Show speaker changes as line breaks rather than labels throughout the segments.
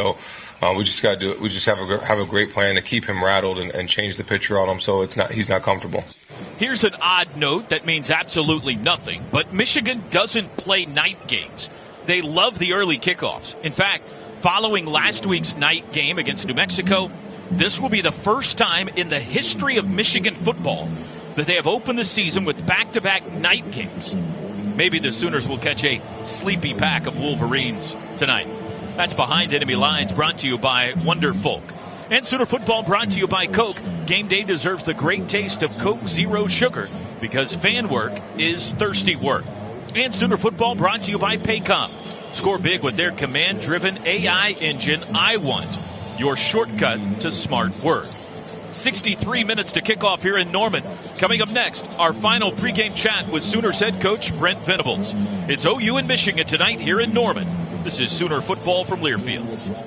So we just got to do it. We just have a great plan to keep him rattled and change the picture on him so he's not comfortable.
Here's an odd note that means absolutely nothing, but Michigan doesn't play night games. They love the early kickoffs. In fact, following last week's night game against New Mexico, this will be the first time in the history of Michigan football that they have opened the season with back-to-back night games. Maybe the Sooners will catch a sleepy pack of Wolverines tonight. That's Behind Enemy Lines, brought to you by Wonder Folk. And Sooner Football brought to you by Coke. Game day deserves the great taste of Coke Zero Sugar because fan work is thirsty work. And Sooner Football brought to you by Paycom. Score big with their command-driven AI engine, iWant, your shortcut to smart work. 63 minutes to kick off here in Norman. Coming up next, our final pregame chat with Sooners head coach Brent Venables. It's OU and Michigan tonight here in Norman. This is Sooner Football from Learfield.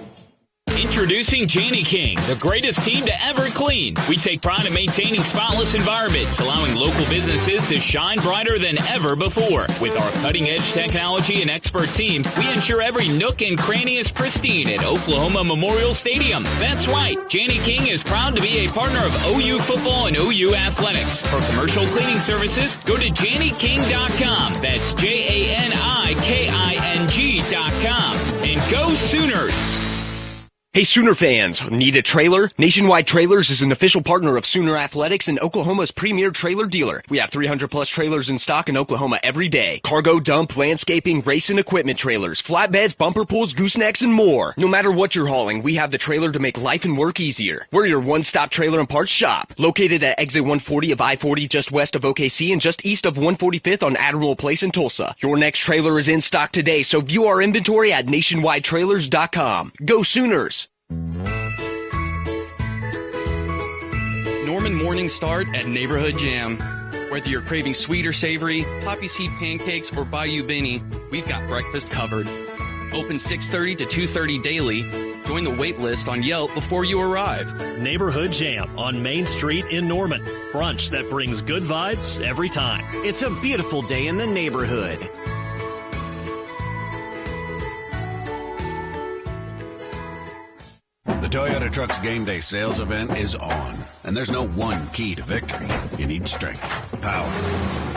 Introducing Jani King, the greatest team to ever clean. We take pride in maintaining spotless environments, allowing local businesses to shine brighter than ever before. With our cutting-edge technology and expert team, we ensure every nook and cranny is pristine at Oklahoma Memorial Stadium. That's right, Jani King is proud to be a partner of OU football and OU athletics. For commercial cleaning services, go to JaniKing.com. That's JaniKing.com. And go Sooners!
Hey Sooner fans, need a trailer? Nationwide Trailers is an official partner of Sooner Athletics and Oklahoma's premier trailer dealer. We have 300 plus trailers in stock in Oklahoma every day. Cargo, dump, landscaping, race and equipment trailers, flatbeds, bumper pulls, goosenecks, and more. No matter what you're hauling, we have the trailer to make life and work easier. We're your one-stop trailer and parts shop. Located at exit 140 of I-40 just west of OKC and just east of 145th on Admiral Place in Tulsa. Your next trailer is in stock today, so view our inventory at nationwidetrailers.com. Go Sooners!
Norman mornings start at Neighborhood Jam. Whether you're craving sweet or savory, poppy seed pancakes, or Bayou Benny, we've got breakfast covered. Open 6:30 to 2:30 daily. Join the wait list on Yelp before you arrive.
Neighborhood Jam on Main Street in Norman. Brunch that brings good vibes every time.
It's a beautiful day in the neighborhood.
The Toyota Trucks Game Day sales event is on, and there's no one key to victory. You need strength, power,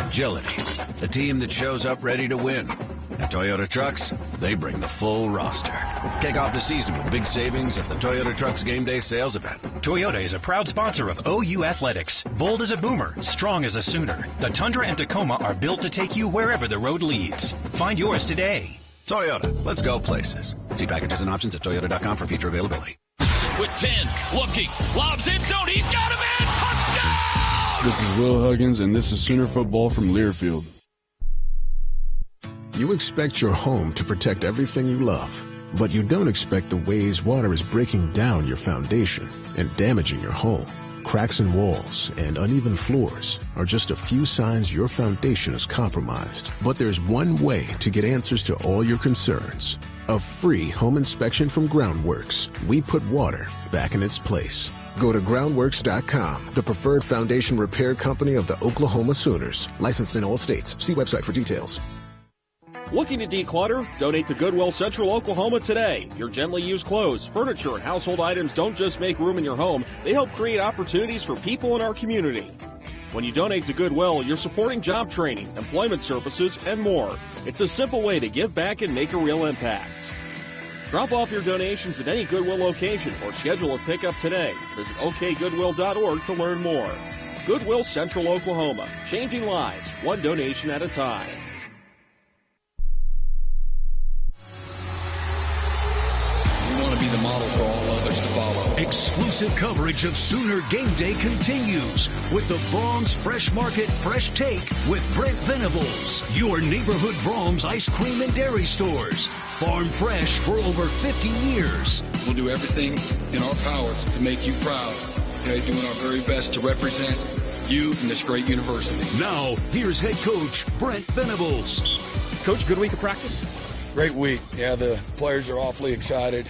agility, a team that shows up ready to win. At Toyota Trucks, they bring the full roster. Kick off the season with big savings at the Toyota Trucks Game Day sales event.
Toyota is a proud sponsor of OU Athletics. Bold as a boomer, strong as a Sooner. The Tundra and Tacoma are built to take you wherever the road leads. Find yours today.
Toyota, let's go places. See packages and options at toyota.com for feature availability.
With 10, looking, lobs in zone, he's got him in, touchdown!
This is Will Huggins, and this is Sooner Football from Learfield.
You expect your home to protect everything you love, but you don't expect the ways water is breaking down your foundation and damaging your home. Cracks in walls and uneven floors are just a few signs your foundation is compromised. But there's one way to get answers to all your concerns. A free home inspection from Groundworks. We put water back in its place. Go to groundworks.com, the preferred foundation repair company of the Oklahoma Sooners. Licensed in all states. See website for details.
Looking to declutter? Donate to Goodwill Central Oklahoma today. Your gently used clothes, furniture, and household items don't just make room in your home, they help create opportunities for people in our community. When you donate to Goodwill, you're supporting job training, employment services, and more. It's a simple way to give back and make a real impact. Drop off your donations at any Goodwill location or schedule a pickup today. Visit okgoodwill.org to learn more. Goodwill Central Oklahoma, changing lives, one donation at a time.
Be the model for all others to follow. Exclusive coverage of Sooner Game Day continues with the Braum's Fresh Market Fresh Take with Brent Venables. Your neighborhood Braum's ice cream and dairy stores. Farm fresh for over 50 years.
We'll do everything in our powers to make you proud. Okay, doing our very best to represent you and this great university.
Now, here's head coach Brent Venables.
Coach, good week of practice?
Great week. Yeah, the players are awfully excited,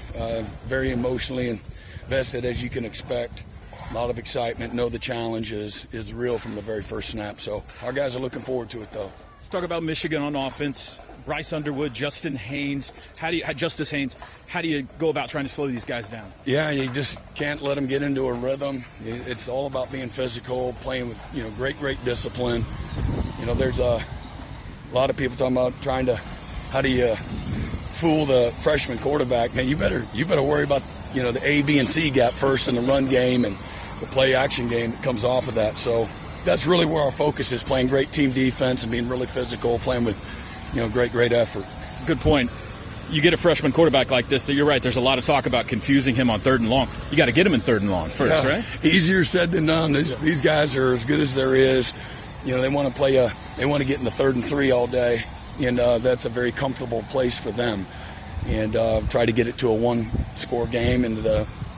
very emotionally invested, as you can expect. A lot of excitement. Know the challenge is real from the very first snap. So our guys are looking forward to it, though.
Let's talk about Michigan on offense.
Bryce Underwood, Justice Haynes. How do you go about trying to slow these guys down?
Yeah, you just can't let them get into a rhythm. It's all about being physical, playing with great discipline. There's a lot of people talking about how do you fool the freshman quarterback? Man, you better worry about the A, B, and C gap first in the run game and the play action game that comes off of that. So that's really where our focus is, playing great team defense and being really physical, playing with great effort.
Good point. You get a freshman quarterback like this, that you're right, there's a lot of talk about confusing him on 3rd and long. You got to get him in 3rd and long first, right?
Easier said than done. These guys are as good as there is. They want to they want to get in the 3rd and 3 all day, and that's a very comfortable place for them. And try to get it to a 1-score game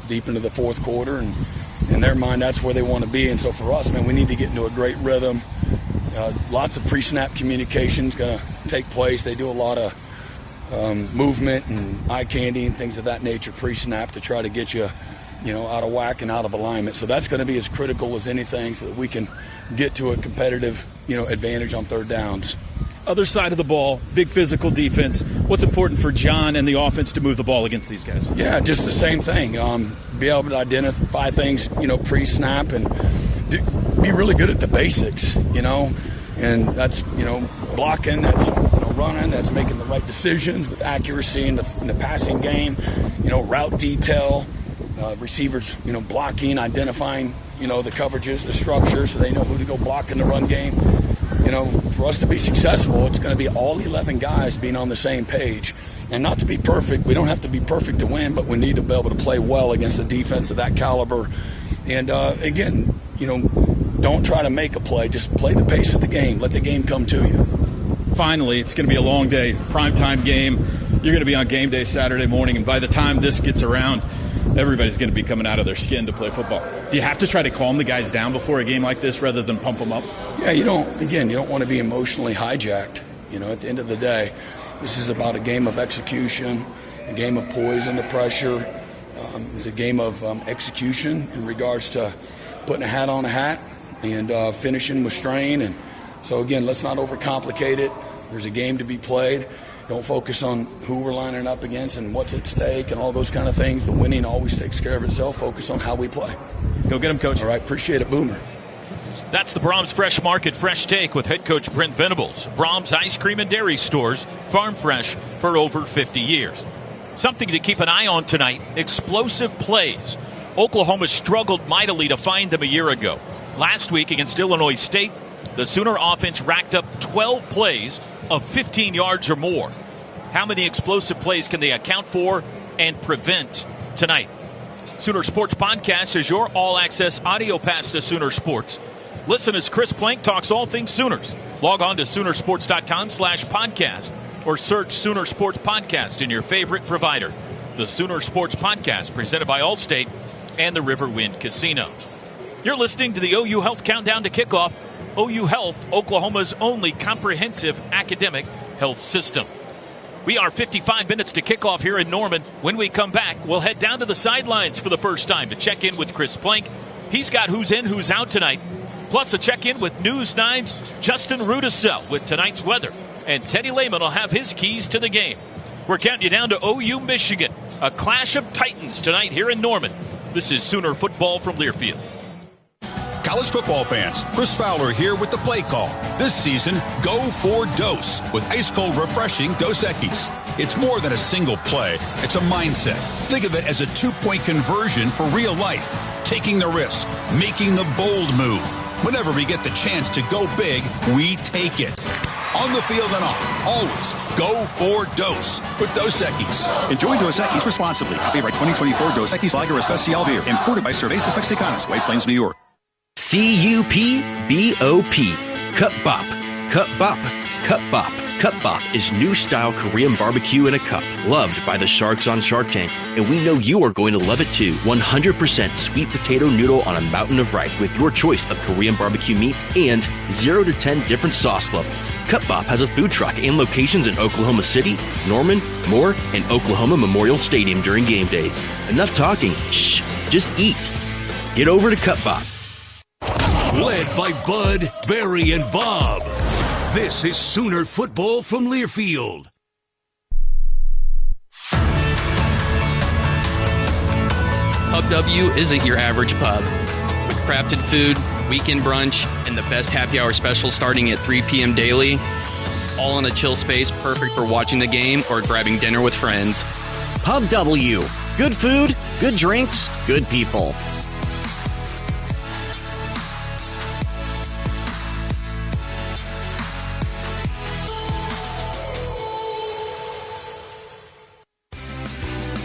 deep into the 4th quarter, and in their mind, that's where they want to be. And so for us, man, we need to get into a great rhythm. Lots of pre-snap communication is going to take place. They do a lot of movement and eye candy and things of that nature pre-snap to try to get you, out of whack and out of alignment. So that's going to be as critical as anything so that we can get to a competitive, advantage on 3rd downs.
Other side of the ball, big physical defense. What's important for John and the offense to move the ball against these guys?
Yeah, just the same thing. Be able to identify things, pre-snap and be really good at the basics, and that's, blocking, that's running, that's making the right decisions with accuracy in the passing game, route detail, receivers, blocking, identifying, the coverages, the structure, so they know who to go block in the run game. For us to be successful, it's going to be all 11 guys being on the same page. And not to be perfect, we don't have to be perfect to win, but we need to be able to play well against a defense of that caliber. And again, don't try to make a play, just play the pace of the game, let the game come to you.
Finally, it's going to be a long day, primetime game. You're going to be on game day Saturday morning, and by the time this gets around, everybody's going to be coming out of their skin to play football. Do you have to try to calm the guys down before a game like this rather than pump them up?
Yeah, you don't want to be emotionally hijacked. At the end of the day, this is about a game of execution, a game of poise under pressure. It's a game of execution in regards to putting a hat on a hat and finishing with strain. And so, again, let's not overcomplicate it. There's a game to be played. Don't focus on who we're lining up against and what's at stake and all those kind of things. The winning always takes care of itself. Focus on how we play.
Go get them, Coach.
All right, appreciate it, Boomer.
That's the Braum's Fresh Market Fresh Take with head coach Brent Venables. Braum's Ice Cream and Dairy Stores, farm fresh for over 50 years. Something to keep an eye on tonight, explosive plays. Oklahoma struggled mightily to find them a year ago. Last week against Illinois State, the Sooner offense racked up 12 plays of 15 yards or more. How many explosive plays can they account for and prevent tonight? Sooner Sports Podcast is your all-access audio pass to Sooner Sports. Listen as Chris Plank talks all things Sooners. Log on to Soonersports.com/podcast or search Sooner Sports Podcast in your favorite provider. The Sooner Sports Podcast, presented by Allstate and the Riverwind Casino. You're listening to the OU Health Countdown to Kickoff. OU Health, Oklahoma's only comprehensive academic health system. We are 55 minutes to kickoff here in Norman. When we come back, we'll head down to the sidelines for the first time to check in with Chris Plank. He's got who's in, who's out tonight. Plus a check-in with News 9's Justin Rudisell with tonight's weather. And Teddy Lehman will have his keys to the game. We're counting you down to OU Michigan. A clash of titans tonight here in Norman. This is Sooner Football from Learfield.
College football fans, Chris Fowler here with the play call. This season, go for Dose with ice-cold, refreshing Dos Equis. It's more than a single play. It's a mindset. Think of it as a 2-point conversion for real life. Taking the risk, making the bold move. Whenever we get the chance to go big, we take it. On the field and off, always go for Dose with Dos Equis.
Enjoy Dos Equis responsibly. Copyright 2024 Dos Equis Lager Especial Beer. Imported by Cervezas Mexicanas, White Plains, New York.
C-U-P-B-O-P. Cup Bop. Cup Bop. Cup Bop. Cup Bop is new style Korean barbecue in a cup, loved by the sharks on Shark Tank, and we know you are going to love it too. 100% sweet potato noodle on a mountain of rice with your choice of Korean barbecue meats and 0 to 10 different sauce levels. Cup Bop has a food truck and locations in Oklahoma City, Norman, Moore, and Oklahoma Memorial Stadium during game days. Enough talking. Shh, just eat. Get over to Cup Bop.
Led by Bud, Barry, and Bob. This is Sooner football from Learfield.
Pub W isn't your average pub. With crafted food, weekend brunch, and the best happy hour special starting at 3 p.m. daily, all in a chill space perfect for watching the game or grabbing dinner with friends.
Pub W. Good food, good drinks, good people.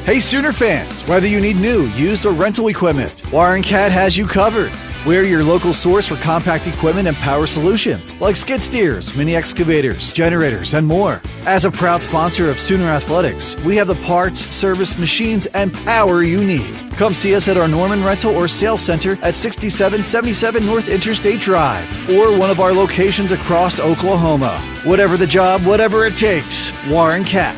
Hey Sooner fans, whether you need new, used, or rental equipment, Wiring Cat has you covered. We're your local source for compact equipment and power solutions, like skid steers, mini excavators, generators, and more. As a proud sponsor of Sooner Athletics, we have the parts, service, machines, and power you need. Come see us at our Norman Rental or Sales Center at 6777 North Interstate Drive, or one of our locations across Oklahoma. Whatever the job, whatever it takes, Wiring Cat.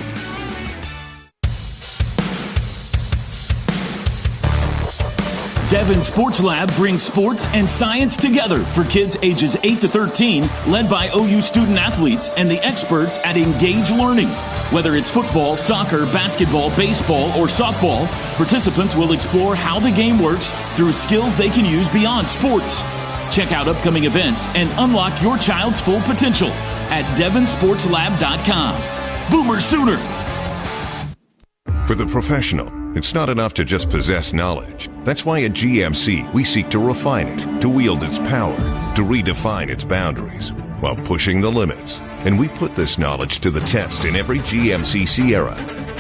Devon Sports Lab brings sports and science together for kids ages 8 to 13, led by OU student athletes and the experts at Engage Learning. Whether it's football, soccer, basketball, baseball, or softball, participants will explore how the game works through skills they can use beyond sports. Check out upcoming events and unlock your child's full potential at devonsportslab.com. Boomer Sooner!
For the professional, it's not enough to just possess knowledge. That's why at GMC, we seek to refine it, to wield its power, to redefine its boundaries, while pushing the limits. And we put this knowledge to the test in every GMC Sierra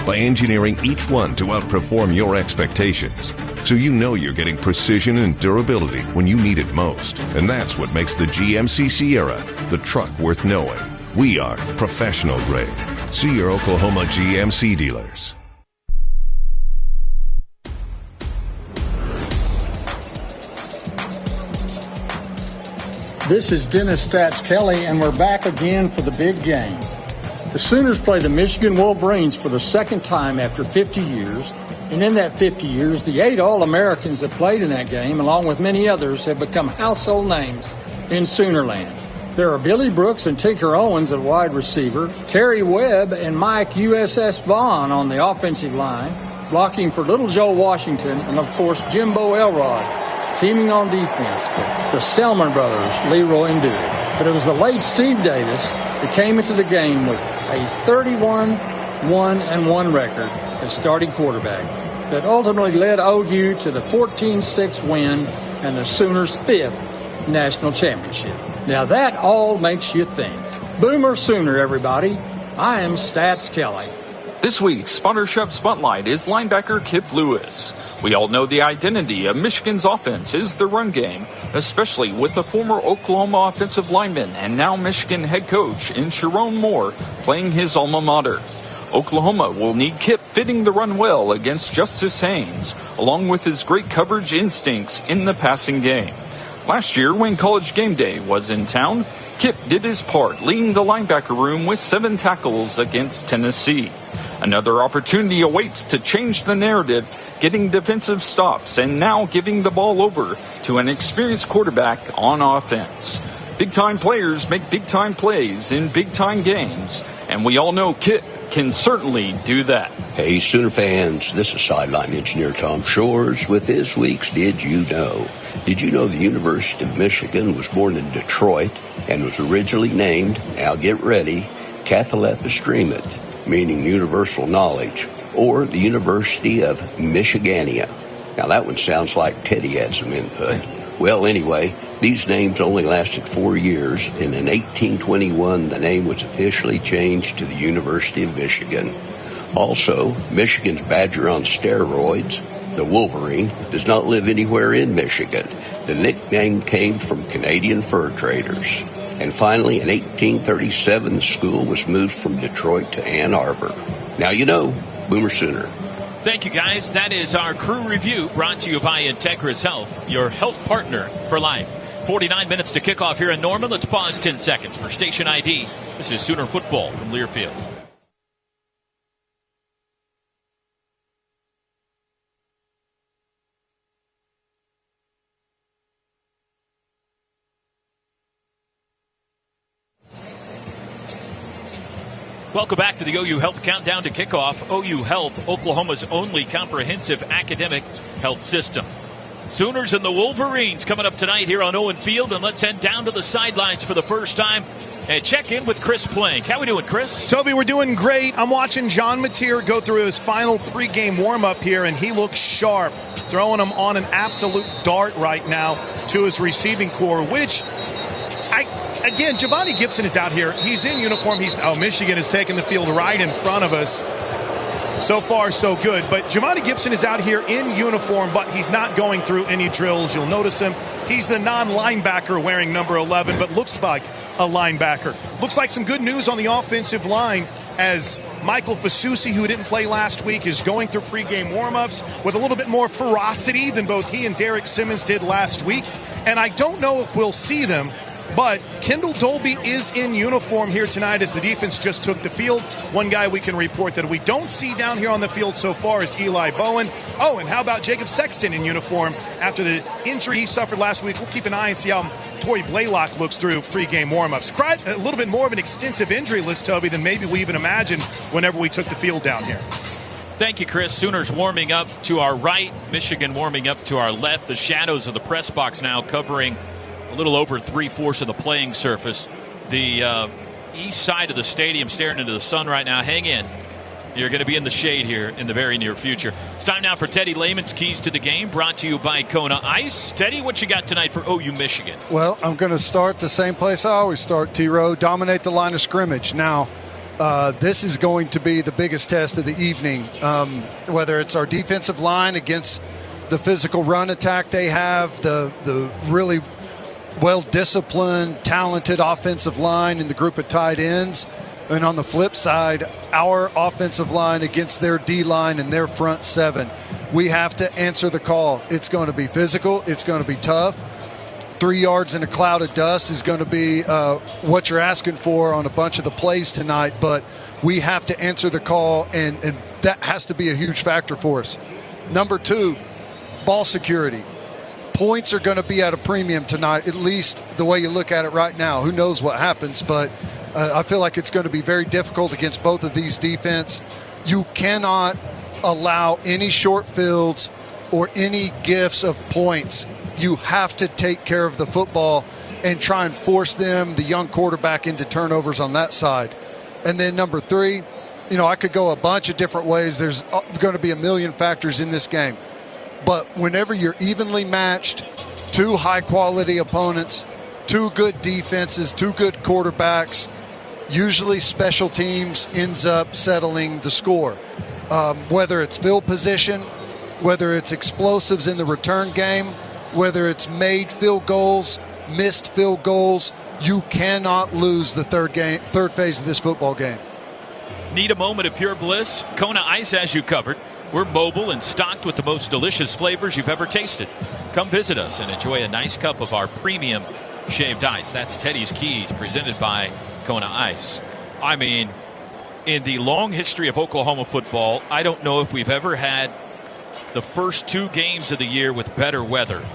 by engineering each one to outperform your expectations. So you know you're getting precision and durability when you need it most. And that's what makes the GMC Sierra the truck worth knowing. We are professional grade. See your Oklahoma GMC dealers.
This is Dennis Stats Kelly, and we're back again for the big game. The Sooners play the Michigan Wolverines for the second time after 50 years, and in that 50 years, the 8 All-Americans that played in that game, along with many others, have become household names in Soonerland. There are Billy Brooks and Tinker Owens at wide receiver, Terry Webb and Mike USS Vaughn on the offensive line, blocking for Little Joe Washington, and of course Jimbo Elrod teaming on defense, the Selman brothers, Leroy and Dewey. But it was the late Steve Davis that came into the game with a 31-1-1 record as starting quarterback that ultimately led OU to the 14-6 win and the Sooners' 5th national championship. Now that all makes you think. Boomer Sooner, everybody. I am Stats Kelly.
This week's Spottership Spotlight is linebacker Kip Lewis. We all know the identity of Michigan's offense is the run game, especially with the former Oklahoma offensive lineman and now Michigan head coach in Sharon Moore playing his alma mater. Oklahoma will need Kip fitting the run well against Justice Haynes, along with his great coverage instincts in the passing game. Last year, when College Game Day was in town, Kip did his part, leading the linebacker room with 7 tackles against Tennessee. Another opportunity awaits to change the narrative, getting defensive stops and now giving the ball over to an experienced quarterback on offense. Big-time players make big-time plays in big-time games, and we all know Kip can certainly do that.
Hey, Sooner fans, this is sideline engineer Tom Shores with this week's Did You Know? Did you know the University of Michigan was born in Detroit and was originally named, now get ready, Cathalepistreamid, meaning universal knowledge, or the University of Michigania. Now that one sounds like Teddy had some input. Well, anyway, these names only lasted 4 years, and in 1821 the name was officially changed to the University of Michigan. Also, Michigan's Badger on steroids, the Wolverine, does not live anywhere in Michigan. The nickname came from Canadian fur traders. And finally, in 1837, the school was moved from Detroit to Ann Arbor. Now you know, Boomer Sooner.
Thank you, guys. That is our crew review brought to you by Integris Health, your health partner for life. 49 minutes to kick off here in Norman. Let's pause 10 seconds for station ID. This is Sooner football from Learfield. Welcome back to the OU Health Countdown to Kickoff. OU Health, Oklahoma's only comprehensive academic health system. Sooners and the Wolverines coming up tonight here on Owen Field, and let's head down to the sidelines for the first time and check in with Chris Plank. How we doing, Chris?
Toby, we're doing great. I'm watching John Mateer go through his final pregame warm-up here, and he looks sharp, throwing him on an absolute dart right now to his receiving core, which again, Giovanni Gibson is out here. He's in uniform. Michigan is taking the field right in front of us. So far, so good. But Giovanni Gibson is out here in uniform, but he's not going through any drills. You'll notice him. He's the non-linebacker wearing number 11, but looks like a linebacker. Looks like some good news on the offensive line as Michael Fasusi, who didn't play last week, is going through pregame warm-ups with a little bit more ferocity than both he and Derek Simmons did last week. And I don't know if we'll see them, but Kendall Dolby is in uniform here tonight as the defense just took the field. One guy we can report that we don't see down here on the field so far is Eli Bowen. Oh, and how about Jacob Sexton in uniform after the injury he suffered last week? We'll keep an eye and see how Torrey Blaylock looks through pregame warm-ups. A little bit more of an extensive injury list, Toby, than maybe we even imagined whenever we took the field down here.
Thank you, Chris. Sooners warming up to our right, Michigan warming up to our left. The shadows of the press box now covering a little over 3/4 of the playing surface. The east side of the stadium staring into the sun right now. Hang in. You're going to be in the shade here in the very near future. It's time now for Teddy Lehman's Keys to the Game, brought to you by Kona Ice. Teddy, what you got tonight for OU Michigan?
Well, I'm going to start the same place I always start, T-Row. Dominate the line of scrimmage. Now, this is going to be the biggest test of the evening, whether it's our defensive line against the physical run attack they have, the really well-disciplined, talented offensive line in the group of tight ends. And on the flip side, our offensive line against their D-line and their front seven. We have to answer the call. It's going to be physical. It's going to be tough. 3 yards in a cloud of dust is going to be what you're asking for on a bunch of the plays tonight. But we have to answer the call, and that has to be a huge factor for us. Number 2, ball security. Points are going to be at a premium tonight, at least the way you look at it right now. Who knows what happens, but I feel like it's going to be very difficult against both of these defense. You cannot allow any short fields or any gifts of points. You have to take care of the football and try and force them, the young quarterback, into turnovers on that side. And then number 3, I could go a bunch of different ways. There's going to be a million factors in this game. But whenever you're evenly matched, 2 high-quality opponents, 2 good defenses, 2 good quarterbacks, usually special teams ends up settling the score. Whether it's field position, whether it's explosives in the return game, whether it's made field goals, missed field goals, you cannot lose the third phase of this football game.
Need a moment of pure bliss? Kona Ice has you covered. We're mobile and stocked with the most delicious flavors you've ever tasted. Come visit us and enjoy a nice cup of our premium shaved ice. That's Teddy's Keys, presented by Kona Ice. I mean, in the long history of Oklahoma football, I don't know if we've ever had the first 2 games of the year with better weather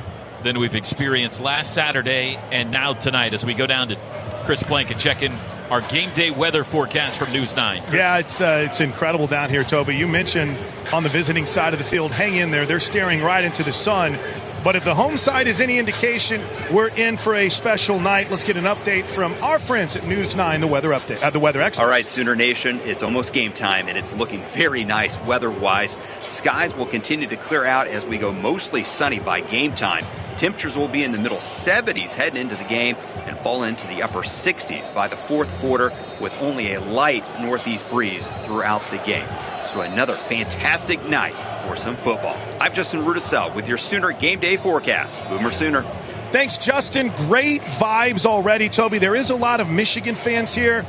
than we've experienced last Saturday and now tonight as we go down to Chris Plank and check in our game day weather forecast from News 9. Chris.
Yeah, it's incredible down here, Toby. You mentioned on the visiting side of the field, hang in there. They're staring right into the sun. But if the home side is any indication, we're in for a special night. Let's get an update from our friends at News 9, the weather update, the weather experts.
All right, Sooner Nation, it's almost game time, and it's looking very nice weather-wise. Skies will continue to clear out as we go mostly sunny by game time. Temperatures will be in the middle 70s heading into the game and fall into the upper 60s by the fourth quarter with only a light northeast breeze throughout the game. So another fantastic night for some football. I'm Justin Rudisell with your Sooner Game Day forecast. Boomer Sooner.
Thanks, Justin. Great vibes already, Toby. There is a lot of Michigan fans here,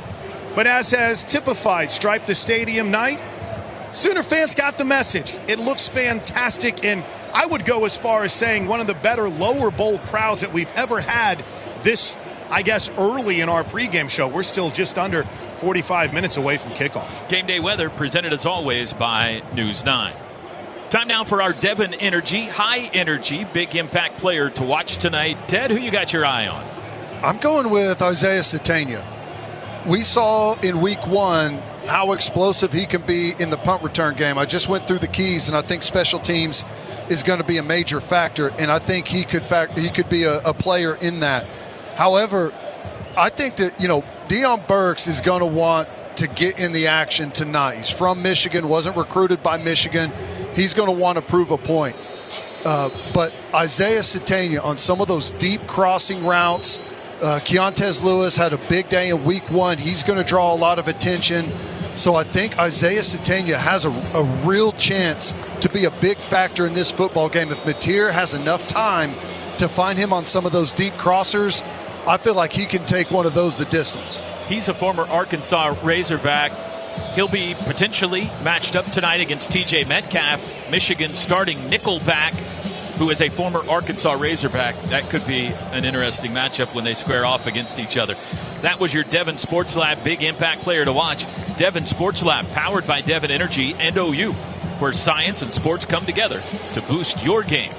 but as has typified Stripe the Stadium night, Sooner fans got the message. It looks fantastic, and I would go as far as saying one of the better lower bowl crowds that we've ever had this, I guess, early in our pregame show. We're still just under 45 minutes away from kickoff.
Game day weather presented as always by News 9. Time now for our Devon Energy, high energy, big impact player to watch tonight. Ted, who you got your eye on?
I'm going with Isaiah Sategna. We saw in week 1 how explosive he can be in the punt return game. I just went through the keys, and I think special teams is going to be a major factor, and I think he could be a player in that. However, I think that, Deion Burks is going to want to get in the action tonight. He's from Michigan, wasn't recruited by Michigan. He's going to want to prove a point. But Isaiah Sategna on some of those deep crossing routes, Keontez Lewis had a big day in week 1. He's going to draw a lot of attention. So I think Isaiah Sategna has a real chance to be a big factor in this football game. If Mateer has enough time to find him on some of those deep crossers, I feel like he can take one of those the distance.
He's a former Arkansas Razorback. He'll be potentially matched up tonight against T.J. Metcalf, Michigan's starting nickelback, who is a former Arkansas Razorback. That could be an interesting matchup when they square off against each other. That was your Devon Sports Lab Big Impact player to watch. Devon Sports Lab, powered by Devon Energy and OU, where science and sports come together to boost your game.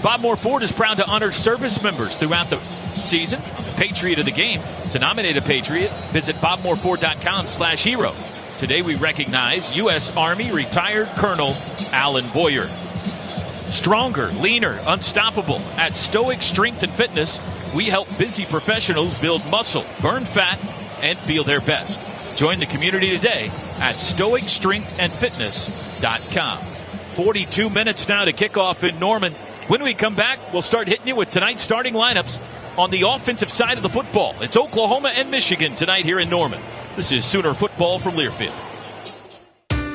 Bob Moore Ford is proud to honor service members throughout the season. The Patriot of the Game. To nominate a Patriot, visit bobmoreford.com/hero. Today we recognize U.S. Army retired Colonel Alan Boyer. Stronger, leaner, unstoppable. At Stoic Strength and Fitness, we help busy professionals build muscle, burn fat, and feel their best. Join the community today at stoicstrengthandfitness.com. 42 minutes now to kick off in Norman. When we come back, we'll start hitting you with tonight's starting lineups on the offensive side of the football. It's Oklahoma and Michigan tonight here in Norman. This is Sooner Football from Learfield.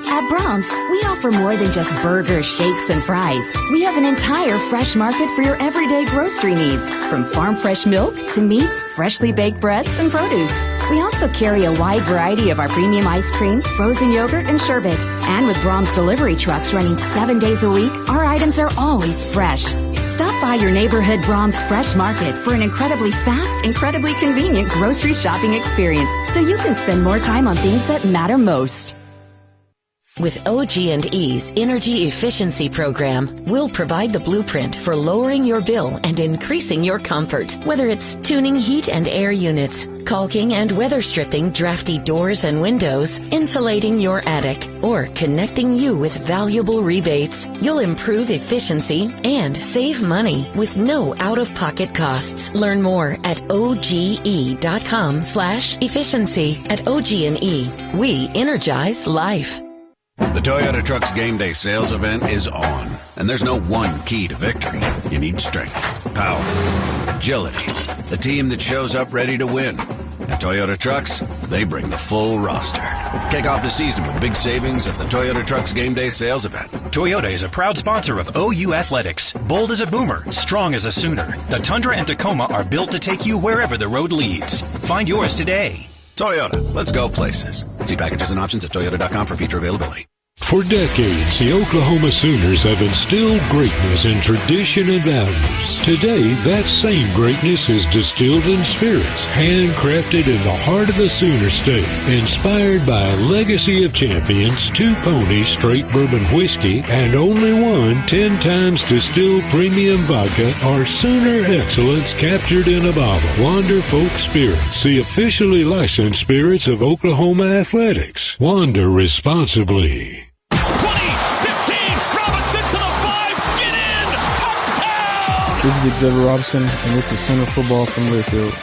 At Brahms, we offer more than just burgers, shakes, and fries. We have an entire fresh market for your everyday grocery needs, from farm fresh milk to meats, freshly baked breads, and produce. We also carry a wide variety of our premium ice cream, frozen yogurt, and sherbet. And with Brahms delivery trucks running 7 days a week, our items are always fresh. Stop by your neighborhood Brahms Fresh Market for an incredibly fast, incredibly convenient grocery shopping experience, so you can spend more time on things that matter most.
With OG&E's Energy Efficiency Program, we'll provide the blueprint for lowering your bill and increasing your comfort. Whether it's tuning heat and air units, caulking and weather stripping drafty doors and windows, insulating your attic, or connecting you with valuable rebates, you'll improve efficiency and save money with no out-of-pocket costs. Learn more at OGE.com/efficiency. At OG&E, we energize life.
The Toyota Trucks Game Day sales event is on, and there's no one key to victory. You need strength, power, agility, the team that shows up ready to win. At Toyota Trucks, they bring the full roster. Kick off the season with big savings at the Toyota Trucks Game Day sales event.
Toyota is a proud sponsor of OU Athletics. Bold as a boomer, strong as a Sooner. The Tundra and Tacoma are built to take you wherever the road leads. Find yours today.
Toyota, let's go places. See packages and options at Toyota.com for feature availability.
For decades, the Oklahoma Sooners have instilled greatness in tradition and values. Today, that same greatness is distilled in spirits, handcrafted in the heart of the Sooner State. Inspired by a legacy of champions, 2 Pony straight bourbon whiskey, and only one 10 times distilled premium vodka are Sooner excellence captured in a bottle. Wander Folk Spirits, the officially licensed spirits of Oklahoma Athletics. Wander responsibly.
This is Xavier Robinson, and this is Sooner Football from Learfield.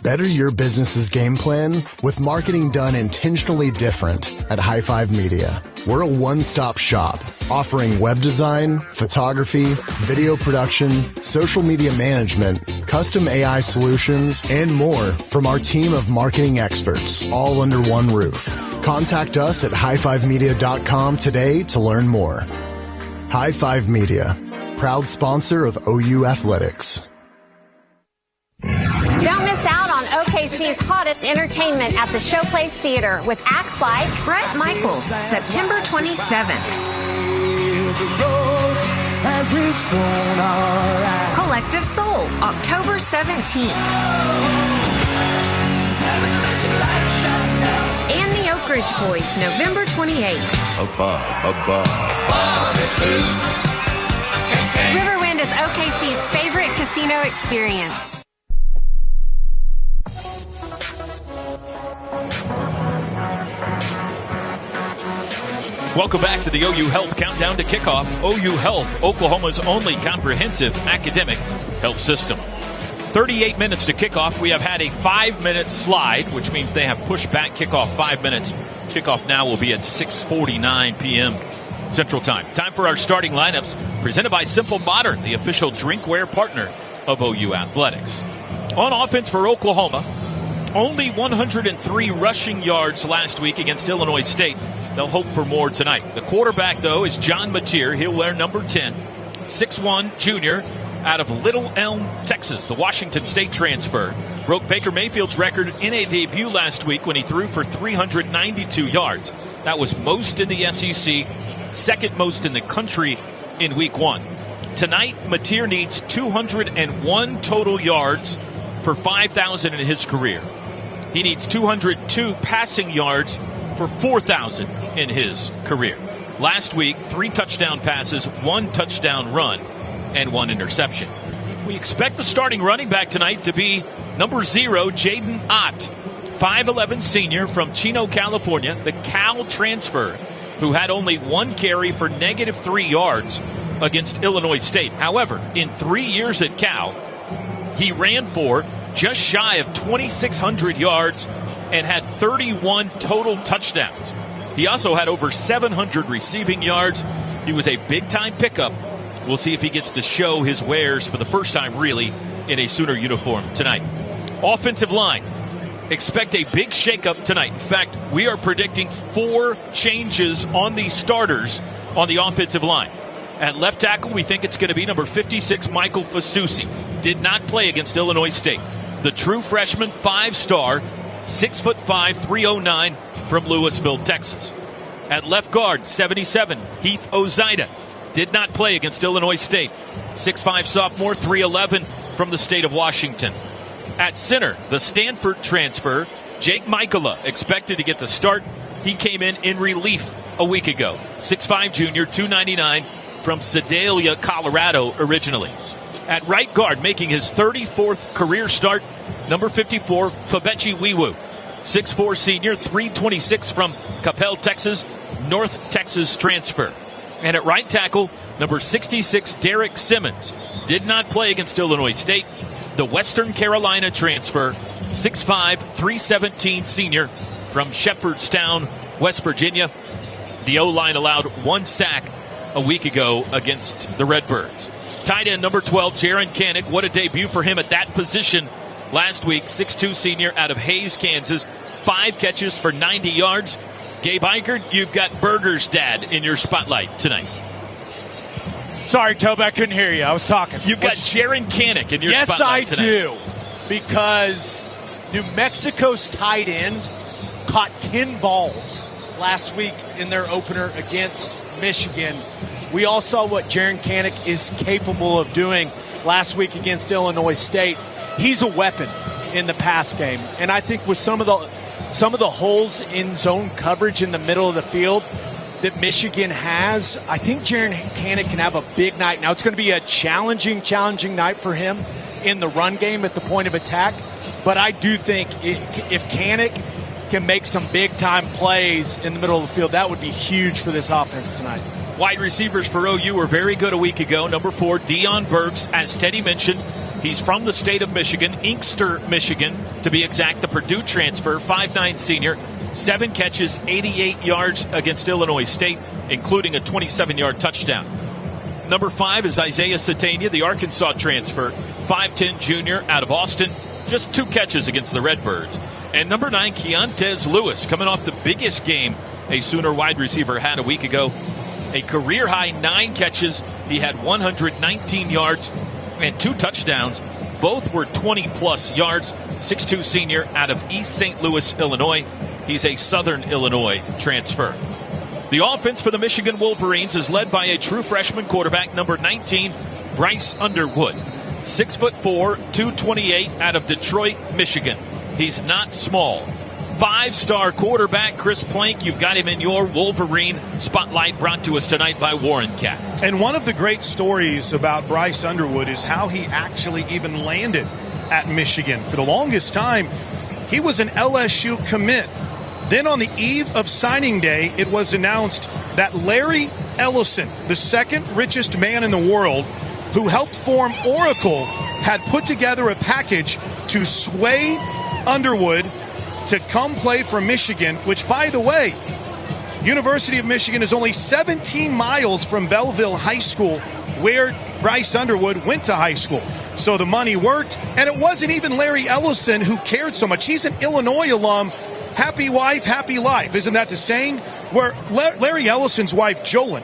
Better your business's game plan with marketing done intentionally different at High Five Media. We're a one-stop shop offering web design, photography, video production, social media management, custom AI solutions, and more from our team of marketing experts, all under one roof. Contact us at highfivemedia.com today to learn more. High Five Media, proud sponsor of OU Athletics.
Don't miss out on OKC's hottest entertainment at the Showplace Theater with acts like Bret Michaels, September 27th. Collective Soul, October 17th. And the Oak Ridge Boys, November 28th. Riverwind is OKC's favorite casino experience.
Welcome back to the OU Health Countdown to Kickoff. OU Health, Oklahoma's only comprehensive academic health system. 38 minutes to kickoff. We have had a 5-minute slide, which means they have pushed back kickoff 5 minutes. Kickoff now will be at 6:49 p.m. Central Time. Time for our starting lineups, presented by Simple Modern, the official drinkware partner of OU Athletics. On offense for Oklahoma, only 103 rushing yards last week against Illinois State. They'll hope for more tonight. The quarterback, though, is John Mateer. He'll wear number 10, 6'1", junior, out of Little Elm, Texas. The Washington State transfer broke Baker Mayfield's record in a debut last week when he threw for 392 yards. That was most in the SEC, second most in the country in Week 1. Tonight, Mateer needs 201 total yards for 5,000 in his career. He needs 202 passing yards for 4,000 in his career. Last week, 3 touchdown passes, 1 touchdown run, and 1 interception. We expect the starting running back tonight to be number 0, Jaden Ott, 5'11" senior from Chino, California, the Cal transfer, who had only 1 carry for -3 yards against Illinois State. However, in 3 years at Cal, he ran for just shy of 2,600 yards and had 31 total touchdowns. He also had over 700 receiving yards. He was a big-time pickup. We'll see if he gets to show his wares for the first time, really, in a Sooner uniform tonight. Offensive line. Expect a big shakeup tonight. In fact, we are predicting 4 changes on the starters on the offensive line. At left tackle, we think it's going to be number 56, Michael Fasusi. Did not play against Illinois State. The true freshman 5-star, 6'5", 309 from Louisville, Texas. At left guard, 77, Heath Ozaida. Did not play against Illinois State. 6'5" sophomore, 311 from the state of Washington. At center, the Stanford transfer, Jake Michaela, expected to get the start. He came in relief a week ago. 6'5" junior, 299 from Sedalia, Colorado originally. At right guard, making his 34th career start, number 54, Fabechi Wiwu. 6'4" senior, 326 from Coppell, Texas, North Texas transfer. And at right tackle, number 66, Derek Simmons. Did not play against Illinois State. The Western Carolina transfer, 6'5", 317 senior from Shepherdstown, West Virginia. The O-line allowed 1 sack a week ago against the Redbirds. Tight end number 12, Jaron Kanik. What a debut for him at that position last week. 6'2" senior out of Hayes, Kansas. 5 catches for 90 yards. Gabe Eichert, you've got Berger's dad in your spotlight tonight.
Sorry, Toby, I couldn't hear you. I was talking.
You've got Jaron Kanik in your spotlight tonight.
Yes, I do. Because New Mexico's tight end caught 10 balls last week in their opener against Michigan. We all saw what Jaron Kanik is capable of doing last week against Illinois State. He's a weapon in the pass game. And I think with some of the holes in zone coverage in the middle of the field that Michigan has, I think Jaron Kanik can have a big night. Now, it's going to be a challenging night for him in the run game at the point of attack. But I do think if Kanik can make some big-time plays in the middle of the field, that would be huge for this offense tonight.
Wide receivers for OU were very good a week ago. Number 4, Deion Burks, as Teddy mentioned. He's from the state of Michigan, Inkster, Michigan, to be exact, the Purdue transfer, 5'9" senior, 7 catches, 88 yards against Illinois State, including a 27-yard touchdown. Number 5 is Isaiah Satania, the Arkansas transfer, 5'10" junior out of Austin, just 2 catches against the Redbirds. And number 9, Keontez Lewis, coming off the biggest game a Sooner wide receiver had a week ago. A career-high 9 catches. He had 119 yards and 2 touchdowns. Both were 20-plus yards. 6'2" senior out of East St. Louis, Illinois. He's a Southern Illinois transfer. The offense for the Michigan Wolverines is led by a true freshman quarterback, number 19, Bryce Underwood. 6'4", 228 out of Detroit, Michigan. He's not small. 5-star quarterback Chris Plank. You've got him in your Wolverine spotlight, brought to us tonight by Warren Cat.
And one of the great stories about Bryce Underwood is how he actually even landed at Michigan. For the longest time, he was an LSU commit. Then on the eve of signing day, it was announced that Larry Ellison, the second richest man in the world, who helped form Oracle, had put together a package to sway Underwood to come play for Michigan, which, by the way, University of Michigan is only 17 miles from Belleville High School, where Bryce Underwood went to high school. So the money worked, and it wasn't even Larry Ellison who cared so much. He's an Illinois alum. Happy wife, happy life. Isn't that the saying? Where Larry Ellison's wife, Jolyn,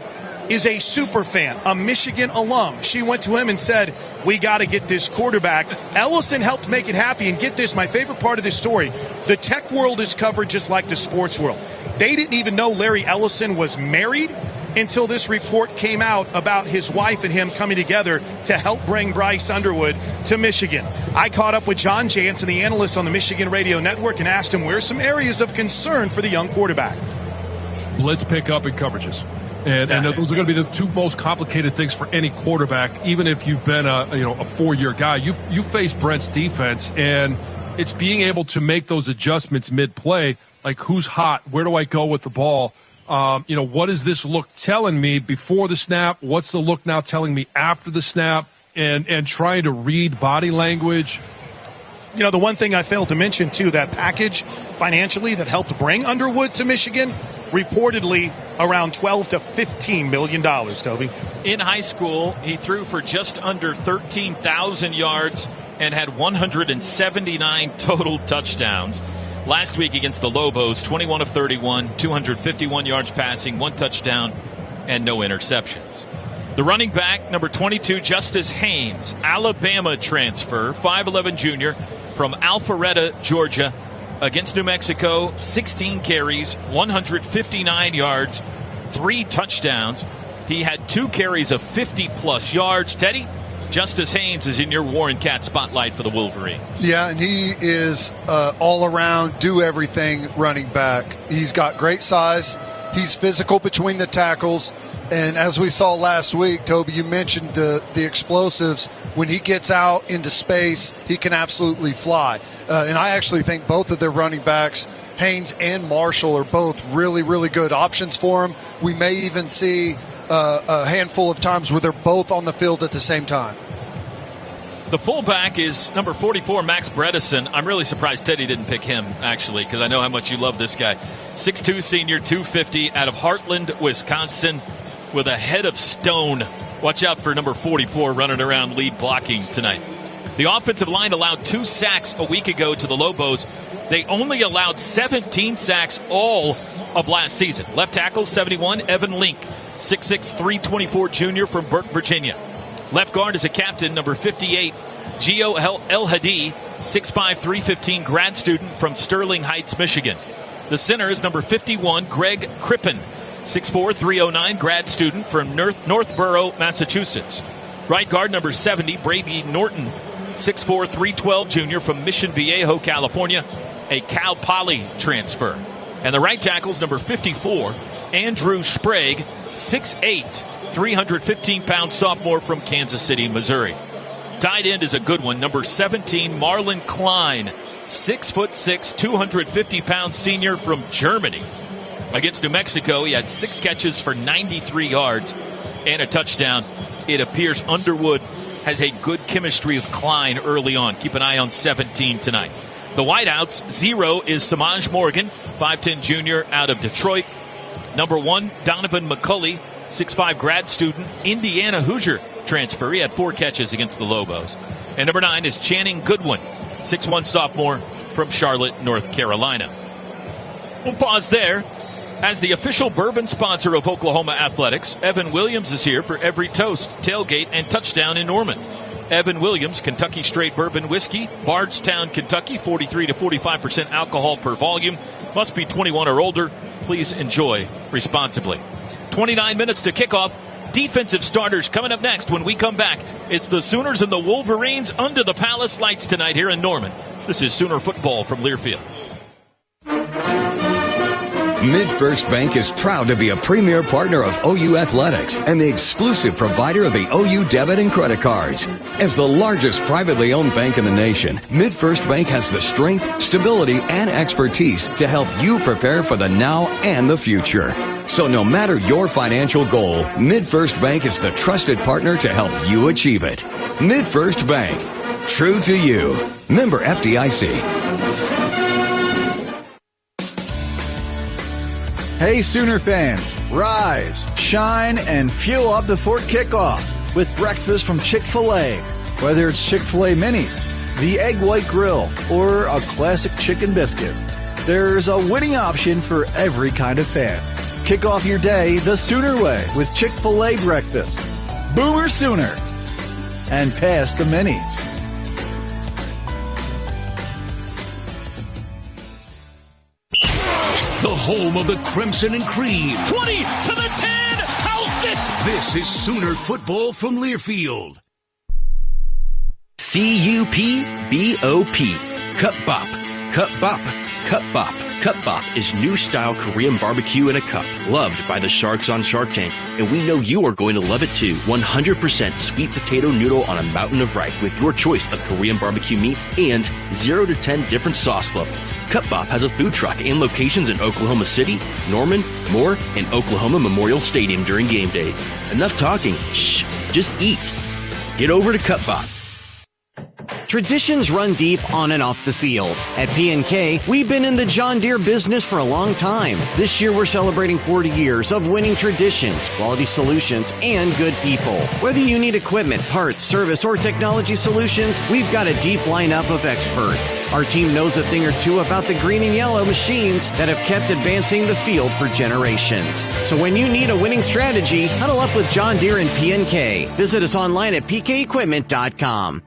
is a super fan, a Michigan alum. She went to him and said, we got to get this quarterback. Ellison helped make it happen. And get this, my favorite part of this story, the tech world is covered just like the sports world. They didn't even know Larry Ellison was married until this report came out about his wife and him coming together to help bring Bryce Underwood to Michigan. I caught up with John Jansen, the analyst on the Michigan Radio Network, and asked him where are some areas of concern for the young quarterback.
Let's pick up in coverages. And those are going to be the two most complicated things for any quarterback, even if you've been a 4-year guy. You face Brent's defense, and it's being able to make those adjustments mid-play, like who's hot, where do I go with the ball? What is this look telling me before the snap? What's the look now telling me after the snap? And trying to read body language.
The one thing I failed to mention, too, that package financially that helped bring Underwood to Michigan, reportedly around $12 to $15 million, Toby.
In high school, he threw for just under 13,000 yards and had 179 total touchdowns. Last week against the Lobos, 21 of 31, 251 yards passing, 1 touchdown, and no interceptions. The running back, number 22, Justice Haynes, Alabama transfer, 5'11 junior from Alpharetta, Georgia, against New Mexico, 16 carries, 159 yards, 3 touchdowns. He had 2 carries of 50-plus yards. Teddy, Justice Haynes is in your Warren Cat spotlight for the Wolverines.
Yeah, and he is all-around, do-everything running back. He's got great size. He's physical between the tackles. And as we saw last week, Toby, you mentioned the explosives. When he gets out into space, he can absolutely fly. And I actually think both of their running backs, Haynes and Marshall, are both really, really good options for him. We may even see a handful of times where they're both on the field at the same time.
The fullback is number 44, Max Bredesen. I'm really surprised Teddy didn't pick him, actually, because I know how much you love this guy. 6'2", senior, 250, out of Heartland, Wisconsin, with a head of stone. Watch out for number 44 running around lead blocking tonight. The offensive line allowed 2 sacks a week ago to the Lobos. They only allowed 17 sacks all of last season. Left tackle, 71, Evan Link, 6'6", 324 junior from Burke, Virginia. Left guard is a captain, number 58, Gio El-Hadi, 6'5", 315 grad student from Sterling Heights, Michigan. The center is number 51, Greg Crippen, 6'4", 309 grad student from Northborough, Massachusetts. Right guard number 70, Brady Norton, 6'4", 312 junior from Mission Viejo, California, a Cal Poly transfer. And the right tackle is number 54, Andrew Sprague, 6'8", 315-pound sophomore from Kansas City, Missouri. Tight end is a good one, number 17, Marlon Klein, 6'6", 250-pound senior from Germany. Against New Mexico, he had 6 catches for 93 yards and a touchdown. It appears Underwood has a good chemistry with Klein early on. Keep an eye on 17 tonight. The wideouts, 0 is Samaj Morgan, 5'10 junior out of Detroit. Number 1, Donovan McCulley, 6'5 grad student, Indiana Hoosier transfer. He had 4 catches against the Lobos. And number 9 is Channing Goodwin, 6'1 sophomore from Charlotte, North Carolina. We'll pause there. As the official bourbon sponsor of Oklahoma Athletics, Evan Williams is here for every toast, tailgate, and touchdown in Norman. Evan Williams, Kentucky Straight Bourbon Whiskey, Bardstown, Kentucky, 43 to 45% alcohol per volume. Must be 21 or older. Please enjoy responsibly. 29 minutes to kickoff. Defensive starters coming up next when we come back. It's the Sooners and the Wolverines under the Palace lights tonight here in Norman. This is Sooner football from Learfield.
MidFirst Bank is proud to be a premier partner of OU Athletics and the exclusive provider of the OU debit and credit cards. As the largest privately owned bank in the nation, MidFirst Bank has the strength, stability, and expertise to help you prepare for the now and the future. So no matter your financial goal, MidFirst Bank is the trusted partner to help you achieve it. MidFirst Bank. True to you. Member FDIC.
Hey Sooner fans, rise, shine, and fuel up before kickoff with breakfast from Chick-fil-A. Whether it's Chick-fil-A Minis, the Egg White Grill, or a classic chicken biscuit, there's a winning option for every kind of fan. Kick off your day the Sooner way with Chick-fil-A breakfast. Boomer Sooner. And pass the Minis.
The home of the Crimson and Cream.
20 to the 10. House it.
This is Sooner football from Learfield.
C-U-P-B-O-P. Cup Bop. Cup Bop. Cup Bop. Cup Bop is new style Korean barbecue in a cup, loved by the sharks on Shark Tank, and we know you are going to love it too. 100% sweet potato noodle on a mountain of rice with your choice of Korean barbecue meats and 0 to 10 different sauce levels. Cup Bop has a food truck and locations in Oklahoma City, Norman, Moore, and Oklahoma Memorial Stadium during game days. Enough talking. Shh, just eat. Get over to Cup Bop.
Traditions run deep on and off the field. At P&K, we've been in the John Deere business for a long time. This year, we're celebrating 40 years of winning traditions, quality solutions, and good people. Whether you need equipment, parts, service, or technology solutions, we've got a deep lineup of experts. Our team knows a thing or two about the green and yellow machines that have kept advancing the field for generations. So when you need a winning strategy, huddle up with John Deere and P&K. Visit us online at pkequipment.com.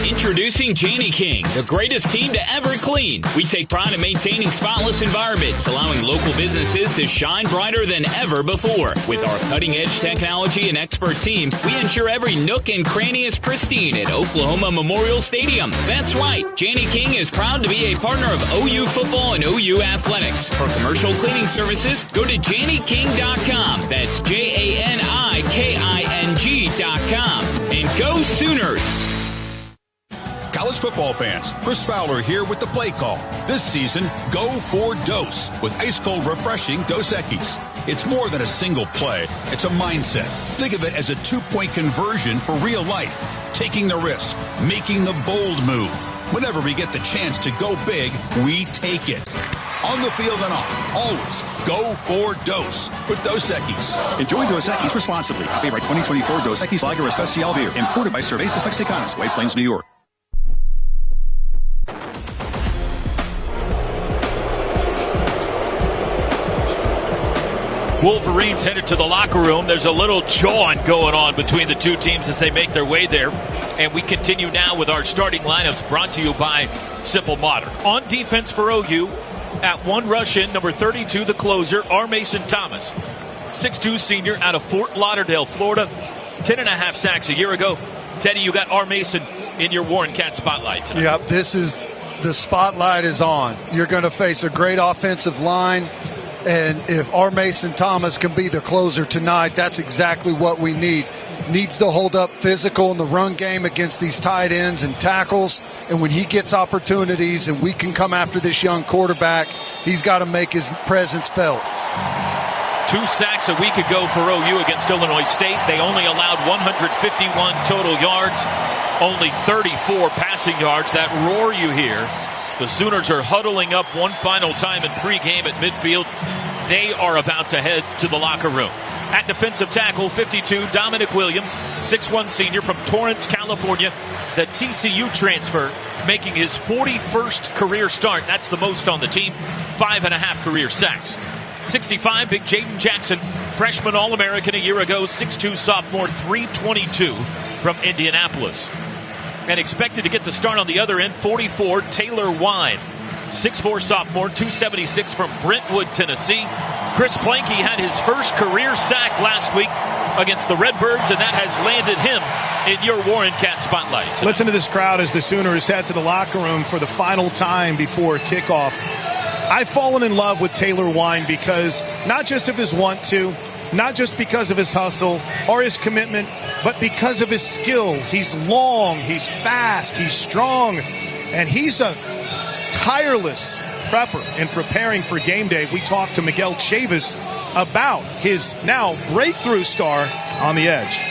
Introducing Janney King, the greatest team to ever clean. We take pride in maintaining spotless environments, allowing local businesses to shine brighter than ever before. With our cutting-edge technology and expert team, we ensure every nook and cranny is pristine at Oklahoma Memorial Stadium. That's right, Janney King is proud to be a partner of OU football and OU athletics. For commercial cleaning services, go to JanneyKing.com. That's JANIKING.com. And go Sooners!
College football fans, Chris Fowler here with the play call. This season, go for Dose with ice-cold, refreshing Dos Equis. It's more than a single play. It's a mindset. Think of it as a two-point conversion for real life. Taking the risk, making the bold move. Whenever we get the chance to go big, we take it. On the field and off, always go for Dose with Dos Equis.
Enjoy Dos Equis responsibly. Copyright 2024 Dos Equis Lager Especial Beer. Imported by Cervezas Mexicanas, White Plains, New York.
Wolverines headed to the locker room. There's a little jawing going on between the two teams as they make their way there. And we continue now with our starting lineups brought to you by Simple Modern. On defense for OU, at one rush in, number 32, the closer, R. Mason Thomas. 6'2 senior out of Fort Lauderdale, Florida. 10.5 sacks a year ago. Teddy, you got R. Mason in your Warren Cat spotlight tonight.
Yep, the spotlight is on. You're going to face a great offensive line. And if R. Mason Thomas can be the closer tonight, that's exactly what we need. Needs to hold up physical in the run game against these tight ends and tackles. And when he gets opportunities and we can come after this young quarterback, he's got to make his presence felt.
2 sacks a week ago for OU against Illinois State. They only allowed 151 total yards, only 34 passing yards. That roar you hear. The Sooners are huddling up one final time in pregame at midfield. They are about to head to the locker room. At defensive tackle, 52, Dominic Williams, 6'1 senior from Torrance, California. The TCU transfer, making his 41st career start. That's the most on the team. 5.5 career sacks. 65, big Jaden Jackson, freshman All-American a year ago. 6'2 sophomore, 322 from Indianapolis. And expected to get the start on the other end, 44, Taylor Wine. 6'4 sophomore, 276 from Brentwood, Tennessee. Chris Planky had his first career sack last week against the Redbirds, and that has landed him in your Warren Cat spotlight tonight.
Listen to this crowd as the Sooners head to the locker room for the final time before kickoff. I've fallen in love with Taylor Wine because not just of his want to, not just because of his hustle or his commitment, but because of his skill. He's long, he's fast, he's strong, and he's a tireless prepper in preparing for game day. We talked to Miguel Chavis about his now breakthrough star on the edge.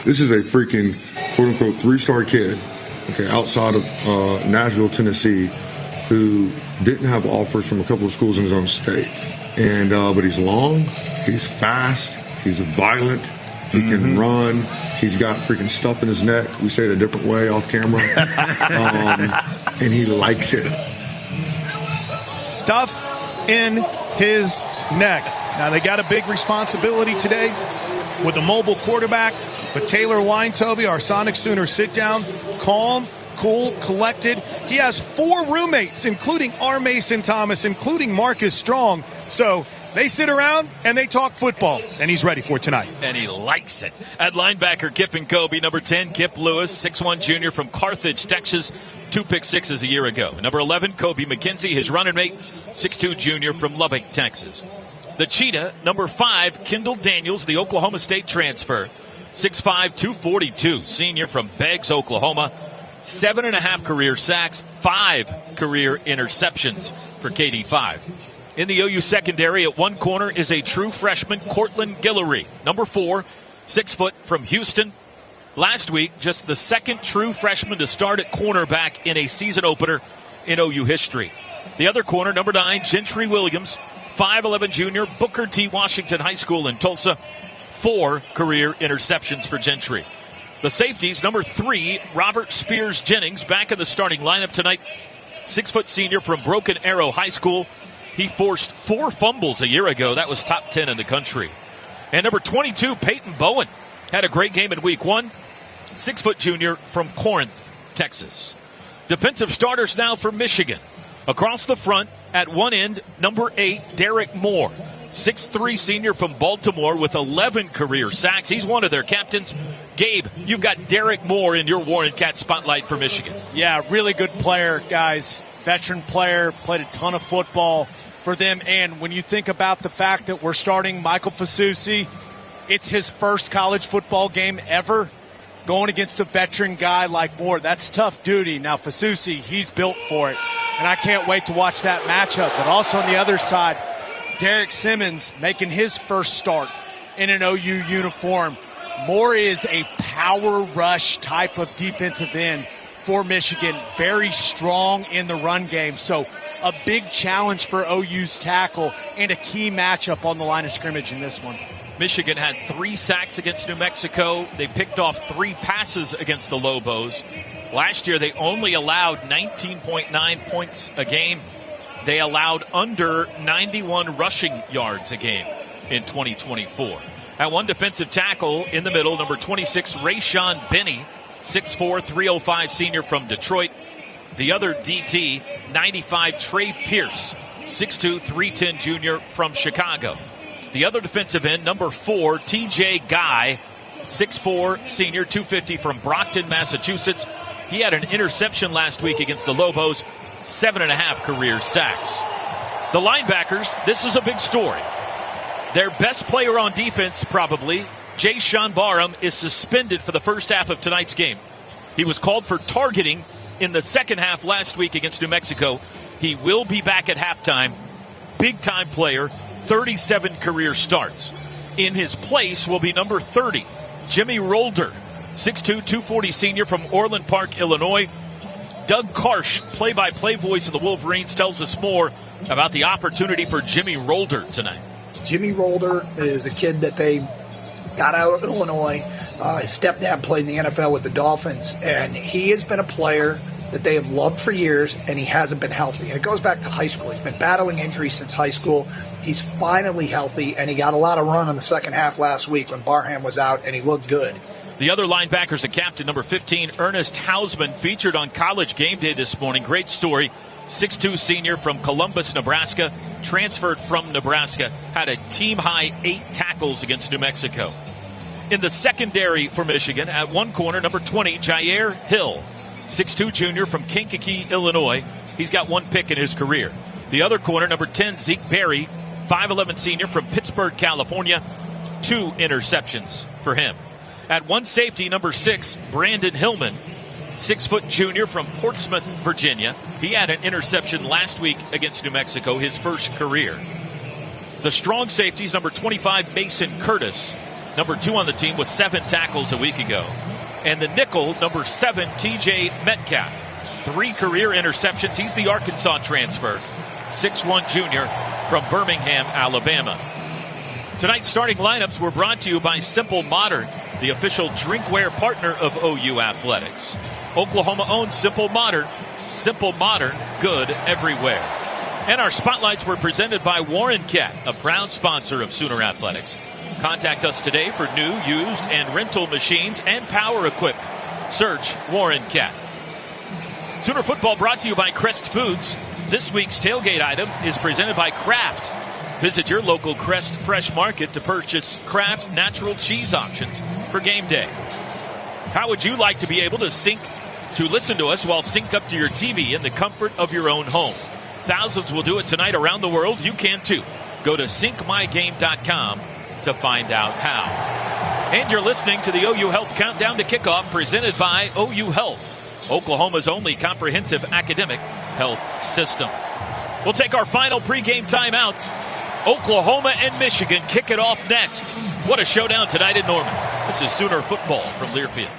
This is a freaking quote-unquote 3-star kid, okay, outside of Nashville, Tennessee, who didn't have offers from a couple of schools in his own state. And but he's long, he's fast, he's violent, he can run, he's got freaking stuff in his neck. We say it a different way off camera. And he likes it.
Stuff in his neck. Now, they got a big responsibility today with a mobile quarterback, but Taylor Weintobe, our Sonic Sooner sit-down, calm, cool, collected. He has 4 roommates, including R. Mason Thomas, including Marcus Strong. So they sit around and they talk football, and he's ready for tonight.
And he likes it. At linebacker, Kip and Kobe. Number 10, Kip Lewis, 6'1 junior from Carthage, Texas. 2 pick sixes a year ago. Number 11, Kobe McKenzie, his running mate, 6'2 junior from Lubbock, Texas. The Cheetah, number 5, Kendall Daniels, the Oklahoma State transfer, 6'5", 242, senior from Beggs, Oklahoma. 7.5 career sacks, 5 career interceptions for KD5. In the OU secondary, at one corner is a true freshman, Cortland Guillory, number 4, 6 foot from Houston. Last week, just the second true freshman to start at cornerback in a season opener in OU history. The other corner, number 9, Gentry Williams, 5'11 junior, Booker T. Washington High School in Tulsa. 4 career interceptions for Gentry. The safeties, number 3, Robert Spears Jennings, back in the starting lineup tonight. 6 foot senior from Broken Arrow High School. He forced 4 fumbles a year ago. That was top 10 in the country. And number 22, Peyton Bowen, had a great game in week 1. 6 foot junior from Corinth, Texas. Defensive starters now for Michigan. Across the front, at one end, number 8, Derek Moore. 6'3 senior from Baltimore with 11 career sacks. He's one of their captains. Gabe, you've got Derek Moore in your Warren Cat spotlight for Michigan.
Yeah, really good player, guys. Veteran player, played a ton of football for them. And when you think about the fact that we're starting Michael Fasusi, it's his first college football game ever. Going against a veteran guy like Moore, that's tough duty. Now, Fasusi, he's built for it. And I can't wait to watch that matchup. But also on the other side, Derek Simmons making his first start in an OU uniform. Moore is a power rush type of defensive end for Michigan. Very strong in the run game. So a big challenge for OU's tackle and a key matchup on the line of scrimmage in this one.
Michigan had 3 sacks against New Mexico. They picked off 3 passes against the Lobos. Last year, they only allowed 19.9 points a game. They allowed under 91 rushing yards a game in 2024. At one defensive tackle in the middle, number 26, Rayshawn Benny, 6'4", 305 senior from Detroit. The other DT, 95, Trey Pierce, 6'2", 310 junior from Chicago. The other defensive end, number 4, TJ Guy, 6'4", senior, 250 from Brockton, Massachusetts. He had an interception last week against the Lobos, 7.5 career sacks. The linebackers, this is a big story. Their best player on defense, probably, Jayshon Barham, is suspended for the first half of tonight's game. He was called for targeting in the second half last week against New Mexico. He will be back at halftime. Big-time player, 37 career starts. In his place will be number 30, Jimmy Rolder, 6'2", 240 senior from Orland Park, Illinois. Doug Karsh, play-by-play voice of the Wolverines, tells us more about the opportunity for Jimmy Rolder tonight.
Jimmy Rolder is a kid that they got out of Illinois. His stepdad played in the NFL with the Dolphins, and he has been a player that they have loved for years, and he hasn't been healthy. And it goes back to high school. He's been battling injuries since high school. He's finally healthy, and he got a lot of run in the second half last week when Barham was out, and he looked good.
The other linebackers, the captain, number 15, Ernest Hausman, featured on College Game Day this morning. Great story. 6'2 senior from Columbus, Nebraska, transferred from Nebraska, had a team-high 8 tackles against New Mexico. In the secondary for Michigan, at one corner, number 20, Jair Hill, 6'2 junior from Kankakee, Illinois. He's got 1 pick in his career. The other corner, number 10, Zeke Berry, 5'11 senior from Pittsburgh, California. 2 interceptions for him. At one safety, number 6, Brandon Hillman, 6' junior from Portsmouth, Virginia. He had an interception last week against New Mexico, his first career. The strong safeties, number 25, Mason Curtis, number 2 on the team with 7 tackles a week ago. And the nickel, number 7, TJ Metcalf, 3 career interceptions. He's the Arkansas transfer, 6'1 junior from Birmingham, Alabama. Tonight's starting lineups were brought to you by Simple Modern, the official drinkware partner of OU Athletics. Oklahoma owns Simple Modern, good everywhere. And our spotlights were presented by Warren Cat, a proud sponsor of Sooner Athletics. Contact us today for new, used, and rental machines and power equipment. Search Warren Cat. Sooner football brought to you by Crest Foods. This week's tailgate item is presented by Kraft. Visit your local Crest Fresh Market to purchase Kraft natural cheese options for game day. How would you like to be able to listen to us while synced up to your TV in the comfort of your own home? Thousands will do it tonight around the world. You can too. Go to syncmygame.com to find out how. And you're listening to the OU Health Countdown to Kickoff presented by OU Health, Oklahoma's only comprehensive academic health system. We'll take our final pregame timeout. Oklahoma and Michigan kick it off next. What a showdown tonight in Norman. This is Sooner football from Learfield.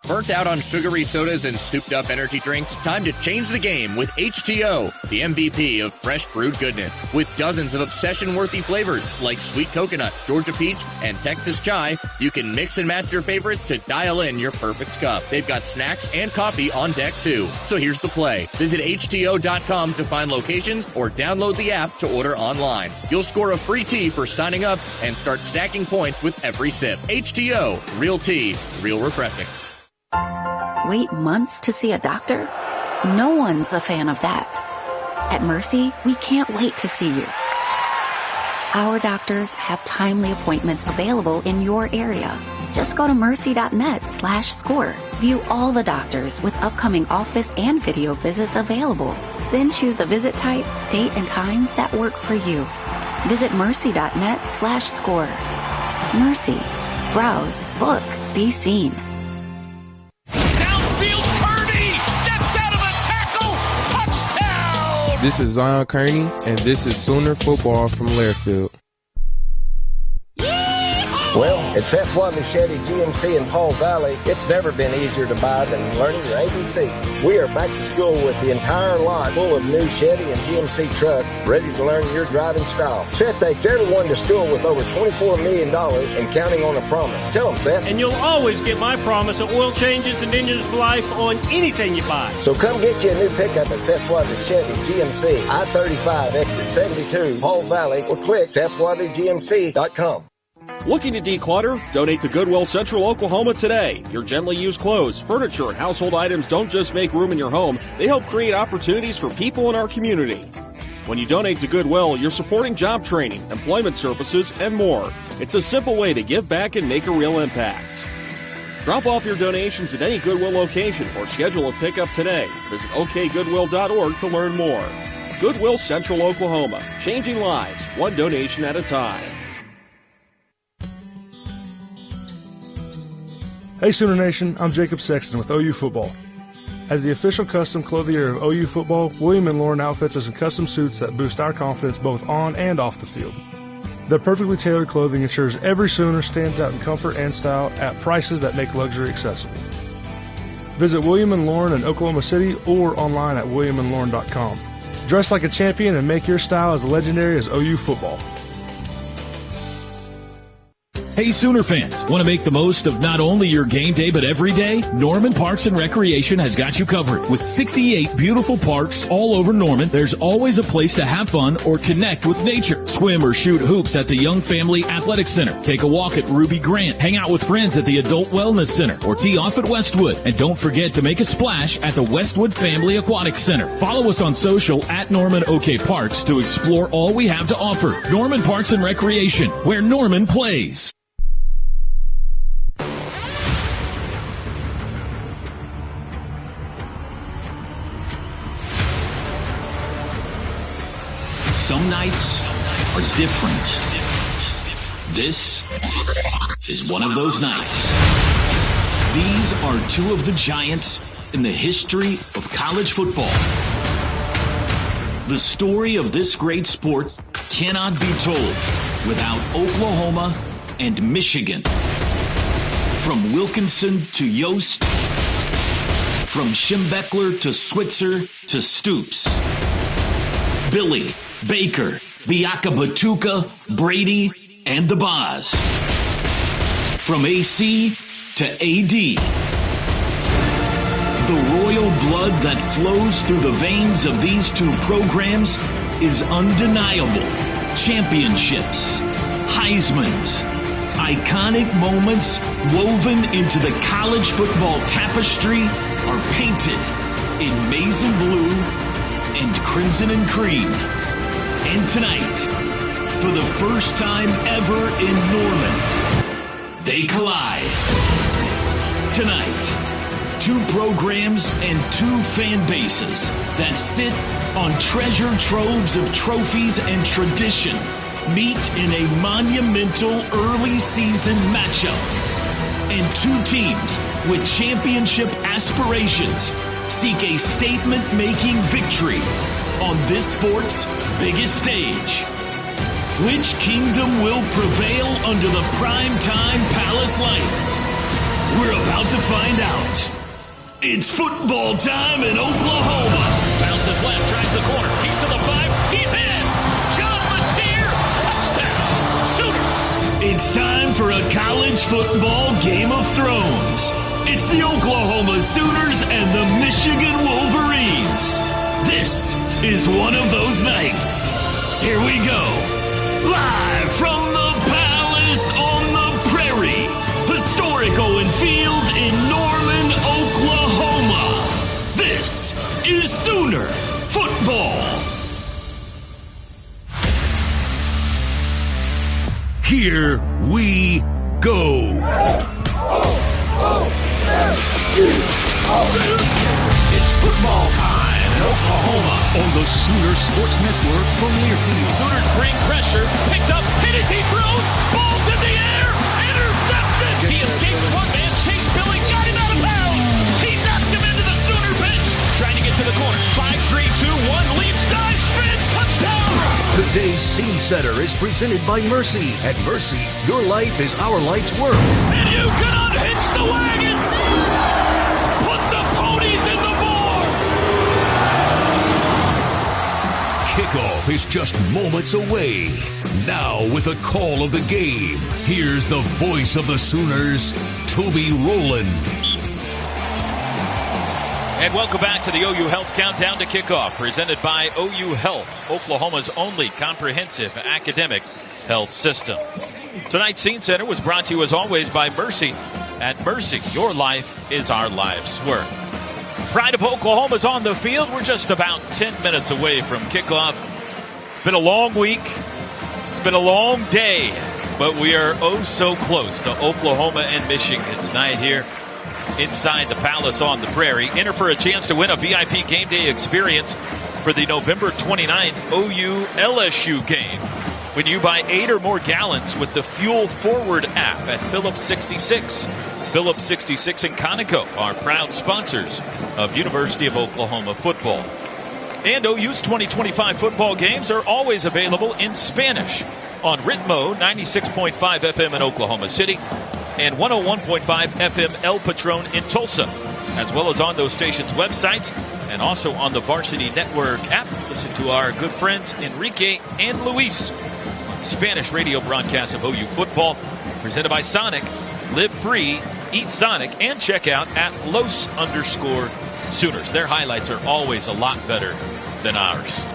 Burnt out on sugary sodas and souped up energy drinks? Time to change the game with H2O, the MVP of fresh brewed goodness. With dozens of obsession-worthy flavors like sweet coconut, Georgia peach, and Texas chai, you can mix and match your favorites to dial in your perfect cup. They've got snacks and coffee on deck too. So here's the play. Visit H2O.com to find locations or download the app to order online. You'll score a free tea for signing up and start stacking points with every sip. H2O, real tea, real refreshing.
Wait months to see a doctor? No one's a fan of that. At Mercy, we can't wait to see you. Our doctors have timely appointments available in your area. Just go to mercy.net/score. View all the doctors with upcoming office and video visits available. Then choose the visit type, date, and time that work for you. Visit mercy.net/score. Mercy. Browse, book, be seen.
This is Zion Kearney, and this is Sooner football from Learfield.
Well, at Seth Wadley Chevy GMC in Paul Valley, it's never been easier to buy than learning your ABCs. We are back to school with the entire lot full of new Chevy and GMC trucks ready to learn your driving style. Seth takes everyone to school with over $24 million and counting on a promise. Tell them, Seth.
And you'll always get my promise of oil changes and engines for life on anything you buy.
So come get you a new pickup at Seth Wadley Chevy GMC, I-35, exit 72, Paul Valley, or click SethWadleyGMC.com.
Looking to declutter? Donate to Goodwill Central Oklahoma today. Your gently used clothes, furniture, and household items don't just make room in your home, they help create opportunities for people in our community. When you donate to Goodwill, you're supporting job training, employment services, and more. It's a simple way to give back and make a real impact. Drop off your donations at any Goodwill location or schedule a pickup today. Visit okgoodwill.org to learn more. Goodwill Central Oklahoma, changing lives, one donation at a time.
Hey Sooner Nation, I'm Jacob Sexton with OU Football. As the official custom clothier of OU Football, William & Lauren outfits us in custom suits that boost our confidence both on and off the field. Their perfectly tailored clothing ensures every Sooner stands out in comfort and style at prices that make luxury accessible. Visit William & Lauren in Oklahoma City or online at williamandlauren.com. Dress like a champion and make your style as legendary as OU Football.
Hey Sooner fans, want to make the most of not only your game day but every day? Norman Parks and Recreation has got you covered. With 68 beautiful parks all over Norman, there's always a place to have fun or connect with nature. Swim or shoot hoops at the Young Family Athletic Center. Take a walk at Ruby Grant. Hang out with friends at the Adult Wellness Center or tee off at Westwood. And don't forget to make a splash at the Westwood Family Aquatic Center. Follow us on social at Norman OK Parks to explore all we have to offer. Norman Parks and Recreation, where Norman plays.
Some nights are different. This is one of those nights. These are two of the giants in the history of college football.
The story of this great sport cannot be told without Oklahoma and Michigan. From Wilkinson to Yost, from Schembechler to Switzer to Stoops. Billy, Baker, Biakabatuka, Brady, and the Boz. From AC to AD. The royal blood that flows through the veins of these two programs is undeniable. Championships, Heismans, iconic moments woven into the college football tapestry are painted in maize and blue and crimson and cream. And tonight, for the first time ever in Norman, they collide. Tonight, two programs and two fan bases that sit on treasure troves of trophies and tradition meet in a monumental early season matchup. And two teams with championship aspirations seek a statement-making victory on this sport's biggest stage. Which kingdom will prevail under the primetime palace lights? We're about to find out. It's football time in Oklahoma.
Bounces left, tries the corner. He's to the 5. He's in. John Mateer, touchdown. Sooner.
It's time for a college football Game of Thrones. It's the Oklahoma Sooners and the Michigan Wolverines. This is one of those nights. Here we go. Live from the Palace on the Prairie. Historic Owen Field in Norman, Oklahoma. This is Sooner Football. Here we go.
It's football time in Oklahoma on the Sooner Sports Network from Learfield.
Sooners bring pressure, picked up, hit as he throws, ball's in the air, intercepted. He escapes one man, Chase Billy got him out of bounds. He knocked him into the Sooner bench, trying to get to the corner. 5, 3, 2, 1, leaps, dives, spins, touchdown.
Today's Scene Setter is presented by Mercy. At Mercy, your life is our life's work.
And you can unhitch the wagon. Put the ponies in the barn.
Kickoff is just moments away. Now, with a call of the game, here's the voice of the Sooners, Toby Rowland.
And welcome back to the OU Health Countdown to Kickoff, presented by OU Health, Oklahoma's only comprehensive academic health system. Tonight's Scene Center was brought to you, as always, by Mercy. At Mercy, your life is our life's work. Pride of Oklahoma's on the field. We're just about 10 minutes away from kickoff. It's been a long week. It's been a long day. But we are oh so close to Oklahoma and Michigan tonight here inside the Palace on the Prairie. Enter for a chance to win a VIP game day experience for the November 29th OU LSU game when you buy 8 or more gallons with the Fuel Forward app at Phillips 66. Phillips 66 and Conoco are proud sponsors of University of Oklahoma football. And OU's 2025 football games are always available in Spanish on Ritmo 96.5 FM in Oklahoma City and 101.5 FM El Patron in Tulsa, as well as on those stations' websites and also on the Varsity Network app. Listen to our good friends Enrique and Luis on Spanish radio broadcasts of OU football, presented by Sonic. Live free, eat Sonic, and check out at Los_Sooners. Their highlights are always a lot better than ours.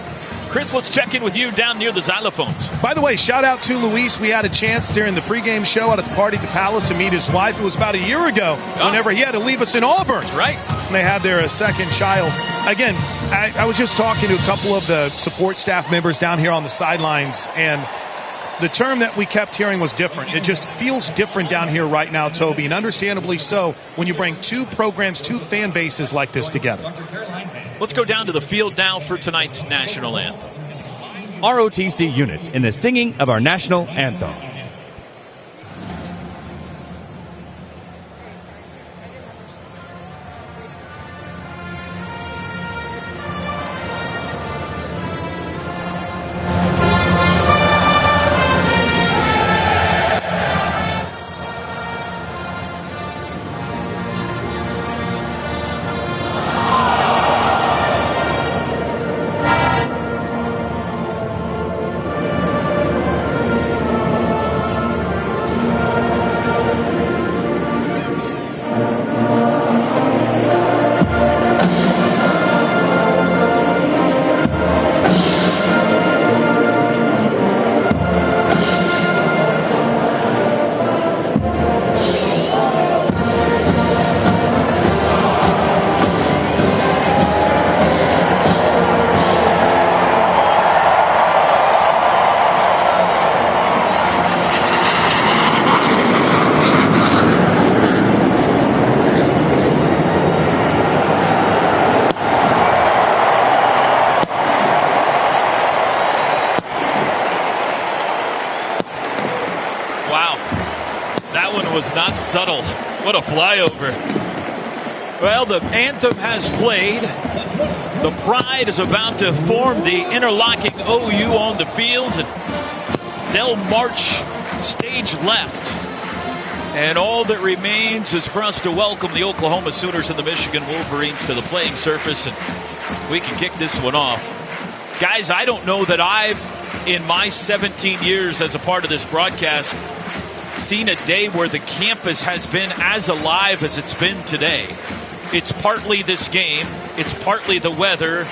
Chris, let's check in with you down near the xylophones.
By the way, shout out to Luis. We had a chance during the pregame show out at the party at the Palace to meet his wife. It was about a year ago whenever he had to leave us in Auburn.
Right.
And they had their second child. Again, I was just talking to a couple of the support staff members down here on the sidelines, and the term that we kept hearing was different. It just feels different down here right now, Toby, and understandably so when you bring two programs, two fan bases like this together.
Let's go down to the field now for tonight's national anthem.
ROTC units in the singing of our national anthem.
That one was not subtle. What a flyover. Well, the anthem has played. The Pride is about to form the interlocking OU on the field. And they'll march stage left. And all that remains is for us to welcome the Oklahoma Sooners and the Michigan Wolverines to the playing surface. And we can kick this one off. Guys, I don't know that I've, in my 17 years as a part of this broadcast, seen a day where the campus has been as alive as it's been today. It's partly this game. It's partly the weather.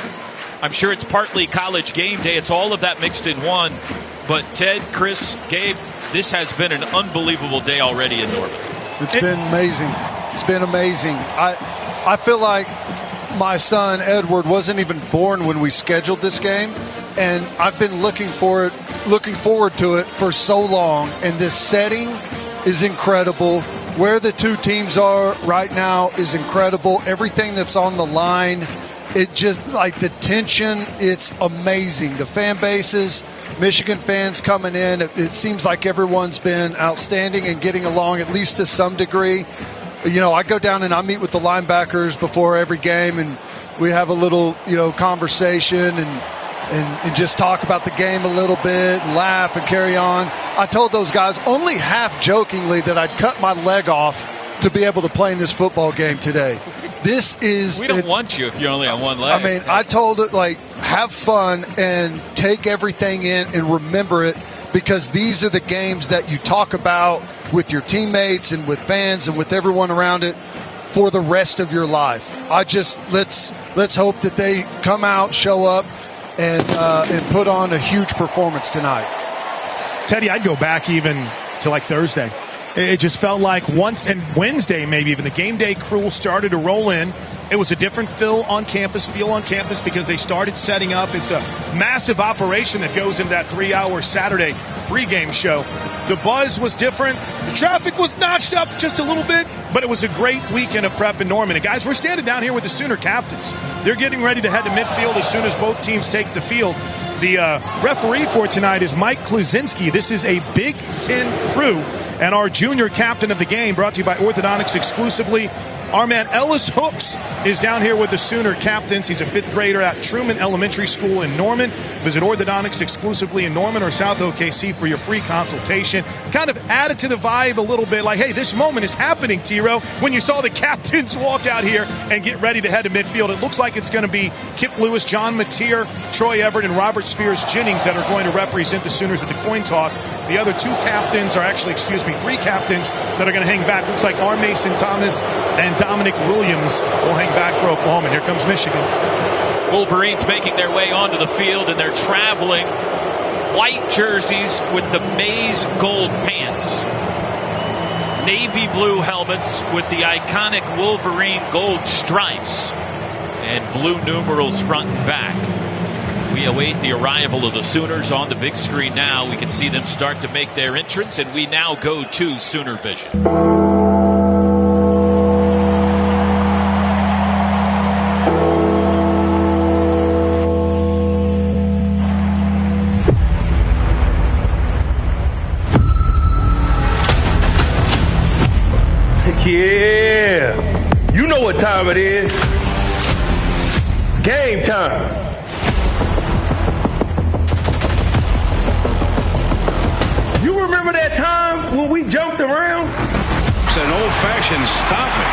I'm sure it's partly College game day. It's all of that mixed in one. But Ted, Chris, Gabe, this has been an unbelievable day already in Norman.
It's been amazing. It's been amazing. I feel like my son, Edward, wasn't even born when we scheduled this game. And I've been looking forward to it for so long. And this setting is incredible. Where the two teams are right now is incredible. Everything that's on the line, it just, like the tension, it's amazing. The fan bases, Michigan fans coming in, it seems like everyone's been outstanding and getting along at least to some degree. You know, I go down and I meet with the linebackers before every game, and we have a little, conversation and just talk about the game a little bit and laugh and carry on. I told those guys only half jokingly that I'd cut my leg off to be able to play in this football game today.
We don't want you if you're only on one leg.
I mean, I told it, have fun and take everything in and remember it, because these are the games that you talk about with your teammates and with fans and with everyone around it for the rest of your life. Let's hope that they come out, show up, and put on a huge performance tonight.
Teddy, I'd go back even to Thursday. It just felt like once, and Wednesday maybe even, the game day crew started to roll in. It was a different feel on campus because they started setting up. It's a massive operation that goes into that 3-hour Saturday pregame show. The buzz was different. The traffic was notched up just a little bit, but it was a great weekend of prep in Norman. And guys, we're standing down here with the Sooner captains. They're getting ready to head to midfield as soon as both teams take the field. The referee for tonight is Mike Kluzinski. This is a Big Ten crew. And our junior captain of the game, brought to you by Orthodontics exclusively, our man Ellis Hooks is down here with the Sooner captains. He's a 5th grader at Truman Elementary School in Norman. Visit Orthodontics exclusively in Norman or South OKC for your free consultation. Kind of added to the vibe a little bit, like, hey, this moment is happening, T-Row, when you saw the captains walk out here and get ready to head to midfield. It looks like it's going to be Kip Lewis, John Mateer, Troy Everett, and Robert Spears Jennings that are going to represent the Sooners at the coin toss. The other 3 captains that are going to hang back. Looks like R. Mason Thomas and Dominic Williams will hang back for Oklahoma. Here comes Michigan.
Wolverines making their way onto the field, and they're traveling white jerseys with the maize gold pants. Navy blue helmets with the iconic Wolverine gold stripes and blue numerals front and back. We await the arrival of the Sooners on the big screen now. We can see them start to make their entrance, and we now go to Sooner Vision.
Yeah, you know what time it is. It's game time. You remember that time when we jumped around?
It's an old-fashioned stomping.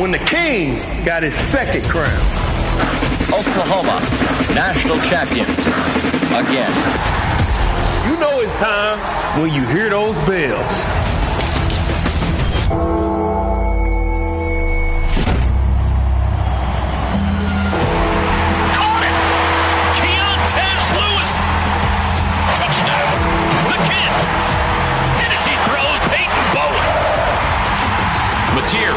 When the king got his 2nd crown.
Oklahoma, national champions, again.
You know it's time when you hear those bells.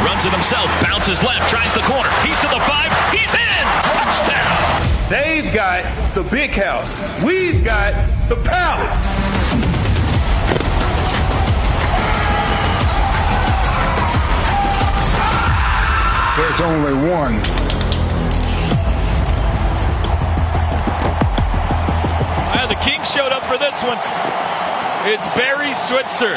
Runs it himself, bounces left, tries the corner. He's to the 5. He's in! Touchdown!
They've got the big house. We've got the palace.
There's only one.
The King showed up for this one. It's Barry Switzer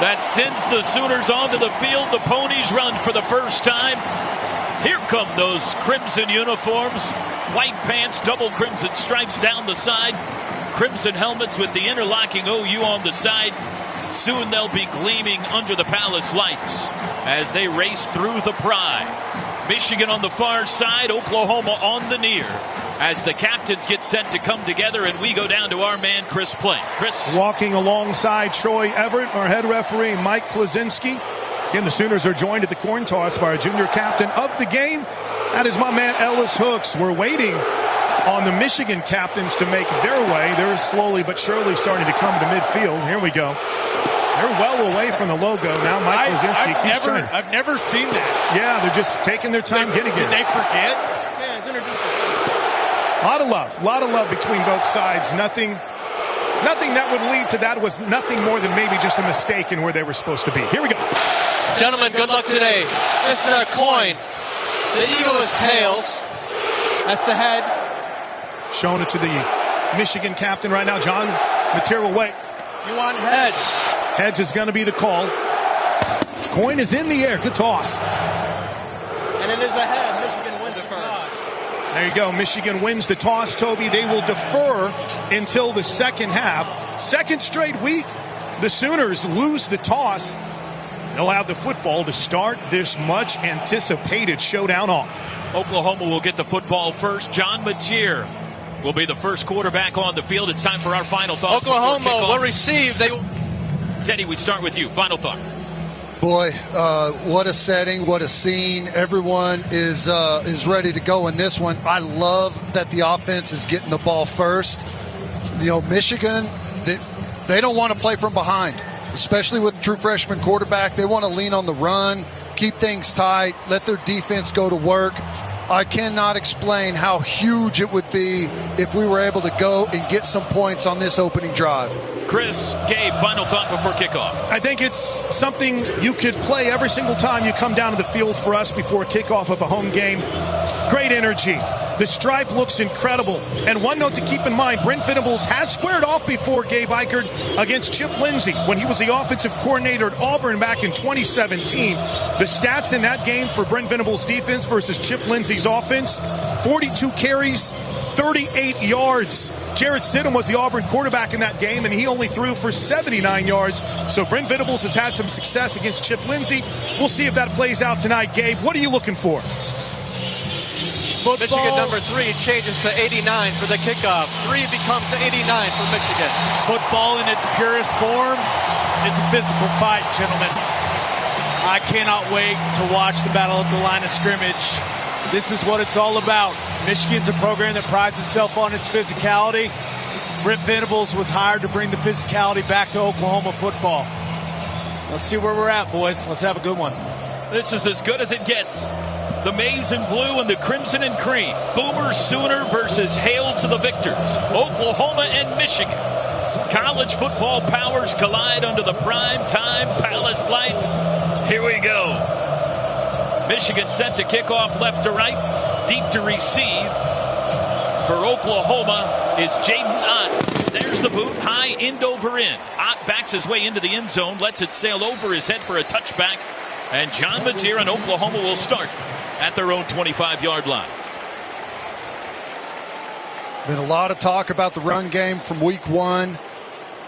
that sends the Sooners onto the field. The Ponies run for the first time. Here come those crimson uniforms. White pants, double crimson stripes down the side. Crimson helmets with the interlocking OU on the side. Soon they'll be gleaming under the Palace lights as they race through the Pride. Michigan on the far side, Oklahoma on the near, as the captains get set to come together, and we go down to our man Chris Plank. Chris.
Walking alongside Troy Everett, our head referee Mike Klaczynski. Again, the Sooners are joined at the coin toss by our junior captain of the game. That is my man Ellis Hooks. We're waiting on the Michigan captains to make their way. They're slowly but surely starting to come to midfield. Here we go. They're well away from the logo now. Mike Klaczynski keeps trying.
I've never seen that.
Yeah, they're just taking their time getting it.
Did they forget?
Yeah, it's introduced yourself.
A lot of love between both sides. Nothing that would lead to that was nothing more than maybe just a mistake in where they were supposed to be. Here we go.
Gentlemen, good luck today. This is our coin. The eagle is tails. That's the head.
Showing it to the Michigan captain right now. John Mateer will wait.
You want heads.
Heads is going to be the call. Coin is in the air. Good toss.
And it is a head. Michigan wins the toss.
There you go. Michigan wins the toss, Toby. They will defer until the second half. Second straight week, the Sooners lose the toss. They'll have the football to start this much anticipated showdown off.
Oklahoma will get the football first. John Mateer will be the first quarterback on the field. It's time for our final thoughts.
Oklahoma will receive.
Teddy, we start with you. Final thought.
Boy, what a setting, what a scene. Everyone is ready to go in this one. I love that the offense is getting the ball first. You know, Michigan, they don't want to play from behind, especially with the true freshman quarterback. They want to lean on the run, keep things tight, let their defense go to work. I cannot explain how huge it would be if we were able to go and get some points on this opening drive.
Chris, Gabe, final thought before kickoff.
I think it's something you could play every single time you come down to the field for us before kickoff of a home game. Great energy. The stripe looks incredible. And one note to keep in mind, Brent Venables has squared off before, Gabe Ikard, against Chip Lindsey when he was the offensive coordinator at Auburn back in 2017. The stats in that game for Brent Venables' defense versus Chip Lindsey's offense, 42 carries, 38 yards. Jarrett Stidham was the Auburn quarterback in that game, and he only threw for 79 yards. So Brent Venables has had some success against Chip Lindsey. We'll see if that plays out tonight. Gabe, what are you looking for?
Football. Michigan number 3 changes to 89 for the kickoff. 3 becomes 89 for Michigan.
Football in its purest form is a physical fight, gentlemen. I cannot wait to watch the battle at the line of scrimmage. This is what it's all about. Michigan's a program that prides itself on its physicality. Brent Venables was hired to bring the physicality back to Oklahoma football. Let's see where we're at, boys. Let's have a good one.
This is as good as it gets. The maize and blue and the crimson and cream. Boomer Sooner versus Hail to the Victors. Oklahoma and Michigan. College football powers collide under the prime time Palace lights. Here we go. Michigan set to kick off left to right. Deep to receive. For Oklahoma is Jaden Ott. There's the boot. High end over end. Ott backs his way into the end zone. Lets it sail over his head for a touchback. And John Mateer and Oklahoma will start at their own 25-yard line.
Been a lot of talk about the run game from week one.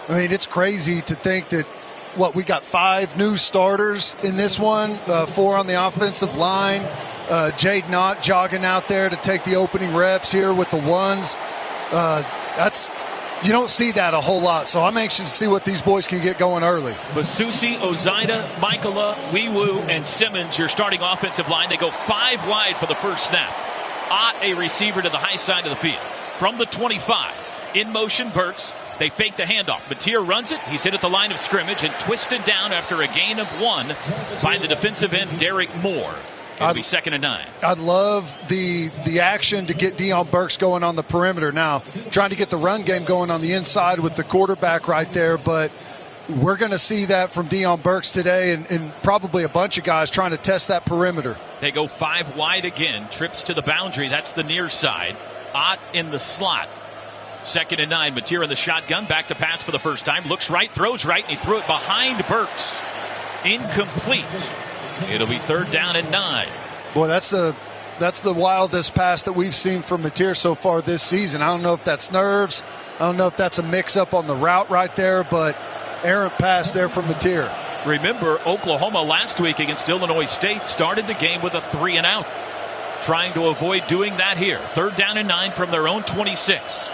I mean, it's crazy to think that, we got 5 new starters in this one, 4 on the offensive line. Jaden Ott jogging out there to take the opening reps here with the ones. You don't see that a whole lot, so I'm anxious to see what these boys can get going early.
Vasusi, Ozida, Michaela, Weewu, and Simmons, your starting offensive line. They go 5 wide for the first snap. Ott, a receiver to the high side of the field. From the 25, in motion, Burks. They fake the handoff. Mateer runs it. He's hit at the line of scrimmage and twisted down after a gain of 1 by the defensive end, Derek Moore. It'll be 2nd and 9.
I'd love the action to get Deion Burks going on the perimeter. Now, trying to get the run game going on the inside with the quarterback right there, but we're going to see that from Deion Burks today and probably a bunch of guys trying to test that perimeter.
They go 5 wide again. Trips to the boundary. That's the near side. Ott in the slot. 2nd and 9. Mateer in the shotgun. Back to pass for the first time. Looks right, throws right, and he threw it behind Burks. Incomplete. It'll be 3rd down and 9.
Boy, that's the wildest pass that we've seen from Mateer so far this season. I don't know if that's nerves. I don't know if that's a mix-up on the route right there, but errant pass there from Mateer.
Remember, Oklahoma last week against Illinois State started the game with a 3-and-out. Trying to avoid doing that here. 3rd down and 9 from their own 26.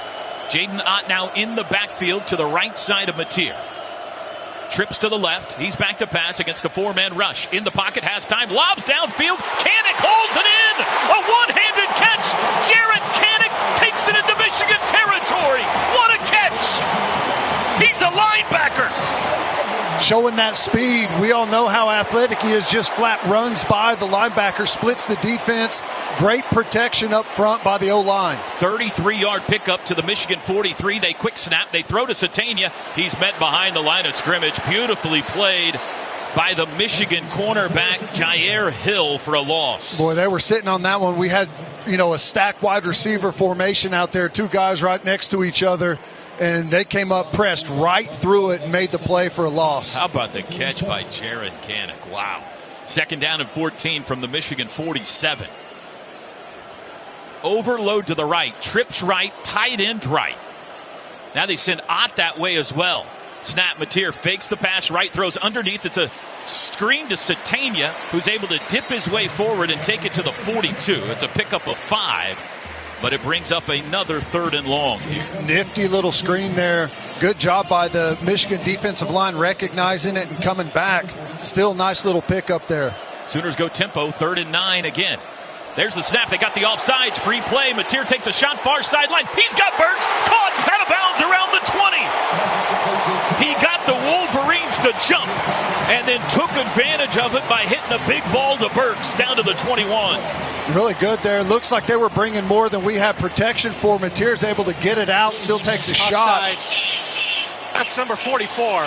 Jaden Ott now in the backfield to the right side of Mateer. Trips to the left. He's back to pass against a 4-man rush. In the pocket, has time, lobs downfield. Kanak holds it in. A one-handed catch. Jared Kanak takes it into Michigan territory. What a catch. He's a linebacker.
Showing that speed. We all know how athletic he is. Just flat runs by the linebacker, splits the defense. Great protection up front by the O-line.
33-yard pickup to the Michigan 43. They quick snap. They throw to Satania. He's met behind the line of scrimmage. Beautifully played by the Michigan cornerback, Jair Hill, for a loss.
Boy, they were sitting on that one. We had, a stacked wide receiver formation out there. 2 guys right next to each other. And they came up, pressed right through it, and made the play for a loss.
How about the catch by Jared Kanak? Wow. 2nd down and 14 from the Michigan 47. Overload to the right, trips right, tight end right. Now they send Ott that way as well. Snap, Mateer fakes the pass right, throws underneath. It's a screen to Satania, who's able to dip his way forward and take it to the 42. It's a pickup of 5. But it brings up another 3rd and long here.
Nifty little screen there. Good job by the Michigan defensive line recognizing it and coming back. Still nice little pickup there.
Sooners go tempo, 3rd and 9 again. There's the snap. They got the offsides. Free play. Mateer takes a shot far sideline. He's got Burks. Caught out of bounds around the 20. He got the Wolverines to jump and then took advantage of it by hitting a big ball to Burks down to the 21.
Really good there. Looks like they were bringing more than we had protection for. Mateer's able to get it out. Still takes a shot.
That's number 44.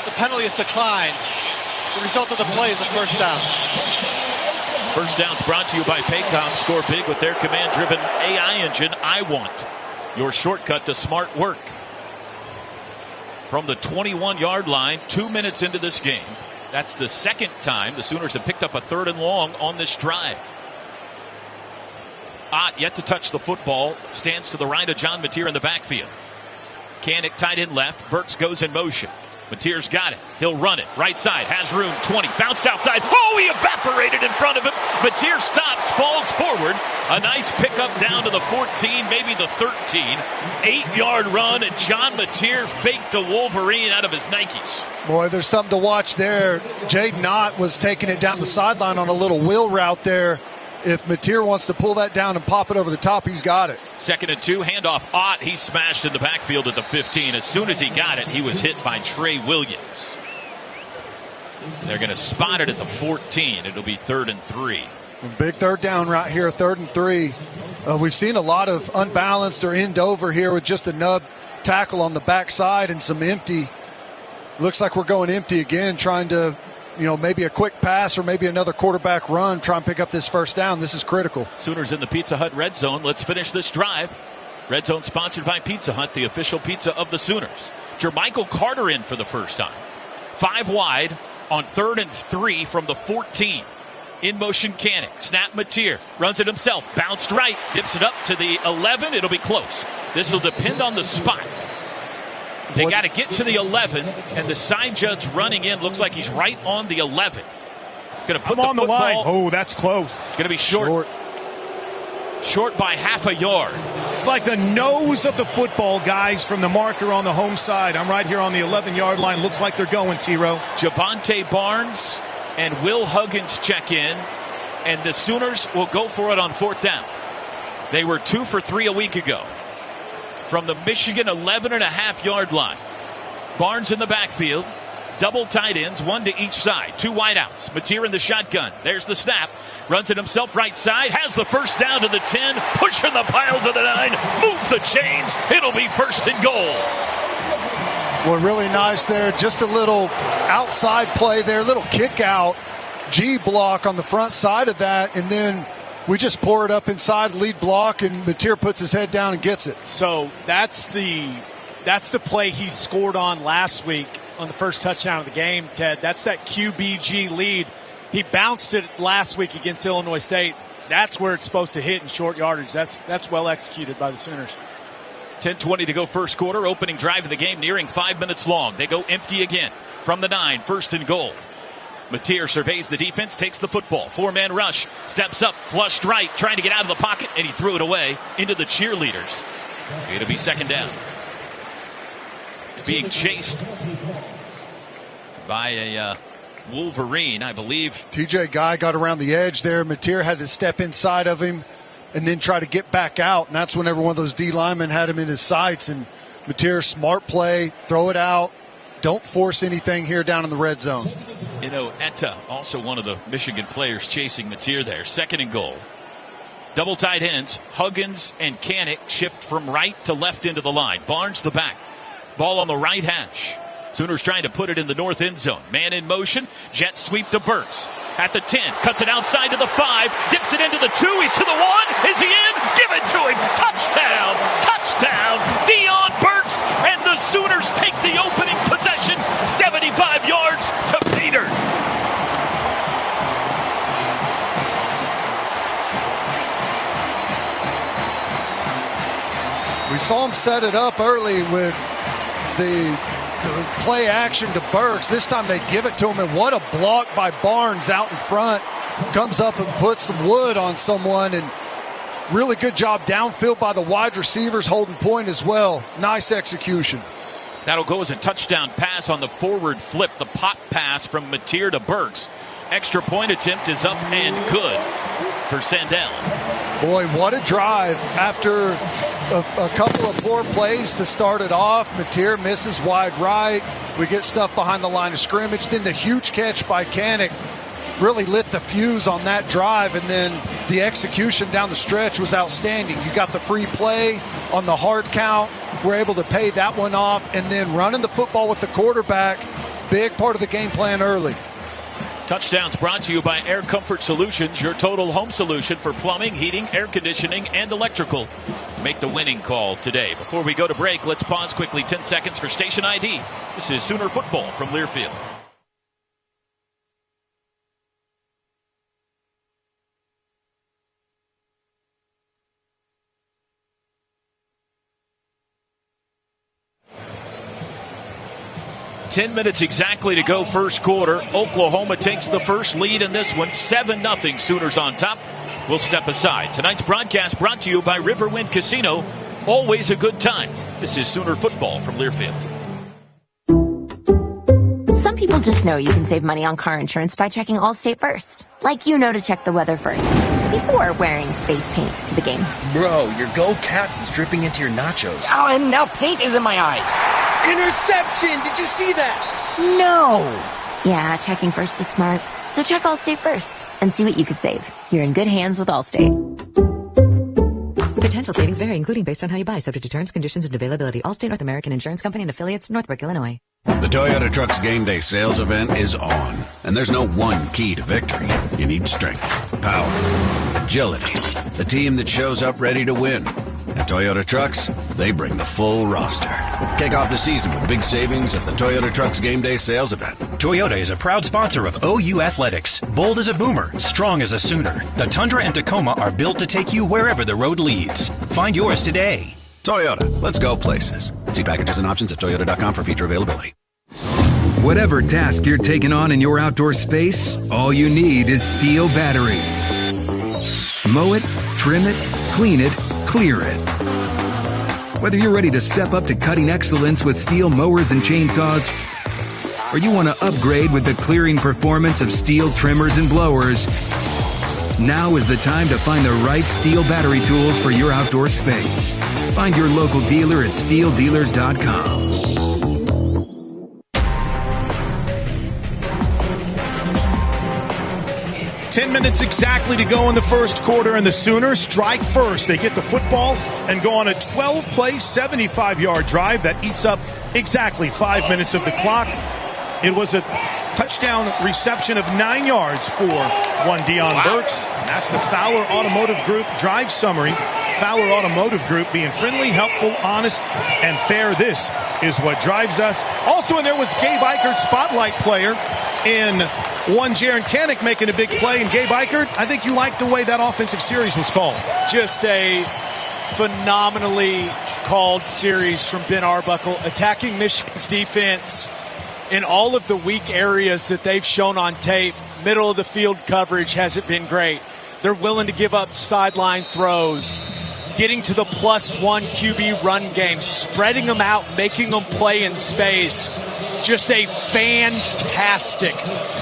The penalty is declined. The result of the play is a 1st down.
First down's brought to you by Paycom. Score big with their command-driven AI engine. I Want, your shortcut to smart work. From the 21-yard line, 2 minutes into this game, that's the 2nd time the Sooners have picked up a 3rd and long on this drive. Ott yet to touch the football, stands to the right of John Mateer in the backfield. Kanak tight end left. Burks goes in motion. Mateer's got it. He'll run it. Right side. Has room. 20. Bounced outside. Oh, he evaporated in front of him. Mateer stops. Falls forward. A nice pickup down to the 14, maybe the 13. 8-yard run, and John Mateer faked a Wolverine out of his Nikes.
Boy, there's something to watch there. Jaden Ott was taking it down the sideline on a little wheel route there. If Mateer wants to pull that down and pop it over the top, he's got it.
2nd and 2, handoff Ott. He smashed in the backfield at the 15. As soon as he got it, he was hit by Trey Williams. They're going to spot it at the 14. It'll be 3rd and 3.
Big 3rd down right here, 3rd and 3. We've seen a lot of unbalanced or end over here with just a nub tackle on the backside and some empty. Looks like we're going empty again, trying to, maybe a quick pass or maybe another quarterback run, try and pick up this 1st down. This is critical.
Sooners in the Pizza Hut Red Zone. Let's finish this drive. Red Zone sponsored by Pizza Hut, the official pizza of the Sooners. Jermichael Carter in for the first time. 5 wide on 3rd and 3 from the 14. In motion, Kanak. Snap, Mateer. Runs it himself. Bounced right. Dips it up to the 11. It'll be close. This will depend on the spot. They got to get to the 11, and the side judge running in looks like he's right on the 11. Going to put
on the line.
Oh,
that's close.
It's going to be short. Short by half a yard.
It's like the nose of the football, guys, from the marker on the home side. I'm right here on the 11-yard line. Looks like they're going, T-Row.
Javonte Barnes and Will Huggins check in, and the Sooners will go for it on 4th down. They were 2 for 3 a week ago. From the Michigan 11.5-yard line. Barnes in the backfield. Double tight ends, 1 to each side. 2 wideouts. Mateer in the shotgun. There's the snap. Runs it himself right side. Has the 1st down to the 10. Pushing the pile to the 9. Move the chains. It'll be 1st and goal.
Well, really nice there. Just a little outside play there. Little kick out. G block on the front side of that. And then we just pour it up inside, lead block, and Mateer puts his head down and gets it.
So that's the play he scored on last week on the first touchdown of the game, Ted. That's that QBG lead. He bounced it last week against Illinois State. That's where it's supposed to hit in short yardage. That's well executed by the Sooners.
10:20 to go first quarter. Opening drive of the game nearing 5 minutes long. They go empty again from the 9, 1st and goal. Mateer surveys the defense, takes the football. 4-man rush, steps up, flushed right, trying to get out of the pocket, and he threw it away into the cheerleaders. It'll be 2nd down. Being chased by a Wolverine, I believe.
TJ Guy got around the edge there. Mateer had to step inside of him and then try to get back out. And that's whenever one of those D linemen had him in his sights. And Mateer, smart play, throw it out. Don't force anything here down in the red zone.
You know, Etta, also one of the Michigan players chasing Mateer there. 2nd and goal. Double tight ends, Huggins and Kanik shift from right to left into the line. Barnes the back. Ball on the right hash. Sooners trying to put it in the north end zone. Man in motion. Jet sweep to Burks. At the 10. Cuts it outside to the 5. Dips it into the 2. He's to the 1. Is he in? Give it to him. Touchdown. Touchdown. Deion Burks. And the Sooners take the opening possession. 75 yards to Peter.
We saw him set it up early with the play action to Burks. This time they give it to him, and what a block by Barnes out in front. Comes up and puts some wood on someone, and really good job downfield by the wide receivers holding point as well. Nice execution.
That'll go as a touchdown pass on the forward flip, the pop pass from Mateer to Burks. Extra point attempt is up and good for Sandell.
Boy, what a drive after a couple of poor plays to start it off. Mateer misses wide right. We get stuff behind the line of scrimmage. Then the huge catch by Kanik really lit the fuse on that drive, and then the execution down the stretch was outstanding. You got the free play on the hard count. We're able to pay that one off, and then running the football with the quarterback, big part of the game plan early.
Touchdowns brought to you by Air Comfort Solutions, your total home solution for plumbing, heating, air conditioning, and electrical. Make the winning call today. Before we go to break, let's pause quickly 10 seconds for station ID. This is Sooner Football from Learfield. Ten minutes exactly to go first quarter. Oklahoma takes the first lead in this one, 7-0. Sooners on top. We'll step aside. Tonight's broadcast brought to you by Riverwind Casino. Always a good time. This is Sooner Football from Learfield.
Some people just know you can save money on car insurance by checking Allstate first. Like you know to check the weather first, before wearing face paint to the game.
Bro, your Go Cats is dripping into your nachos.
Oh, and now paint is in my eyes.
Interception! Did you see that?
No! Yeah, checking first is smart. So check Allstate first and see what you could save. You're in good hands with Allstate.
Potential savings vary, including based on how you buy, subject to terms, conditions, and availability. Allstate North American Insurance Company and affiliates, Northbrook, Illinois.
The Toyota Trucks Game Day sales event is on, and there's no one key to victory. You need strength, power, agility, a team that shows up ready to win. At Toyota Trucks, they bring the full roster. Kick off the season with big savings at the Toyota Trucks Game Day sales event.
Toyota is a proud sponsor of OU Athletics. Bold as a boomer, strong as a Sooner. The Tundra and Tacoma are built to take you wherever the road leads. Find yours today.
Toyota, let's go places. See packages and options at toyota.com for feature availability.
Whatever task you're taking on in your outdoor space, all you need is Steel battery. Mow it, trim it, clean it, clear it. Whether you're ready to step up to cutting excellence with Steel mowers and chainsaws, or you want to upgrade with the clearing performance of Steel trimmers and blowers, now is the time to find the right Steel battery tools for your outdoor space. Find your local dealer at SteelDealers.com.
10 minutes exactly to go in the first quarter, and the Sooners strike first. They get the football and go on a 12-play, 75-yard drive that eats up exactly 5 minutes of the clock. It was a touchdown reception of 9 yards for one Deion Burks. And that's the Fowler Automotive Group drive summary. Fowler Automotive Group being friendly, helpful, honest, and fair. This is what drives us. Also in there was Gabe Ikert, spotlight player, in one Jaren Kanak making a big play. And Gabe Ikert, I think you liked the way that offensive series was called.
Just a phenomenally called series from Ben Arbuckle, attacking Michigan's defense in all of the weak areas that they've shown on tape. Middle of the field coverage hasn't been great. They're willing to give up sideline throws, getting to the +1 QB run game, spreading them out, making them play in space. Just a fantastic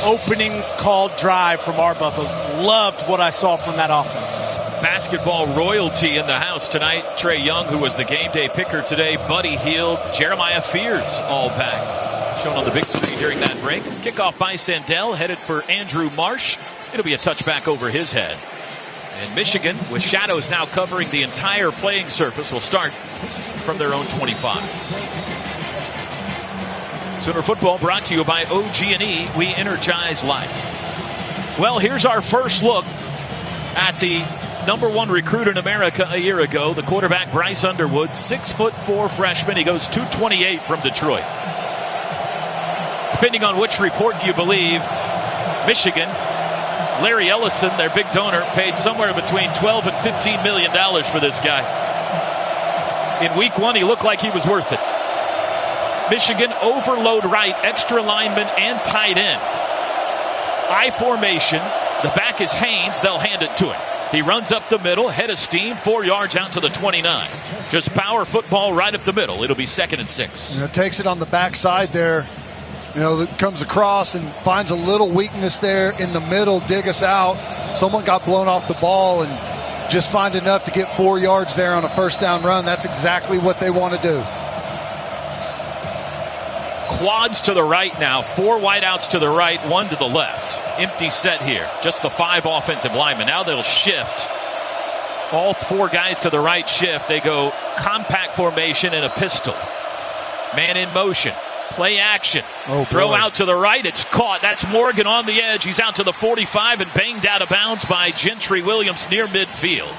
opening called drive from Arbuckle. Loved what I saw from that offense.
Basketball royalty in the house tonight. Trae Young, who was the game day picker today, Buddy Hield, Jeremiah Fears, all back. Shown on the big screen during that break. Kickoff by Sandell, headed for Andrew Marsh. It'll be a touchback over his head. And Michigan, with shadows now covering the entire playing surface, will start from their own 25. Sooner football brought to you by OG&E. We energize life. Well, here's our first look at the #1 recruit in America a year ago, the quarterback Bryce Underwood, 6'4" freshman. He goes 228 from Detroit. Depending on which report you believe, Michigan, Larry Ellison, their big donor, paid somewhere between $12 and $15 million for this guy. In week 1, he looked like he was worth it. Michigan overload right, extra lineman and tight end. I formation. The back is Haynes. They'll hand it to him. He runs up the middle, head of steam, 4 yards out to the 29. Just power football right up the middle. It'll be 2nd and 6.
Takes it on the backside there. Comes across and finds a little weakness there in the middle, dig us out. Someone got blown off the ball and just find enough to get 4 yards there on a first down run. That's exactly what they want to do.
Quads to the right now, 4 wideouts to the right, 1 to the left. Empty set here, just the 5 offensive linemen. Now they'll shift. All 4 guys to the right shift. They go compact formation and a pistol. Man in motion. Play action. Throw out to the right. It's caught. That's Morgan on the edge. He's out to the 45 and banged out of bounds by Gentry Williams near midfield.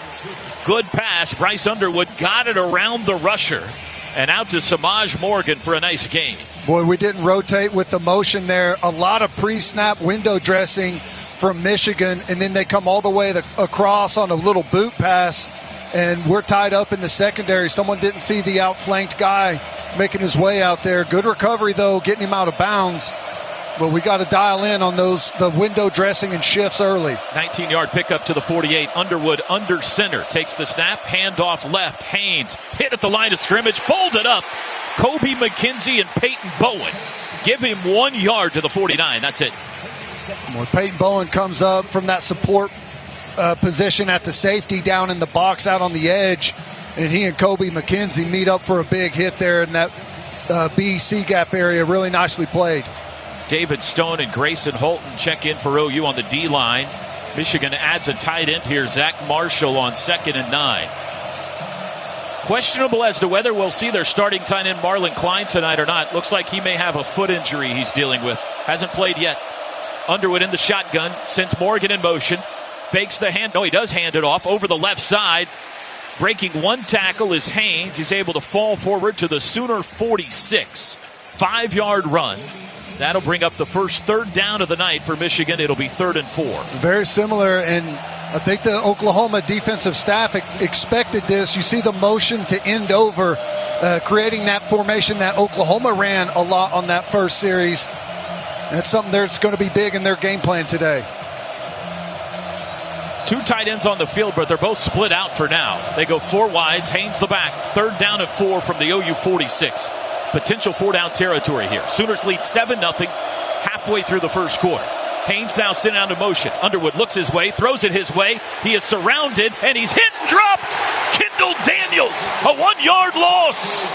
Good pass. Bryce Underwood got it around the rusher and out to Samaj Morgan for a nice gain.
Boy, we didn't rotate with the motion there. A lot of pre-snap window dressing from Michigan, and then they come all the way across on a little boot pass, and we're tied up in the secondary. Someone didn't see the outflanked guy making his way out there. Good recovery, though, getting him out of bounds. But we got to dial in on the window dressing and shifts early.
19-yard pickup to the 48. Underwood under center. Takes the snap. Handoff left. Haynes hit at the line of scrimmage. Folded up. Kobe McKenzie and Peyton Bowen. Give him 1 yard to the 49. That's it.
When Peyton Bowen comes up from that support position at the safety down in the box out on the edge, and he and Kobe McKenzie meet up for a big hit there in that B-C gap area. Really nicely played.
David Stone and Grayson Holton check in for OU on the D-line. Michigan adds a tight end here, Zach Marshall, on 2nd and 9. Questionable as to whether we'll see their starting tight end Marlon Klein tonight or not. Looks like he may have a foot injury he's dealing with. Hasn't played yet. Underwood in the shotgun, sends Morgan in motion. Fakes the hand. No, he does hand it off over the left side. Breaking 1 tackle is Haynes. He's able to fall forward to the Sooner 46. 5-yard run. That'll bring up the first 3rd down of the night for Michigan. It'll be 3rd and 4.
Very similar, and I think the Oklahoma defensive staff expected this. You see the motion to end over, creating that formation that Oklahoma ran a lot on that first series. That's something that's going to be big in their game plan today.
2 tight ends on the field, but they're both split out for now. They go 4 wides. Haynes the back. 3rd down and 4 from the OU 46. Potential 4-down territory here. Sooners lead 7-0 halfway through the first quarter. Haynes now sent out in motion. Underwood looks his way, throws it his way. He is surrounded, and he's hit and dropped. Kendall Daniels, a 1-yard loss.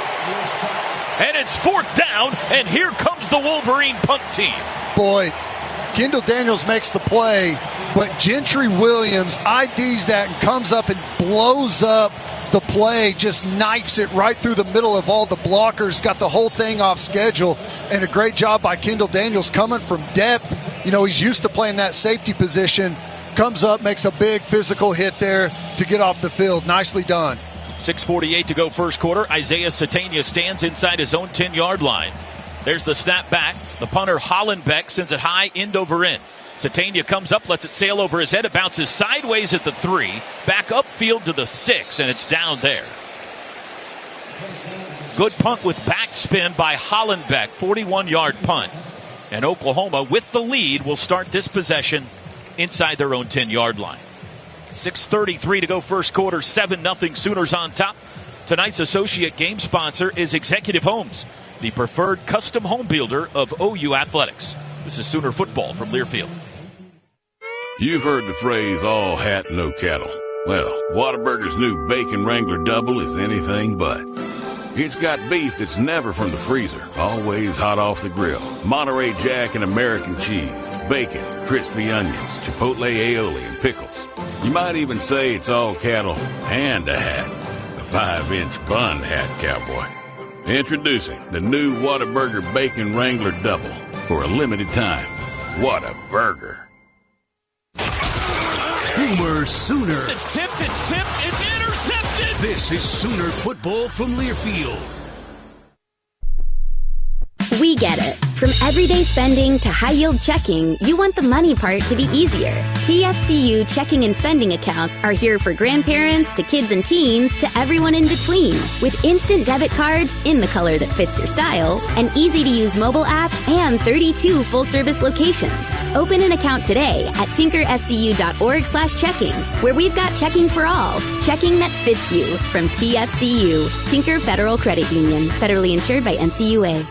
And it's 4th down, and here comes the Wolverine punt team.
Boy, Kendall Daniels makes the play. But Gentry Williams IDs that and comes up and blows up the play, just knifes it right through the middle of all the blockers, got the whole thing off schedule, and a great job by Kendall Daniels coming from depth. You know, he's used to playing that safety position, comes up, makes a big physical hit there to get off the field. Nicely done.
6:48 to go first quarter. Isaiah Satania stands inside his own 10-yard line. There's the snap back. The punter Hollenbeck sends it high, end over end. Satania comes up, lets it sail over his head. It bounces sideways at the 3, back upfield to the 6, and it's down there. Good punt with backspin by Hollenbeck, 41-yard punt. And Oklahoma, with the lead, will start this possession inside their own 10-yard line. 6:33 to go first quarter, 7-0 Sooners on top. Tonight's associate game sponsor is Executive Homes, the preferred custom home builder of OU Athletics. This is Sooner football from Learfield.
You've heard the phrase, all hat, no cattle. Well, Whataburger's new Bacon Wrangler Double is anything but. It's got beef that's never from the freezer, always hot off the grill. Monterey Jack and American cheese, bacon, crispy onions, chipotle aioli, and pickles. You might even say it's all cattle and a hat. A 5-inch bun hat, cowboy. Introducing the new Whataburger Bacon Wrangler Double. For a limited time. What a burger.
Boomer Sooner.
It's tipped, it's intercepted.
This is Sooner football from Learfield.
We get it. From everyday spending to high-yield checking, you want the money part to be easier. TFCU checking and spending accounts are here for grandparents to kids and teens to everyone in between. With instant debit cards in the color that fits your style, an easy-to-use mobile app, and 32 full-service locations. Open an account today at tinkerfcu.org/checking, where we've got checking for all. Checking that fits you from TFCU, Tinker Federal Credit Union, federally insured by NCUA.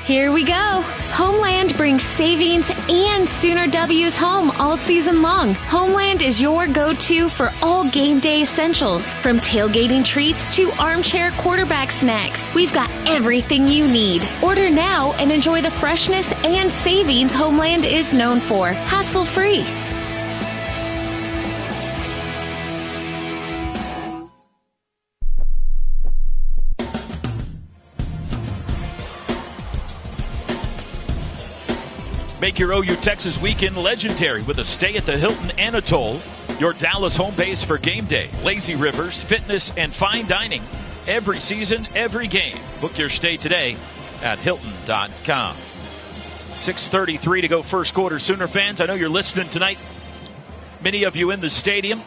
Here we go. Homeland brings savings and Sooner W's home all season long. Homeland is your go-to for all game day essentials, from tailgating treats to armchair quarterback snacks. We've got everything you need. Order now and enjoy the freshness and savings Homeland is known for. Hassle-free.
Make your OU Texas weekend legendary with a stay at the Hilton Anatole, your Dallas home base for game day, lazy rivers, fitness, and fine dining. Every season, every game. Book your stay today at Hilton.com. 6:33 to go first quarter. Sooner fans, I know you're listening tonight. Many of you in the stadium,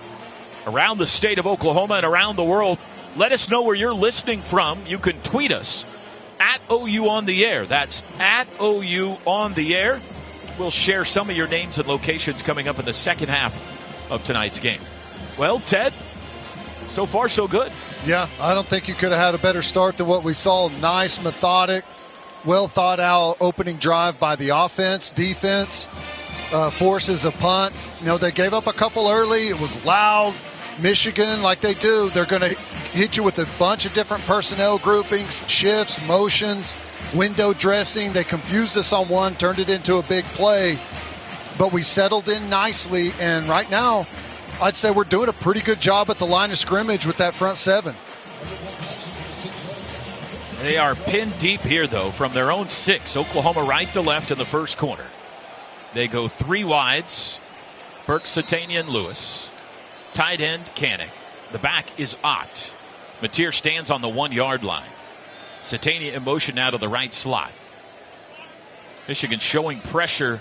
around the state of Oklahoma and around the world. Let us know where you're listening from. You can tweet us at OU on the air. That's at OU on the air. We'll share some of your names and locations coming up in the second half of tonight's game. Well, Ted, so far so good.
Yeah, I don't think you could have had a better start than what we saw. Nice, methodic, well thought out opening drive by the offense. Defense forces a punt. You know, they gave up a couple early. It was loud. Michigan, like they do, they're going to hit you with a bunch of different personnel groupings, shifts, motions, window dressing. They confused us on one, turned it into a big play. But we settled in nicely, and right now I'd say we're doing a pretty good job at the line of scrimmage with that front seven.
They are pinned deep here, though, from their own 6. Oklahoma right to left in the first corner. They go 3 wides. Burke, Satania, and Lewis. Tight end, Kanik. The back is Ott. Mateer stands on the 1-yard line. Satania in motion now to the right slot. Michigan showing pressure,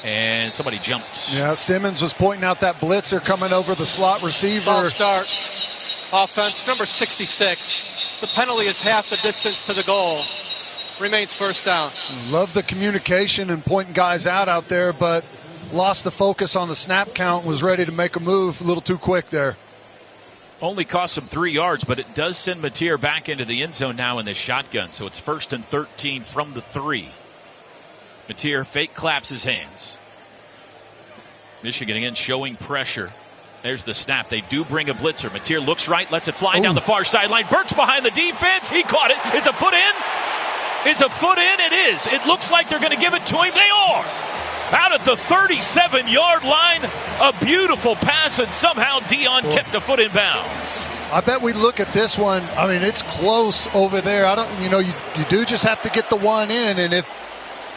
and somebody jumped.
Yeah, Simmons was pointing out that blitzer coming over the slot receiver.
False start. Offense, number 66. The penalty is half the distance to the goal. Remains first down.
Love the communication and pointing guys out there, but lost the focus on the snap count, was ready to make a move a little too quick there.
Only cost him 3 yards, but it does send Mateer back into the end zone now in this shotgun. So it's 1st and 13 from the 3. Mateer fake claps his hands. Michigan again showing pressure. There's the snap. They do bring a blitzer. Mateer looks right, lets it fly down the far sideline. Burke's behind the defense. He caught it. Is a foot in? Is a foot in? It is. It looks like they're going to give it to him. They are. Out at the 37-yard line, a beautiful pass, and somehow Dion kept a foot in bounds.
I bet we look at this one. I mean, it's close over there. You do just have to get the one in, and if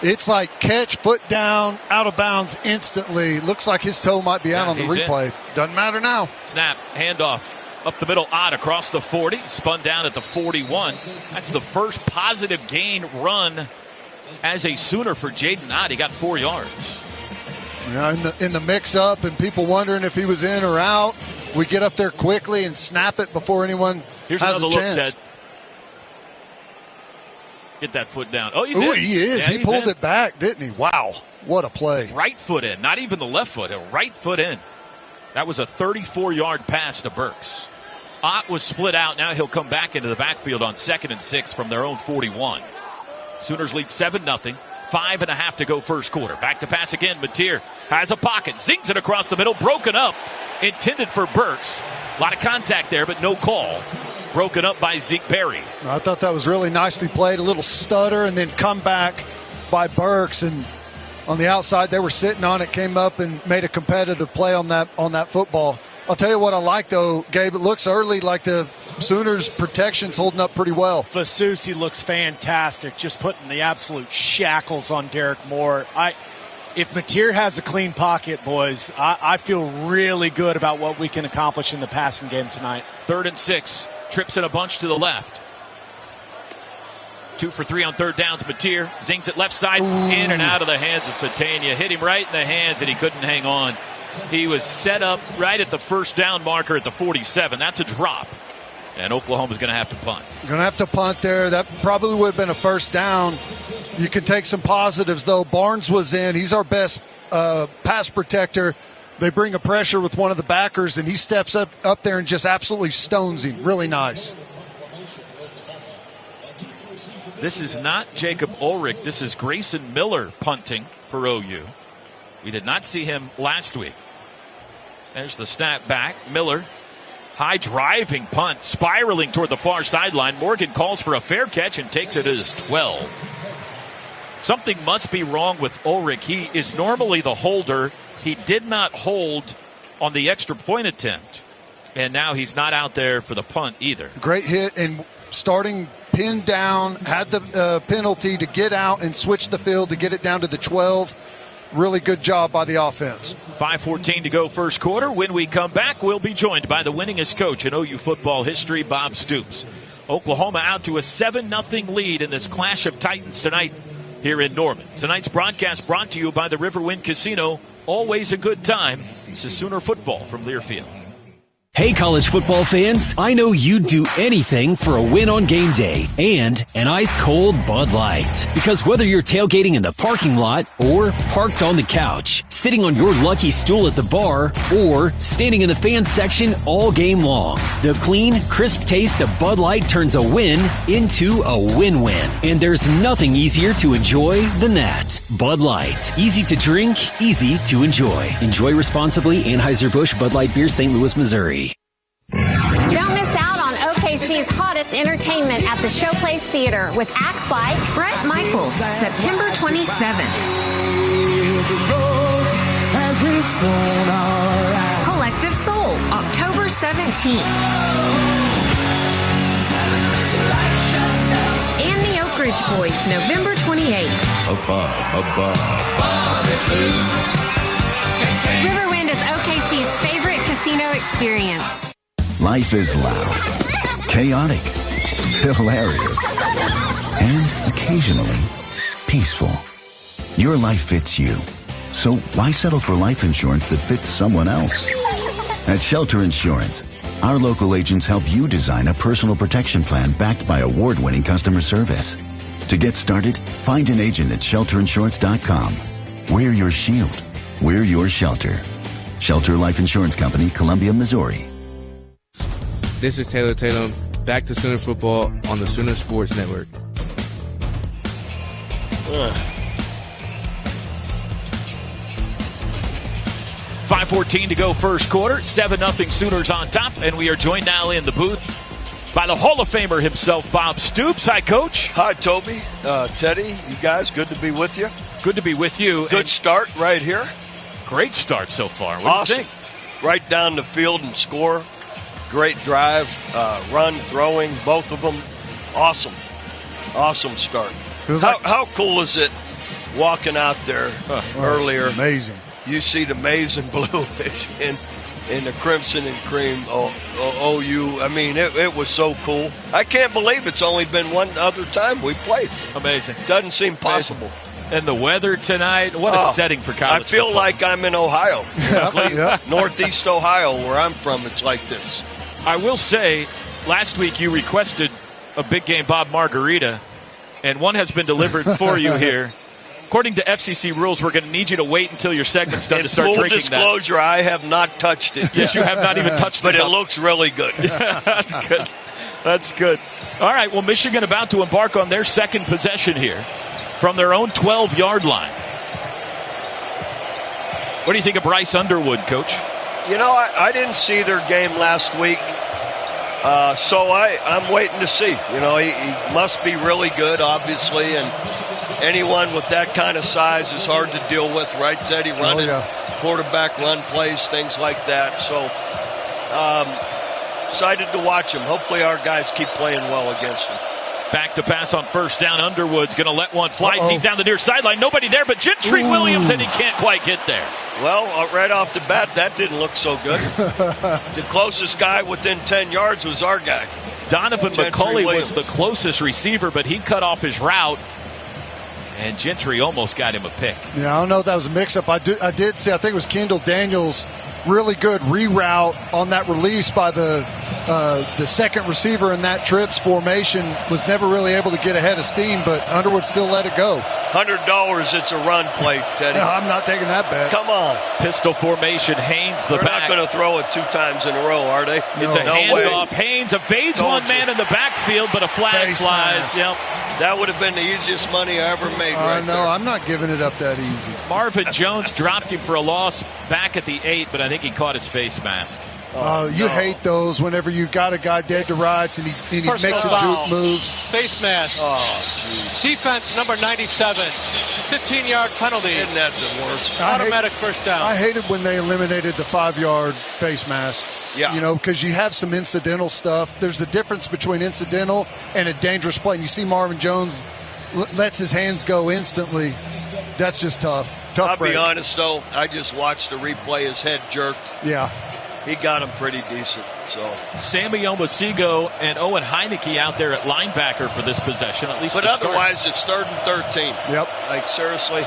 it's like catch, foot down, out of bounds instantly, looks like his toe might be out on the replay. Doesn't matter now.
Snap, handoff. Up the middle, Ott across the 40, spun down at the 41. That's the first positive gain run as a Sooner for Jaden Ott. He got 4 yards.
Yeah, in the mix-up and people wondering if he was in or out, we get up there quickly and snap it before anyone
Here's
has
another
a chance.
Look, Ted. Get that foot down. Oh, he's in.
He is.
Yeah,
he pulled it back, didn't he? Wow, what a play.
Right foot in, not even the left foot, a right foot in. That was a 34-yard pass to Burks. Ott was split out. Now he'll come back into the backfield on 2nd and 6 from their own 41. Sooners lead 7-0. 5.5 to go first quarter. Back to pass again. Mateer has a pocket. Zings it across the middle. Broken up. Intended for Burks. A lot of contact there, but no call. Broken up by Zeke Berry.
I thought that was really nicely played. A little stutter and then come back by Burks. And on the outside, they were sitting on it. Came up and made a competitive play on that football. I'll tell you what I like, though, Gabe. It looks early like the Sooners' protection's holding up pretty well.
Fasusi looks fantastic, just putting the absolute shackles on Derek Moore. If Mateer has a clean pocket, boys, I feel really good about what we can accomplish in the passing game tonight.
3rd and 6. Trips in a bunch to the left. 2 for 3 on 3rd downs. Mateer zings it left side, in and out of the hands of Satania. Hit him right in the hands, and he couldn't hang on. He was set up right at the first down marker at the 47. That's a drop. And Oklahoma's going to have to punt.
Going to have to punt there. That probably would have been a first down. You can take some positives, though. Barnes was in. He's our best pass protector. They bring a pressure with one of the backers, and he steps up there and just absolutely stones him. Really nice.
This is not Jacob Ulrich. This is Grayson Miller punting for OU. We did not see him last week. There's the snap back. Miller, high driving punt, spiraling toward the far sideline. Morgan calls for a fair catch and takes it as 12. Something must be wrong with Ulrich. He is normally the holder. He did not hold on the extra point attempt. And now he's not out there for the punt either.
Great hit and starting pinned down, had the penalty to get out and switch the field to get it down to the 12. Really good job by the offense.
5:14 to go first quarter. When we come back, we'll be joined by the winningest coach in OU football history, Bob Stoops. Oklahoma out to a 7-0 lead in this clash of titans tonight here in Norman. Tonight's broadcast brought to you by the Riverwind Casino. Always a good time. This is Sooner football from Learfield.
Hey, college football fans, I know you'd do anything for a win on game day and an ice-cold Bud Light. Because whether you're tailgating in the parking lot or parked on the couch, sitting on your lucky stool at the bar, or standing in the fan section all game long, the clean, crisp taste of Bud Light turns a win into a win-win. And there's nothing easier to enjoy than that. Bud Light. Easy to drink, easy to enjoy. Enjoy responsibly. Anheuser-Busch Bud Light Beer, St. Louis, Missouri.
Don't miss out on OKC's hottest entertainment at the Showplace Theater with acts like
Bret Michaels, September 27th. Collective Soul, October 17th. And the Oak Ridge Boys, November 28th.
Riverwind is OKC's favorite casino experience.
Life is loud, chaotic, hilarious, and occasionally peaceful. Your life fits you. So why settle for life insurance that fits someone else? At Shelter Insurance, our local agents help you design a personal protection plan backed by award-winning customer service. To get started, find an agent at shelterinsurance.com. We're your shield. We're your shelter. Shelter Life Insurance Company, Columbia, Missouri.
This is Taylor Tatum. Back to Sooner football on the Sooner Sports Network.
5:14 to go first quarter. 7-0 Sooners on top, and we are joined now in the booth by the Hall of Famer himself, Bob Stoops. Hi, Coach.
Hi, Toby. Teddy, you guys, good to be with you.
Good to be with you.
Good start right here.
Great start so far. What
awesome.
do you think?
Right down the field and score. Great drive, run, throwing, both of them. Awesome. Awesome start. How cool is it walking out there earlier?
Amazing.
You see the maize and blue in the crimson and cream OU. I mean, it was so cool. I can't believe it's only been one other time we played.
Amazing.
Doesn't seem possible.
And the weather tonight, what a setting for college
I feel
football.
like I'm in Ohio. Northeast Ohio, where I'm from, it's like this.
I will say, last week you requested a big game Bob Margarita, and one has been delivered for you here. According to FCC rules, we're going to need you to wait until your segment's done to start drinking that.
Full disclosure, I have not touched it.
Yes, you have not even touched it.
But it looks really good.
Yeah, that's good. That's good. All right, well, Michigan about to embark on their second possession here from their own 12-yard line. What do you think of Bryce Underwood, Coach?
You know, I didn't see their game last week, so I'm waiting to see. You know, he must be really good, obviously, and anyone with that kind of size is hard to deal with, right, Teddy? Running, quarterback run plays, things like that. So, excited to watch him. Hopefully our guys keep playing well against him.
Back to pass on first down. Underwood's going to let one fly deep down the near sideline. Nobody there but Gentry Williams, and he can't quite get there.
Well, right off the bat, that didn't look so good. The closest guy within 10 yards was our guy.
Donovan McCulley
Williams
was the closest receiver, but he cut off his route, and Gentry almost got him a pick.
Yeah, I don't know if that was a mix-up. I did see, I think it was Kendall Daniels, really good reroute on that release by the second receiver in that trips formation. Was never really able to get ahead of steam, but Underwood still let it go.
$100, it's a run play, Teddy.
No, I'm not taking that bet.
Come on.
Pistol formation, Haynes the
They're
back.
They're not going to throw it 2 times in a row, are they?
It's a handoff. Haynes evades one man in the backfield, but a flag flies. Yep.
That would have been the easiest money I ever made right
No,
there.
I'm not giving it up that easy.
Marvin Jones dropped him for a loss back at the 8, but I think he caught his face mask.
You hate those whenever you got a guy dead to rights and he makes a juke move.
Face mask.
Oh, jeez.
Defense number 97. 15-yard penalty.
Isn't that the worst?
Automatic first down.
I hated when they eliminated the 5-yard face mask.
Yeah.
You know, because you have some incidental stuff. There's a difference between incidental and a dangerous play. And you see Marvin Jones lets his hands go instantly. That's just tough.
I'll be honest, though. I just watched the replay. His head jerked.
Yeah.
He got him pretty decent. So
Sammy Omosigo and Owen Heineke out there at linebacker for this possession, at least.
But otherwise, it's 3rd and 13.
Yep.
Like, seriously,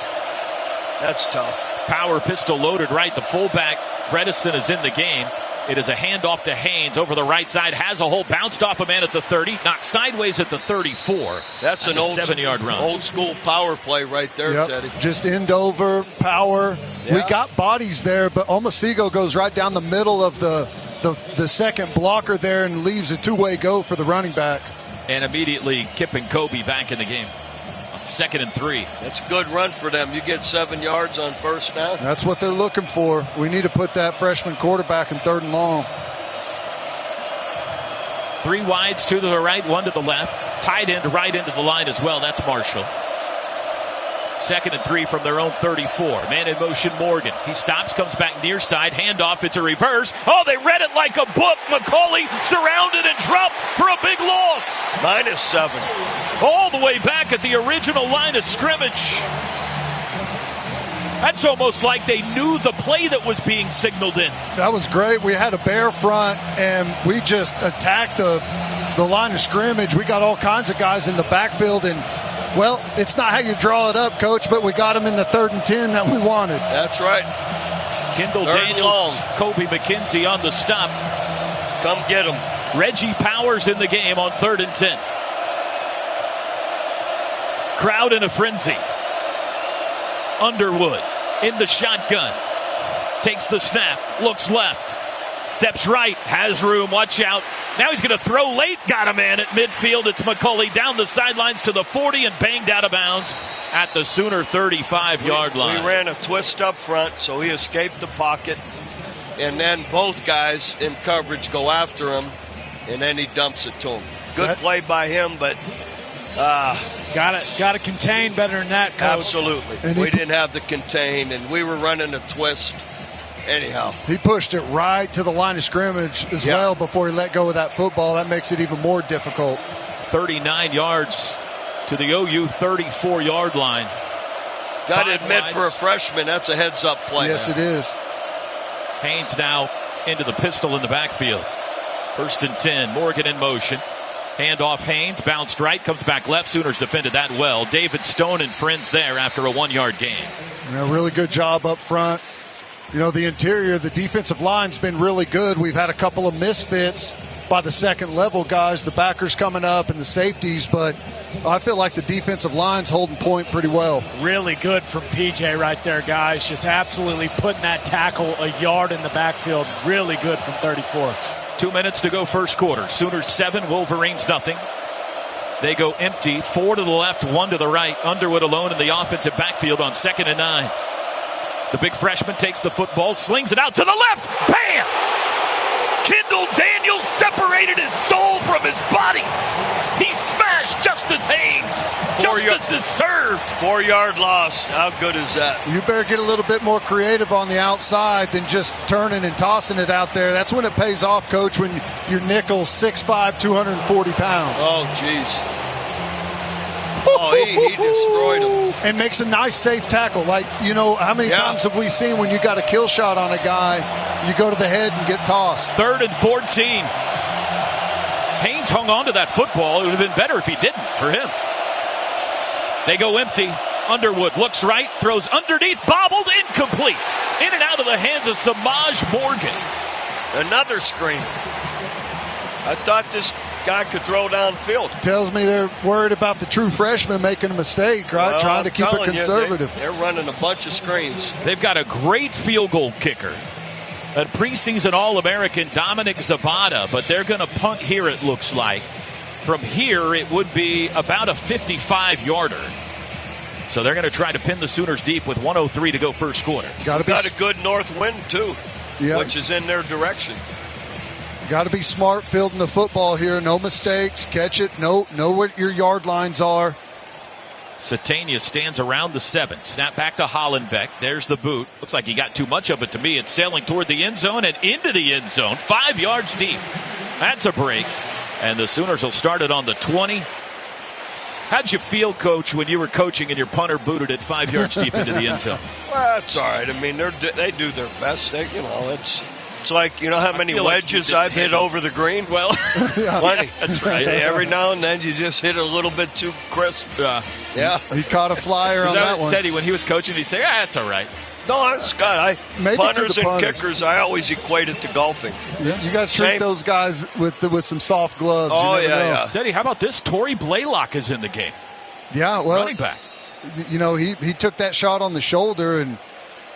that's tough.
Power pistol loaded right. The fullback, Bredesen, is in the game. It is a handoff to Haynes over the right side. Has a hole, bounced off a man at the 30, knocked sideways at the 34.
That's an
a 7-yard run.
Old school power play right there, Teddy.
Just end over, power.
Yeah.
We got bodies there, but Omosigo goes right down the middle of the second blocker there and leaves a 2-way go for the running back.
And immediately Kip and Kobe back in the game. 2nd and 3.
That's a good run for them. You get 7 yards on first down.
That's what they're looking for. We need to put that freshman quarterback in 3rd and long.
3 wides, 2 to the right, 1 to the left. Tight end right into the line as well. That's Marshall. 2nd and 3 from their own 34. Man in motion, Morgan. He stops, comes back near side. Handoff, it's a reverse. Oh, they read it like a book. McCulley surrounded and dropped for a big loss.
-7.
All the way back at the original line of scrimmage. That's almost like they knew the play that was being signaled in.
That was great. We had a bare front, and we just attacked the line of scrimmage. We got all kinds of guys in the backfield, and well, it's not how you draw it up, Coach, but we got him in the 3rd and 10 that we wanted.
That's right.
Kendall Daniels, Kobe McKenzie on the stop.
Come get him.
Reggie Powers in the game on 3rd and 10. Crowd in a frenzy. Underwood in the shotgun. Takes the snap, looks left. Steps right, has room, watch out. Now he's going to throw late, got a man at midfield. It's McCulley down the sidelines to the 40 and banged out of bounds at the Sooner 35-yard line.
We ran a twist up front, so he escaped the pocket. And then both guys in coverage go after him. and then he dumps it to him. Good play by him, but
got to contain better than that, Coach.
Absolutely. We didn't have the contain, and we were running a twist. Anyhow,
he pushed it right to the line of scrimmage as well before he let go of that football. That makes it even more difficult.
39 yards to the OU 34-yard line.
Got to admit, for a freshman, that's a heads-up play.
Yes, it is.
Haynes now into the pistol in the backfield. 1st and 10. Morgan in motion. Handoff Haynes. Bounced right. Comes back left. Sooners defended that well. David Stone and friends there after a 1-yard gain.
Really good job up front. The interior, the defensive line's been really good. We've had a couple of misfits by the second level guys, the backers coming up and the safeties, but I feel like the defensive line's holding point pretty well.
Really good from PJ right there, guys. Just absolutely putting that tackle a yard in the backfield. Really good from 34.
2 minutes to go first quarter. Sooners 7, Wolverines nothing. They go empty. 4 to the left, 1 to the right. Underwood alone in the offensive backfield on 2nd and 9. The big freshman takes the football, slings it out to the left. Bam! Kendall Daniels separated his soul from his body. He smashed Justice Haynes. Justice is served.
4-yard loss. How good is that?
You better get a little bit more creative on the outside than just turning and tossing it out there. That's when it pays off, Coach, when your nickel's 6'5", 240 pounds.
Oh, jeez. Oh, he destroyed him.
And makes a nice, safe tackle. Like, how many times have we seen when you got a kill shot on a guy, you go to the head and get tossed?
3rd and 14. Haynes hung on to that football. It would have been better if he didn't for him. They go empty. Underwood looks right, throws underneath, bobbled, incomplete. In and out of the hands of Samaj Morgan.
Another screen. I thought this guy could throw downfield.
Tells me they're worried about the true freshman making a mistake, right?
Well,
trying to keep it conservative.
They're running a bunch of screens.
They've got a great field goal kicker, a preseason All-American Dominic Zavada, but they're going to punt here, it looks like. From here, it would be about a 55-yarder. So they're going to try to pin the Sooners deep with 1:03 to go first quarter.
Got a good north wind, too, which is in their direction.
Got to be smart fielding the football here. No mistakes. Catch it. Know what your yard lines are.
Satania stands around the 7. Snap back to Hollenbeck. There's the boot. Looks like he got too much of it to me. It's sailing toward the end zone and into the end zone. 5 yards deep. That's a break. And the Sooners will start it on the 20. How'd you feel, Coach, when you were coaching and your punter booted it 5 yards deep into the end zone?
Well, that's all right. I mean, they do their best. It's like, how many wedges I've hit over the green?
Well,
plenty.
That's right.
Every now and then you just hit a little bit too crisp. Yeah.
He caught a flyer on that one.
Teddy, when he was coaching, he'd say, that's all right.
No, that's good. Punters and kickers, I always equate it to golfing.
Yeah, you got to treat those guys with some soft gloves.
Oh, yeah.
Teddy, how about this? Torrey Blaylock is in the game.
Yeah, well,
running back.
He took that shot on the shoulder, and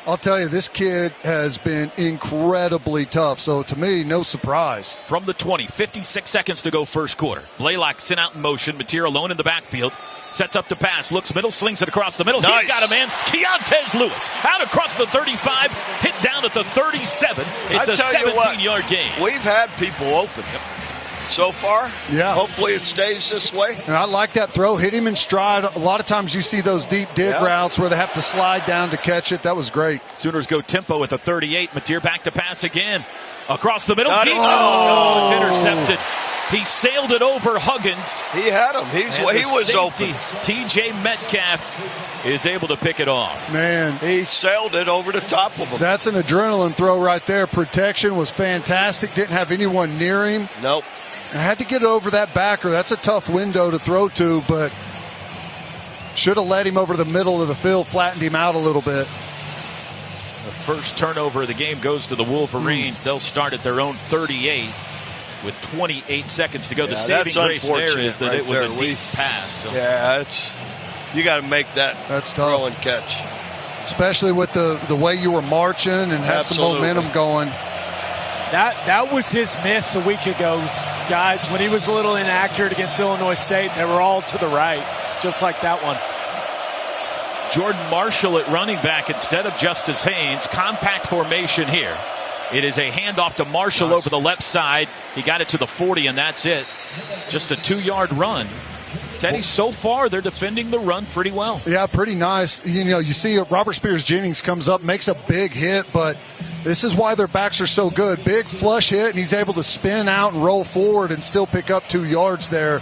I'll tell you, this kid has been incredibly tough. So, to me, no surprise.
From the 20, 56 seconds to go first quarter. Blaylock sent out in motion. Mateer alone in the backfield. Sets up to pass. Looks middle. Slings it across the middle.
Nice.
He's got a man. Keontez Lewis. Out across the 35. Hit down at the 37. It's a 17-yard gain.
We've had people open so far.
Yeah.
Hopefully it stays this way.
And I like that throw. Hit him in stride. A lot of times you see those deep dig routes where they have to slide down to catch it. That was great.
Sooners go tempo at the 38. Mateer back to pass again. Across the middle.
No,
it's intercepted. He sailed it over Huggins.
He had him. He was
safety,
open.
TJ Metcalf is able to pick it off.
Man.
He sailed it over the top of him.
That's an adrenaline throw right there. Protection was fantastic. Didn't have anyone near him.
Nope.
I had to get over that backer. That's a tough window to throw to, but should have led him over the middle of the field, flattened him out a little bit.
The first turnover of the game goes to the Wolverines. They'll start at their own 38 with 28 seconds to go. The saving grace there is that it was a deep pass. So.
Yeah, you got to make that
That's
throw
tough.
and catch.
Especially with the way you were marching and had some momentum going.
That was his miss a week ago, guys, when he was a little inaccurate against Illinois State. They were all to the right, just like that one.
Jordan Marshall at running back instead of Justice Haynes. Compact formation here. It is a handoff to Marshall over the left side. He got it to the 40, and that's it. Just a 2-yard run. Teddy, so far, they're defending the run pretty well.
Yeah, pretty nice. You see Robert Spears-Jennings comes up, makes a big hit, but this is why their backs are so good. Big flush hit, and he's able to spin out and roll forward and still pick up 2 yards there.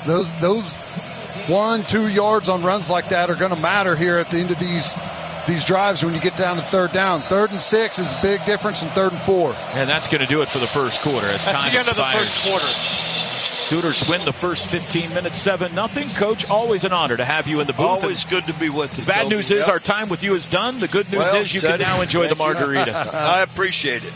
Those 1-2 yards on runs like that are going to matter here at the end of these drives when you get down to third down. 3rd and 6 is a big difference in 3rd and 4.
And that's going to do it for the first quarter. As
that's
time
the end
expires.
of the first quarter.
Sooners win the first 15 minutes 7-0. Coach, always an honor to have you in the booth.
Always good to be with you.
Bad
Toby.
news is our time with you is done. The good news is you can now enjoy the margarita.
I appreciate it.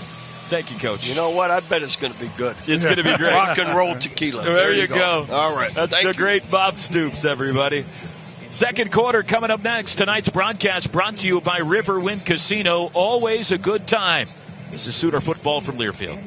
Thank you, Coach.
You know what? I bet it's going to be good.
It's going to be great.
Rock and roll tequila.
There you go.
All right.
That's the great Bob Stoops, everybody. Second quarter coming up next. Tonight's broadcast brought to you by Riverwind Casino. Always a good time. This is Sooner football from Learfield.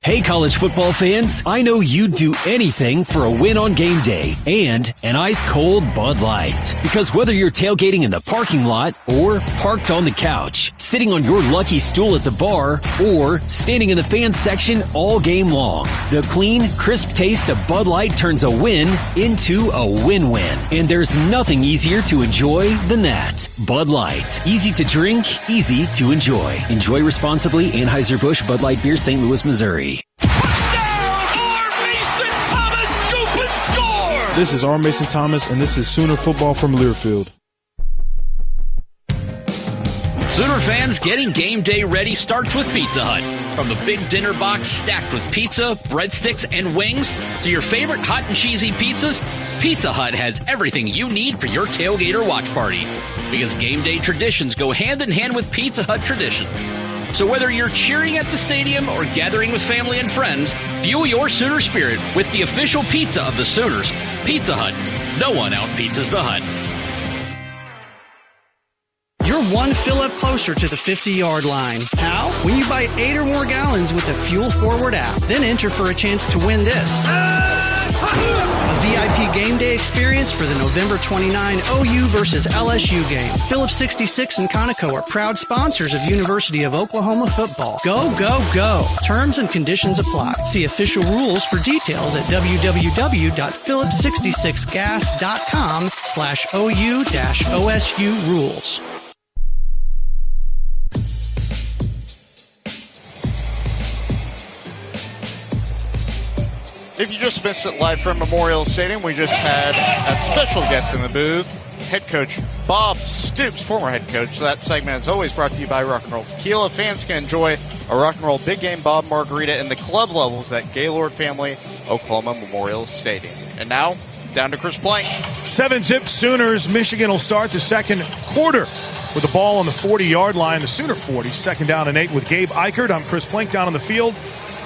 Hey, college football fans, I know you'd do anything for a win on game day and an ice-cold Bud Light. Because whether you're tailgating in the parking lot or parked on the couch, sitting on your lucky stool at the bar, or standing in the fan section all game long, the clean, crisp taste of Bud Light turns a win into a win-win. And there's nothing easier to enjoy than that. Bud Light. Easy to drink, easy to enjoy. Enjoy responsibly. Anheuser-Busch Bud Light Beer, St. Louis, Missouri.
This is R. Mason Thomas, and this is Sooner football from Learfield.
Sooner fans, getting game day ready starts with Pizza Hut. From the big dinner box stacked with pizza, breadsticks, and wings to your favorite hot and cheesy pizzas, Pizza Hut has everything you need for your tailgate or watch party. Because game day traditions go hand in hand with Pizza Hut tradition. So whether you're cheering at the stadium or gathering with family and friends, fuel your Sooner spirit with the official pizza of the Sooners, Pizza Hut. No one out-pizzas the Hut.
You're one fill-up closer to the 50-yard line. How? When you buy 8 or more gallons with the Fuel Forward app. Then enter for a chance to win this. A VIP game day experience for the November 29 OU versus LSU game. Phillips 66 and Conoco are proud sponsors of University of Oklahoma football. Go, go, go. Terms and conditions apply. See official rules for details at www.phillips66gas.com/OU-OSU rules.
If you just missed it live from Memorial Stadium, we just had a special guest in the booth, head coach Bob Stoops, former head coach. That segment is always brought to you by Rock and Roll Tequila. Fans can enjoy a Rock and Roll Big Game Bob Margarita in the club levels at Gaylord Family Oklahoma Memorial Stadium. And now, down to Chris Plank.
7-zip Sooners. Michigan will start the second quarter with the ball on the 40-yard line. The Sooner 40, 2nd down and 8 with Gabe Eichert. I'm Chris Plank down on the field.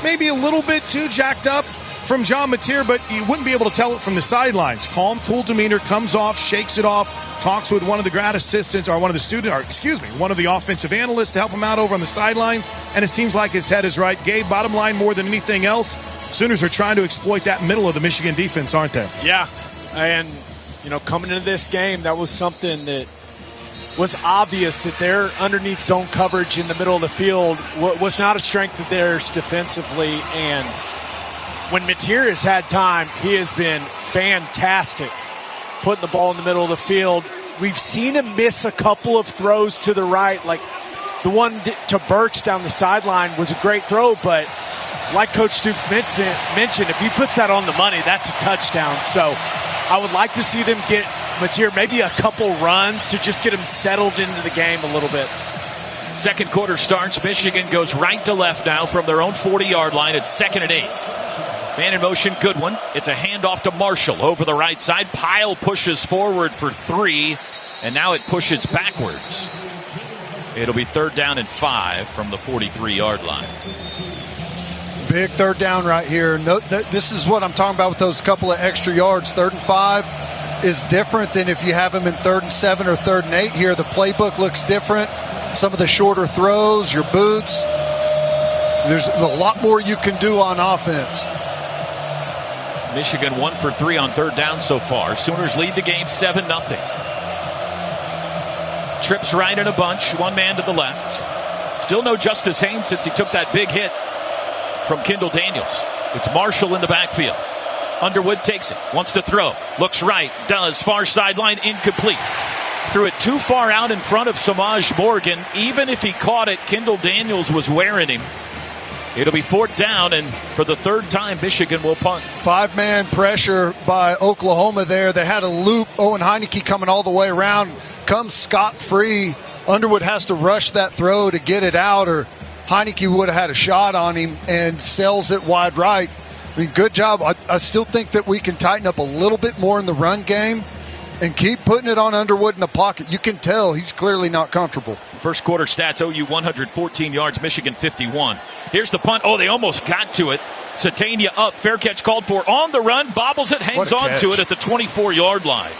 Maybe a little bit too jacked up from John Mateer, but you wouldn't be able to tell it from the sidelines. Calm, cool demeanor, comes off, shakes it off, talks with one of the grad assistants or one of the offensive analysts to help him out over on the sideline, and it seems like his head is right. Gabe, bottom line, more than anything else, Sooners are trying to exploit that middle of the Michigan defense, aren't they?
Yeah, and, coming into this game, that was something that was obvious that their underneath zone coverage in the middle of the field was not a strength of theirs defensively, and when Mateer has had time, he has been fantastic putting the ball in the middle of the field. We've seen him miss a couple of throws to the right, like the one to Birch down the sideline was a great throw, but like Coach Stoops mentioned, if he puts that on the money, that's a touchdown. So I would like to see them get Mateer maybe a couple runs to just get him settled into the game a little bit.
Second quarter starts. Michigan goes right to left now from their own 40-yard line. It's 2nd and 8. Man in motion, good one. It's a handoff to Marshall over the right side. Pyle pushes forward for 3, and now it pushes backwards. It'll be 3rd down and 5 from the 43-yard line.
Big 3rd down right here. This is what I'm talking about with those couple of extra yards. 3rd and 5 is different than if you have them in 3rd and 7 or 3rd and 8 here. The playbook looks different. Some of the shorter throws, your boots. There's a lot more you can do on offense.
Michigan 1 for 3 on 3rd down so far. Sooners lead the game 7-0. Trips right in a bunch, one man to the left. Still no Justice Haynes since he took that big hit from Kendall Daniels. It's Marshall in the backfield. Underwood takes it, wants to throw, looks right, does, far sideline, incomplete. Threw it too far out in front of Samaj Morgan. Even if he caught it, Kendall Daniels was wearing him. It'll be 4th down, and for the 3rd time, Michigan will punt.
5-man pressure by Oklahoma there. They had a loop. Owen Heineke coming all the way around, comes scot-free. Underwood has to rush that throw to get it out, or Heineke would have had a shot on him and sells it wide right. I mean, good job. I still think that we can tighten up a little bit more in the run game and keep putting it on Underwood in the pocket. You can tell he's clearly not comfortable.
First quarter stats, OU 114 yards, Michigan 51. Here's the punt. Oh, they almost got to it. Satania up. Fair catch called for on the run. Bobbles it, hangs on to it at the 24-yard line.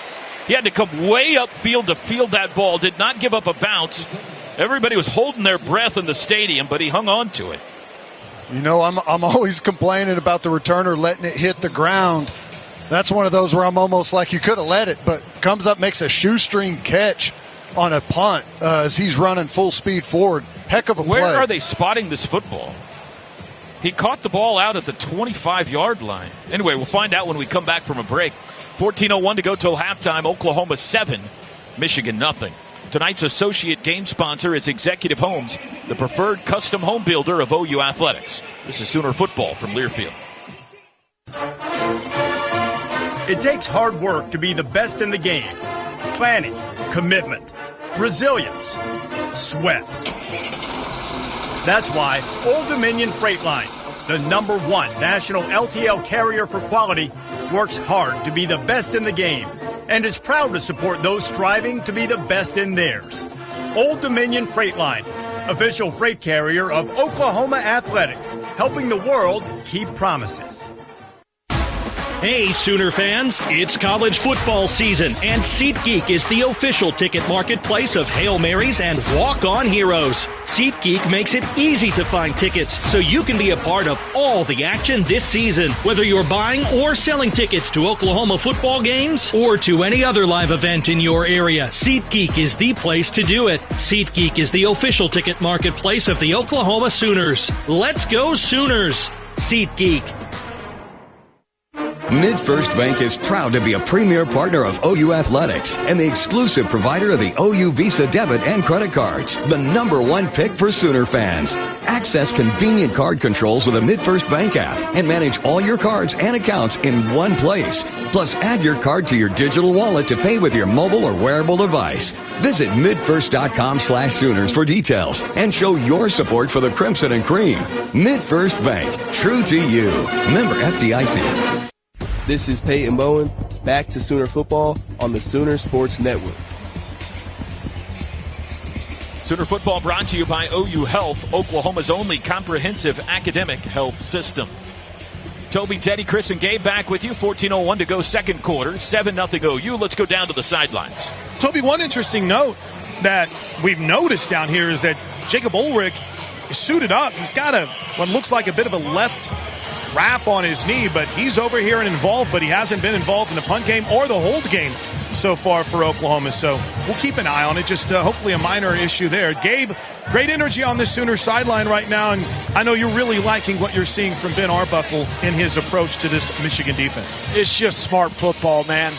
He had to come way upfield to field that ball. Did not give up a bounce. Everybody was holding their breath in the stadium, but he hung on to it.
You know, I'm always complaining about the returner letting it hit the ground. That's one of those where I'm almost like you could have let it, but comes up, makes a shoestring catch on a punt as he's running full speed forward. Heck of a play.
Where are they spotting this football? He caught the ball out at the 25-yard line. Anyway, we'll find out when we come back from a break. 14:01 to go till halftime. Oklahoma 7, Michigan nothing. Tonight's associate game sponsor is Executive Homes, the preferred custom home builder of OU Athletics. This is Sooner Football from Learfield.
It takes hard work to be the best in the game. Planning, commitment, resilience, sweat. That's why Old Dominion Freight Line, the #1 national LTL carrier for quality, works hard to be the best in the game and is proud to support those striving to be the best in theirs. Old Dominion Freight Line, official freight carrier of Oklahoma Athletics, helping the world keep promises.
Hey, Sooner fans, it's college football season, and SeatGeek is the official ticket marketplace of Hail Marys and walk-on heroes. SeatGeek makes it easy to find tickets so you can be a part of all the action this season. Whether you're buying or selling tickets to Oklahoma football games or to any other live event in your area, SeatGeek is the place to do it. SeatGeek is the official ticket marketplace of the Oklahoma Sooners. Let's go Sooners! SeatGeek.
MidFirst Bank is proud to be a premier partner of OU Athletics and the exclusive provider of the OU Visa debit and credit cards, the #1 pick for Sooner fans. Access convenient card controls with a MidFirst Bank app and manage all your cards and accounts in one place. Plus, add your card to your digital wallet to pay with your mobile or wearable device. Visit midfirst.com/Sooners for details and show your support for the Crimson and Cream. MidFirst Bank, true to you. Member FDIC.
This is Peyton Bowen, back to Sooner Football on the Sooner Sports Network.
Sooner Football brought to you by OU Health, Oklahoma's only comprehensive academic health system. Toby, Teddy, Chris, and Gabe back with you. 14:01 to go second quarter, 7-0 OU. Let's go down to the sidelines.
Toby, one interesting note that we've noticed down here is that Jacob Ulrich is suited up. He's got what looks like a bit of a left wrap on his knee, but he's over here and involved, but he hasn't been involved in the punt game or the hold game so far for Oklahoma. So we'll keep an eye on it. Just hopefully a minor issue there. Gabe, great energy on this Sooner sideline right now, and I know you're really liking what you're seeing from Ben Arbuckle in his approach to this Michigan defense.
It's just smart football, man.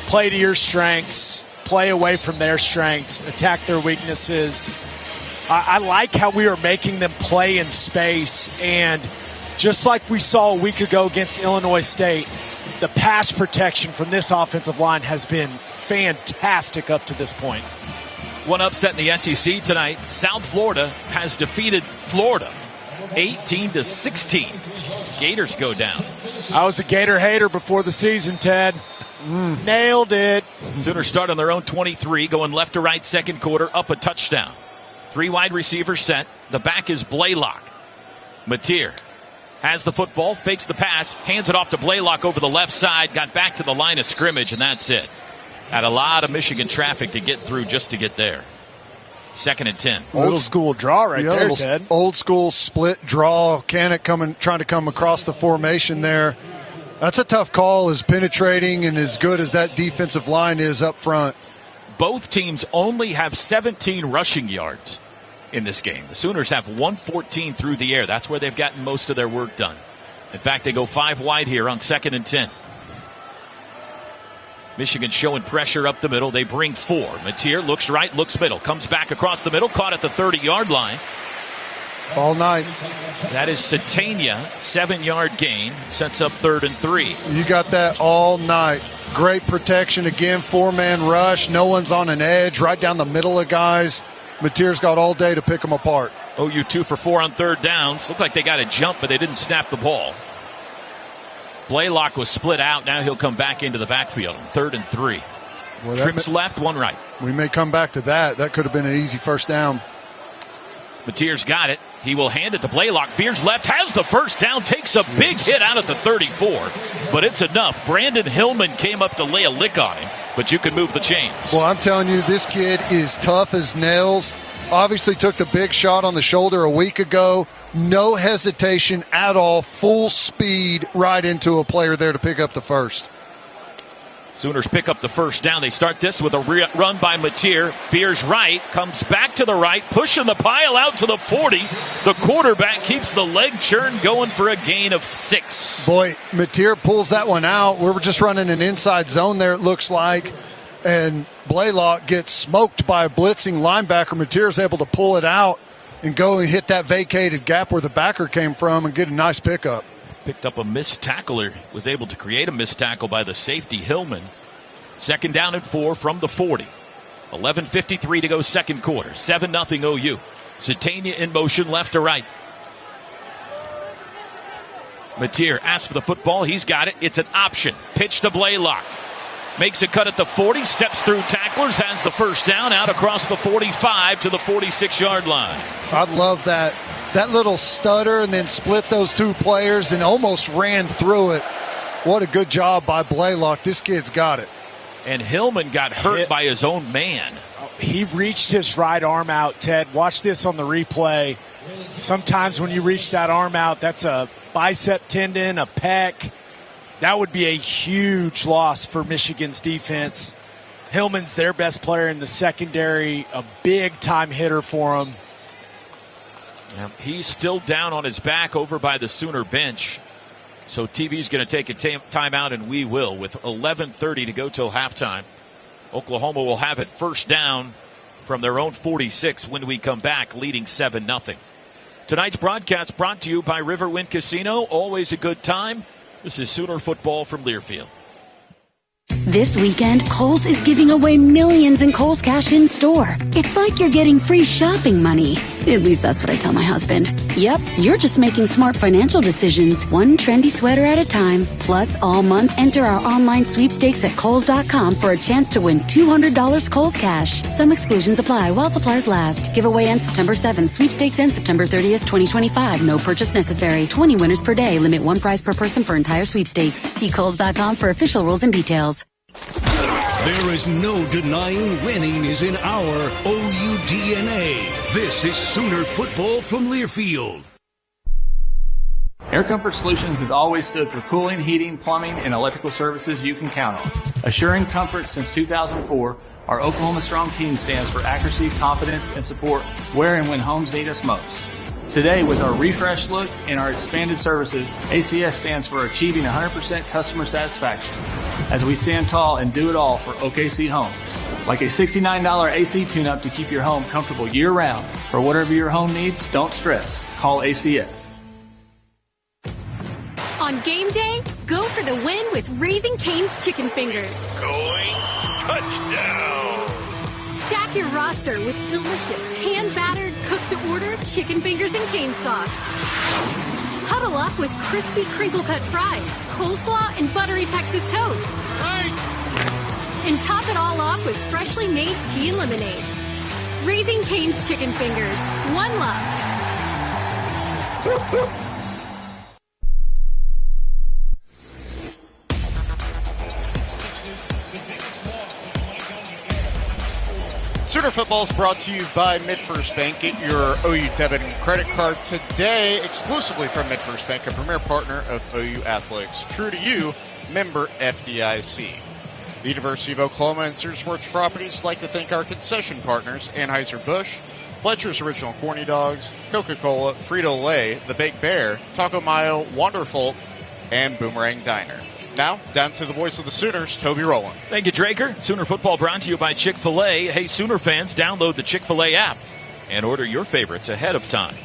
Play to your strengths, play away from their strengths, attack their weaknesses. I like how we are making them play in space, and just like we saw a week ago against Illinois State, the pass protection from this offensive line has been fantastic up to this point.
One upset in the SEC tonight. South Florida has defeated Florida 18-16. Gators go down.
I was a Gator hater before the season, Ted. Nailed it.
Sooners start on their own 23, going left to right second quarter, up a touchdown. 3 wide receivers set. The back is Blaylock. Mateer has the football, fakes the pass, hands it off to Blaylock over the left side, got back to the line of scrimmage, and that's it. Had a lot of Michigan traffic to get through just to get there. 2nd and 10.
Old school draw right there, Ted.
Old school split draw. Canik trying to come across the formation there. That's a tough call, as penetrating and as good as that defensive line is up front.
Both teams only have 17 rushing yards. in this game. The Sooners have 114 through the air. That's where they've gotten most of their work done. In fact, they go 5 wide here on 2nd and 10. Michigan showing pressure up the middle. They bring 4. Mateer looks right, looks middle, comes back across the middle, caught at the 30-yard line.
All night.
That is Satania, 7-yard gain, sets up 3rd and 3.
You got that all night. Great protection again, 4-man rush. No one's on an edge, right down the middle of guys. Mateer's got all day to pick them apart.
OU 2 for 4 on 3rd downs. Looked like they got a jump, but they didn't snap the ball. Blaylock was split out. Now he'll come back into the backfield on 3rd and 3. Well, trips left, 1 right.
We may come back to that. That could have been an easy first down.
Mateer's got it. He will hand it to Blaylock. Veers left, has the first down, takes a big hit out at the 34. But it's enough. Brandon Hillman came up to lay a lick on him, but you can move the chains.
Well, I'm telling you, this kid is tough as nails. Obviously took the big shot on the shoulder a week ago. No hesitation at all. Full speed right into a player there to pick up the first.
Sooners pick up the first down. They start this with a run by Mateer. Veers right, comes back to the right, pushing the pile out to the 40. The quarterback keeps the leg churn going for a gain of 6.
Boy, Mateer pulls that one out. We were just running an inside zone there, it looks like. And Blaylock gets smoked by a blitzing linebacker. Mateer is able to pull it out and go and hit that vacated gap where the backer came from and get a nice pickup.
Picked up a missed tackler, was able to create a missed tackle by the safety Hillman. 2nd down and 4 from the 40. 11:53 to go second quarter. 7-0 OU. Satania in motion left to right. Mateer asks for the football. He's got it. It's an option. Pitch to Blaylock. Makes a cut at the 40, steps through tacklers, has the first down, out across the 45 to the 46-yard line.
I love that. That little stutter and then split those 2 players and almost ran through it. What a good job by Blaylock. This kid's got it.
And Hillman got hurt by his own man.
He reached his right arm out, Ted. Watch this on the replay. Sometimes when you reach that arm out, that's a bicep tendon, a pec. That would be a huge loss for Michigan's defense. Hillman's their best player in the secondary, a big-time hitter for them.
He's still down on his back over by the Sooner bench. So TV's going to take a timeout, and we will, with 11:30 to go till halftime. Oklahoma will have it first down from their own 46 when we come back, leading 7-0. Tonight's broadcast brought to you by Riverwind Casino. Always a good time. This is Sooner football from Learfield.
This weekend, Kohl's is giving away millions in Kohl's Cash in store. It's like you're getting free shopping money. At least that's what I tell my husband. Yep, you're just making smart financial decisions, one trendy sweater at a time. Plus, all month, enter our online sweepstakes at Kohl's.com for a chance to win $200 Kohl's Cash. Some exclusions apply while supplies last. Giveaway ends September 7th. Sweepstakes ends September 30th, 2025. No purchase necessary. 20 winners per day. Limit 1 prize per person for entire sweepstakes. See Kohl's.com for official rules and details.
There is no denying winning is in our OU DNA. This is Sooner football from Learfield.
Air Comfort Solutions has always stood for cooling, heating, plumbing, and electrical services you can count on. Assuring comfort since 2004, our Oklahoma Strong team stands for accuracy, confidence, and support where and when homes need us most. Today, with our refreshed look and our expanded services, ACS stands for achieving 100% customer satisfaction as we stand tall and do it all for OKC Homes. Like a $69 AC tune-up to keep your home comfortable year-round. For whatever your home needs, don't stress. Call ACS.
On game day, go for the win with Raising Cane's Chicken Fingers.
Going touchdown!
Stack your roster with delicious, hand-battered, cooked-to-order chicken fingers and cane sauce. Huddle up with crispy crinkle-cut fries, coleslaw, and buttery Texas toast. Right. And top it all off with freshly made tea and lemonade. Raising Cane's Chicken Fingers. One love.
Sooner Football is brought to you by MidFirst Bank. Get your OU debit and credit card today exclusively from MidFirst Bank, a premier partner of OU Athletics. True to you, member FDIC. The University of Oklahoma and Sooner Sports Properties would like to thank our concession partners, Anheuser-Busch, Fletcher's Original Corny Dogs, Coca-Cola, Frito-Lay, The Big Bear, Taco Mayo, Wonderful, and Boomerang Diner. Now, down to the voice of the Sooners, Toby Rowland.
Thank you, Draker. Sooner Football brought to you by Chick-fil-A. Hey, Sooner fans, download the Chick-fil-A app and order your favorites ahead of time.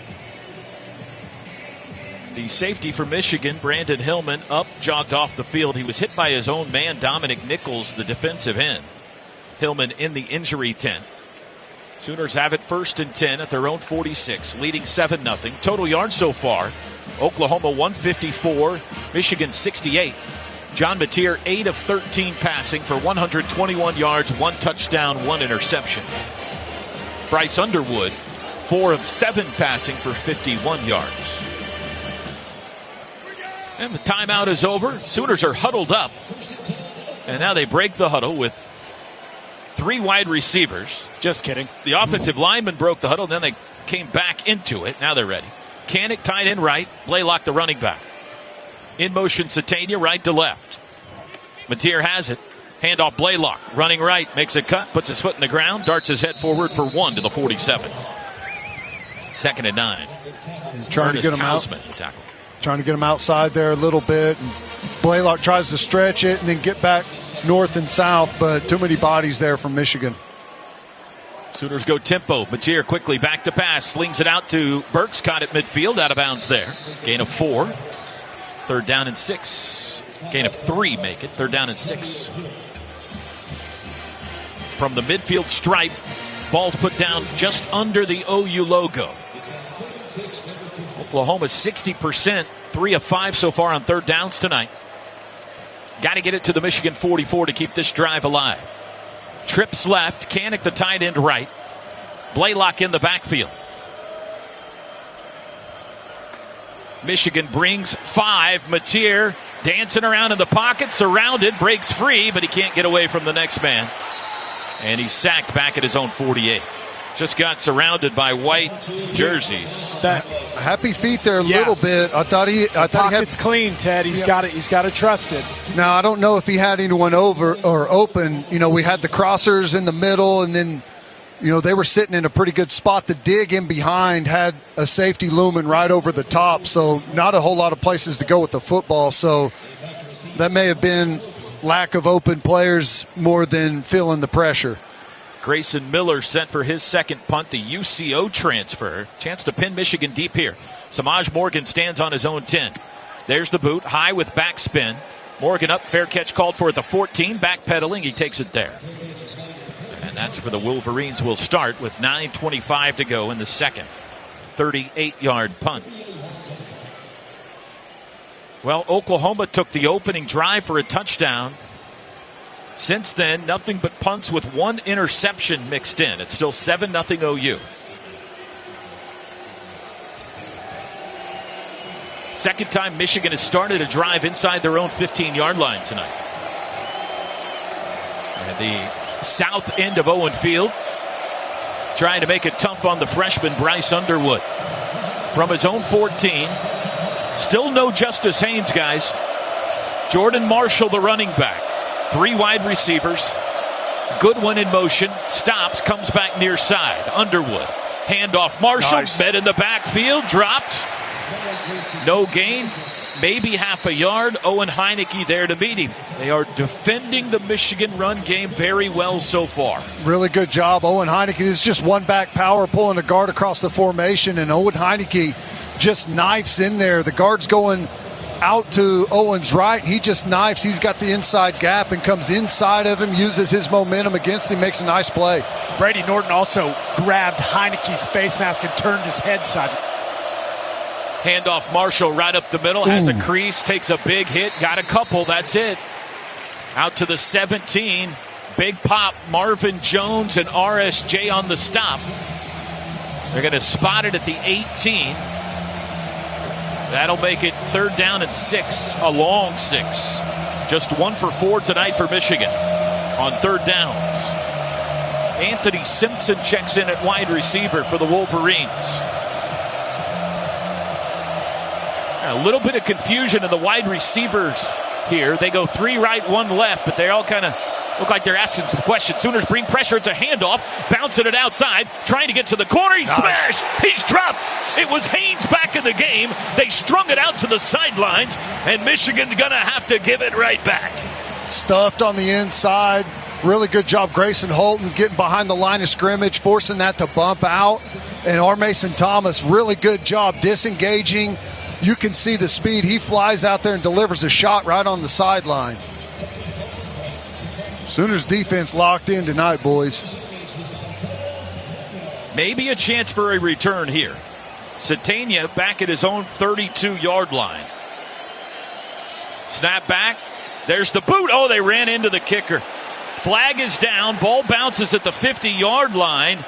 The safety for Michigan, Brandon Hillman, jogged off the field. He was hit by his own man, Dominic Nichols, the defensive end. Hillman in the injury tent. Sooners have it 1st and 10 at their own 46, leading 7-0. Total yards so far, Oklahoma 154, Michigan 68. John Mateer 8 of 13 passing for 121 yards, 1 touchdown, 1 interception. Bryce Underwood 4 of 7 passing for 51 yards. And the timeout is over. Sooners are huddled up. And now they break the huddle with 3 wide receivers.
Just kidding.
The offensive lineman broke the huddle, then they came back into it. Now they're ready. Kanik tight end right, Blaylock the running back. In motion, Satania right to left. Mateer has it. Handoff Blaylock, running right, makes a cut, puts his foot in the ground, darts his head forward for 1 to the 47. 2nd and 9.
Trying to get him out.
Tackle.
Trying to get him outside there a little bit. And Blaylock tries to stretch it and then get back north and south, but too many bodies there from Michigan.
Sooners go tempo. Mateer quickly back to pass, slings it out to Burks, caught at midfield, out of bounds there. Gain of 4. 3rd down and 6. Gain of 3 make it. 3rd down and 6. From the midfield stripe, ball's put down just under the OU logo. Oklahoma 60%, 3 of 5 so far on 3rd downs tonight. Got to get it to the Michigan 44 to keep this drive alive. Trips left, Kanik the tight end right. Blaylock in the backfield. Michigan brings 5. Mateer dancing around in the pocket, surrounded, breaks free, but he can't get away from the next man. And he's sacked back at his own 48. Just got surrounded by white jerseys.
Happy feet there a little bit. I thought he had
it's clean, Ted. He's got to trust it.
Now I don't know if he had anyone over or open. You know, we had the crossers in the middle, and then they were sitting in a pretty good spot. The dig in behind had a safety looming right over the top, so not a whole lot of places to go with the football. So that may have been lack of open players more than feeling the pressure.
Grayson Miller sent for his 2nd punt, the UCO transfer. Chance to pin Michigan deep here. Samaj Morgan stands on his own 10. There's the boot, high with backspin. Morgan up, fair catch called for at the 14, backpedaling, he takes it there. And that's for the Wolverines. Will start with 9:25 to go in the 2nd. 38-yard punt. Well, Oklahoma took the opening drive for a touchdown. Since then, nothing but punts with 1 interception mixed in. It's still 7-0 OU. Second time Michigan has started a drive inside their own 15-yard line tonight. And the south end of Owen Field trying to make it tough on the freshman Bryce Underwood. From his own 14, still no Justice Haynes, guys. Jordan Marshall, the running back. 3 wide receivers. Goodwin in motion. Stops. Comes back near side. Underwood. Handoff. Marshall. Nice. Met in the backfield. Dropped. No gain. Maybe half a yard. Owen Heineke there to meet him. They are defending the Michigan run game very well so far.
Really good job. Owen Heineke. This is just one back power pulling a guard across the formation. And Owen Heineke just knifes in there. The guard's going out to Owen's right. He just knifes. He's got the inside gap and comes inside of him, uses his momentum against him, makes a nice play.
Brady Norton also grabbed Heineke's face mask and turned his head side.
Handoff Marshall right up the middle, has a crease, takes a big hit, got a couple, that's it. Out to the 17, big pop, Marvin Jones and RSJ on the stop. They're going to spot it at the 18. That'll make it 3rd down and 6, a long 6. Just 1 for 4 tonight for Michigan on 3rd downs. Anthony Simpson checks in at wide receiver for the Wolverines. A little bit of confusion in the wide receivers here. They go 3 right, 1 left, but they all kind of Look like they're asking some questions. Sooners bring pressure. It's a handoff. Bouncing it outside. Trying to get to the corner. He's smashed. He's dropped. It was Haynes back in the game. They strung it out to the sidelines. And Michigan's going to have to give it right back.
Stuffed on the inside. Really good job, Grayson Holton, getting behind the line of scrimmage, forcing that to bump out. And R. Mason Thomas, really good job disengaging. You can see the speed. He flies out there and delivers a shot right on the sideline. Sooners defense locked in tonight, boys.
Maybe a chance for a return here. Satania back at his own 32-yard line. Snap back. There's the boot. Oh, they ran into the kicker. Flag is down. Ball bounces at the 50-yard line.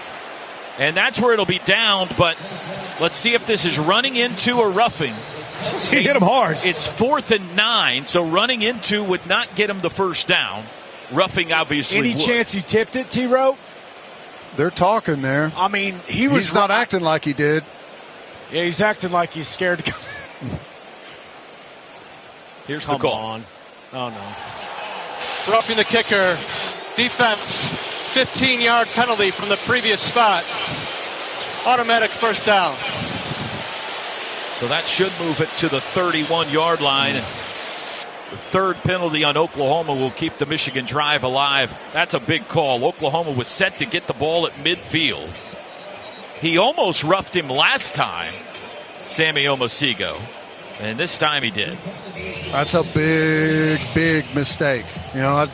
And that's where it'll be downed. But let's see if this is running into or roughing.
He hit him hard.
It's 4th and 9, so running into would not get him the first down. Roughing obviously
Any
would.
chance he tipped it, T-Row?
They're talking there.
I mean,
he's not acting like he did.
Yeah, he's acting like he's scared to go.
Here's the call.
On. Oh, no.
Roughing the kicker. Defense, 15-yard penalty from the previous spot. Automatic first down.
So that should move it to the 31-yard line. And the third penalty on Oklahoma will keep the Michigan drive alive. That's a big call. Oklahoma was set to get the ball at midfield. He almost roughed him last time, Sammy Omosigo. And this time he did.
That's a big, big mistake. You know, I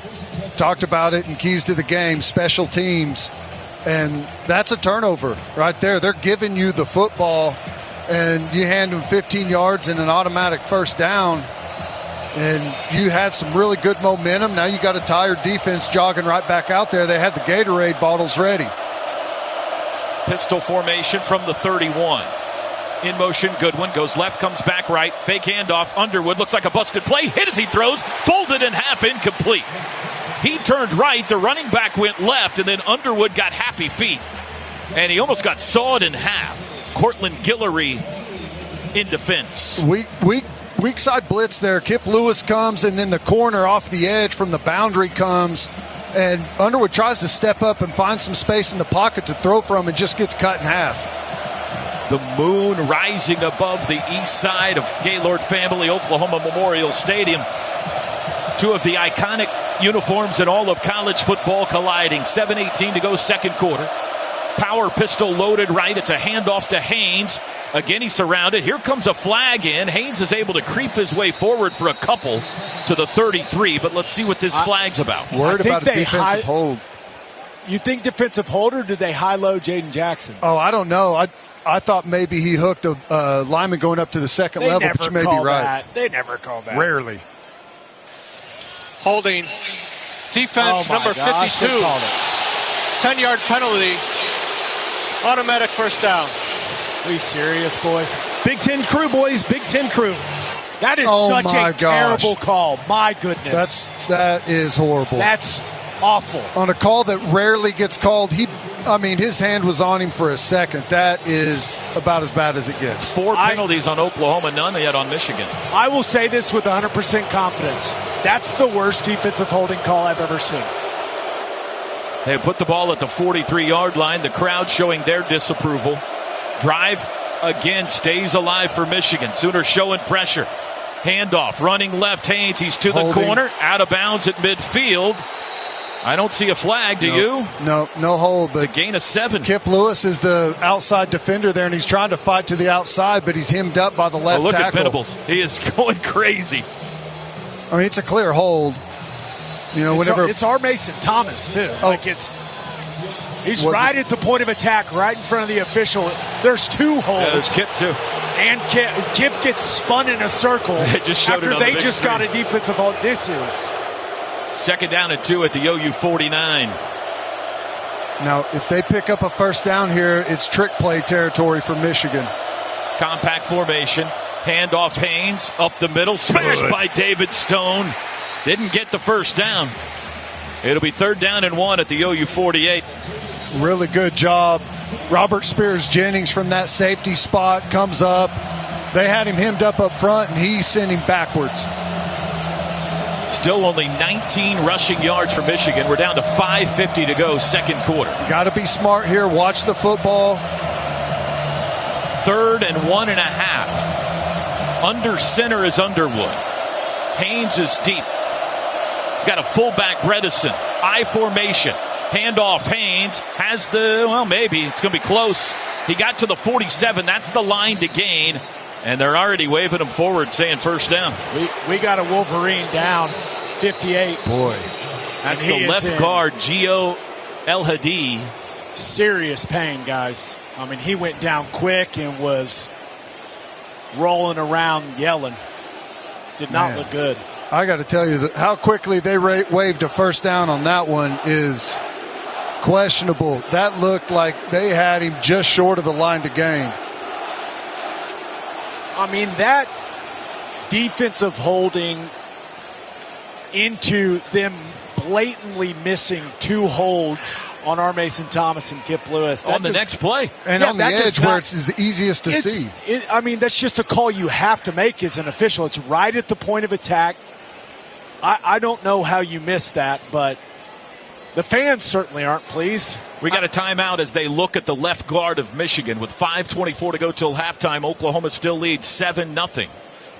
talked about it in Keys to the Game, special teams. And that's a turnover right there. They're giving you the football, and you hand them 15 yards and an automatic first down. And you had some really good momentum. Now you got a tired defense jogging right back out there. They had the Gatorade bottles ready.
Pistol formation from the 31. In motion, Goodwin goes left, comes back right. Fake handoff, Underwood. Looks like a busted play. Hit as he throws. Folded in half, incomplete. He turned right. The running back went left, and then Underwood got happy feet. And he almost got sawed in half. Cortland Guillory in defense.
Weak side blitz there. Kip Lewis comes, and then the corner off the edge from the boundary comes. And Underwood tries to step up and find some space in the pocket to throw from and just gets cut in half.
The moon rising above the east side of Gaylord Family Oklahoma Memorial Stadium. Two of the iconic uniforms in all of college football colliding. 7:18 to go, second quarter. Power pistol loaded right. It's a handoff to Haynes. Again, he's surrounded. Here comes a flag in. Haynes is able to creep his way forward for a couple to the 33, but let's see what this flag's about.
Worried about a defensive hold.
You think defensive hold, or did they high-low Jaden Jackson?
Oh, I don't know. I thought maybe he hooked a lineman going up to the second level, but you may be right.
They never call that.
Rarely.
Holding. Defense number 52. 10-yard penalty. Automatic first down.
Are you serious, boys?
Big Ten crew, boys. Big Ten crew.
That is such a terrible call. My goodness.
That is horrible.
That's awful.
On a call that rarely gets called, his hand was on him for a second. That is about as bad as it gets.
4 penalties on Oklahoma, none yet on Michigan.
I will say this with 100% confidence. That's the worst defensive holding call I've ever seen.
They put the ball at the 43-yard line. The crowd showing their disapproval. Drive again stays alive for Michigan. Sooners showing pressure. Handoff, running left, Haynes. He's to the corner, out of bounds at midfield. I don't see a flag, do you?
No hold. But
it's a gain of 7.
Kip Lewis is the outside defender there, and he's trying to fight to the outside, but he's hemmed up by the left
look
tackle.
Look at Venables. He is going crazy.
I mean, it's a clear hold. You know,
it's R. Mason Thomas, too. He's right at the point of attack, right in front of the official. There's 2 holds.
Yeah, there's Kip, too.
And Kip gets spun in a circle after they just got a defensive hold. This is...
Second down and 2 at the OU 49.
Now, if they pick up a first down here, it's trick play territory for Michigan.
Compact formation. Handoff Haynes up the middle. Smashed by David Stone. Didn't get the first down. It'll be 3rd down and 1 at the OU 48.
Really good job. Robert Spears Jennings from that safety spot comes up. They had him hemmed up front, and he sent him backwards.
Still only 19 rushing yards for Michigan. We're down to 5:50 to go, second quarter.
Got to be smart here. Watch the football.
3rd and 1.5. Under center is Underwood. Haynes is deep. He's got a fullback, Bredesen. I formation. Handoff. Haynes has maybe. It's going to be close. He got to the 47. That's the line to gain. And they're already waving him forward, saying first down.
We got a Wolverine down, 58.
Boy.
That's the left guard, Gio El-Hadi.
Serious pain, guys. I mean, he went down quick and was rolling around yelling. Did not look good.
I got to tell you that how quickly they waved a first down on that one is questionable. That looked like they had him just short of the line to gain.
I mean, that defensive holding into them blatantly missing 2 holds on R. Mason Thomas and Kip Lewis.
On the next play.
And on the edge where it's the easiest to see.
I mean, that's just a call you have to make as an official. It's right at the point of attack. I don't know how you missed that, but the fans certainly aren't pleased.
We got a timeout as they look at the left guard of Michigan. With 5:24 to go till halftime, Oklahoma still leads 7-0.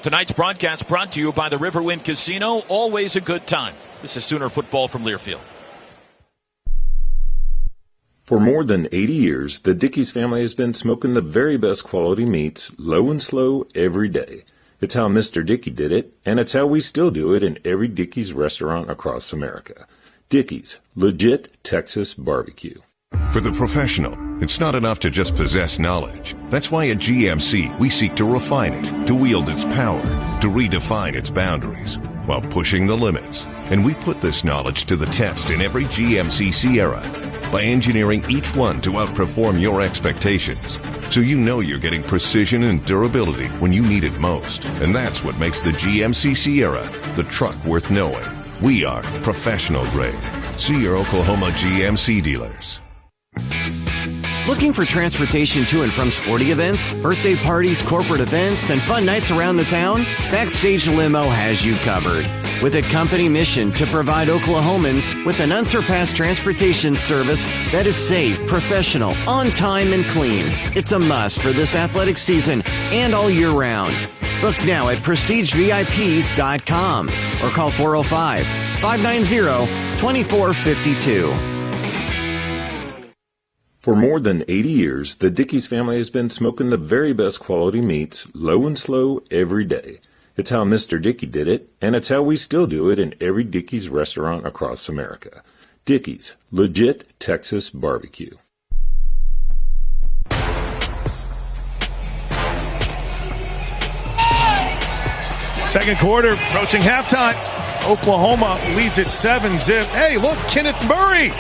Tonight's broadcast brought to you by the Riverwind Casino. Always a good time. This is Sooner Football from Learfield.
For more than 80 years, the Dickey's family has been smoking the very best quality meats, low and slow, every day. It's how Mr. Dickey did it, and it's how we still do it in every Dickey's restaurant across America. Dickey's, legit Texas barbecue.
For the professional, it's not enough to just possess knowledge. That's why at GMC, we seek to refine it, to wield its power, to redefine its boundaries, while pushing the limits. And we put this knowledge to the test in every GMC Sierra by engineering each one to outperform your expectations. So you know you're getting precision and durability when you need it most. And that's what makes the GMC Sierra the truck worth knowing. We are professional grade. See your Oklahoma GMC dealers.
Looking for transportation to and from sporting events, birthday parties, corporate events, and fun nights around the town? Backstage Limo has you covered. With a company mission to provide Oklahomans with an unsurpassed transportation service that is safe, professional, on time, and clean. It's a must for this athletic season and all year round. Book now at PrestigeVIPs.com or call 405-590-2452.
For more than 80 years, the Dickey's family has been smoking the very best quality meats, low and slow, every day. It's how Mr. Dickey did it, and it's how we still do it in every Dickey's restaurant across America. Dickey's, legit Texas barbecue.
Second quarter, approaching halftime. Oklahoma leads it 7-0. Hey, look, Kenneth Murray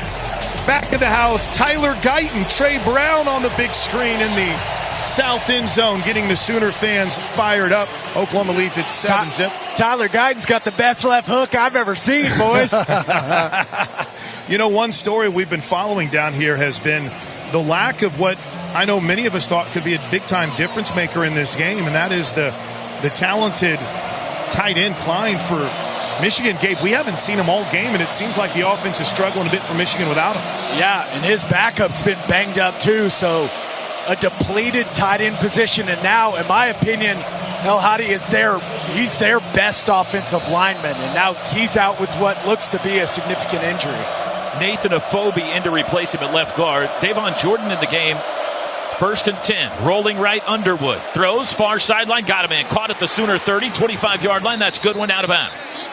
back at the house. Tyler Guyton, Trey Brown on the big screen in the south end zone, getting the Sooner fans fired up. Oklahoma leads it 7-0.
Tyler Guyton's got the best left hook I've ever seen, boys.
You know, one story we've been following down here has been the lack of what I know many of us thought could be a big-time difference maker in this game, and that is the talented tight end Klein for Michigan. Gabe, we haven't seen him all game, and it seems like the offense is struggling a bit for Michigan without him. Yeah,
and his backup's been banged up too, so a depleted tight end position. And now, in my opinion, El-Hadi is he's their best offensive lineman, and now he's out with what looks to be a significant injury.
Nathan Afobe in to replace him at left guard. Davon Jordan in the game. 1st and 10. Rolling right, Underwood. Throws, far sideline, got him in. Caught at the Sooner 30, 25-yard line. That's Goodwin out of bounds.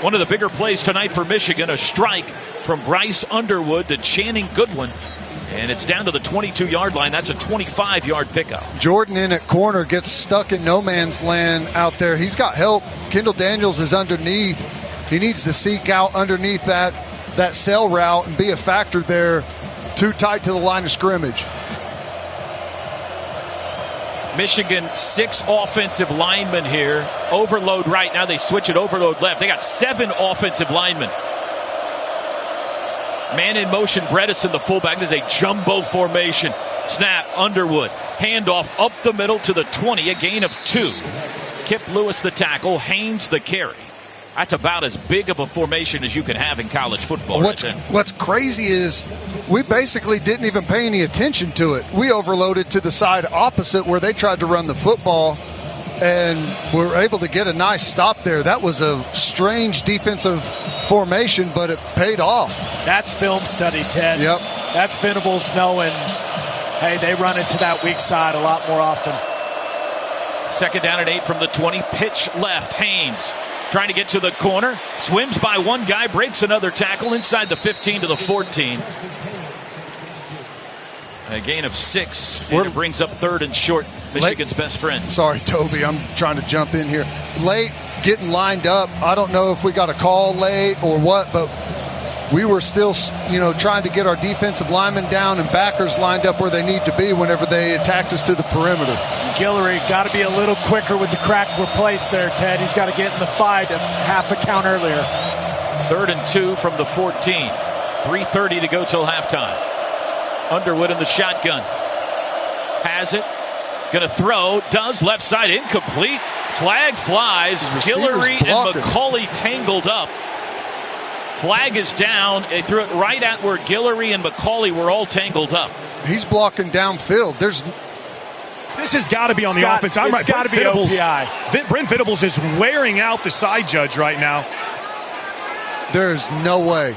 One of the bigger plays tonight for Michigan, a strike from Bryce Underwood to Channing Goodwin. And it's down to the 22-yard line. That's a 25-yard pickup.
Jordan in at corner gets stuck in no man's land out there. He's got help. Kendall Daniels is underneath. He needs to seek out underneath that sail route and be a factor there. Too tight to the line of scrimmage.
Michigan, 6 offensive linemen here. Overload right now. They switch it overload left. They got 7 offensive linemen. Man in motion, Bredesen, the fullback. This is a jumbo formation. Snap, Underwood. Handoff up the middle to the 20, a gain of 2. Kip Lewis the tackle, Haynes the carry. That's about as big of a formation as you can have in college football.
What's crazy is we basically didn't even pay any attention to it. We overloaded to the side opposite where they tried to run the football, and were able to get a nice stop there. That was a strange defensive formation, but it paid off.
That's film study, Ted.
Yep.
That's Venables knowing, hey, they run into that weak side a lot more often.
2nd down and 8 from the 20. Pitch left. Haynes trying to get to the corner. Swims by one guy. Breaks another tackle inside the 15 to the 14. A gain of 6. And it brings up 3rd and short. Michigan's best friend.
Sorry, Toby. I'm trying to jump in here. Late getting lined up. I don't know if we got a call late or what, but we were still, trying to get our defensive linemen down and backers lined up where they need to be whenever they attacked us to the perimeter.
Guillory got to be a little quicker with the crack replace there, Ted. He's got to get in the fight half a count earlier.
3rd and 2 from the 14. 3:30 to go till halftime. Underwood in the shotgun. Has it. Going to throw. Does. Left side incomplete. Flag flies. Guillory and McCauley tangled up. Flag is down. They threw it right at where Guillory and McCauley were all tangled up.
He's blocking downfield. This
has got to be on the offense. I'm right.
It's got to be OPI.
Brent Venables is wearing out the side judge right now.
There's no way.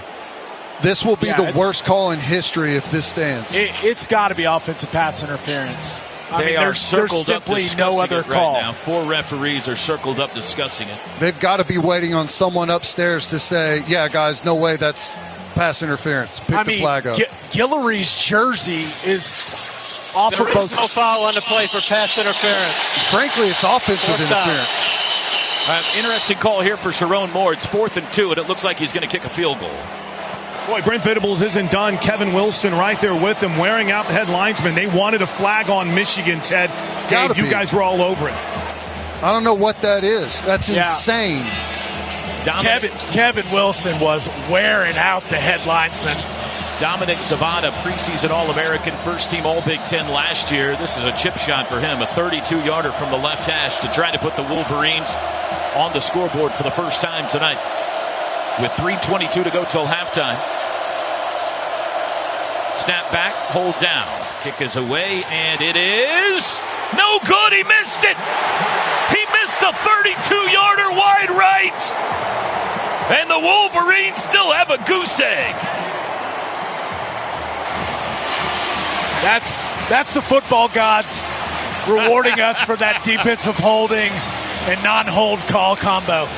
This will be the worst call in history if this stands.
It's got to be offensive pass interference.
There's
simply no other call.
Right now. 4 referees are circled up discussing it.
They've got to be waiting on someone upstairs to say, yeah, guys, no way, that's pass interference. Pick the flag up.
Guillory's jersey is off
there
of both.
There is no foul on the play for pass interference.
Frankly, it's offensive interference.
Interesting call here for Sharon Moore. It's 4th and 2, and it looks like he's going to kick a field goal.
Boy, Brent Venables isn't done. Kevin Wilson right there with him, wearing out the head linesman. They wanted a flag on Michigan, Ted. Gabe, you guys were all over it.
I don't know what that is. That's insane.
Kevin Wilson was wearing out the head linesman.
Dominic Zavada, preseason All-American, first-team All-Big Ten last year. This is a chip shot for him, a 32-yarder from the left hash to try to put the Wolverines on the scoreboard for the first time tonight. With 3:22 to go till halftime. Snap back, hold down. Kick is away, and it is no good. He missed it. He missed a 32-yarder wide right. And the Wolverines still have a goose egg.
That's the football gods rewarding us for that defensive holding and non-hold call combo.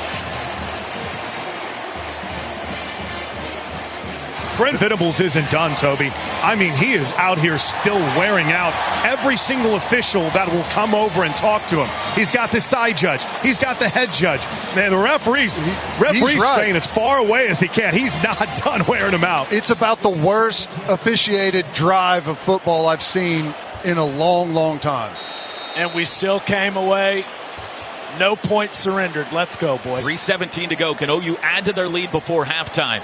Brent Venables isn't done, Toby. I mean, he is out here still wearing out every single official that will come over and talk to him. He's got the side judge. He's got the head judge. And the referee's staying as far away as he can. He's not done wearing him out.
It's about the worst officiated drive of football I've seen in a long, long time.
And we still came away. No points surrendered. Let's go, boys.
3:17 to go. Can OU add to their lead before halftime?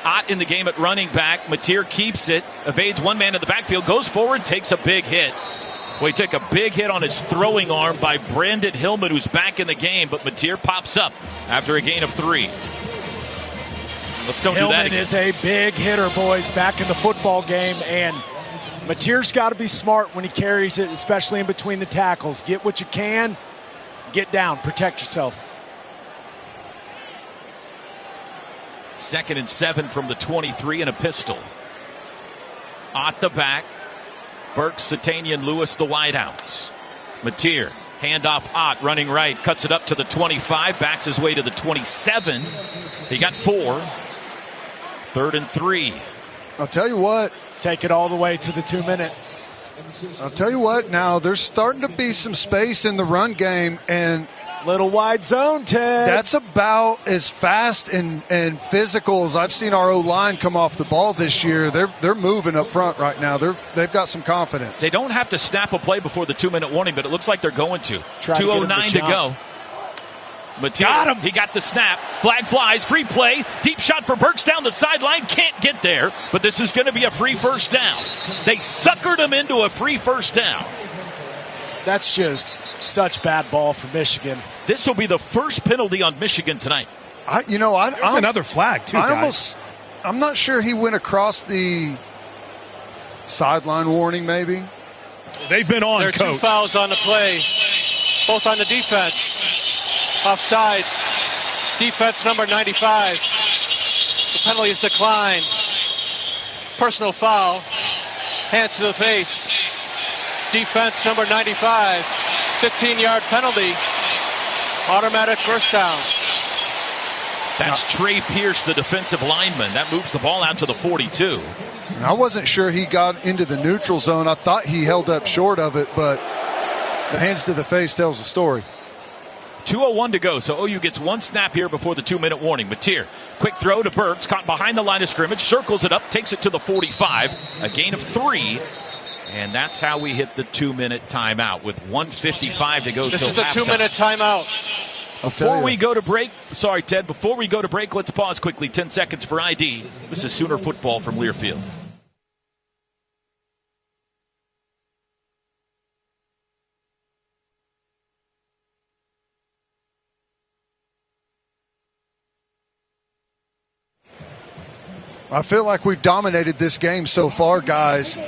Ott in the game at running back. Mateer keeps it, evades one man in the backfield, goes forward, takes a big hit. Well, he took a big hit on his throwing arm by Brandon Hillman, who's back in the game, but Mateer pops up after a gain of 3. Let's don't do that again.
Hillman is a big hitter, boys, back in the football game, and Mateer's got to be smart when he carries it, especially in between the tackles. Get what you can, get down, protect yourself.
2nd and 7 from the 23 and a pistol. Ott the back. Burke, Satanian, Lewis the wideouts. Mateer, handoff Ott, running right, cuts it up to the 25, backs his way to the 27. He got 4. 3rd and 3.
I'll tell you what.
Take it all the way to the 2-minute.
I'll tell you what, now there's starting to be some space in the run game, and
little wide zone, Ted.
That's about as fast and physical as I've seen our O-line come off the ball this year. They're moving up front right now. They've got some confidence.
They don't have to snap a play before the 2-minute warning, but it looks like they're going to. 2:09 to go. Mateer, got him. He got the snap. Flag flies. Free play. Deep shot for Burks down the sideline. Can't get there, but this is going to be a free first down. They suckered him into a free first down.
That's just such bad ball for Michigan.
This will be the first penalty on Michigan tonight.
There's another flag, too, guys.
I'm not sure he went across the sideline warning, maybe.
They've been on,
There are
Coach.
2 fouls on the play, both on the defense. Offside. Defense number 95. The penalty is declined. Personal foul. Hands to the face. Defense number 95. 15-yard penalty. Automatic first down.
That's Trey Pierce, the defensive lineman. That moves the ball out to the 42.
And I wasn't sure he got into the neutral zone. I thought he held up short of it, but the hands to the face tells the story.
2:01 to go, so OU gets one snap here before the 2-minute warning. Mateer, quick throw to Burks, caught behind the line of scrimmage, circles it up, takes it to the 45, a gain of 3, and that's how we hit the 2-minute timeout with 1:55 to go.
This is the 2-minute timeout.
Before we go to break, sorry, Ted, before we go to break, let's pause quickly, 10 seconds for ID. This is Sooner football from Learfield.
I feel like we've dominated this game so far, guys,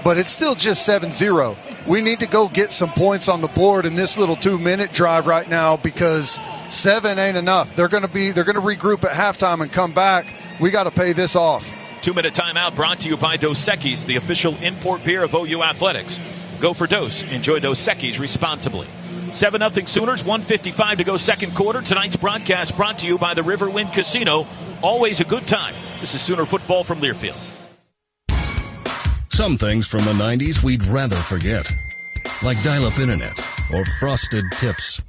but it's still just 7-0. We need to go get some points on the board in this little 2-minute drive right now because 7 ain't enough. They're going to regroup at halftime and come back. We got to pay this off.
2-minute timeout brought to you by Dos Equis, the official import beer of OU Athletics. Go for Dos. Enjoy Dos Equis responsibly. 7-0 Sooners, 1:55 to go second quarter. Tonight's broadcast brought to you by the Riverwind Casino. Always a good time. This is Sooner football from Learfield.
Some things from the 90s we'd rather forget, like dial-up internet or frosted tips.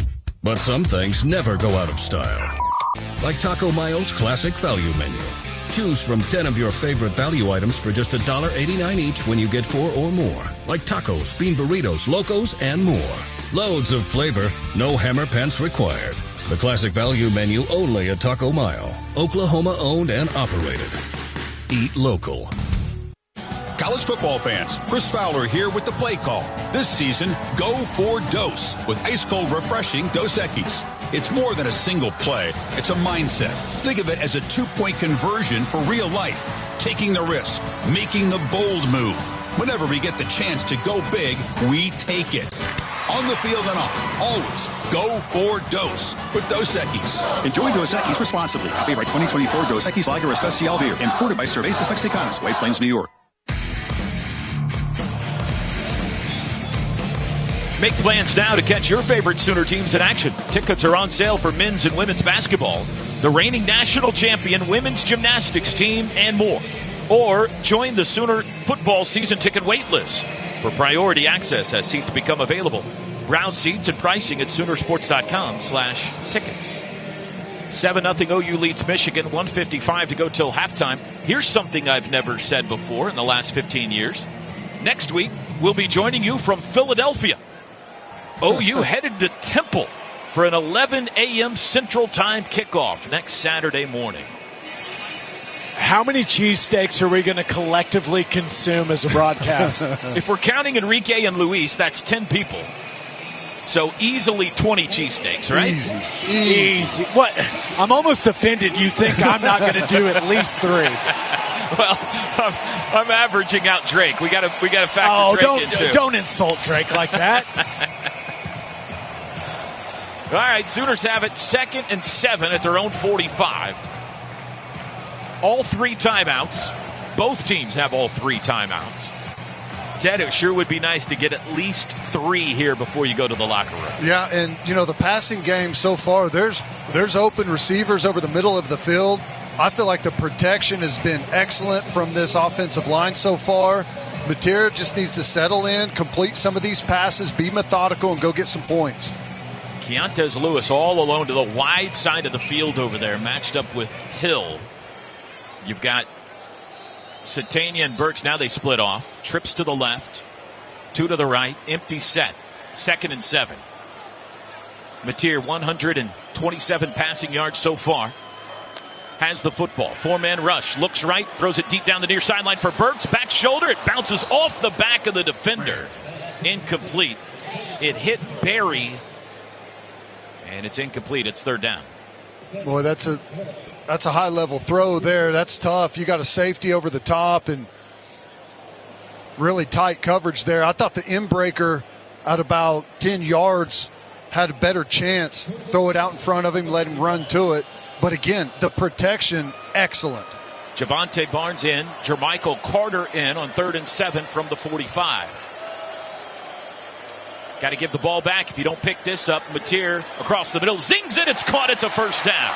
But some things never go out of style, like Taco Mayo's classic value menu. Choose from 10 of your favorite value items for just $1.89 each when you get 4 or more, like tacos, bean burritos, locos, and more. Loads of flavor, no hammer pants required. The classic value menu only at Taco Mayo, Oklahoma owned and operated. Eat local.
College football fans, Chris Fowler here with the play call. This season, go for Dos with ice-cold refreshing Dos Equis. It's more than a single play. It's a mindset. Think of it as a 2-point conversion for real life. Taking the risk, making the bold move. Whenever we get the chance to go big, we take it. On the field and off, always go for Dos with Dos Equis.
Enjoy Dos Equis responsibly. Copyright 2024 Dos Equis Lager Especial Beer. Imported by Cervezas Mexicanas, White Plains, New York.
Make plans now to catch your favorite Sooner teams in action. Tickets are on sale for men's and women's basketball, the reigning national champion women's gymnastics team, and more. Or join the Sooner football season ticket wait list for priority access as seats become available. Browse seats and pricing at Soonersports.com/tickets. 7-0 OU leads Michigan, 1:55 to go till halftime. Here's something I've never said before in the last 15 years. Next week, we'll be joining you from Philadelphia. OU headed to Temple for an 11 a.m. Central Time kickoff next Saturday morning.
How many cheesesteaks are we going to collectively consume as a broadcast?
If we're counting Enrique and Luis, that's 10 people. So easily 20 cheesesteaks, right?
Easy. What? I'm almost offended you think I'm not going to do at least 3.
Well, I'm averaging out Drake. We got to factor Drake in too.
Don't insult Drake like that.
All right, Sooners have it 2nd and 7 at their own 45. All 3 timeouts. Both teams have all 3 timeouts. Ted, it sure would be nice to get at least 3 here before you go to the locker room.
Yeah, and the passing game so far, there's open receivers over the middle of the field. I feel like the protection has been excellent from this offensive line so far. Mateer just needs to settle in, complete some of these passes, be methodical, and go get some points.
Keontez Lewis all alone to the wide side of the field over there, matched up with Hill. You've got Satania and Burks. Now they split off. Trips to the left, 2 to the right, empty set. 2nd and 7. Mateer, 127 passing yards so far. Has the football. 4-man rush. Looks right. Throws it deep down the near sideline for Burks. Back shoulder. It bounces off the back of the defender. Incomplete. It hit Barry. And it's incomplete. It's 3rd down.
Boy, that's a high-level throw there. That's tough. You got a safety over the top and really tight coverage there. I thought the in-breaker at about 10 yards had a better chance. Throw it out in front of him, let him run to it. But again, the protection, excellent.
Javante Barnes in, Jermichael Carter in on 3rd and 7 from the 45. Got to give the ball back. If you don't pick this up, Mateer across the middle, zings it, it's caught, it's a first down.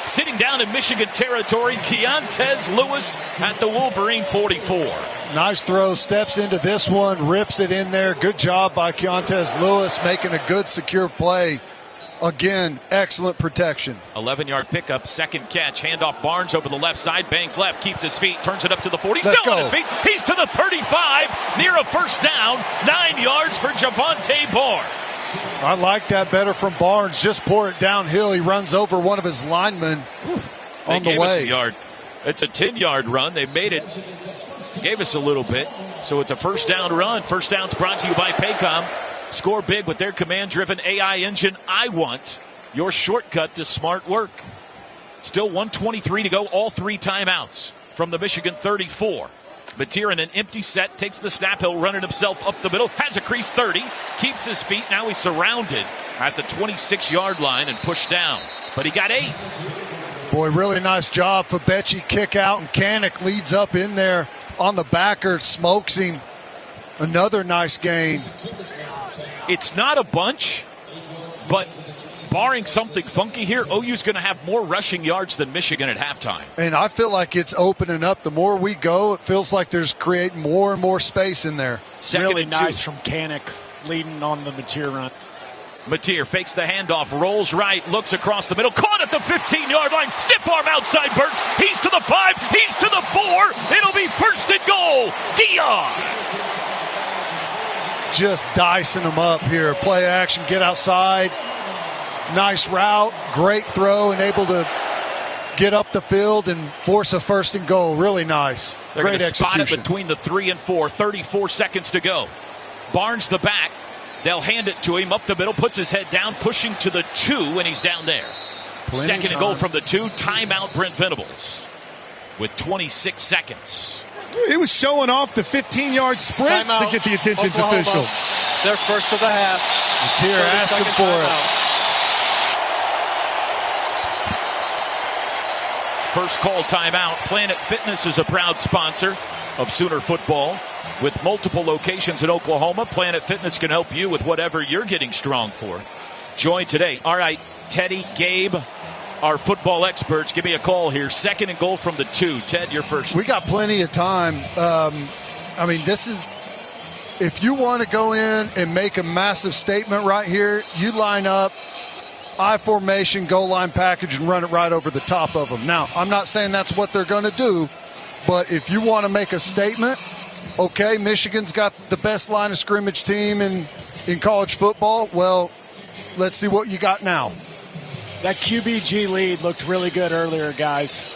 Sitting down in Michigan territory, Keontez Lewis at the Wolverine 44.
Nice throw, steps into this one, rips it in there. Good job by Keontez Lewis, making a good, secure play. Again, excellent protection.
11-yard pickup, second catch, handoff Barnes over the left side, bangs left, keeps his feet, turns it up to the 40,
Let's
still
go.
on his feet. He's to the 35, near a first down, 9 yards for Javante Barnes.
I like that better from Barnes. Just pour it downhill. He runs over one of his linemen on the
Gave
way.
us a yard. It's a 10-yard run. They made it, gave us a little bit. So it's a first down run. First down's brought to you by Paycom. Score big with their command-driven AI engine. I want your shortcut to smart work. Still 1:23 to go. All 3 timeouts from the Michigan 34. Mateer in an empty set, takes the snap, he'll run it himself up the middle, has a crease 30, keeps his feet, now he's surrounded at the 26-yard line and pushed down. But he got 8.
Boy, really nice job. Fabechi kick out, and Kanik leads up in there on the backer, smokes him. Another nice gain.
It's not a bunch, but barring something funky here, OU's going to have more rushing yards than Michigan at halftime.
And I feel like it's opening up. The more we go, it feels like there's creating more and more space in there.
Really nice from Kanik leading on the Mateer run.
Mateer fakes the handoff, rolls right, looks across the middle, caught at the 15-yard line, stiff arm outside Burks, he's to the 5, he's to the 4, it'll be first and goal, Dion!
Just dicing them up here. Play action, get outside. Nice route, great throw, and able to get up the field and force a first and goal. Really nice.
They're
Great
going to spot it
execution.
between the 3 and 4. 34 seconds to go. Barnes the back. They'll hand it to him up the middle, puts his head down, pushing to the 2, and he's down there. Second and goal from the 2. Timeout, Brent Venables with 26 seconds.
He was showing off the 15-yard sprint
Timeout.
to get the attention
Oklahoma.
official.
Their first of the half.
Mateer asking for it.
First call timeout. Planet Fitness is a proud sponsor of Sooner football. With multiple locations in Oklahoma, Planet Fitness can help you with whatever you're getting strong for. Join today. All right, Teddy, Gabe, our football experts, give me a call here. Second and goal from the 2. Ted, you're first.
We got plenty of time. This is, if you want to go in and make a massive statement right here, you line up I formation, goal line package, and run it right over the top of them. Now, I'm not saying that's what they're going to do, but if you want to make a statement, okay, Michigan's got the best line of scrimmage team in college football. Well, let's see what you got now.
That QBG lead looked really good earlier, guys.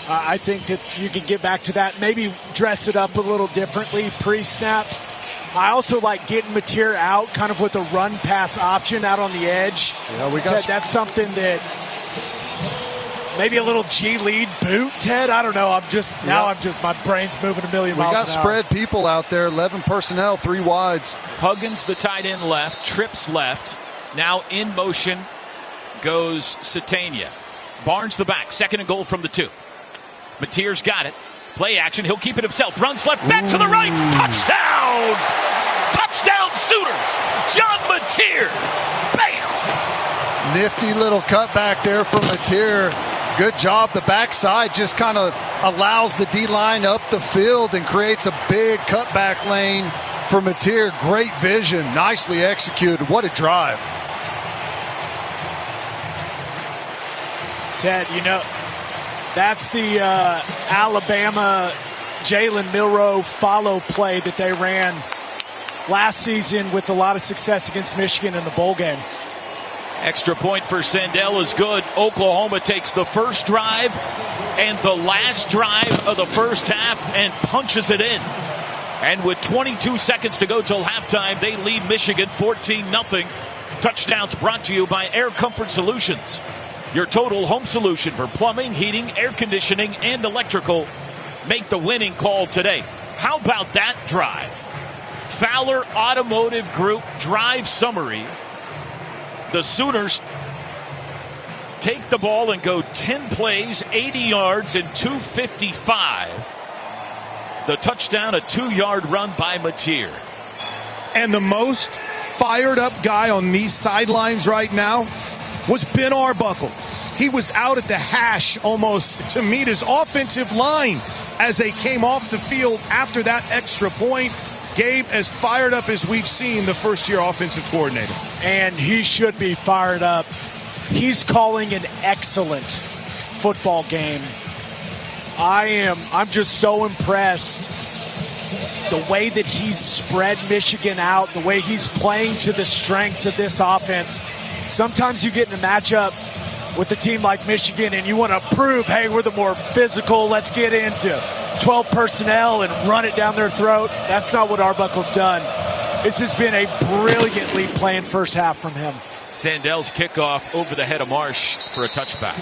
I think that you can get back to that, maybe dress it up a little differently pre-snap. I also like getting Mateer out kind of with a run-pass option out on the edge.
Yeah, we got
Ted, that's something that maybe a little G-lead boot, Ted. I don't know. My brain's moving a million miles
We
an
got
hour.
spread people out there, 11 personnel, 3 wides.
Huggins, the tight end left, trips left. Now in motion goes Satania. Barnes the back, second and goal from the 2. Mateer's got it. Play action, he'll keep it himself. Runs left, back to the right. Touchdown! Touchdown Sooners! John Mateer! Bam!
Nifty little cutback there from Mateer. Good job. The backside just kind of allows the D-line up the field and creates a big cutback lane for Mateer. Great vision. Nicely executed. What a drive.
Ted, that's the Alabama Jalen Milroe follow play that they ran last season with a lot of success against Michigan in the bowl game.
Extra point for Sandell is good. Oklahoma takes the first drive and the last drive of the first half and punches it in. And with 22 seconds to go till halftime, they lead Michigan 14-0. Touchdowns brought to you by Air Comfort Solutions. Your total home solution for plumbing, heating, air conditioning, and electrical. Make the winning call today. How about that drive? Fowler Automotive Group drive summary. The Sooners take the ball and go 10 plays, 80 yards, and 255. The touchdown, a 2-yard run by Mateer.
And the most fired up guy on these sidelines right now was Ben Arbuckle. He was out at the hash almost to meet his offensive line as they came off the field after that extra point. Gabe, as fired up as we've seen the first-year offensive coordinator.
And he should be fired up. He's calling an excellent football game. I'm just so impressed. The way that he's spread Michigan out, the way he's playing to the strengths of this offense. Sometimes you get in a matchup with a team like Michigan and you want to prove, hey, we're the more physical, let's get into 12 personnel and run it down their throat. That's not what Arbuckle's done. This has been a brilliantly planned first half from him.
Sandell's kickoff over the head of Marsh for a touchback.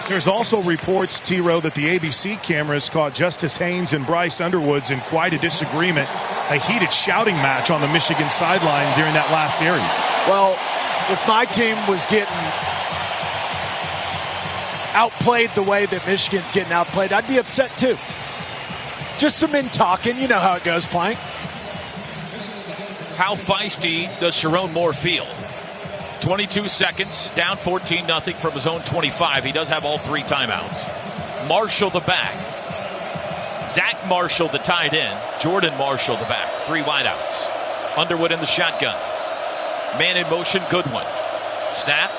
There's also reports, T-Row, that the ABC cameras caught Justice Haynes and Bryce Underwoods in quite a disagreement, a heated shouting match on the Michigan sideline during that last series.
Well, if my team was getting outplayed the way that Michigan's getting outplayed, I'd be upset too. Just some men talking. You know how it goes playing.
How feisty does Sharon Moore feel? 22 seconds, down 14-0 from his own 25. He does have all 3 timeouts. Marshall the back. Zach Marshall the tight end. Jordan Marshall the back. 3 wideouts. Underwood in the shotgun. Man in motion, Goodwin. Snap.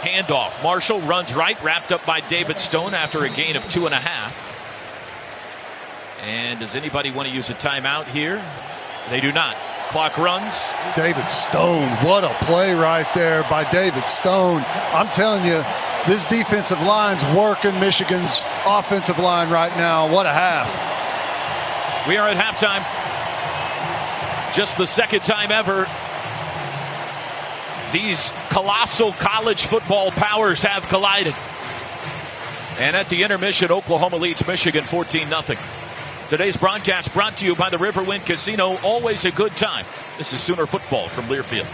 Handoff. Marshall runs right, wrapped up by David Stone after a gain of 2.5. And does anybody want to use a timeout here? They do not. Clock runs.
David Stone, what a play right there by David Stone. I'm telling you, this defensive line's working Michigan's offensive line right now. What a half.
We are at halftime. Just the second time ever these colossal college football powers have collided. And at the intermission, Oklahoma leads Michigan 14-0. Today's broadcast brought to you by the Riverwind Casino. Always a good time. This is Sooner Football from Learfield.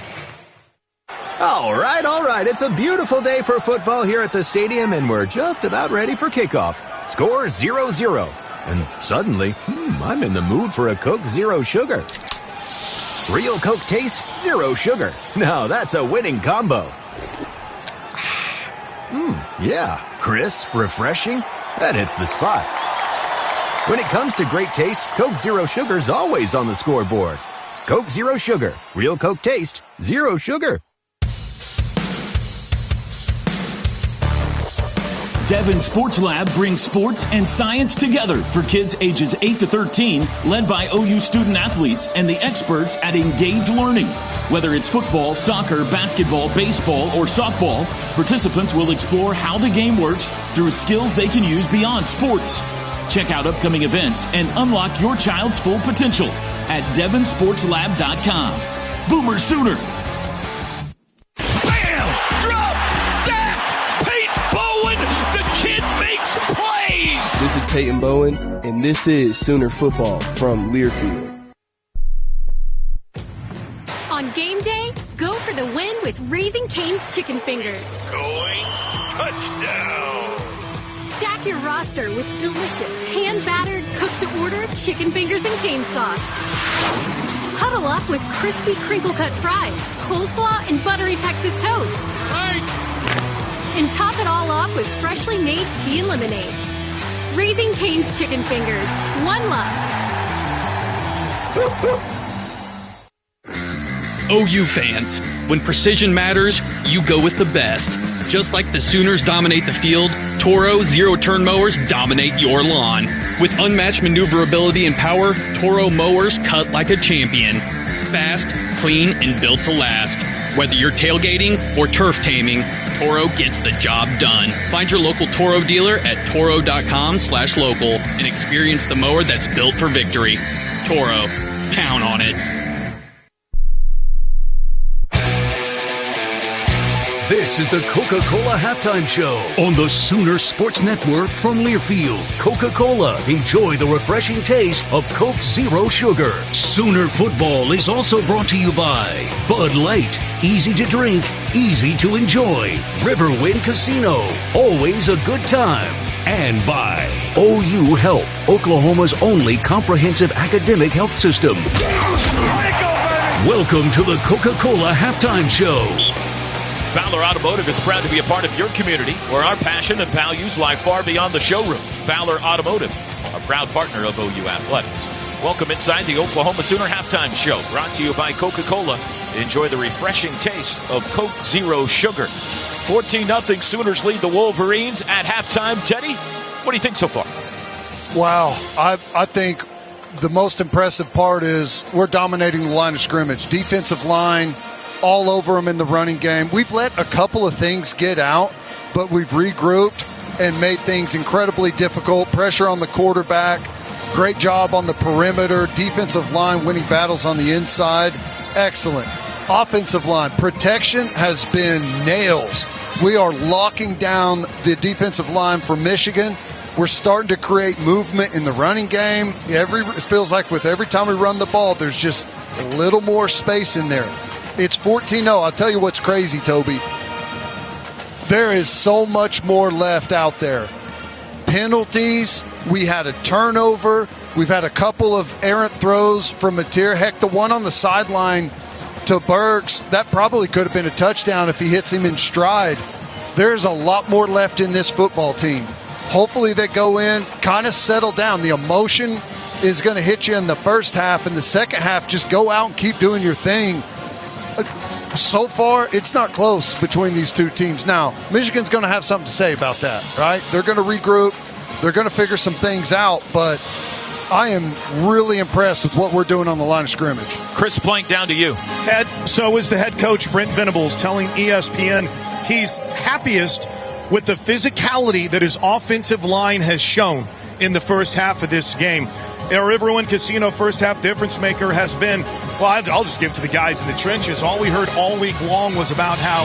All right. It's a beautiful day for football here at the stadium, and we're just about ready for kickoff. Score 0-0. And suddenly, I'm in the mood for a Coke Zero Sugar. Real Coke taste, zero sugar. Now that's a winning combo. Yeah, crisp, refreshing. That hits the spot. When it comes to great taste, Coke Zero Sugar's always on the scoreboard. Coke Zero Sugar. Real Coke taste, zero sugar.
Devon Sports Lab brings sports and science together for kids ages 8 to 13, led by OU student athletes and the experts at Engage Learning. Whether it's football, soccer, basketball, baseball, or softball, participants will explore how the game works through skills they can use beyond sports. Check out upcoming events and unlock your child's full potential at DevonSportsLab.com. Boomer Sooner!
Bam! Dropped! Sack! Peyton Bowen! The kid makes plays!
This is Peyton Bowen, and this is Sooner Football from Learfield.
On game day, go for the win with Raising Cane's Chicken Fingers.
Going touchdown!
Stack your roster with delicious, hand-battered, cooked-to-order chicken fingers and cane sauce. Huddle up with crispy crinkle-cut fries, coleslaw, and buttery Texas toast.
Right.
And top it all off with freshly made tea and lemonade. Raising Cane's Chicken Fingers. One love.
OU fans, when precision matters, you go with the best. Just like the Sooners dominate the field, Toro zero-turn mowers dominate your lawn. With unmatched maneuverability and power, Toro mowers cut like a champion. Fast, clean, and built to last. Whether you're tailgating or turf taming, Toro gets the job done. Find your local Toro dealer at toro.com/local and experience the mower that's built for victory. Toro, count on it.
This is the Coca-Cola Halftime Show on the Sooner Sports Network from Learfield. Coca-Cola. Enjoy the refreshing taste of Coke Zero Sugar. Sooner football is also brought to you by Bud Light. Easy to drink, easy to enjoy. Riverwind Casino. Always a good time. And by OU Health, Oklahoma's only comprehensive academic health system. Welcome to the Coca-Cola Halftime Show.
Fowler Automotive is proud to be a part of your community where our passion and values lie far beyond the showroom. Fowler Automotive, a proud partner of OU Athletics. Welcome inside the Oklahoma Sooner Halftime Show, brought to you by Coca-Cola. Enjoy the refreshing taste of Coke Zero Sugar. 14-0 Sooners lead the Wolverines at halftime. Teddy, what do you think so far?
Wow, I think the most impressive part is we're dominating the line of scrimmage. Defensive line, all over them in the running game. We've let a couple of things get out, but we've regrouped and made things incredibly difficult. Pressure on the quarterback, great job on the perimeter, defensive line winning battles on the inside. Excellent. Offensive line, protection has been nails. We are locking down the defensive line for Michigan. We're starting to create movement in the running game. It feels like with every time we run the ball, there's just a little more space in there. It's 14-0. I'll tell you what's crazy, Toby. There is so much more left out there. Penalties. We had a turnover. We've had a couple of errant throws from Mateer. Heck, the one on the sideline to Burks, that probably could have been a touchdown if he hits him in stride. There's a lot more left in this football team. Hopefully they go in, kind of settle down. The emotion is going to hit you in the first half. In the second half, just go out and keep doing your thing. So far, it's not close between these two teams. Now, Michigan's going to have something to say about that, right? They're going to regroup. They're going to figure some things out, but I am really impressed with what we're doing on the line of scrimmage.
Chris Plank, down to you.
Ted, so is the head coach, Brent Venables, telling ESPN he's happiest with the physicality that his offensive line has shown in the first half of this game. Our Riverwind Casino first half difference maker has been, well, I'll just give it to the guys in the trenches. All we heard all week long was about how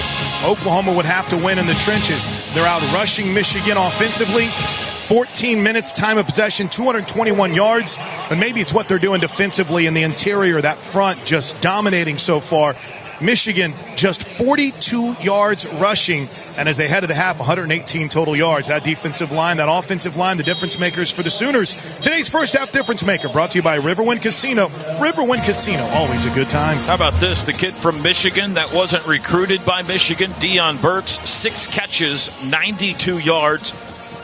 Oklahoma would have to win in the trenches. They're out rushing Michigan offensively. 14 minutes time of possession, 221 yards. And maybe it's what they're doing defensively in the interior, that front just dominating so far. Michigan just 42 yards rushing, and as they head to the half, 118 total yards. That defensive line, that offensive line, the difference makers for the Sooners. Today's first half difference maker brought to you by Riverwind Casino. Riverwind Casino, always a good time.
How about this? The kid from Michigan that wasn't recruited by Michigan, Deion Burks, 6 catches, 92 yards,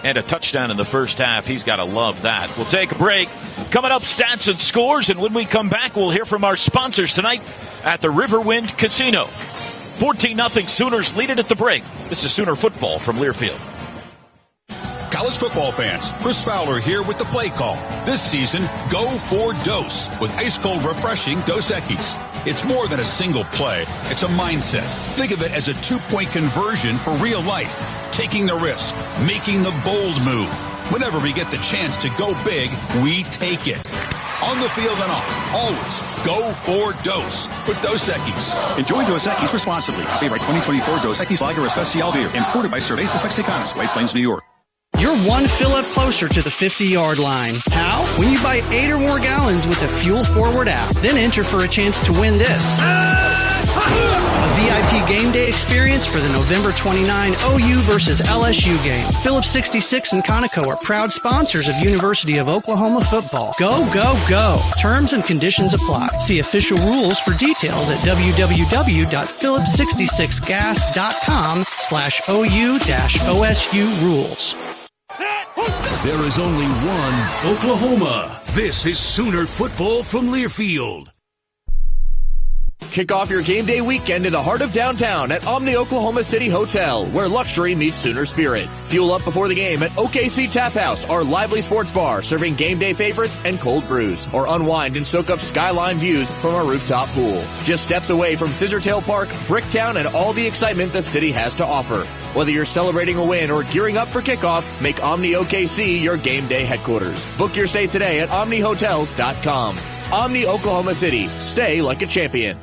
and a touchdown in the first half. He's got to love that. We'll take a break. Coming up, stats and scores, and when we come back, we'll hear from our sponsors tonight at the Riverwind Casino. 14-0 Sooners lead it at the break. This is Sooner football from Learfield.
College football fans, Chris Fowler here with the play call. This season, go for Dose with ice-cold refreshing Dos Equis. It's more than a single play. It's a mindset. Think of it as a 2-point conversion for real life. Taking the risk, making the bold move. Whenever we get the chance to go big, we take it. On the field and off, always go for Dose with Dos Equis.
Enjoy Dos Equis responsibly. Copyright 2024 Dos Equis Lager Especial Beer. Imported by Cervezas Mexicanas, White Plains, New York.
You're one fill-up closer to the 50-yard line. How? When you buy 8 or more gallons with the Fuel Forward app. Then enter for a chance to win this. A VIP game day experience for the November 29 OU versus LSU game. Phillips 66 and Conoco are proud sponsors of University of Oklahoma football. Go, go, go. Terms and conditions apply. See official rules for details at www.phillips66gas.com/OU-OSU rules.
There is only one Oklahoma. This is Sooner football from Learfield.
Kick off your game day weekend in the heart of downtown at Omni Oklahoma City Hotel, where luxury meets Sooner spirit. Fuel up before the game at OKC Tap House, our lively sports bar, serving game day favorites and cold brews. Or unwind and soak up skyline views from our rooftop pool. Just steps away from Scissortail Park, Bricktown, and all the excitement the city has to offer. Whether you're celebrating a win or gearing up for kickoff, make Omni OKC your game day headquarters. Book your stay today at OmniHotels.com. Omni Oklahoma City. Stay like a champion.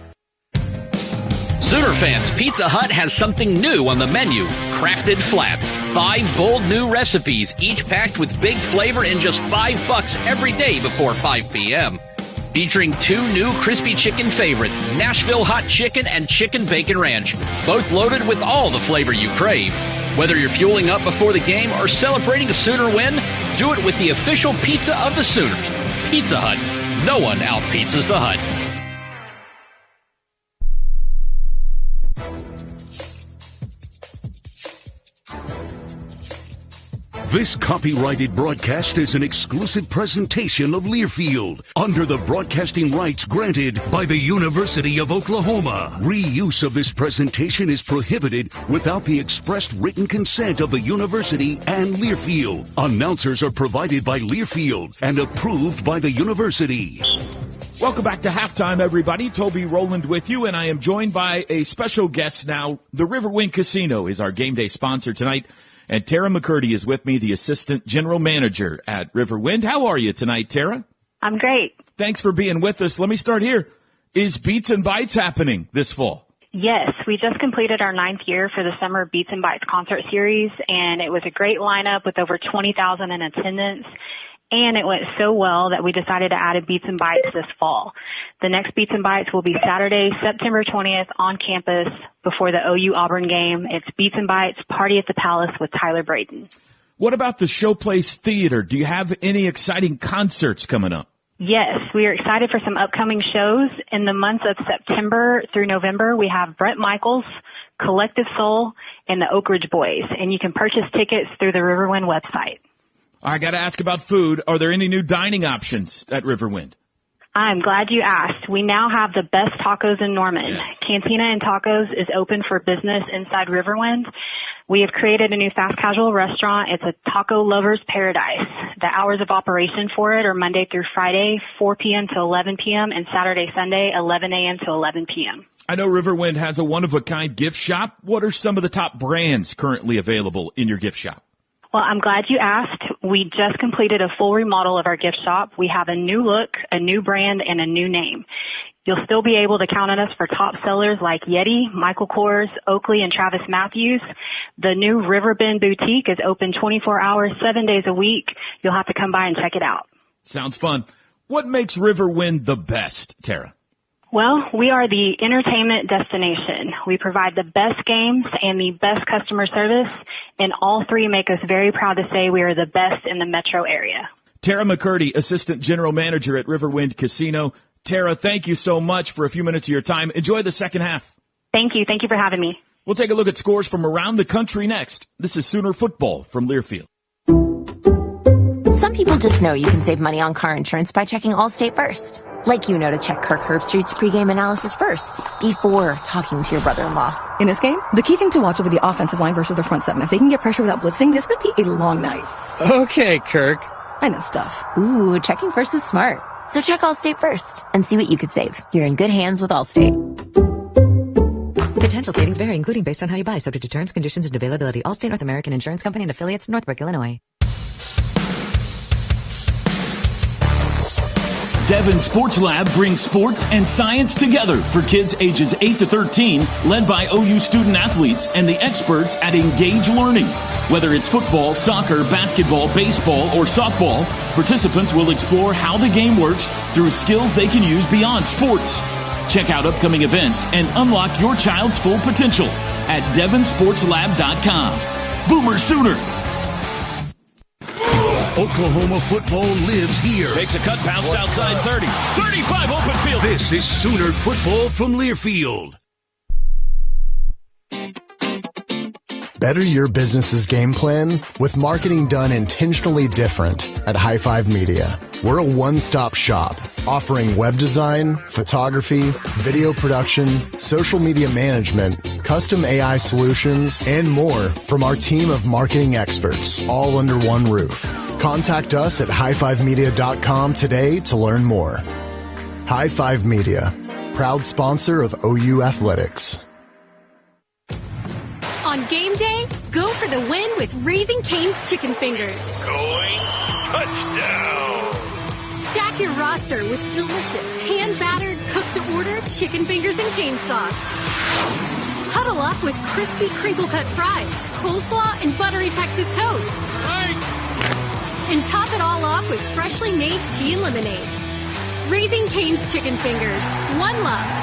Sooner fans, Pizza Hut has something new on the menu. Crafted Flats. 5 bold new recipes, each packed with big flavor and just $5 every day before 5 p.m. Featuring 2 new crispy chicken favorites, Nashville Hot Chicken and Chicken Bacon Ranch, both loaded with all the flavor you crave. Whether you're fueling up before the game or celebrating a Sooner win, do it with the official pizza of the Sooners. Pizza Hut. No one out-pizzas the Hut.
This copyrighted broadcast is an exclusive presentation of Learfield under the broadcasting rights granted by the University of Oklahoma. Reuse of this presentation is prohibited without the expressed written consent of the university and Learfield. Announcers are provided by Learfield and approved by the university.
Welcome back to Halftime, everybody. Toby Rowland with you, and I am joined by a special guest now. The Riverwind Casino is our game day sponsor tonight. And Tara McCurdy is with me, the Assistant General Manager at Riverwind. How are you tonight, Tara?
I'm great.
Thanks for being with us. Let me start here. Is Beats and Bites happening this fall?
Yes, we just completed our 9th year for the Summer Beats and Bites concert series, and it was a great lineup with over 20,000 in attendance. And it went so well that we decided to add a Beats and Bites this fall. The next Beats and Bites will be Saturday, September 20th on campus before the OU Auburn game. It's Beats and Bites, Party at the Palace with Tyler Braden.
What about the Showplace Theater? Do you have any exciting concerts coming up?
Yes, we are excited for some upcoming shows. In the months of September through November, we have Brett Michaels, Collective Soul, and the Oak Ridge Boys. And you can purchase tickets through the Riverwind website.
I got to ask about food. Are there any new dining options at Riverwind?
I'm glad you asked. We now have the best tacos in Norman. Yes. Cantina and Tacos is open for business inside Riverwind. We have created a new fast casual restaurant. It's a taco lover's paradise. The hours of operation for it are Monday through Friday, 4 p.m. to 11 p.m., and Saturday, Sunday, 11 a.m. to 11 p.m.
I know Riverwind has a one-of-a-kind gift shop. What are some of the top brands currently available in your gift shop?
Well, I'm glad you asked. We just completed a full remodel of our gift shop. We have a new look, a new brand, and a new name. You'll still be able to count on us for top sellers like Yeti, Michael Kors, Oakley, and Travis Matthews. The new Riverbend Boutique is open 24 hours, 7 days a week. You'll have to come by and check it out.
Sounds fun. What makes Riverwind the best, Tara?
Well, we are the entertainment destination. We provide the best games and the best customer service, and all three make us very proud to say we are the best in the metro area.
Tara McCurdy, Assistant General Manager at Riverwind Casino. Tara, thank you so much for a few minutes of your time. Enjoy the second half.
Thank you. Thank you for having me.
We'll take a look at scores from around the country next. This is Sooner Football from Learfield.
Some people just know you can save money on car insurance by checking Allstate first. Like you know to check Kirk Herbstreit's pregame analysis first, before talking to your brother-in-law.
In this game, the key thing to watch will be the offensive line versus their front seven. If they can get pressure without blitzing, this could be a long night.
Okay, Kirk.
I know stuff.
Ooh, checking first is smart. So check Allstate first and see what you could save. You're in good hands with Allstate.
Potential savings vary, including based on how you buy, subject to terms, conditions, and availability. Allstate North American Insurance Company and affiliates, Northbrook, Illinois.
Devon Sports Lab brings sports and science together for kids ages 8 to 13, led by OU student athletes and the experts at Engage Learning. Whether it's football, soccer, basketball, baseball, or softball, participants will explore how the game works through skills they can use beyond sports. Check out upcoming events and unlock your child's full potential at devonsportslab.com. Boomer Sooner!
Oklahoma football lives here.
Makes a cut, bounced outside 30. 35, open field.
This is Sooner Football from Learfield.
Better your business's game plan with marketing done intentionally different at High Five Media. We're a one-stop shop offering web design, photography, video production, social media management, custom AI solutions, and more from our team of marketing experts, all under one roof. Contact us at highfivemedia.com today to learn more. High Five Media, proud sponsor of OU Athletics.
On game day, go for the win with Raising Cane's Chicken Fingers.
Going touchdown.
Stack Stock your roster with delicious, hand-battered, cooked-to-order chicken fingers and cane sauce. Huddle up with crispy crinkle-cut fries, coleslaw, and buttery Texas toast. And top it all off with freshly made tea and lemonade. Raising Cane's Chicken Fingers. One love.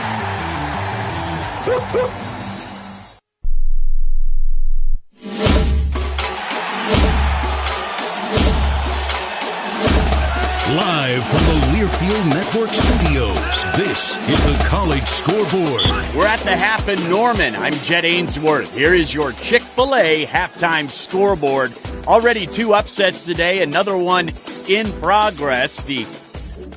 Live from the Learfield Network Studios, this is the College Scoreboard.
We're at the Half in Norman. I'm Jet Ainsworth. Here is your Chick-fil-A halftime scoreboard. Already 2 upsets today, another one in progress. The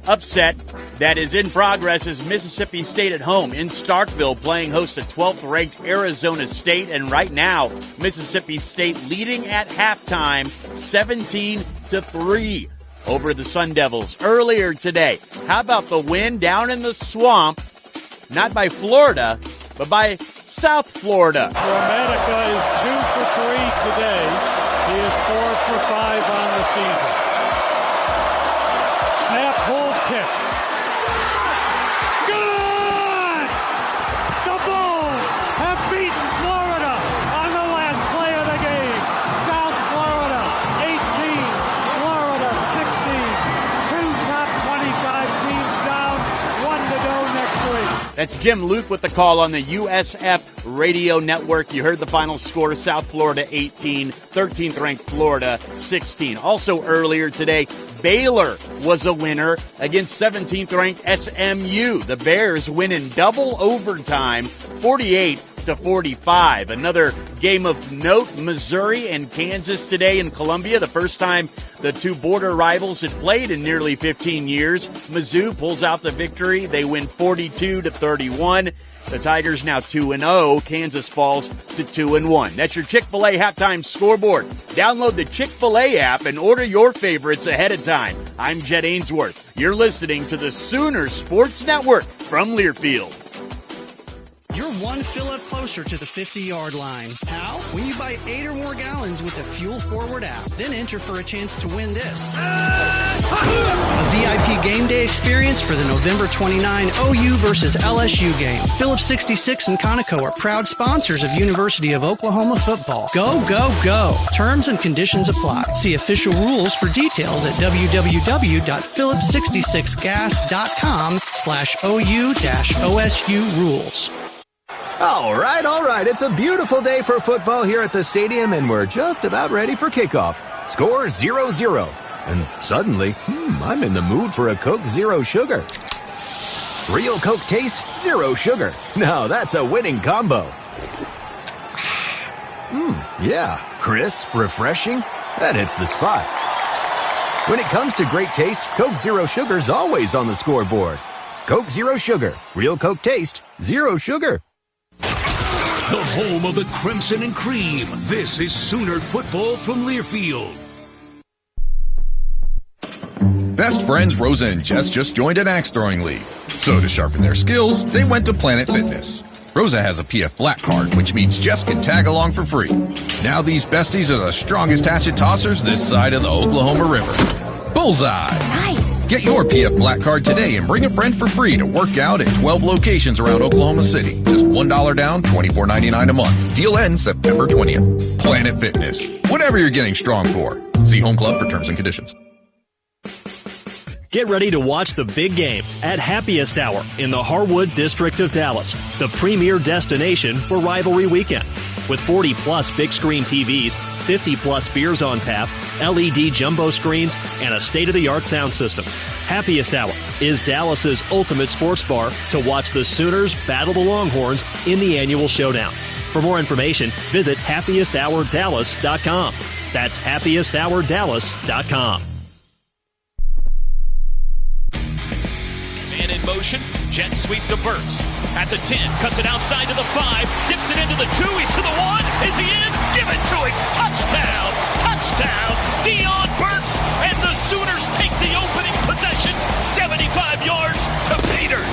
upset that is in progress is Mississippi State at home in Starkville, playing host to 12th-ranked Arizona State. And right now, Mississippi State leading at halftime 17-3. Over the Sun Devils earlier today. How about the win down in the swamp, not by Florida, but by South Florida?
Gramatica is 2 for 3 today. He is 4 for 5 on the season. Snap, hold, kick. Good! The Bulls have beaten Florida on the last play of the game. South Florida 18, Florida 16. 2 top 25 teams down, 1 to go next week.
That's Jim Luke with the call on the USF Radio Network. You heard the final score, South Florida 18, 13th ranked Florida 16. Also earlier today, Baylor was a winner against 17th ranked SMU. The Bears win in double overtime, 48-45. Another game of note, Missouri and Kansas today in Columbia. The first time the two border rivals had played in nearly 15 years. Mizzou pulls out the victory. They win 42-31. The Tigers now 2-0. Kansas falls to 2-1. That's your Chick-fil-A halftime scoreboard. Download the Chick-fil-A app and order your favorites ahead of time. I'm Jet Ainsworth. You're listening to the Sooner Sports Network from Learfield.
You're one fill-up closer to the 50-yard line. How? When you buy 8 or more gallons with the Fuel Forward app. Then enter for a chance to win this. A VIP game day experience for the November 29 OU versus LSU game. Phillips 66 and Conoco are proud sponsors of University of Oklahoma football. Go, go, go. Terms and conditions apply. See official rules for details at www.phillips66gas.com/OU-OSU rules.
All right. It's a beautiful day for football here at the stadium, and we're just about ready for kickoff. Score 0-0. And suddenly, I'm in the mood for a Coke Zero Sugar. Real Coke taste, zero sugar. Now that's a winning combo. Yeah, crisp, refreshing. That hits the spot. When it comes to great taste, Coke Zero Sugar's always on the scoreboard. Coke Zero Sugar. Real Coke taste, zero sugar.
The home of the Crimson and Cream. This is Sooner football from Learfield.
Best friends Rosa and Jess just joined an axe throwing league. So to sharpen their skills, they went to Planet Fitness. Rosa has a PF Black card, which means Jess can tag along for free. Now these besties are the strongest hatchet tossers this side of the Oklahoma River. Bullseye!
Nice!
Get your PF Black card today and bring a friend for free to work out at 12 locations around Oklahoma City. Just $1 down, $24.99 a month. Deal ends September 20th. Planet Fitness. Whatever you're getting strong for. See Home Club for terms and conditions.
Get ready to watch the big game at Happiest Hour in the Harwood District of Dallas, the premier destination for rivalry weekend. With 40-plus big-screen TVs, 50-plus beers on tap, LED jumbo screens, and a state-of-the-art sound system. Happiest Hour is Dallas's ultimate sports bar to watch the Sooners battle the Longhorns in the annual showdown. For more information, visit happiesthourdallas.com. That's happiesthourdallas.com.
Man in motion, jet sweep to Burks. At the 10, cuts it outside to the 5, dips it into the 2, he's to the 1, is he in? Give it to him, touchdown, touchdown, Deion Burks, and the Sooners take the opening possession, 75 yards to Peter.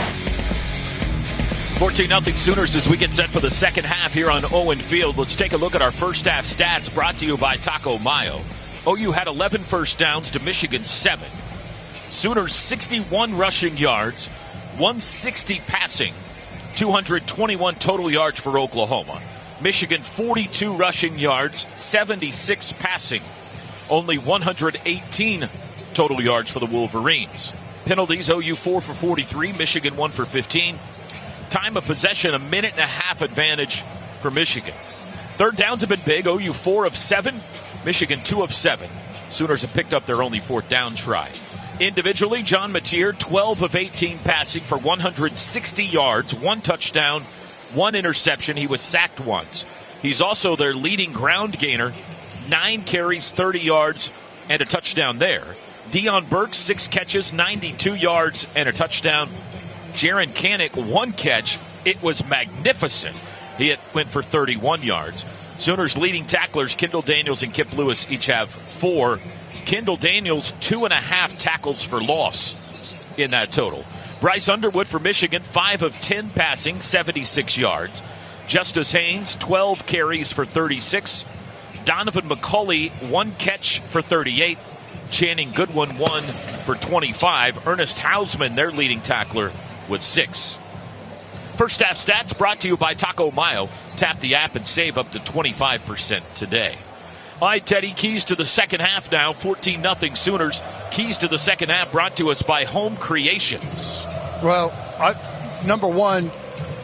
14-0 Sooners as we get set for the second half here on Owen Field. Let's take a look at our first half stats brought to you by Taco Mayo. OU had 11 first downs to Michigan 7. Sooners 61 rushing yards, 160 passing, 221 total yards for Oklahoma. Michigan 42 rushing yards, 76 passing, only 118 total yards for the Wolverines. Penalties, OU 4 for 43, Michigan 1 for 15. Time of possession, a minute and a half advantage for Michigan. Third downs have been big, OU 4 of 7, Michigan 2 of 7. Sooners have picked up their only fourth down try. Individually, John Mateer 12 of 18 passing for 160 yards, 1 touchdown, 1 interception. He was sacked once. He's also their leading ground gainer, 9 carries, 30 yards, and a touchdown there. Deion Burks, 6 catches, 92 yards, and a touchdown. Jaron Kanik, 1 catch. It was magnificent. He went for 31 yards. Sooners leading tacklers, Kendall Daniels and Kip Lewis, each have 4. Kendall Daniels, 2.5 tackles for loss in that total. Bryce Underwood for Michigan, 5 of 10 passing, 76 yards. Justice Haynes, 12 carries for 36. Donovan McCulley, 1 catch for 38. Channing Goodwin, 1 for 25. Ernest Hausman, their leading tackler, with 6. First half stats brought to you by Taco Mayo. Tap the app and save up to 25% today. All right, Teddy, keys to the second half now. 14-0 Sooners. Keys to the second half brought to us by Home Creations.
Well, number one,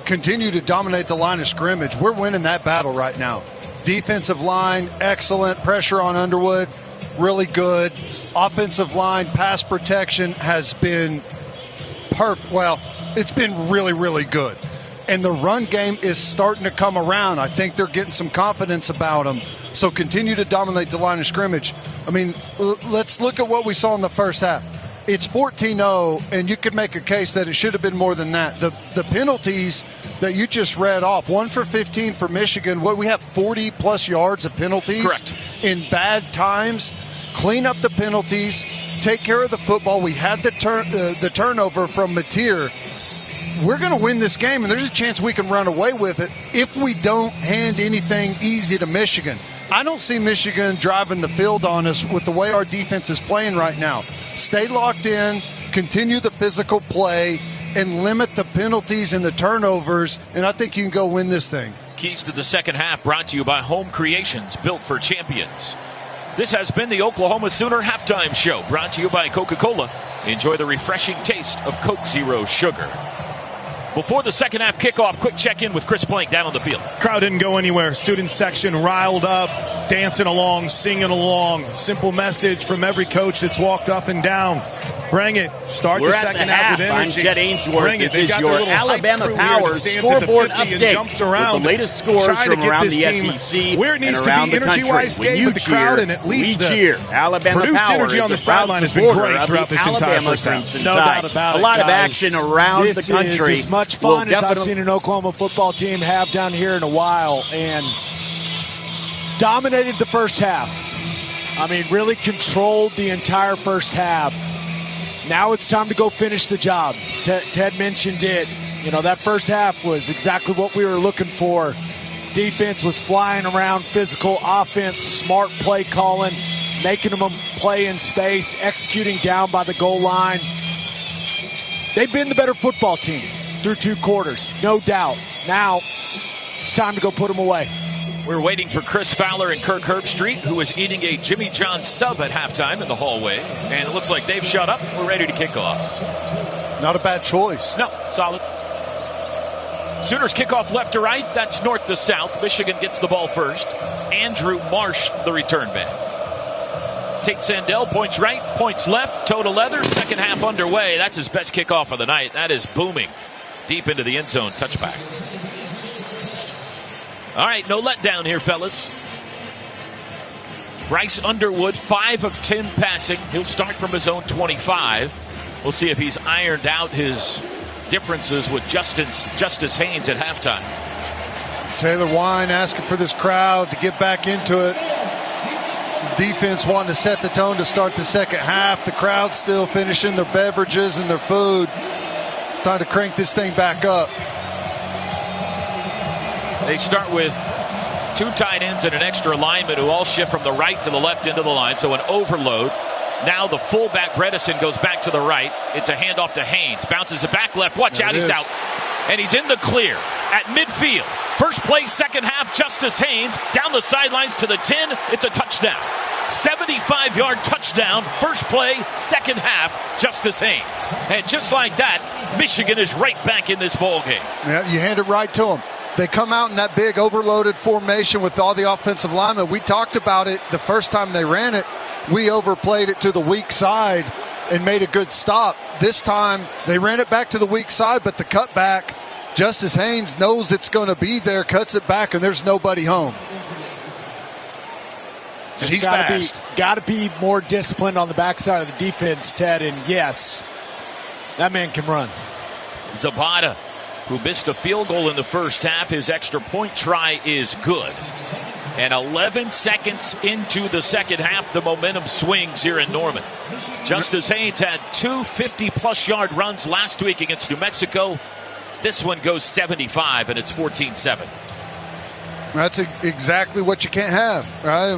continue to dominate the line of scrimmage. We're winning that battle right now. Defensive line, excellent. Pressure on Underwood, really good. Offensive line, pass protection has been perfect. Well, it's been really, really good. And the run game is starting to come around. I think they're getting some confidence about them. So continue to dominate the line of scrimmage. I mean, let's look at what we saw in the first half. It's 14-0, and you could make a case that it should have been more than that. The penalties that you just read off, 1 for 15 for Michigan. We have 40-plus yards of penalties.
Correct.
In bad times. Clean up the penalties. Take care of the football. We had the turnover from Mateer. We're going to win this game, and there's a chance we can run away with it if we don't hand anything easy to Michigan. I don't see Michigan driving the field on us with the way our defense is playing right now. Stay locked in, continue the physical play, and limit the penalties and the turnovers, and I think you can go win this thing.
Keys to the second half brought to you by Home Creations, built for champions. This has been the Oklahoma Sooner Halftime Show, brought to you by Coca-Cola. Enjoy the refreshing taste of Coke Zero Sugar. Before the second half kickoff, quick check-in with Chris Plank down on the field.
Crowd didn't go anywhere. Student section riled up, dancing along, singing along. Simple message from every coach that's walked up and down. Bring it. Start the second half with energy.
I'm Jed Ainsworth.
Bring it.
This is your Alabama Power scoreboard update
jumps around
with the latest scores from around the SEC
where it needs
and around
to be energy-wise,
Gabe,
with the crowd, and at least
we cheer. Alabama
produced
Power
energy on the sideline has been great throughout this entire first half.
No doubt about it.
A lot of action around the country.
This is as much fun as I've seen an Oklahoma football team have down here in a while, and dominated the first half. I mean, really controlled the entire first half. Now it's time to go finish the job. Ted mentioned it. You know, that first half was exactly what we were looking for. Defense was flying around, physical offense, smart play calling, making them play in space, executing down by the goal line. They've been the better football team through 2 quarters, no doubt. Now it's time to go put them away.
We're waiting for Chris Fowler and Kirk Herbstreit, who is eating a Jimmy John sub at halftime in the hallway. And it looks like they've shut up. We're ready to kick off.
Not a bad choice.
No, solid. Sooners kick off left to right. That's north to south. Michigan gets the ball first. Andrew Marsh, the return man. Tate Sandell points right, points left, toe to leather. Second half underway. That's his best kickoff of the night. That is booming. Deep into the end zone, touchback. All right, no letdown here, fellas. Bryce Underwood, 5 of 10 passing. He'll start from his own 25. We'll see if he's ironed out his differences with Justice Haynes at halftime.
Taylor Wine asking for this crowd to get back into it. Defense wanting to set the tone to start the second half. The crowd still finishing their beverages and their food. It's time to crank this thing back up.
They start with 2 tight ends and an extra lineman who all shift from the right to the left into the line. So an overload. Now the fullback, Bredesen, goes back to the right. It's a handoff to Haynes. Bounces it back left. Watch out, he's out. And he's in the clear at midfield. First play, second half, Justice Haynes down the sidelines to the 10. It's a touchdown. 75-yard touchdown. First play, second half, Justice Haynes. And just like that, Michigan is right back in this ball game.
Yeah, you hand it right to them. They come out in that big overloaded formation with all the offensive linemen. We talked about it the first time they ran it. We overplayed it to the weak side and made a good stop. This time, they ran it back to the weak side, but the cutback, Justice Haynes knows it's going to be there, cuts it back, and there's nobody home.
Just
he's fast.
Got to be more disciplined on the backside of the defense, Ted. And yes, that man can run.
Zapata, who missed a field goal in the first half, his extra point try is good. And 11 seconds into the second half, the momentum swings here in Norman. Justice Haynes had 2 50-plus yard runs last week against New Mexico. This one goes 75, and it's 14-7.
That's exactly what you can't have, right?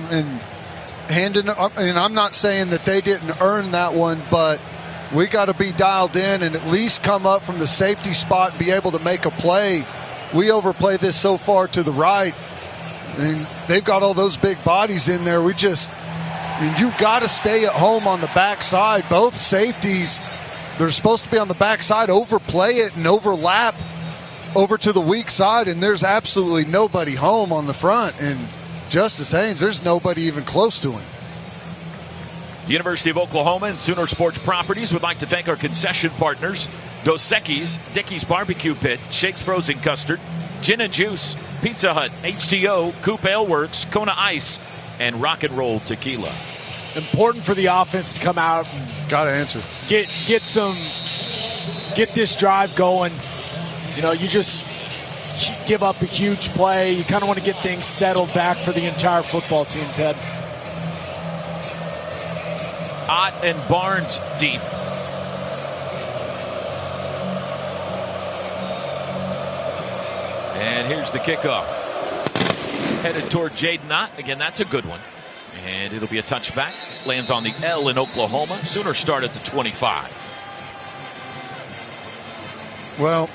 And I'm not saying that they didn't earn that one, but we got to be dialed in and at least come up from the safety spot and be able to make a play. We overplay this so far to the right, and they've got all those big bodies in there. You've got to stay at home on the backside. Both safeties, they're supposed to be on the backside, overplay it and overlap over to the weak side, and there's absolutely nobody home on the front. And Justice Haynes, there's nobody even close to him.
The University of Oklahoma and Sooner Sports Properties would like to thank our concession partners, Dos Equis, Dickey's Barbecue Pit, Shakes Frozen Custard, Gin and Juice, Pizza Hut, HTO, Coop Ale Works, Kona Ice, and Rock and Roll Tequila.
Important for the offense to come out and
got to answer.
Get this drive going. You know, you just give up a huge play. You kind of want to get things settled back for the entire football team, Ted.
Ott and Barnes deep. And here's the kickoff. Headed toward Jaden Ott. Again, that's a good one. And it'll be a touchback. Lands on the L in Oklahoma. Sooners start at the 25.
Well,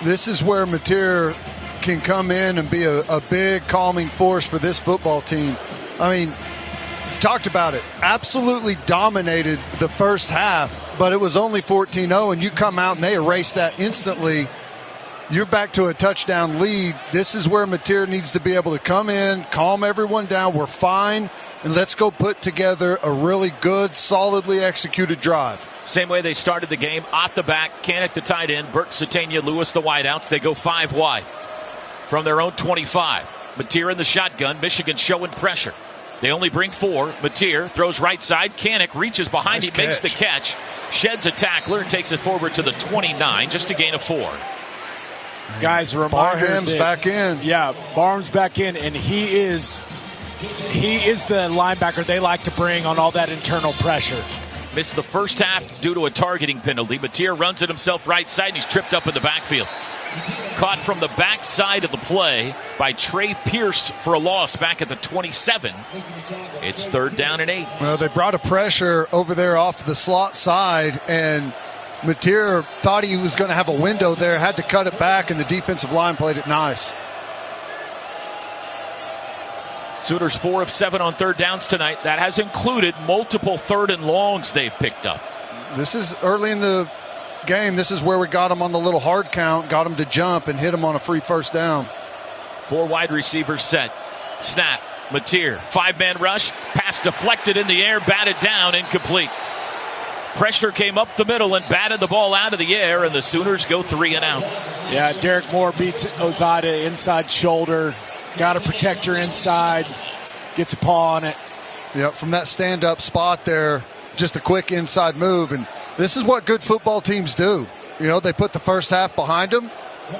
this is where Mateer can come in and be a big calming force for this football team. I mean, talked about it. Absolutely dominated the first half, but it was only 14-0, and you come out and they erase that instantly. You're back to a touchdown lead. This is where Mateer needs to be able to come in, calm everyone down. We're fine, and let's go put together a really good, solidly executed drive.
Same way they started the game. Ott the back, Kanik the tight end, Burt Satania, Lewis the wideouts. They go 5 wide from their own 25. Mateer in the shotgun. Michigan showing pressure. They only bring 4. Mateer throws right side. Kanik reaches behind. He makes the catch. Sheds a tackler and takes it forward to the 29 just to gain a 4.
Guys, a reminder
Barham's back in.
Yeah, Barham's back in, and he is the linebacker they like to bring on all that internal pressure.
Missed the first half due to a targeting penalty. Mateer runs it himself right side, and he's tripped up in the backfield. Caught from the backside of the play by Trey Pierce for a loss back at the 27. It's 3rd down and 8.
Well, they brought a pressure over there off the slot side, and Mateer thought he was going to have a window there, had to cut it back, and the defensive line played it nice.
Sooners 4 of 7 on 3rd downs tonight. That has included multiple 3rd and longs they've picked up.
This is early in the game. This is where we got them on the little hard count, got them to jump and hit them on a free first down.
4 wide receivers set. Snap. Mateer. 5-man rush. Pass deflected in the air, batted down, incomplete. Pressure came up the middle and batted the ball out of the air, and the Sooners go 3 and out.
Yeah, Derek Moore beats Ozada inside shoulder. Got to protect your inside. Gets a paw on it.
Yeah, from that stand-up spot there, just a quick inside move. And this is what good football teams do. You know, they put the first half behind them.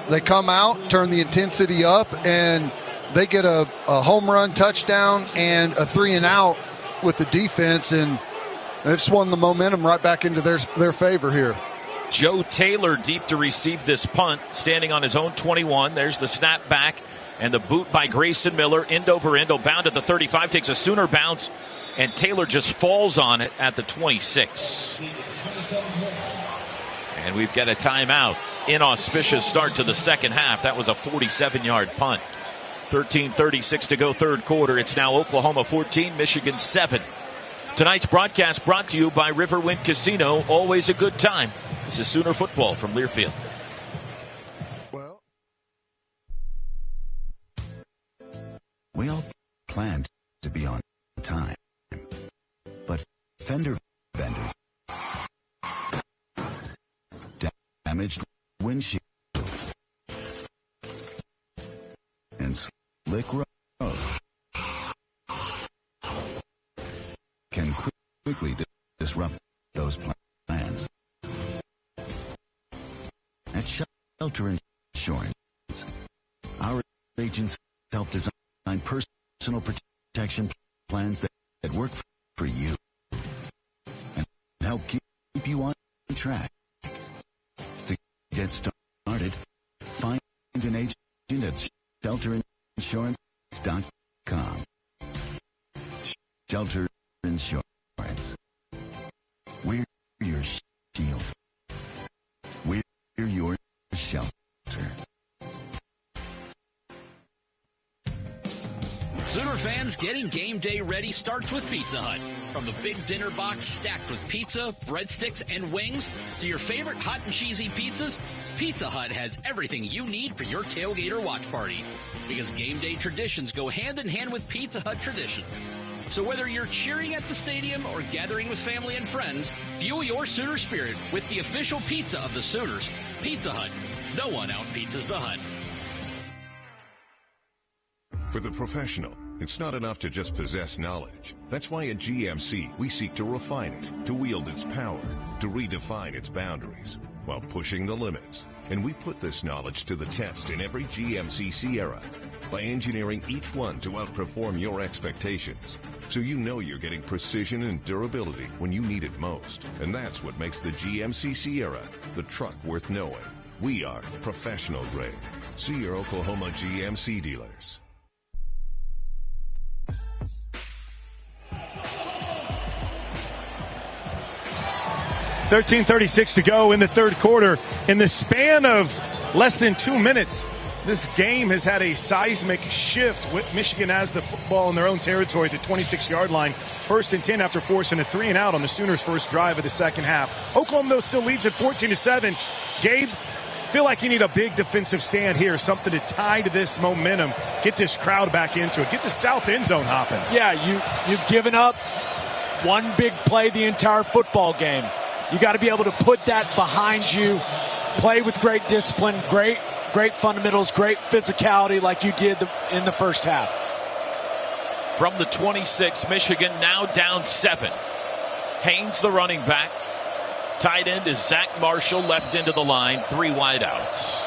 They come out, turn the intensity up, and they get a home run touchdown and a 3-and-out with the defense, and they've swung the momentum right back into their favor here.
Joe Taylor deep to receive this punt, standing on his own 21. There's the snap back and the boot by Grayson Miller, end over end, bound at the 35, takes a Sooner bounce and Taylor just falls on it at the 26. And we've got a timeout. Inauspicious start to the second half. That was a 47-yard punt. 13:36 to go, third quarter. It's now Oklahoma 14, Michigan 7. Tonight's broadcast brought to you by Riverwind Casino. Always a good time. This is Sooner football from Learfield.
We all planned to be on time, but fender benders, damaged windshields, and slick roads can quickly disrupt those plans. At Shelter Insurance, our agents help design personal protection plans that work for you and help keep you on track. To get started, find an agent at shelterinsurance.com. Shelter Insurance. We're your shield. We're your shelter.
Sooner fans, getting game day ready starts with Pizza Hut. From the big dinner box stacked with pizza, breadsticks, and wings to your favorite hot and cheesy pizzas, Pizza Hut has everything you need for your tailgate or watch party. Because game day traditions go hand in hand with Pizza Hut tradition. So whether you're cheering at the stadium or gathering with family and friends, fuel your Sooner spirit with the official pizza of the Sooners, Pizza Hut. No one out-pizzas the Hut.
For the professional, it's not enough to just possess knowledge. That's why at GMC, we seek to refine it, to wield its power, to redefine its boundaries, while pushing the limits. And we put this knowledge to the test in every GMC Sierra by engineering each one to outperform your expectations. So you know you're getting precision and durability when you need it most. And that's what makes the GMC Sierra the truck worth knowing. We are professional grade. See your Oklahoma GMC dealers.
13:36 to go in the third quarter. In the span of less than 2 minutes, this game has had a seismic shift. Michigan has the football in their own territory at the 26-yard line. 1st and 10 after forcing a 3-and-out on the Sooners' first drive of the second half. Oklahoma, though, still leads at 14-7. Gabe, feel like you need a big defensive stand here, something to tie to this momentum, get this crowd back into it, get the south end zone hopping.
Yeah, you've given up one big play the entire football game. You got to be able to put that behind you, play with great discipline, great fundamentals, great physicality like you did in the first half.
From the 26, Michigan now down 7. Haynes, the running back. Tight end is Zach Marshall, left into the line, 3 wideouts.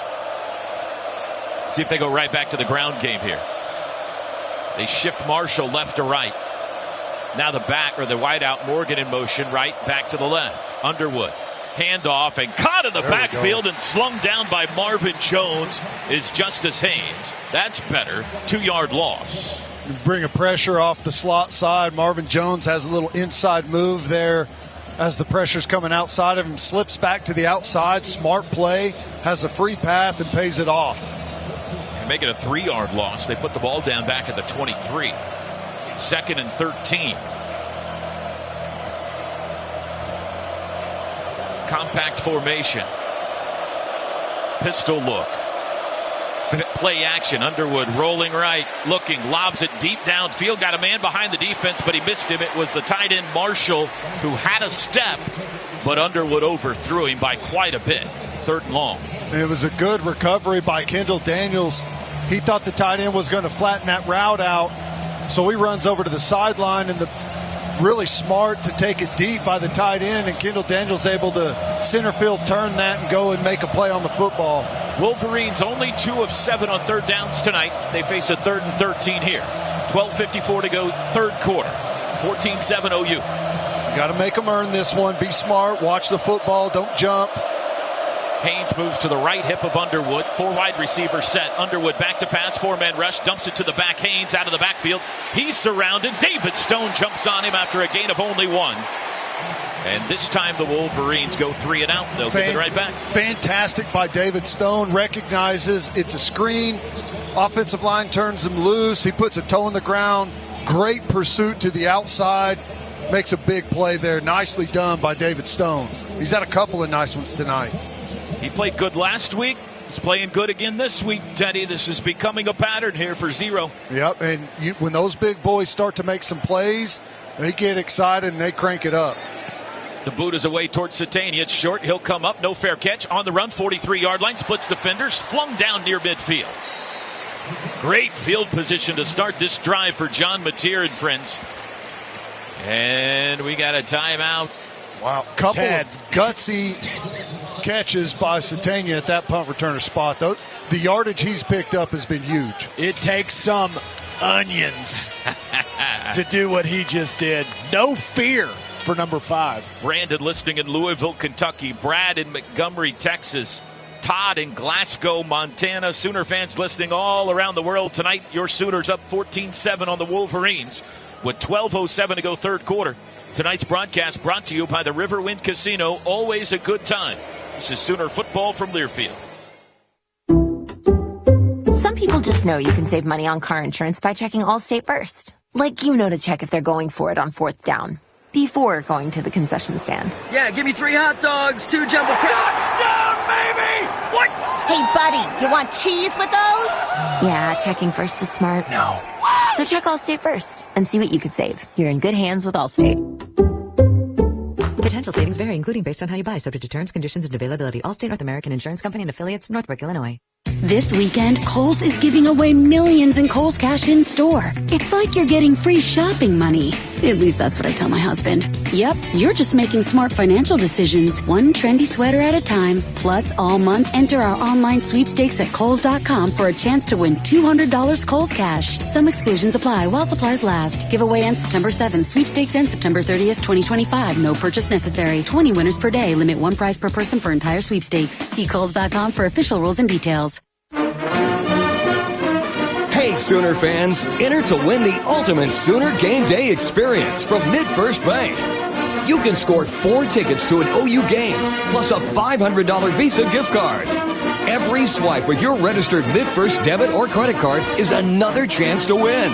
See if they go right back to the ground game here. They shift Marshall left to right. Now the back, or the wideout, Morgan in motion, right back to the left. Underwood, handoff, and caught in the backfield and slung down by Marvin Jones is Justice Haynes. That's better. 2-yard loss.
You bring a pressure off the slot side. Marvin Jones has a little inside move there as the pressure's coming outside of him. Slips back to the outside. Smart play. Has a free path and pays it off.
And make it a 3-yard loss. They put the ball down back at the 23. 2nd and 13. Compact formation. Pistol look. Play action. Underwood rolling right, looking, lobs it deep downfield. Got a man behind the defense, but he missed him. It was the tight end Marshall who had a step, but Underwood overthrew him by quite a bit. 3rd and long.
It was a good recovery by Kendall Daniels. He thought the tight end was going to flatten that route out, so he runs over to the sideline, and really smart to take it deep by the tight end, and Kendall Daniels able to center field turn that and go and make a play on the football.
Wolverines only 2 of 7 on 3rd downs tonight. They face a 3rd and 13 here. 12:54 to go, 3rd quarter. 14-7 OU.
You got to make them earn this one. Be smart. Watch the football. Don't jump.
Haynes moves to the right hip of Underwood. 4 wide receivers set. Underwood back to pass. 4-man rush. Dumps it to the back. Haynes out of the backfield. He's surrounded. David Stone jumps on him after a gain of only 1. And this time the Wolverines go 3 and out. They'll get it right back.
Fantastic by David Stone. Recognizes it's a screen. Offensive line turns him loose. He puts a toe in the ground. Great pursuit to the outside. Makes a big play there. Nicely done by David Stone. He's had a couple of nice ones tonight.
He played good last week. He's playing good again this week, Teddy. This is becoming a pattern here for Zero.
Yep, and when those big boys start to make some plays, they get excited and they crank it up.
The boot is away towards Satania. It's short. He'll come up. No fair catch. On the run, 43-yard line. Splits defenders. Flung down near midfield. Great field position to start this drive for John Mateer and friends. And we got a timeout.
Wow. Couple of gutsy catches by Satania at that punt returner spot. The yardage he's picked up has been huge.
It takes some onions to do what he just did. No fear for number 5.
Brandon listening in Louisville, Kentucky. Brad in Montgomery, Texas. Todd in Glasgow, Montana. Sooner fans listening all around the world tonight. Your Sooners up 14-7 on the Wolverines with 12:07 to go third quarter. Tonight's broadcast brought to you by the Riverwind Casino. Always a good time. This is Sooner football from Learfield.
Some people just know you can save money on car insurance by checking Allstate first. Like you know to check if they're going for it on 4th down before going to the concession stand.
Yeah, give me 3 hot dogs, 2 jumbo touchdown, baby! What?
Hey, buddy, you want cheese with those? Yeah, checking first is smart.
No.
What? So check Allstate first and see what you could save. You're in good hands with Allstate.
Potential savings vary, including based on how you buy, subject to terms, conditions, and availability. Allstate North American Insurance Company and affiliates, Northbrook, Illinois.
This weekend, Kohl's is giving away millions in Kohl's Cash in store. It's like you're getting free shopping money. At least that's what I tell my husband. Yep, you're just making smart financial decisions, one trendy sweater at a time. Plus, all month, enter our online sweepstakes at Kohl's.com for a chance to win $200 Kohl's Cash. Some exclusions apply while supplies last. Giveaway ends September 7th. Sweepstakes ends September 30th, 2025. No purchase necessary. 20 winners per day. Limit 1 prize per person for entire sweepstakes. See Kohl's.com for official rules and details.
Hey, Sooner fans, enter to win the ultimate Sooner game day experience from MidFirst Bank. You can score 4 tickets to an OU game, plus a $500 Visa gift card. Every swipe with your registered MidFirst debit or credit card is another chance to win.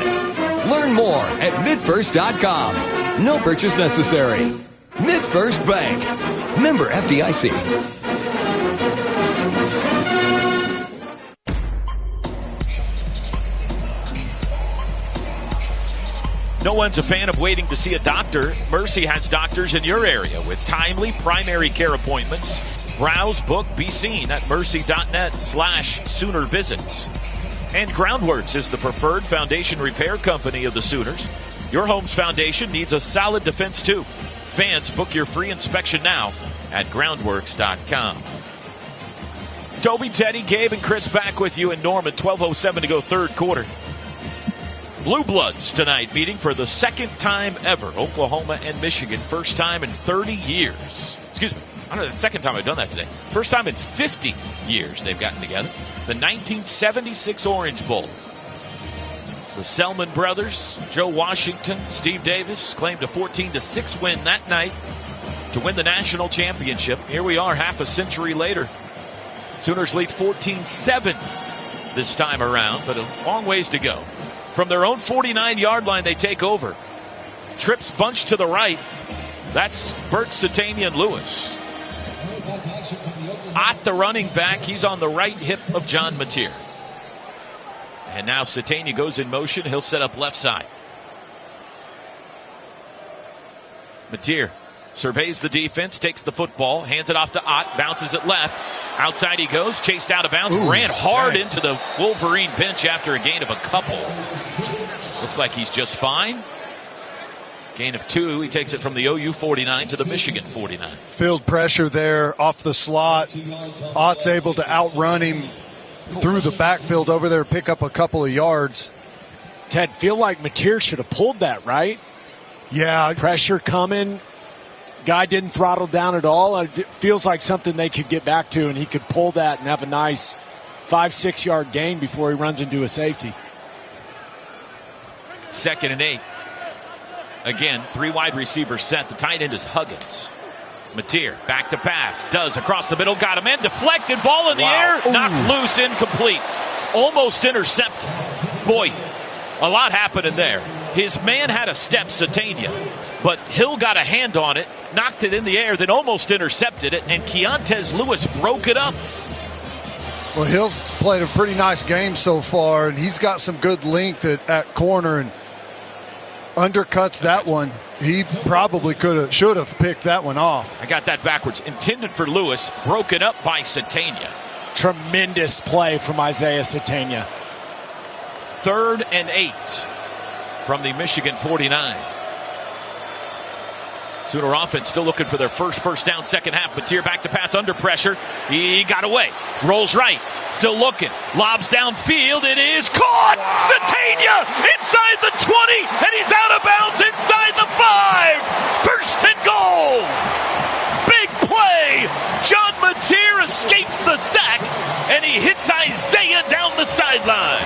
Learn more at midfirst.com. No purchase necessary. MidFirst Bank. Member FDIC.
No one's a fan of waiting to see a doctor. Mercy has doctors in your area with timely primary care appointments. Browse, book, be seen at mercy.net/Sooner visits. And Groundworks is the preferred foundation repair company of the Sooners. Your home's foundation needs a solid defense too. Fans, book your free inspection now at groundworks.com. Toby, Teddy, Gabe, and Chris back with you in Norman. 12:07 to go third quarter. Blue Bloods tonight meeting for the second time ever. Oklahoma and Michigan. First time in 30 years. Excuse me. I don't know, the second time I've done that today. First time in 50 years they've gotten together. The 1976 Orange Bowl. The Selman brothers, Joe Washington, Steve Davis, claimed a 14-6 win that night to win the national championship. Here we are half a century later. Sooners lead 14-7 this time around, but a long ways to go. From their own 49-yard line, they take over. Trips bunch to the right. That's Bert Satanian Lewis. Ott, the running back, he's on the right hip of John Mateer. And now Satania goes in motion. He'll set up left side. Mateer surveys the defense, takes the football, hands it off to Ott, bounces it left. Outside he goes, chased out of bounds, ran hard into the Wolverine bench after a gain of a couple. Looks like he's just fine. Gain of 2. He takes it from the OU 49 to the Michigan 49.
Field pressure there off the slot. Ott's able to outrun him through the backfield over there, pick up a couple of yards.
Ted, feel like Mateer should have pulled that, right?
Yeah.
Pressure coming. Guy didn't throttle down at all. It feels like something they could get back to, and he could pull that and have a nice 5-6 yard gain before he runs into a safety.
2nd and 8. Again, 3 wide receivers set. The tight end is Huggins. Mateer back to pass. Does across the middle. Got him in. Deflected. Ball in the air. Knocked loose. Incomplete. Almost intercepted. Boy, a lot happening there. His man had a step, Satania, but Hill got a hand on it, knocked it in the air, then almost intercepted it, and Keontez Lewis broke it up.
Well, Hill's played a pretty nice game so far, and he's got some good length at corner and undercuts that one. He probably should have picked that one off.
I got that backwards. Intended for Lewis, broken up by Satania.
Tremendous play from Isaiah Satania.
3rd and 8 from the Michigan 49. Sooner offense still looking for their first down, second half. Mateer back to pass under pressure. He got away. Rolls right. Still looking. Lobs downfield. It is caught. Satania inside the 20, and he's out of bounds inside the 5. 1st and goal. Big play. John Mateer escapes the sack, and he hits Isaiah down the sideline.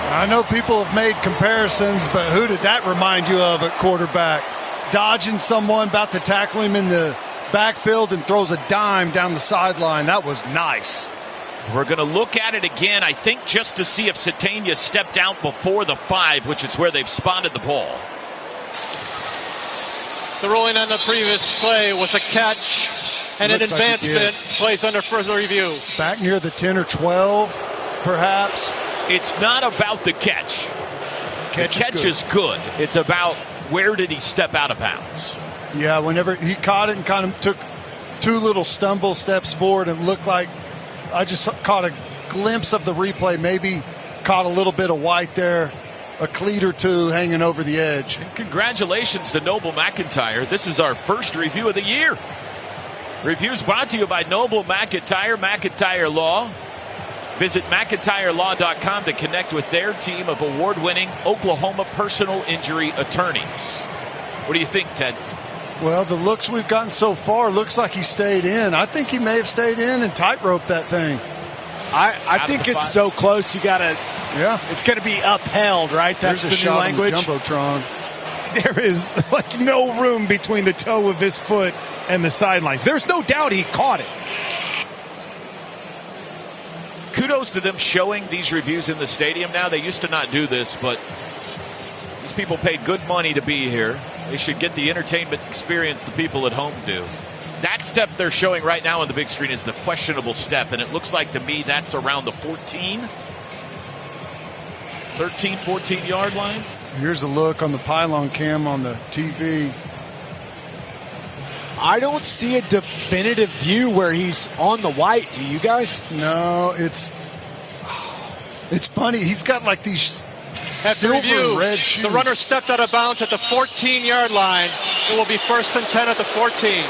I know people have made comparisons, but who did that remind you of at quarterback? Dodging someone, about to tackle him in the backfield, and throws a dime down the sideline. That was nice.
We're going to look at it again, I think, just to see if Satania stepped out before the 5, which is where they've spotted the ball.
The ruling on the previous play was a catch and an advancement. Plays under further review.
Back near the 10 or 12, perhaps.
It's not about the catch. The catch is good. It's about where did he step out of bounds.
Yeah, whenever he caught it and kind of took 2 little stumble steps forward, and looked like I just caught a glimpse of the replay, maybe caught a little bit of white there, a cleat or 2 hanging over the edge.
And congratulations to Noble McIntyre. This is our first review of the year. Reviews brought to you by Noble McIntyre, McIntyre Law. Visit McIntyreLaw.com to connect with their team of award-winning Oklahoma personal injury attorneys. What do you think, Ted?
Well, the looks we've gotten so far, looks like he stayed in. I think he may have stayed in and tightrope that thing.
I think it's so close. You got to.
Yeah,
it's going to be upheld, right? That's the new language.
Jumbotron.
There is like no room between the toe of his foot and the sidelines. There's no doubt he caught it.
Kudos to them showing these reviews in the stadium now. They used to not do this, but these people paid good money to be here. They should get the entertainment experience the people at home do. That step they're showing right now on the big screen is the questionable step, and it looks like to me that's around the 13, 14-yard line.
Here's a look on the pylon cam on the TV.
I don't see a definitive view where he's on the white. Do you guys?
No, it's funny. He's got like these
silver
and red shoes.
The runner stepped out of bounds at the 14-yard line. It will be 1st and 10 at the 14.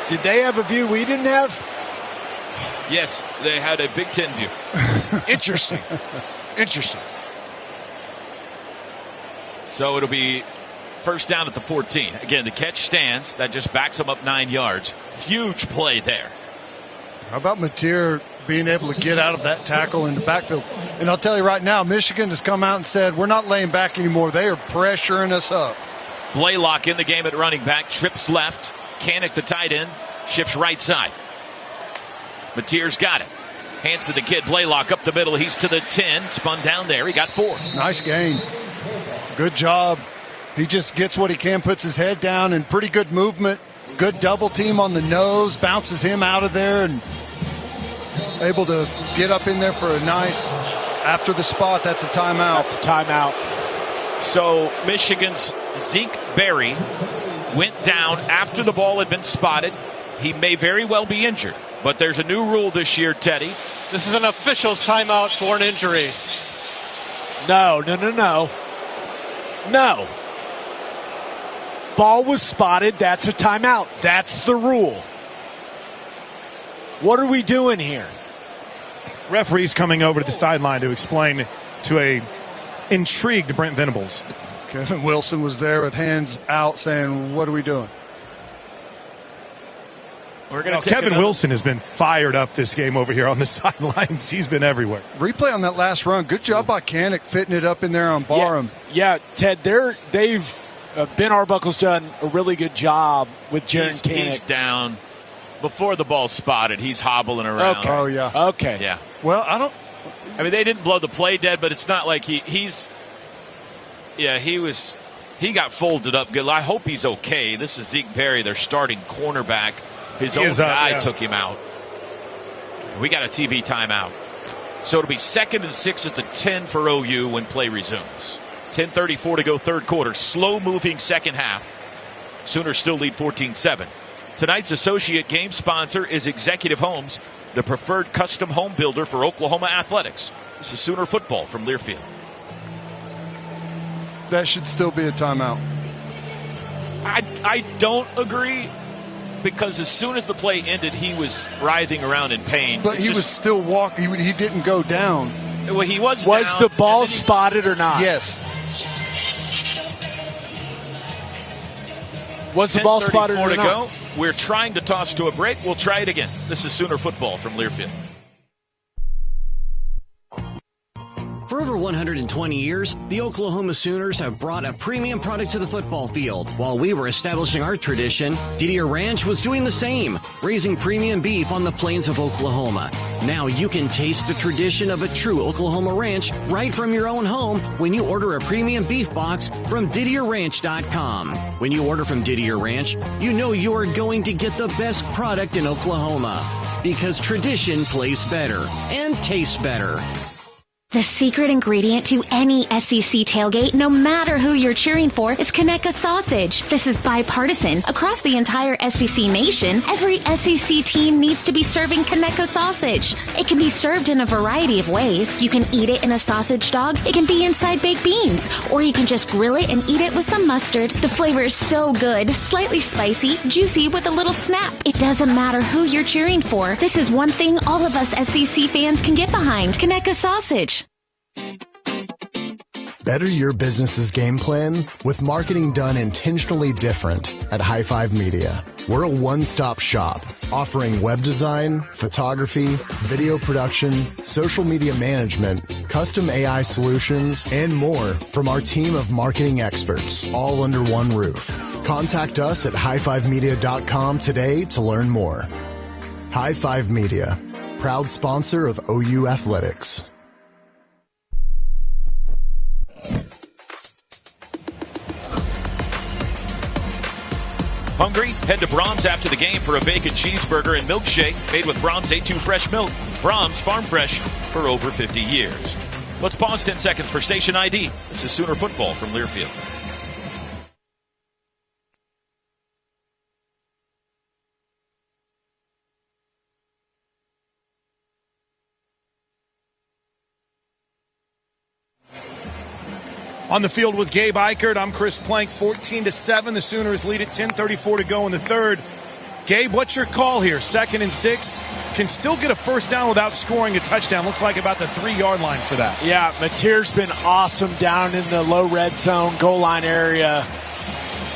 Did they have a view we didn't have?
Yes, they had a Big Ten view.
Interesting.
So it'll be 1st down at the 14. Again, the catch stands. That just backs them up 9 yards. Huge play there.
How about Mateer being able to get out of that tackle in the backfield? And I'll tell you right now, Michigan has come out and said, we're not laying back anymore. They are pressuring us up.
Blaylock in the game at running back. Trips left. Kanik, the tight end, shifts right side. Mateer's got it. Hands to the kid. Blaylock up the middle. He's to the 10. Spun down there. He got 4.
Nice gain. Good job. He just gets what he can, puts his head down, and pretty good movement. Good double team on the nose, bounces him out of there, and able to get up in there for a nice, after the spot, that's a timeout.
That's a timeout.
So Michigan's Zeke Berry went down after the ball had been spotted. He may very well be injured, but there's a new rule this year, Teddy.
This is an official's timeout for an injury.
No. Ball was spotted. That's a timeout. That's the rule. What are we doing here?
Referee's coming over to the sideline to explain to a intrigued Brent Venables.
Kevin Wilson was there with hands out saying, what are we doing?
Kevin Wilson has been fired up this game over here on the sidelines. He's been everywhere.
Replay on that last run. Good job by Kanak fitting it up in there on Barham.
Yeah, Ted, they've Ben Arbuckle's done a really good job with Jaren Kanak.
He's down. Before the ball's spotted, he's hobbling around.
Okay. Oh, yeah.
Okay.
Yeah.
Well,
I mean, they didn't blow the play dead, but it's not like he got folded up good. I hope he's okay. This is Zeke Perry, their starting cornerback. His own guy took him out. We got a TV timeout. So it'll be 2nd and 6 at the 10 for OU when play resumes. 10:34 to go, third quarter. Slow-moving second half. Sooners still lead 14-7. Tonight's associate game sponsor is Executive Homes, the preferred custom home builder for Oklahoma athletics. This is Sooner football from Learfield.
That should still be a timeout.
I don't agree, because as soon as the play ended, he was writhing around in pain.
But he was still walking. He didn't go down.
Well, he was
down, the ball
he
spotted or not?
Yes.
Was the ball spotted or
to
not?
Go. We're trying to toss to a break. We'll try it again. This is Sooner football from Learfield.
For over 120 years, the Oklahoma Sooners have brought a premium product to the football field. While we were establishing our tradition, Didier Ranch was doing the same, raising premium beef on the plains of Oklahoma. Now you can taste the tradition of a true Oklahoma ranch right from your own home when you order a premium beef box from DidierRanch.com. When you order from Didier Ranch, you know you are going to get the best product in Oklahoma, because tradition plays better and tastes better.
The secret ingredient to any SEC tailgate, no matter who you're cheering for, is Conecuh sausage. This is bipartisan. Across the entire SEC nation, every SEC team needs to be serving Conecuh sausage. It can be served in a variety of ways. You can eat it in a sausage dog. It can be inside baked beans. Or you can just grill it and eat it with some mustard. The flavor is so good, slightly spicy, juicy with a little snap. It doesn't matter who you're cheering for. This is one thing all of us SEC fans can get behind. Conecuh sausage.
Better your business's game plan with marketing done intentionally different at High Five Media. We're a one-stop shop offering web design, photography, video production, social media management, custom AI solutions, and more from our team of marketing experts, all under one roof. Contact us at highfivemedia.com today to learn more. High Five Media, proud sponsor of OU Athletics.
Hungry? Head to Brahms after the game for a bacon cheeseburger and milkshake made with Brahms A2 fresh milk. Brahms Farm Fresh for over 50 years. Let's pause 10 seconds for station ID. This is Sooner football from Learfield.
On the field with Gabe Ikert, I'm Chris Plank. 14-7. The Sooners lead at 10:34 to go in the third. Gabe, what's your call here? 2nd and 6. Can still get a first down without scoring a touchdown. Looks like about the 3-yard line for that.
Yeah, Mateer's been awesome down in the low red zone, goal line area.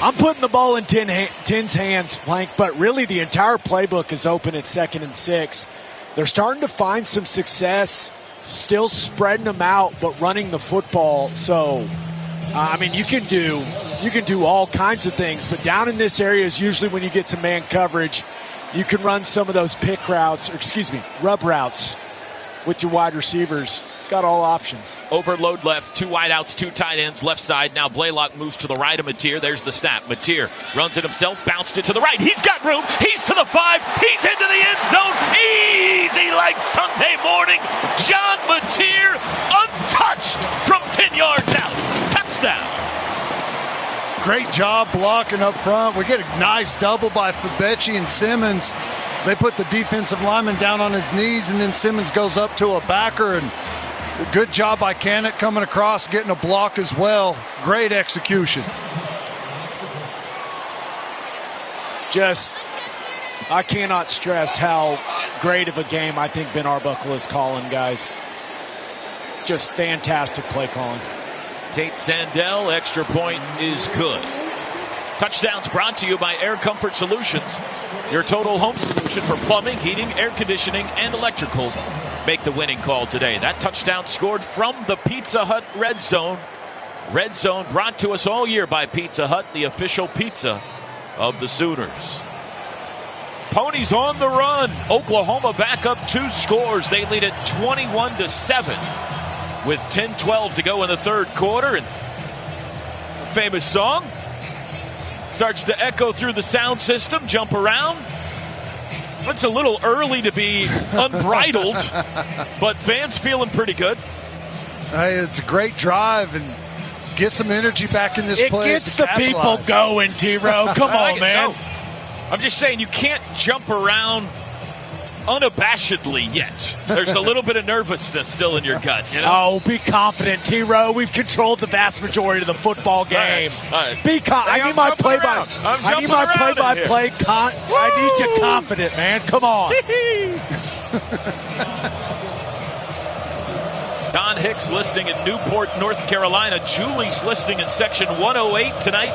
I'm putting the ball in Tin's hands, Plank, but really the entire playbook is open at 2nd and 6. They're starting to find some success, still spreading them out, but running the football. So, I mean, you can do all kinds of things, but down in this area is usually when you get some man coverage, you can run some of those pick routes, rub routes with your wide receivers. Got all options.
Overload left, 2 wideouts, 2 tight ends, left side. Now Blaylock moves to the right of Mateer. There's the snap. Mateer runs it himself, bounced it to the right. He's got room. He's to the 5. He's into the end zone. Easy like Sunday morning. John Mateer untouched from 10 yards out. Touchdown.
Great job blocking up front. We get a nice double by Fabechi and Simmons. They put the defensive lineman down on his knees, and then Simmons goes up to a backer, and good job by Kanak coming across, getting a block as well. Great execution.
I cannot stress how great of a game I think Ben Arbuckle is calling, guys. Just fantastic play calling.
Tate Sandell, extra point is good. Touchdowns brought to you by Air Comfort Solutions, your total home solution for plumbing, heating, air conditioning, and electrical. Make the winning call today. That touchdown scored from the Pizza Hut Red Zone. Red Zone brought to us all year by Pizza Hut, the official pizza of the Sooners. Ponies on the run. Oklahoma back up 2 scores. They lead it 21-7 with 10-12 to go in the third quarter. And a famous song starts to echo through the sound system. Jump around. It's a little early to be unbridled, but fans feeling pretty good.
Hey, it's a great drive and get some energy back in this place.
It gets the people going, T-Row. Come on, man.
No. I'm just saying you can't jump around unabashedly yet. There's a little bit of nervousness still in your gut. You know?
Oh, be confident, T-Row. We've controlled the vast majority of the football game.
All right.
Be confident. I need my play-by-play. I need you confident, man. Come on.
Don Hicks listening in Newport, North Carolina. Julie's listening in Section 108 tonight.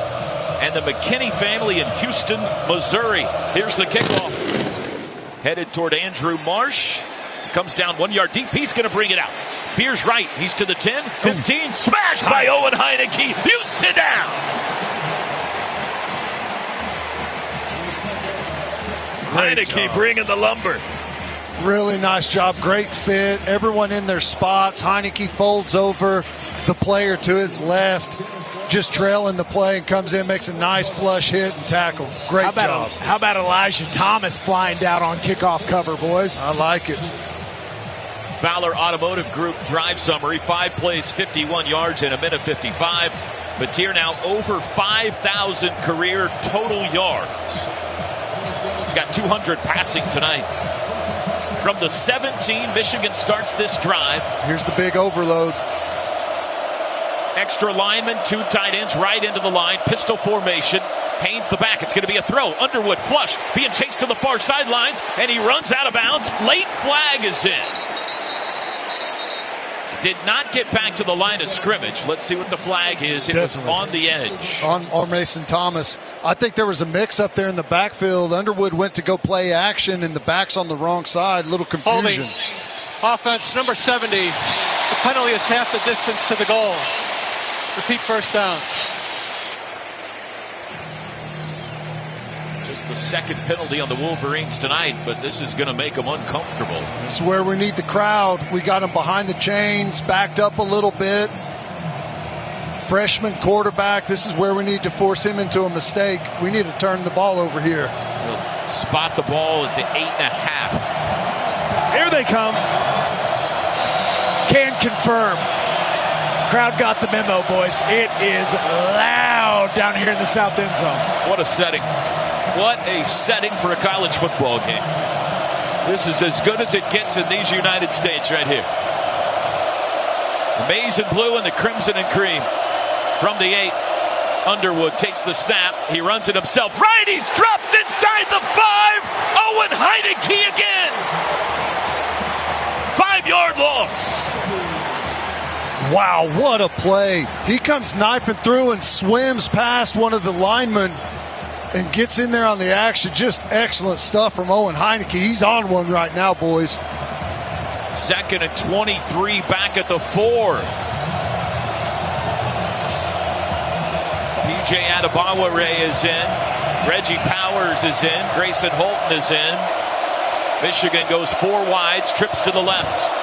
And the McKinney family in Houston, Missouri. Here's the kickoff. Headed toward Andrew Marsh. Comes down 1 yard deep. He's going to bring it out. Fears right. He's to the 10, 15. Smashed by Owen Heineke. You sit down. Heineke bringing the lumber.
Really nice job. Great fit. Everyone in their spots. Heineke folds over the player to his left. Just trailing the play and comes in, makes a nice flush hit and tackle. Great job.
How about Elijah Thomas flying down on kickoff cover, boys?
I like it.
Fowler Automotive Group drive summary. 5 plays, 51 yards in a minute 55. Mateer now over 5,000 career total yards. He's got 200 passing tonight. From the 17, Michigan starts this drive.
Here's the big overload.
Extra lineman, 2 tight ends right into the line. Pistol formation. Haynes the back. It's going to be a throw. Underwood flushed. Being chased to the far sidelines. And he runs out of bounds. Late flag is in. Did not get back to the line of scrimmage. Let's see what the flag is. It Definitely. Was on the edge.
On Mason Thomas. I think there was a mix up there in the backfield. Underwood went to go play action, and the back's on the wrong side. A little confusion.
Holding. Offense number 70. The penalty is half the distance to the goal. Repeat first down.
Just the second penalty on the Wolverines tonight, but this is going to make them uncomfortable.
This is where we need the crowd. We got them behind the chains, backed up a little bit. Freshman quarterback. This is where we need to force him into a mistake. We need to turn the ball over here.
We'll spot the ball at the 8.5.
Here they come.
Can confirm. Crowd got the memo, boys. It is loud down here in the south end zone.
What a setting. What a setting for a college football game. This is as good as it gets in these United States right here. The maize and blue and the crimson and cream. From the 8, Underwood takes the snap. He runs it himself. Right, he's dropped inside the 5. Owen Heineke again. 5-yard loss.
Wow, what a play. He comes knifing through and swims past one of the linemen and gets in there on the action. Just excellent stuff from Owen Heineke. He's on one right now, boys.
2nd and 23 back at the 4. P.J. Adebawore is in. Reggie Powers is in. Grayson Holton is in. Michigan goes 4 wides, trips to the left.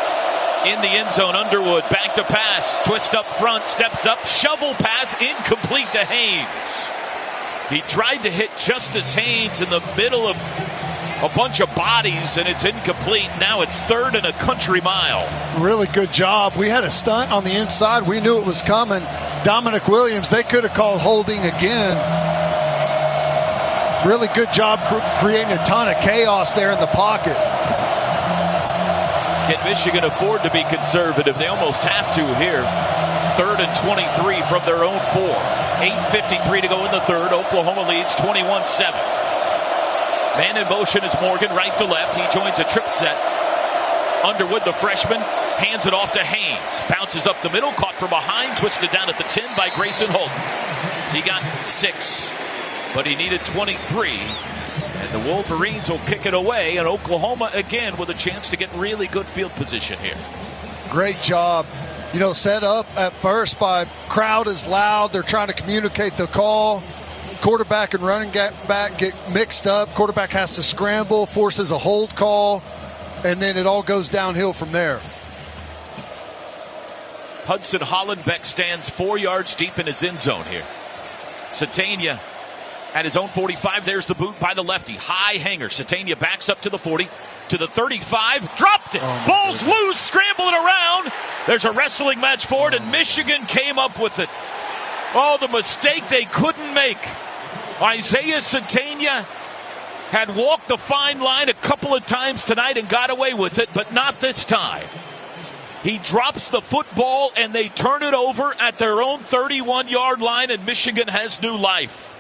In the end zone, Underwood back to pass. Twist up front, steps up, shovel pass, incomplete to Haynes. He tried to hit Justice Haynes in the middle of a bunch of bodies, and it's incomplete. Now it's 3rd and a country mile.
Really good job. We had a stunt on the inside. We knew it was coming. Dominic Williams, they could have called holding again. Really good job creating a ton of chaos there in the pocket.
Can Michigan afford to be conservative? They almost have to here. 3rd and 23 from their own 4. 8:53 to go in the third. Oklahoma leads 21-7. Man in motion is Morgan, right to left. He joins a trip set. Underwood, the freshman, Hands it off to Haynes. Bounces up the middle, caught from behind, twisted down at the 10 by Grayson Holton. He got 6, but he needed 23. And the Wolverines will kick it away, and Oklahoma again with a chance to get really good field position here.
Great job. Set up at first by crowd is loud. They're trying to communicate the call. Quarterback and running back get mixed up. Quarterback has to scramble, forces a hold call, and then it all goes downhill from there.
Hudson Hollenbeck stands 4 yards deep in his end zone here. Satania at his own 45. There's the boot by the lefty. High hanger. Satania backs up to the 40, to the 35. Dropped it. Ball's loose. Scrambling around. There's a wrestling match for it, and Michigan came up with it. Oh, the mistake they couldn't make. Isaiah Satania had walked the fine line a couple of times tonight and got away with it, but not this time. He drops the football, and they turn it over at their own 31-yard line, and Michigan has new life.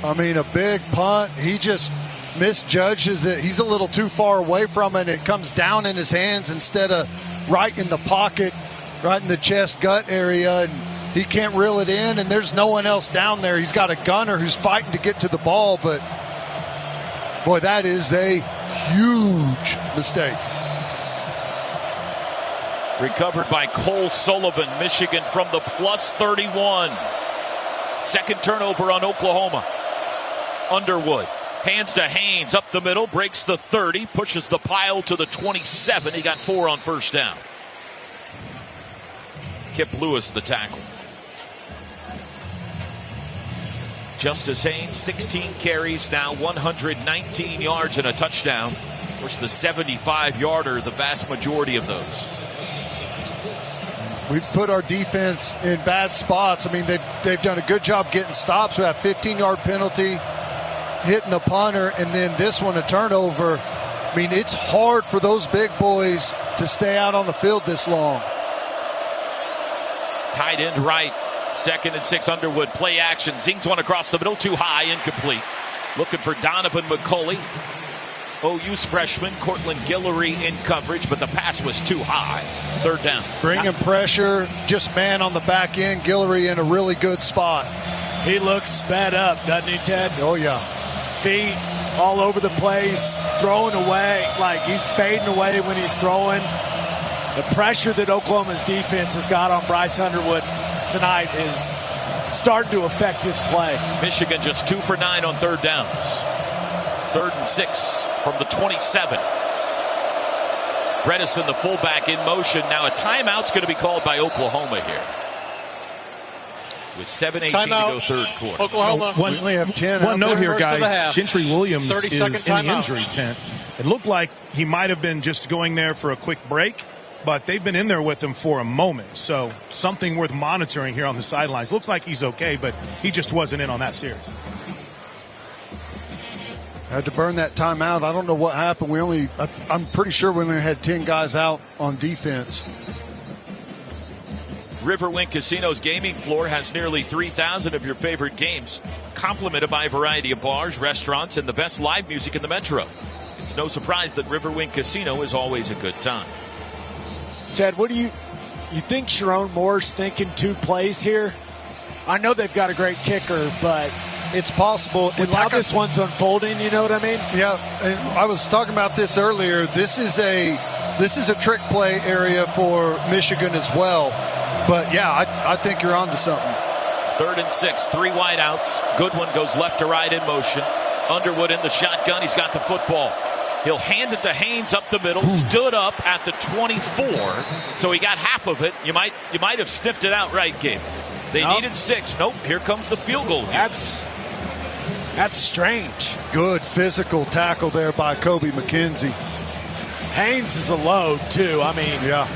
A big punt. He just misjudges it. He's a little too far away from it. It comes down in his hands instead of right in the pocket, right in the chest gut area, and he can't reel it in, and there's no one else down there. He's got a gunner who's fighting to get to the ball, but boy, that is a huge mistake.
Recovered by Cole Sullivan, Michigan from the plus 31. Second turnover on Oklahoma. Underwood hands to Haynes up the middle, breaks the 30, pushes the pile to the 27. He got 4 on first down. Kip Lewis the tackle. Justice Haynes, 16 carries, now 119 yards and a touchdown. Of course, the 75-yarder, the vast majority of those.
We've put our defense in bad spots. They've done a good job getting stops. We have 15-yard penalty, hitting the punter, and then this one, a turnover. It's hard for those big boys to stay out on the field this long.
Tight end right. 2nd and 6, Underwood. Play action. Zings one across the middle. Too high. Incomplete. Looking for Donovan McCulley. OU's freshman, Cortland Guillory in coverage, but the pass was too high. 3rd down.
Bringing pressure. Just man on the back end. Guillory in a really good spot.
He looks sped up, doesn't he, Ted?
Oh, yeah.
Feet all over the place. Throwing away. Like he's fading away when he's throwing. The pressure that Oklahoma's defense has got on Bryce Underwood tonight is starting to affect his play.
Michigan just 2 for 9 on 3rd downs. 3rd and 6 from the 27. Bredesen, the fullback, in motion. Now a timeout's going to be called by Oklahoma here. With 7:18 to go third quarter.
Oklahoma.
We only have 10. One note here, guys. Gentry Williams is in the injury tent. It looked like he might have been just going there for a quick break, but they've been in there with him for a moment. So something worth monitoring here on the sidelines. Looks like he's okay, but he just wasn't in on that series.
Had to burn that timeout. I don't know what happened. I'm pretty sure we only had 10 guys out on defense.
Riverwind Casino's gaming floor has nearly 3,000 of your favorite games, complemented by a variety of bars, restaurants, and the best live music in the metro. It's no surprise that Riverwind Casino is always a good time.
Ted, what do you think Sharon Moore's thinking 2 plays here? I know they've got a great kicker, but
it's possible.
With how this one's unfolding, you know what I mean?
Yeah, and I was talking about this earlier. This is a trick play area for Michigan as well. But, yeah, I think you're on to something.
3rd and 6, 3 wideouts. Goodwin goes left to right in motion. Underwood in the shotgun. He's got the football. He'll hand it to Haynes up the middle. Stood up at the 24, so he got half of it. You might have sniffed it out right, Gabe. They needed 6. Nope, here comes the field goal.
That's strange.
Good physical tackle there by Kobe McKenzie.
Haynes is a load, too.
Yeah.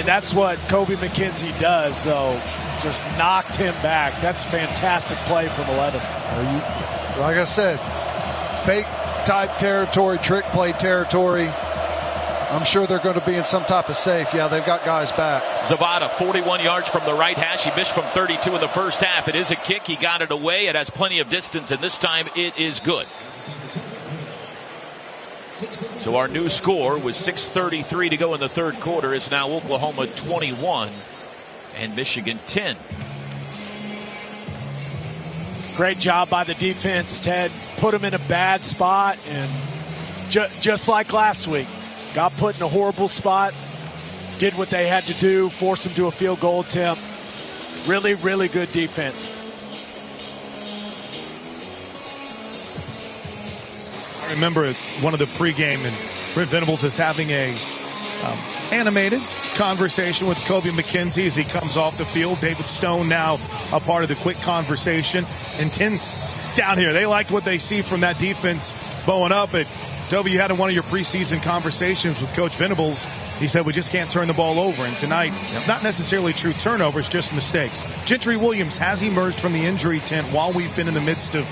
That's what Kobe McKenzie does, though. Just knocked him back. That's fantastic play from 11.
Like I said, fake type territory, trick play territory. I'm sure they're going to be in some type of safe. Yeah, they've got guys back.
Zavada, 41 yards from the right hash. He missed from 32 in the first half. It is a kick. He got it away. It has plenty of distance, and this time it is good. So our new score with 6:33 to go in the third quarter is now Oklahoma 21 and Michigan 10.
Great job by the defense, Ted. Put them in a bad spot, and just like last week, got put in a horrible spot, did what they had to do, forced them to a field goal attempt. Really, really good defense.
I remember one of the pregame, and Brent Venables is having a animated conversation with Kobe McKenzie as he comes off the field. David Stone now a part of the quick conversation. Intense down here. They liked what they see from that defense bowing up. But Toby, you had in one of your preseason conversations with Coach Venables. He said we just can't turn the ball over. And tonight, it's not necessarily true turnovers, just mistakes. Gentry Williams has emerged from the injury tent while we've been in the midst of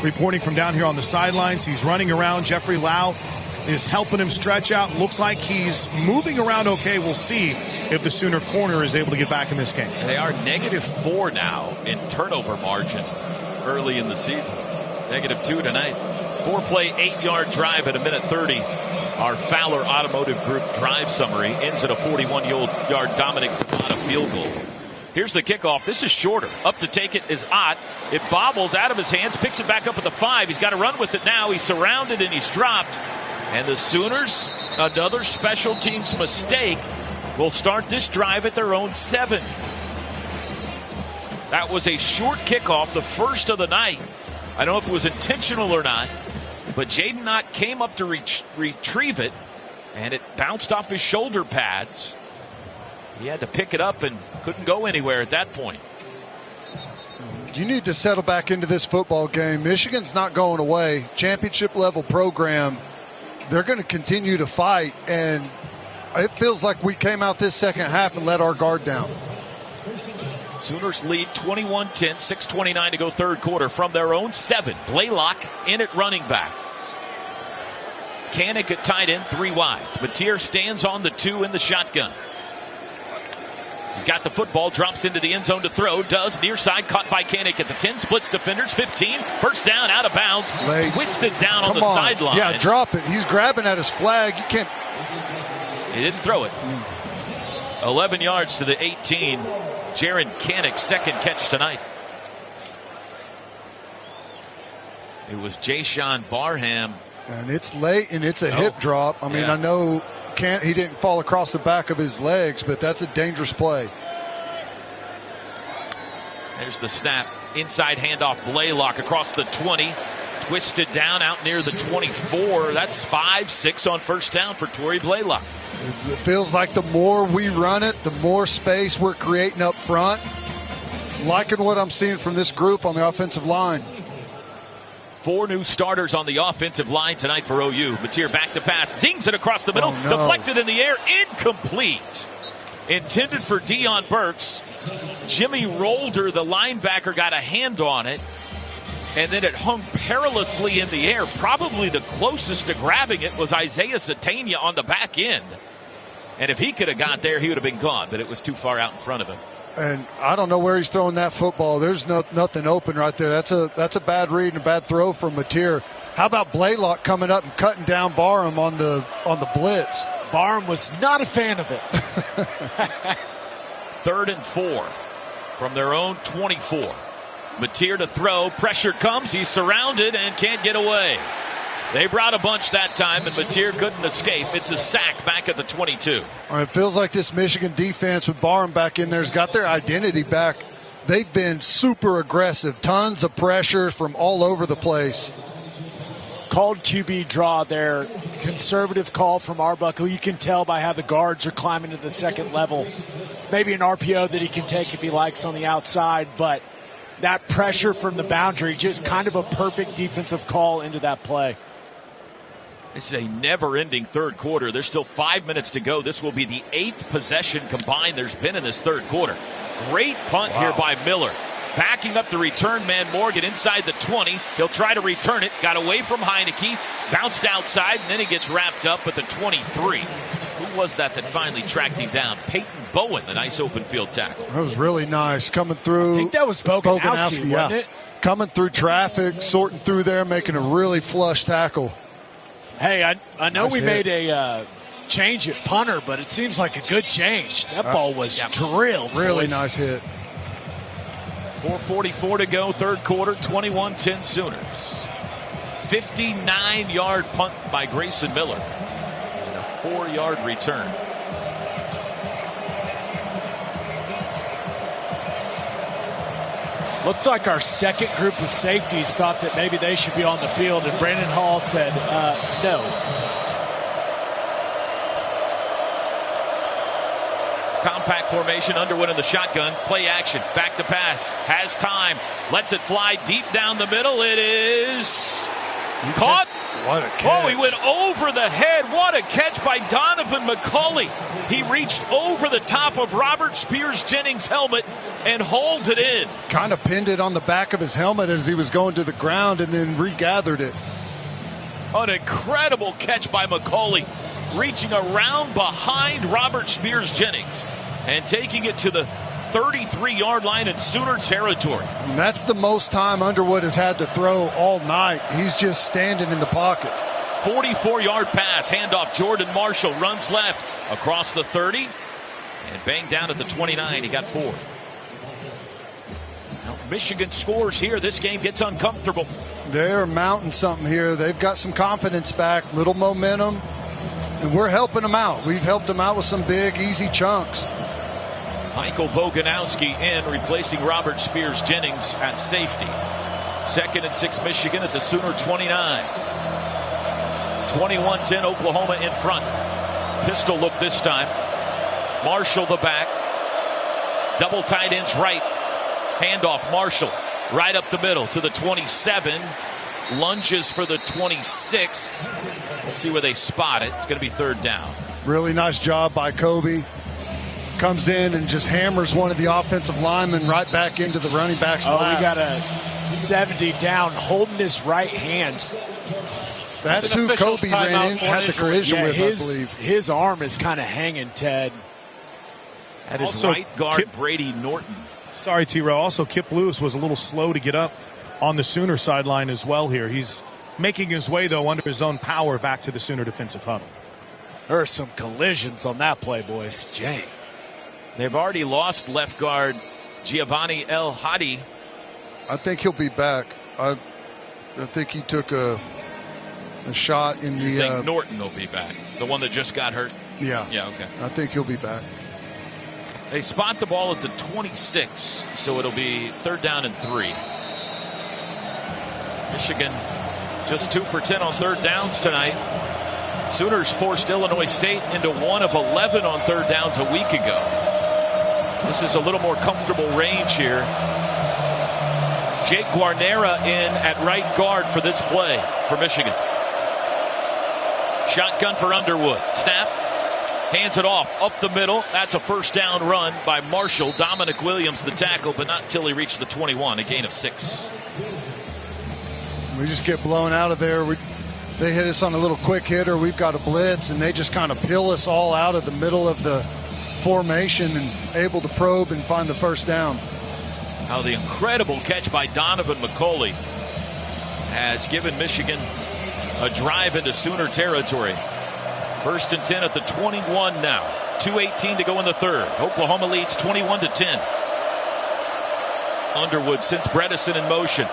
reporting from down here on the sidelines. He's running around. Jeffrey Lau is helping him stretch out. Looks like he's moving around okay. We'll see if the Sooner corner is able to get back in this game.
They are -4 now in turnover margin early in the season. -2 tonight. 4-play, 8-yard drive at 1:30. Our Fowler Automotive Group drive summary ends at a 41-yard Dominic Zapata field goal. Here's the kickoff. This is shorter. Up to take it is Ott. It bobbles out of his hands, picks it back up at the 5. He's got to run with it now. He's surrounded and he's dropped. And the Sooners, another special teams mistake, will start this drive at their own 7. That was a short kickoff, the first of the night. I don't know if it was intentional or not, but Jaden Ott came up to retrieve it, and it bounced off his shoulder pads. He had to pick it up and couldn't go anywhere at that point.
You need to settle back into this football game. Michigan's not going away. Championship level program. They're going to continue to fight, and it feels like we came out this second half and let our guard down.
Sooners lead 21-10, 6:29 to go third quarter from their own 7. Blaylock in at running back. Kanik at tight end, 3 wides. Mateer stands on the 2 in the shotgun. He's got the football, drops into the end zone to throw, does, near side, caught by Kanik at the 10, splits defenders, 15, first down, out of bounds, twisted down on the sideline.
Yeah, drop it. He's grabbing at his flag. You can't.
He didn't throw it. 11 yards to the 18. Jaron Kanik's second catch tonight. It was Jayshawn Barham.
And it's late, and it's a hip drop. I mean, I know he didn't fall across the back of his legs, but that's a dangerous play.
There's the snap. Inside handoff, Blaylock across the 20. Twisted down out near the 24. That's 5-6 on first down for Torrey Blaylock.
It feels like the more we run it, the more space we're creating up front. Liking what I'm seeing from this group on the offensive line.
4 new starters on the offensive line tonight for OU. Mateer back to pass. Zings it across the middle. Deflected in the air. Incomplete. Intended for Deion Burks. Jimmy Rolder, the linebacker, got a hand on it. And then it hung perilously in the air. Probably the closest to grabbing it was Isaiah Satania on the back end. And if he could have got there, he would have been gone. But it was too far out in front of him.
And I don't know where he's throwing that football. There's nothing open right there. That's a bad read and a bad throw from Mateer. How about Blaylock coming up and cutting down Barham on the blitz?
Barham was not a fan of it.
3rd and 4 from their own 24. Mateer to throw. Pressure comes. He's surrounded and can't get away. They brought a bunch that time, and Mateer couldn't escape. It's a sack back at the 22.
It feels like this Michigan defense with Barham back in there has got their identity back. They've been super aggressive. Tons of pressure from all over the place.
Called QB draw there. Conservative call from Arbuckle. You can tell by how the guards are climbing to the second level. Maybe an RPO that he can take if he likes on the outside, but that pressure from the boundary, just kind of a perfect defensive call into that play.
This is a never-ending third quarter. There's still 5 minutes to go. This will be the 8th possession combined there's been in this third quarter. Great punt here by Miller. Backing up the return man, Morgan, inside the 20. He'll try to return it. Got away from Heineke. Bounced outside, and then he gets wrapped up at the 23. Who was that finally tracked him down? Peyton Bowen, the nice open field tackle.
That was really nice. Coming through.
I think that was Boganowski, wasn't it?
Coming through traffic, sorting through there, making a really flush tackle.
Hey, I know
Nice
we
hit.
made a change at punter, but it seems like a good change. That ball was drilled.
Really
boys.
nice hit.
4:44 to go, third quarter, 21-10 Sooners. 59-yard punt by Grayson Miller and a 4-yard return.
Looked like our second group of safeties thought that maybe they should be on the field, and Brandon Hall said no.
Compact formation, Underwood in the shotgun. Play action, back to pass. Has time, lets it fly deep down the middle. It is caught.
What a catch.
Oh, he went over the head. What a catch by Donovan McCulley. He reached over the top of Robert Spears Jennings' helmet and hauled it in.
Kind of pinned it on the back of his helmet as he was going to the ground and then regathered it.
An incredible catch by McCulley, reaching around behind Robert Spears Jennings and taking it to the 33-yard line in Sooner territory.
And that's the most time Underwood has had to throw all night. He's just standing in the pocket.
44-yard pass, handoff. Jordan Marshall runs left across the 30 and banged down at the 29. He got 4. Now, Michigan scores here. This game gets uncomfortable.
They're mounting something here. They've got some confidence back, little momentum, and we're helping them out. We've helped them out with some big, easy chunks.
Michael Boganowski in, replacing Robert Spears Jennings at safety. 2nd and 6 Michigan at the Sooner 29. 21-10 Oklahoma in front. Pistol look this time. Marshall the back. Double tight ends right. Handoff Marshall right up the middle to the 27. Lunges for the 26. We'll see where they spot it. It's going to be 3rd down.
Really nice job by Kobe. Comes in and just hammers one of the offensive linemen right back into the running back's lap.
We got a 70 down, holding his right hand.
That's who Kobe ran in, had the collision with, I believe.
His arm is kind of hanging, Ted.
That is
Also,
right guard Brady Norton.
Sorry, T-Row. Also, Kip Lewis was a little slow to get up on the Sooner sideline as well here. He's making his way, though, under his own power back to the Sooner defensive huddle.
There are some collisions on that play, boys. Jay.
They've already lost left guard Giovanni El Hadi.
I think he'll be back. I think he took a shot in
You
the.
think Norton will be back? The one that just got hurt?
Yeah.
Yeah, okay.
I think he'll be back.
They spot the ball at the 26, so it'll be 3rd down and 3. Michigan just 2 for 10 on 3rd downs tonight. Sooners forced Illinois State into 1 of 11 on 3rd downs a week ago. This is a little more comfortable range here. Jake Guarnera in at right guard for this play for Michigan. Shotgun for Underwood. Snap. Hands it off up the middle. That's a 1st down run by Marshall. Dominic Williams the tackle, but not until he reached the 21, a gain of 6.
We just get blown out of there. They hit us on a little quick hitter. We've got a blitz, and they just kind of peel us all out of the middle of the formation and able to probe and find the 1st down.
How the incredible catch by Donovan McCulley has given Michigan a drive into Sooner territory. 1st and 10 at the 21 now. 2:18 to go in the 3rd. Oklahoma leads 21-10. Underwood sends Bredesen in motion.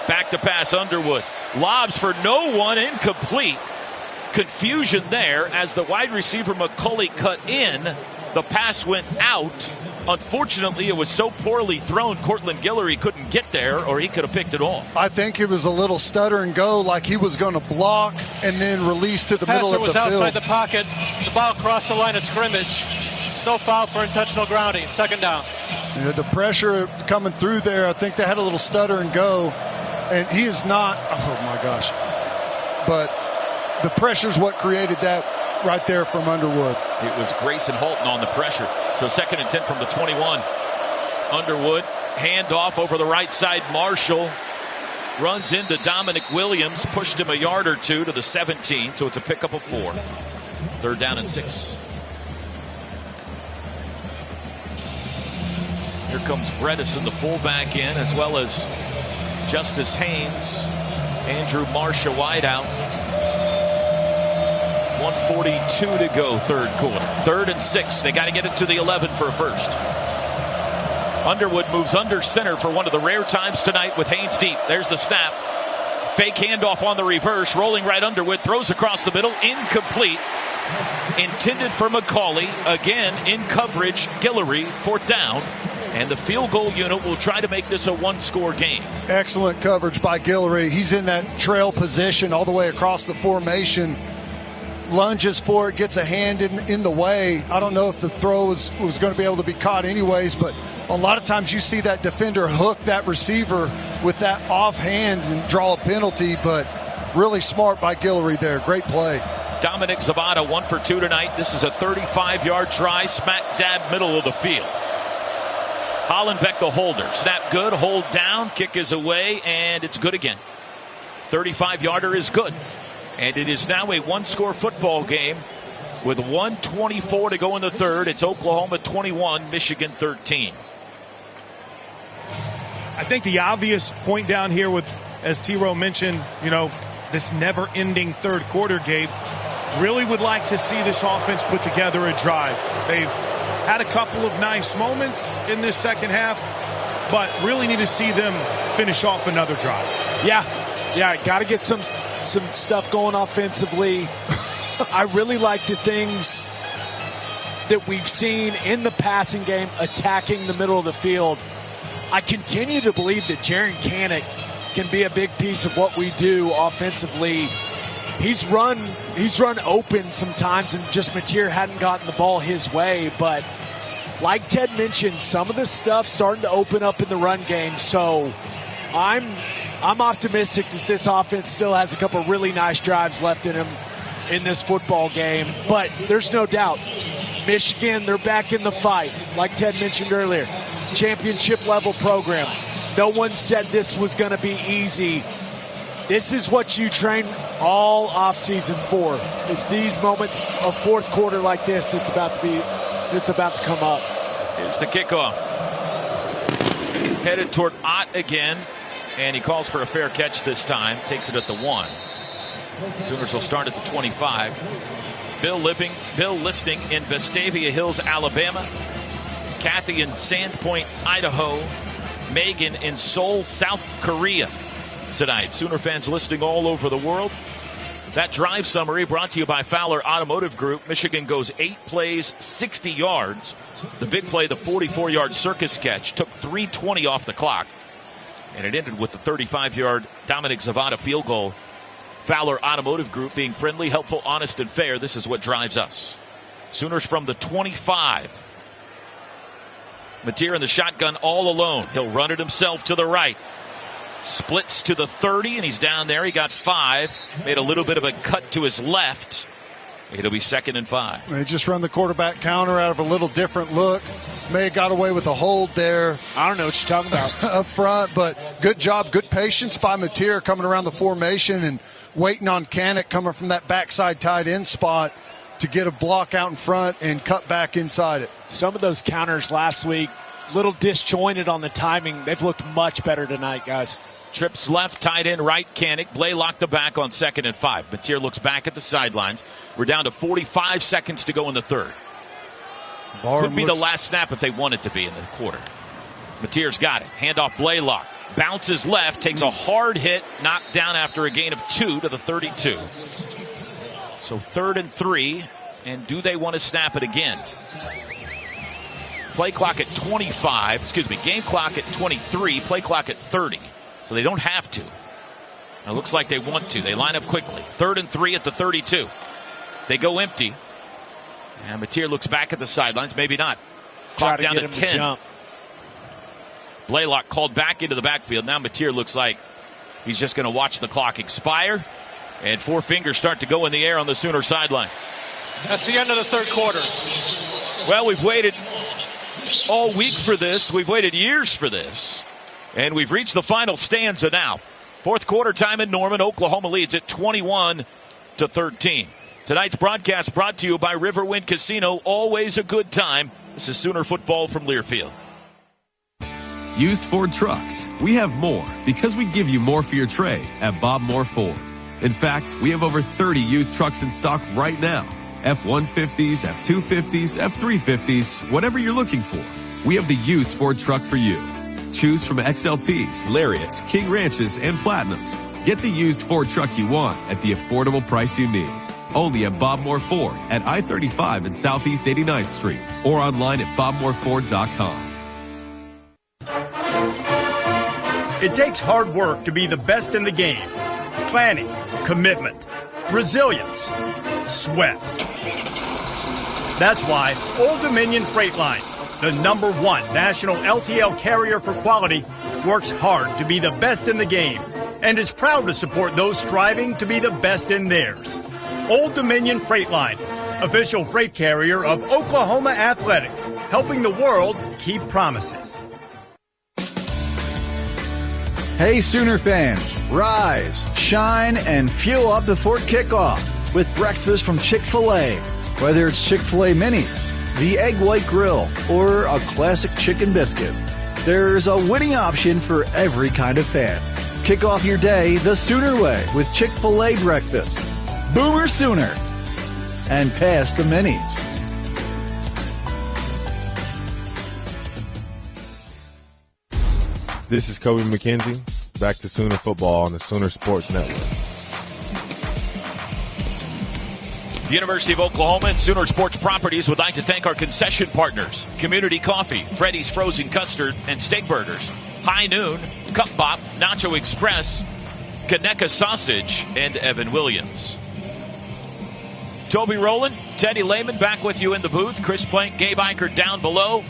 Back to pass, Underwood. Lobs for no one, incomplete. Confusion there as the wide receiver McCulley cut in. The pass went out. Unfortunately, it was so poorly thrown, Cortland Guillory couldn't get there, or he could have picked it off.
I think it was a little stutter and go, like he was going to block and then release to the middle of the field.
Passer was outside the pocket. The ball crossed the line of scrimmage. No foul for intentional grounding. 2nd down.
Yeah, the pressure coming through there, I think they had a little stutter and go. And he is not, oh my gosh. But the pressure is what created that right there from Underwood.
It was Grayson Holton on the pressure. So 2nd and 10 from the 21. Underwood, handoff over the right side. Marshall runs into Dominic Williams, pushed him a yard or two to the 17, so it's a pickup of 4. 3rd down and 6. Here comes Bredesen, the fullback, in, as well as Justice Haynes. Andrew Marsh, a wideout. 1:42 to go, third quarter. 3rd and 6. They got to get it to the 11 for a first. Underwood moves under center for one of the rare times tonight with Haynes deep. There's the snap. Fake handoff on the reverse. Rolling right Underwood. Throws across the middle. Incomplete. Intended for McCauley. Again, in coverage. Guillory, 4th down. And the field goal unit will try to make this a one-score game.
Excellent coverage by Guillory. He's in that trail position all the way across the formation. Lunges for it, gets a hand in the way. I don't know if the throw was going to be able to be caught anyways, but a lot of times you see that defender hook that receiver with that offhand and draw a penalty, but really smart by Guillory there. Great play.
Dominic Zavada, 1 for 2 tonight. This is a 35-yard try, smack dab middle of the field. Hollenbeck, the holder. Snap good, hold down, kick is away, and it's good again. 35-yarder is good. And it is now a one-score football game with 1:24 to go in the third. It's Oklahoma 21, Michigan 13.
I think the obvious point down here with, as T-Row mentioned, this never-ending third quarter, Gabe, really would like to see this offense put together a drive. They've had a couple of nice moments in this second half, but really need to see them finish off another drive.
Yeah, got to get some stuff going offensively. I really like the things that we've seen in the passing game, attacking the middle of the field. I continue to believe that Jaren Kanak can be a big piece of what we do offensively. He's run open sometimes, and just Mateer hadn't gotten the ball his way. But like Ted mentioned, some of the stuff starting to open up in the run game. So I'm optimistic that this offense still has a couple of really nice drives left in them in this football game. But there's no doubt, Michigan, they're back in the fight. Like Ted mentioned earlier, championship level program. No one said this was going to be easy. This is what you train all offseason for. It's these moments of fourth quarter like this. It's about to come up.
Here's the kickoff. Headed toward Ott again. And he calls for a fair catch this time. Takes it at the 1. Sooners will start at the 25. Bill listening in Vestavia Hills, Alabama. Kathy in Sandpoint, Idaho. Megan in Seoul, South Korea tonight. Sooner fans listening all over the world. That drive summary brought to you by Fowler Automotive Group. Michigan goes 8 plays, 60 yards. The big play, the 44-yard circus catch, took 3:20 off the clock. And it ended with the 35-yard Dominic Zavada field goal. Fowler Automotive Group being friendly, helpful, honest, and fair. This is what drives us. Sooners from the 25. Mateer in the shotgun all alone. He'll run it himself to the right. Splits to the 30, and he's down there. He got 5. Made a little bit of a cut to his left. It'll be 2nd and 5.
They just run the quarterback counter out of a little different look. May have got away with a hold there.
I don't know what you're talking about.
Up front, but good job, good patience by Mateer coming around the formation and waiting on Kanak coming from that backside tight end spot to get a block out in front and cut back inside it.
Some of those counters last week, little disjointed on the timing. They've looked much better tonight, guys.
Trips left, tight end right, Kanak. Blaylock the back on 2nd and 5. Mateer looks back at the sidelines. We're down to 45 seconds to go in the third. Could be the last snap if they want it to be in the quarter. Mateer's got it. Handoff Blaylock. Bounces left, takes a hard hit, knocked down after a gain of 2 to the 32. So 3rd and 3, and do they want to snap it again? Play clock at 25, game clock at 23, play clock at 30. So they don't have to. It looks like they want to. They line up quickly. 3rd and 3 at the 32. They go empty. And Mateer looks back at the sidelines. Maybe not. Clock down to 10. Blaylock called back into the backfield. Now Mateer looks like he's just going to watch the clock expire. And 4 fingers start to go in the air on the Sooner sideline.
That's the end of the third quarter.
Well, we've waited all week for this. We've waited years for this. And we've reached the final stanza now. Fourth quarter time in Norman. Oklahoma leads at 21-13. Tonight's broadcast brought to you by Riverwind Casino. Always a good time. This is Sooner football from Learfield.
Used Ford trucks. We have more because we give you more for your trade at Bob Moore Ford. In fact, we have over 30 used trucks in stock right now. F-150s, F-250s, F-350s, whatever you're looking for. We have the used Ford truck for you. Choose from XLTs, Lariats, King Ranches, and Platinums. Get the used Ford truck you want at the affordable price you need. Only at Bob Moore Ford at I-35 and Southeast 89th Street, or online at bobmooreford.com.
It takes hard work to be the best in the game. Planning, commitment, resilience, sweat. That's why Old Dominion Freight Line, the #1 national LTL carrier for quality, works hard to be the best in the game and is proud to support those striving to be the best in theirs. Old Dominion Freight Line, official freight carrier of Oklahoma Athletics, helping the world keep promises.
Hey Sooner fans, rise, shine, and fuel up before kickoff with breakfast from Chick-fil-A. Whether it's Chick-fil-A Minis, the Egg White Grill, or a classic chicken biscuit, there's a winning option for every kind of fan. Kick off your day the Sooner way with Chick-fil-A breakfast. Boomer Sooner. And pass the Minis.
This is Kobe McKenzie. Back to Sooner football on the Sooner Sports Network.
The University of Oklahoma and Sooner Sports Properties would like to thank our concession partners, Community Coffee, Freddy's Frozen Custard and Steak Burgers, High Noon, Cup Bop, Nacho Express, Conecuh Sausage, and Evan Williams. Toby Rowland, Teddy Lehman back with you in the booth. Chris Plank, Gabe Eichert down below.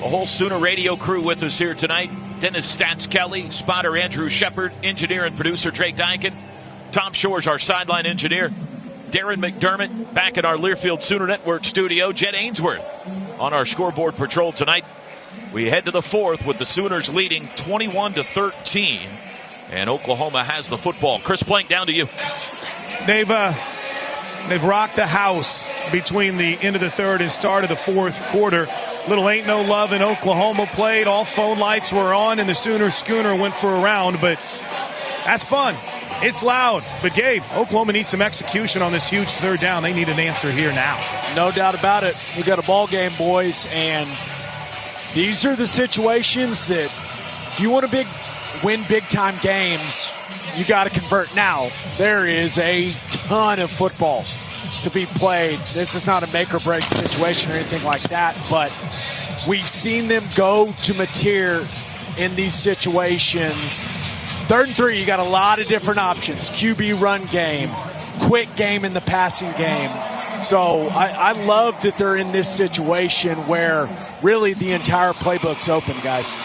A whole Sooner radio crew with us here tonight. Dennis Stats Kelly, spotter Andrew Shepard, engineer and producer Drake Dykin. Tom Shores, our sideline engineer. Darren McDermott back at our Learfield Sooner Network studio. Jed Ainsworth on our scoreboard patrol tonight. We head to the fourth with the Sooners leading 21-13. And Oklahoma has the football. Chris Plank, down to you.
They've rocked the house between the end of the third and start of the fourth quarter. Little ain't no love in Oklahoma played. All phone lights were on, and the Sooner schooner went for a round. But that's fun. It's loud. But, Gabe, Oklahoma needs some execution on this huge third down. They need an answer here now.
No doubt about it. We got a ball game, boys, and these are the situations that if you want to win big-time games, you got to convert now. There is a ton of football to be played. This is not a make-or-break situation or anything like that, but we've seen them go to Mateer in these situations. 3rd and 3, you got a lot of different options. QB run game, quick game in the passing game. So I love that they're in this situation where really the entire playbook's open, guys.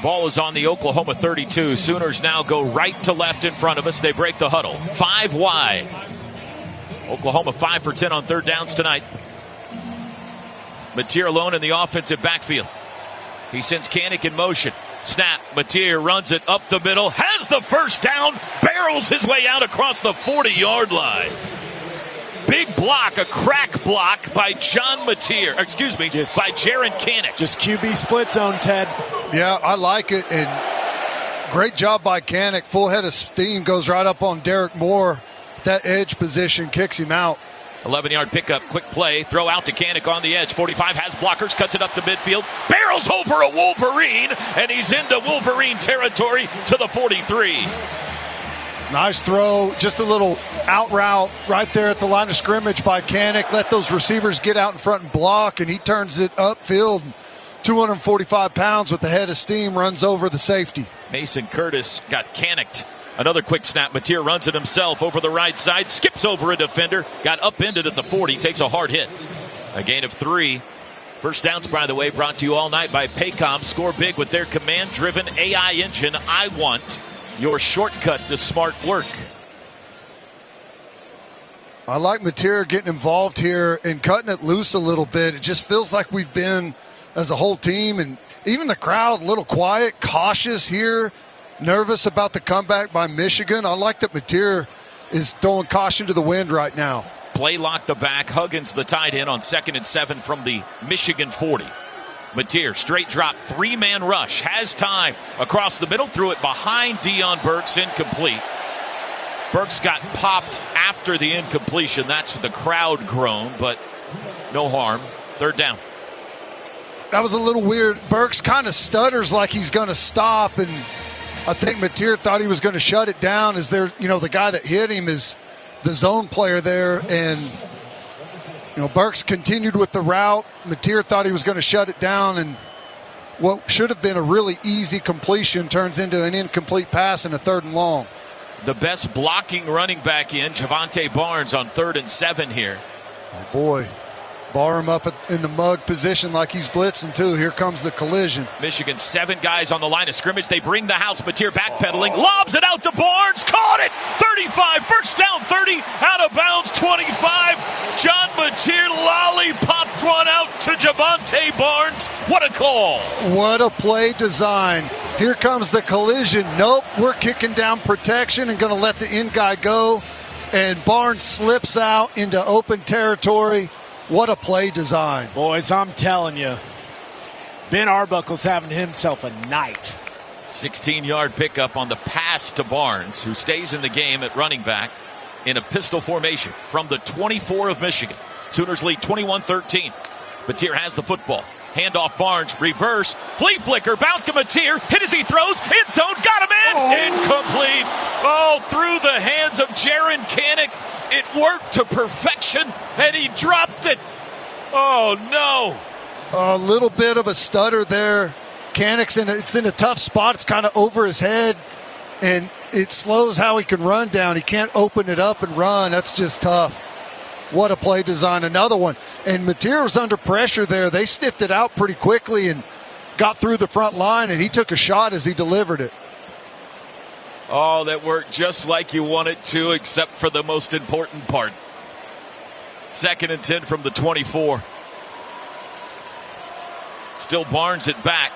Ball is on the Oklahoma 32. Sooners now go right to left in front of us. They break the huddle. 5 wide. Oklahoma 5 for 10 on third downs tonight. Mateer alone in the offensive backfield. He sends Kanik in motion. Snap. Mateer runs it up the middle. Has the first down. Barrels his way out across the 40-yard line. Big block, a crack block by John Mateer. Excuse me, by Jaron Kanik.
Just QB split zone, Ted.
Yeah, I like it. And great job by Kanik. Full head of steam, goes right up on Derek Moore. That edge position kicks him out.
11-yard pickup, quick play, throw out to Kanik on the edge. 45 has blockers, cuts it up to midfield, barrels over a Wolverine, and he's into Wolverine territory to the 43.
Nice throw, just a little out route right there at the line of scrimmage by Kanik. Let those receivers get out in front and block, and he turns it upfield. 245 pounds with the head of steam, runs over the safety.
Mason Curtis got Kaniked. Another quick snap. Mateer runs it himself over the right side, skips over a defender, got upended at the 40, takes a hard hit. A gain of 3. First downs, by the way, brought to you all night by Paycom. Score big with their command-driven AI engine. I want your shortcut to smart work.
I like Mateer getting involved here and cutting it loose a little bit. It just feels like we've been, as a whole team, and even the crowd, a little quiet, cautious here. Nervous about the comeback by Michigan. I like that Mateer is throwing caution to the wind right now.
Play lock the back. Huggins the tight end on 2nd and 7 from the Michigan 40. Mateer, straight drop, 3-man rush. Has time across the middle. Threw it behind Deion Burks. Incomplete. Burks got popped after the incompletion. That's the crowd groan, but no harm. Third down.
That was a little weird. Burks kind of stutters like he's going to stop, and I think Mateer thought he was going to shut it down. As there, the guy that hit him is the zone player there, and Burks continued with the route. Mateer thought he was going to shut it down, and what should have been a really easy completion turns into an incomplete pass and a 3rd and long.
The best blocking running back in, Javante Barnes, on 3rd and 7 here.
Oh boy. Barham up in the mug position like he's blitzing too. Here comes the collision.
Michigan, 7 guys on the line of scrimmage. They bring the house. Mateer backpedaling, lobs it out to Barnes. Caught it. 35. First down, 30. Out of bounds, 25. John Mateer lollipopped one out to Javante Barnes. What a call.
What a play design. Here comes the collision. Nope, we're kicking down protection and going to let the end guy go. And Barnes slips out into open territory. What a play design.
Boys, I'm telling you, Ben Arbuckle's having himself a night.
16-yard pickup on the pass to Barnes, who stays in the game at running back in a pistol formation from the 24 of Michigan. Sooners lead 21-13. Mateer has the football. Handoff Barnes, reverse, flea flicker, bounce to Mateer, hit as he throws, end zone, got him in, incomplete. Oh, through the hands of Jaron Kanak. It worked to perfection, and he dropped it. Oh, no.
A little bit of a stutter there. Kanak's it's in a tough spot. It's kind of over his head, and it slows how he can run down. He can't open it up and run. That's just tough. What a play design. Another one. And Mateer was under pressure there. They sniffed it out pretty quickly and got through the front line, and he took a shot as he delivered it.
Oh, that worked just like you want it to, except for the most important part. 2nd and 10 from the 24. Still Barnes at back.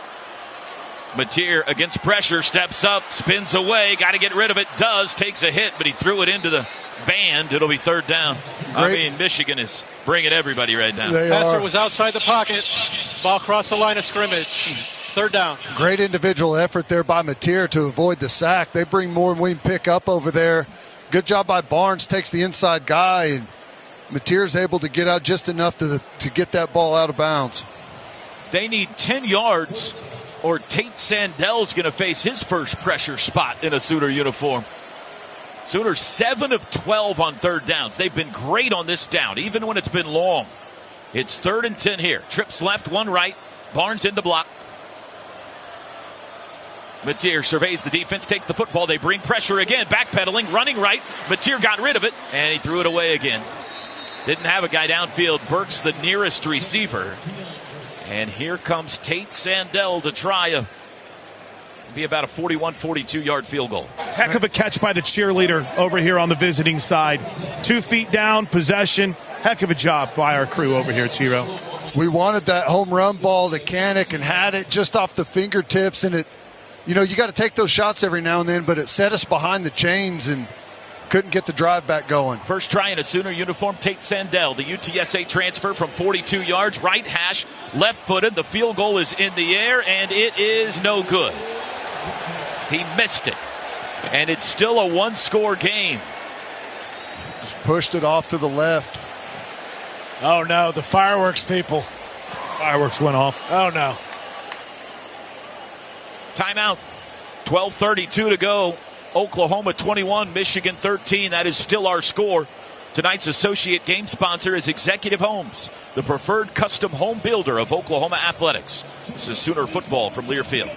Mateer against pressure, steps up, spins away, got to get rid of it, does, takes a hit, but he threw it into the band. It'll be 3rd down. Great. I mean, Michigan is bringing everybody right now.
Passer was outside the pocket. Ball crossed the line of scrimmage. 3rd down.
Great individual effort there by Mateer to avoid the sack. They bring more than we can pick up over there. Good job by Barnes, takes the inside guy, and Mateer's able to get out just enough to get that ball out of bounds.
They need 10 yards, or Tate Sandell's going to face his first pressure spot in a Sooner uniform. Sooners 7 of 12 on 3rd downs. They've been great on this down, even when it's been long. It's 3rd and 10 here. Trips left, 1 right. Barnes in the block. Mateer surveys the defense, takes the football. They bring pressure again, backpedaling, running right. Mateer got rid of it, and he threw it away again. Didn't have a guy downfield. Burks the nearest receiver. And here comes Tate Sandell to try be about a 41, 42-yard field goal.
Heck of a catch by the cheerleader over here on the visiting side. 2 feet down, possession. Heck of a job by our crew over here, T-Row.
We wanted that home run ball to Kanak and had it just off the fingertips, and it, you got to take those shots every now and then, but it set us behind the chains and couldn't get the drive back going.
First try in a Sooner uniform, Tate Sandell, the UTSA transfer from 42 yards, right hash, left-footed. The field goal is in the air, and it is no good. He missed it, and it's still a 1-score game.
Just pushed it off to the left.
Oh, no, the fireworks people.
Fireworks went off.
Oh, no.
Timeout. 12:32 to go. Oklahoma 21, Michigan 13. That is still our score. Tonight's associate game sponsor is Executive Homes, the preferred custom home builder of Oklahoma athletics. This is Sooner football from Learfield.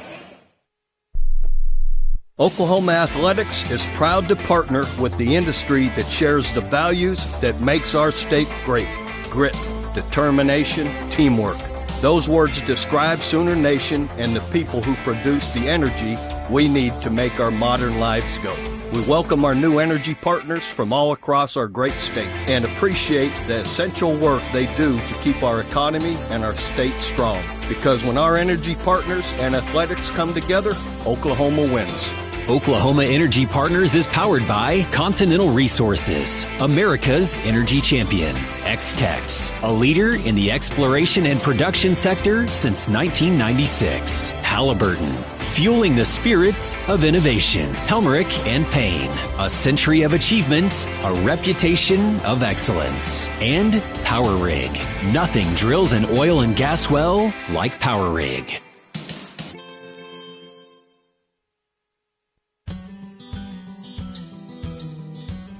Oklahoma Athletics is proud to partner with the industry that shares the values that makes our state great. Grit, determination, teamwork. Those words describe Sooner Nation and the people who produce the energy we need to make our modern lives go. We welcome our new energy partners from all across our great state and appreciate the essential work they do to keep our economy and our state strong. Because when our energy partners and athletics come together, Oklahoma wins.
Oklahoma Energy Partners is powered by Continental Resources, America's energy champion. X-Tex, a leader in the exploration and production sector since 1996. Halliburton, fueling the spirit of innovation. Helmerich and Payne, a century of achievement, a reputation of excellence. And Power Rig. Nothing drills an oil and gas well like Power Rig.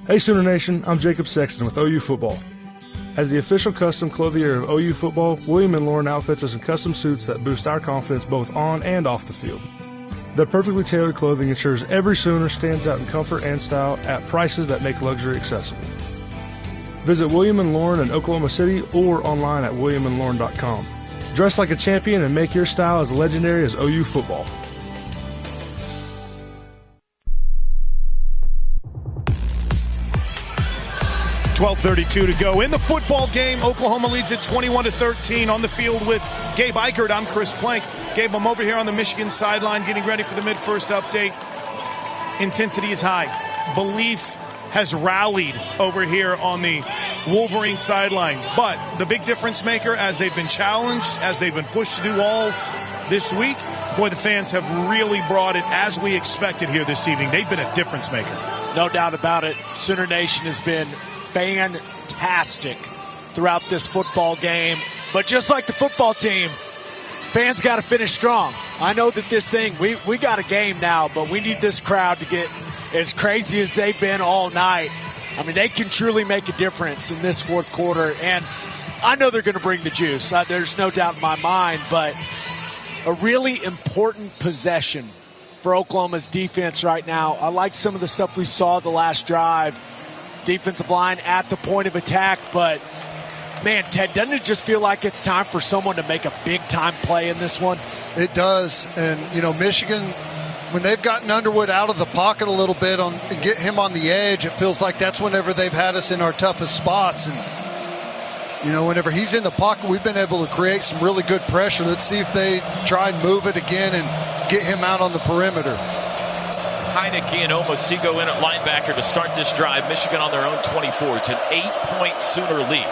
Hey Sooner Nation, I'm Jacob Sexton with OU Football. As the official custom clothier of OU Football, William & Lauren outfits us in custom suits that boost our confidence both on and off the field. Their perfectly tailored clothing ensures every Sooner stands out in comfort and style at prices that make luxury accessible. Visit William & Lauren in Oklahoma City or online at williamandlauren.com. Dress like a champion and make your style as legendary as OU Football.
12:32 to go in the football game. Oklahoma leads it 21-13 on the field with Gabe Ikert. I'm Chris Plank. Gabe, I'm over here on the Michigan sideline getting ready for the mid-first update. Intensity is high. Belief has rallied over here on the Wolverine sideline. But the big difference maker, as they've been challenged, as they've been pushed to do all this week, boy, the fans have really brought it as we expected here this evening. They've been a difference maker.
No doubt about it. Sooner Nation has been fantastic throughout this football game. But just like the football team, fans got to finish strong. I know that this thing, we got a game now, but we need this crowd to get as crazy as they've been all night. I mean, they can truly make a difference in this fourth quarter, and I know they're going to bring the juice. There's no doubt in my mind, but a really important possession for Oklahoma's defense right now. I like some of the stuff we saw the last drive. Defensive line at the point of attack, but man, Ted, doesn't it just feel like it's time for someone to make a big-time play in this one?
It does, and Michigan, when they've gotten Underwood out of the pocket a little bit and get him on the edge, it feels like that's whenever they've had us in our toughest spots. And whenever he's in the pocket, we've been able to create some really good pressure. Let's see if they try and move it again and get him out on the perimeter.
Heineke and Omosigo in at linebacker to start this drive. Michigan on their own 24. It's an 8-point Sooner lead.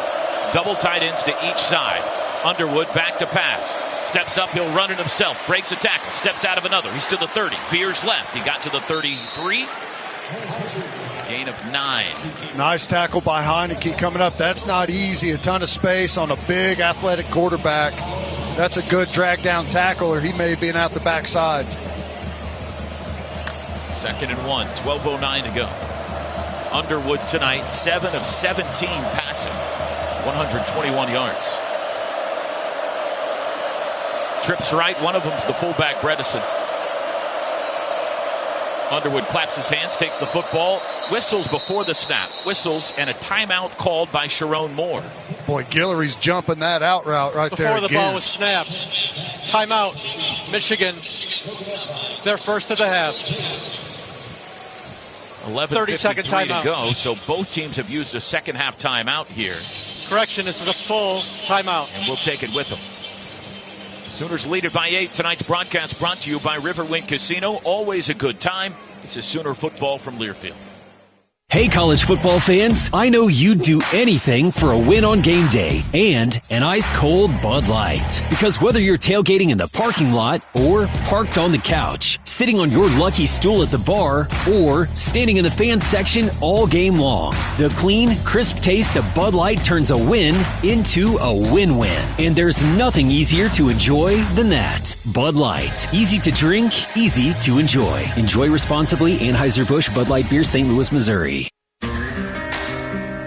Double tight ends to each side. Underwood back to pass. Steps up, he'll run it himself. Breaks a tackle, steps out of another. He's to the 30. Veers left. He got to the 33. Gain of 9.
Nice tackle by Heineke coming up. That's not easy. A ton of space on a big athletic quarterback. That's a good drag down tackle, or he may have been out the backside.
2nd and 1, 12:09 to go. Underwood tonight, 7 of 17 passing, 121 yards. Trips right, one of them's the fullback, Bredesen. Underwood claps his hands, takes the football, whistles before the snap. Whistles and a timeout called by Sharon Moore.
Boy, Guillory's jumping that out route right
before
there
the
again.
ball was snapped. Timeout. Michigan, their first of the half.
11:53
timeout
to go, so both teams have used a second half timeout here.
Correction, this is a full timeout.
And we'll take it with them. Sooners lead it by 8. Tonight's broadcast brought to you by Riverwind Casino. Always a good time. This is Sooner football from Learfield.
Hey, college football fans, I know you'd do anything for a win on game day and an ice-cold Bud Light. Because whether you're tailgating in the parking lot or parked on the couch, sitting on your lucky stool at the bar, or standing in the fan section all game long, the clean, crisp taste of Bud Light turns a win into a win-win. And there's nothing easier to enjoy than that. Bud Light. Easy to drink, easy to enjoy. Enjoy responsibly. Anheuser-Busch Bud Light Beer, St. Louis, Missouri.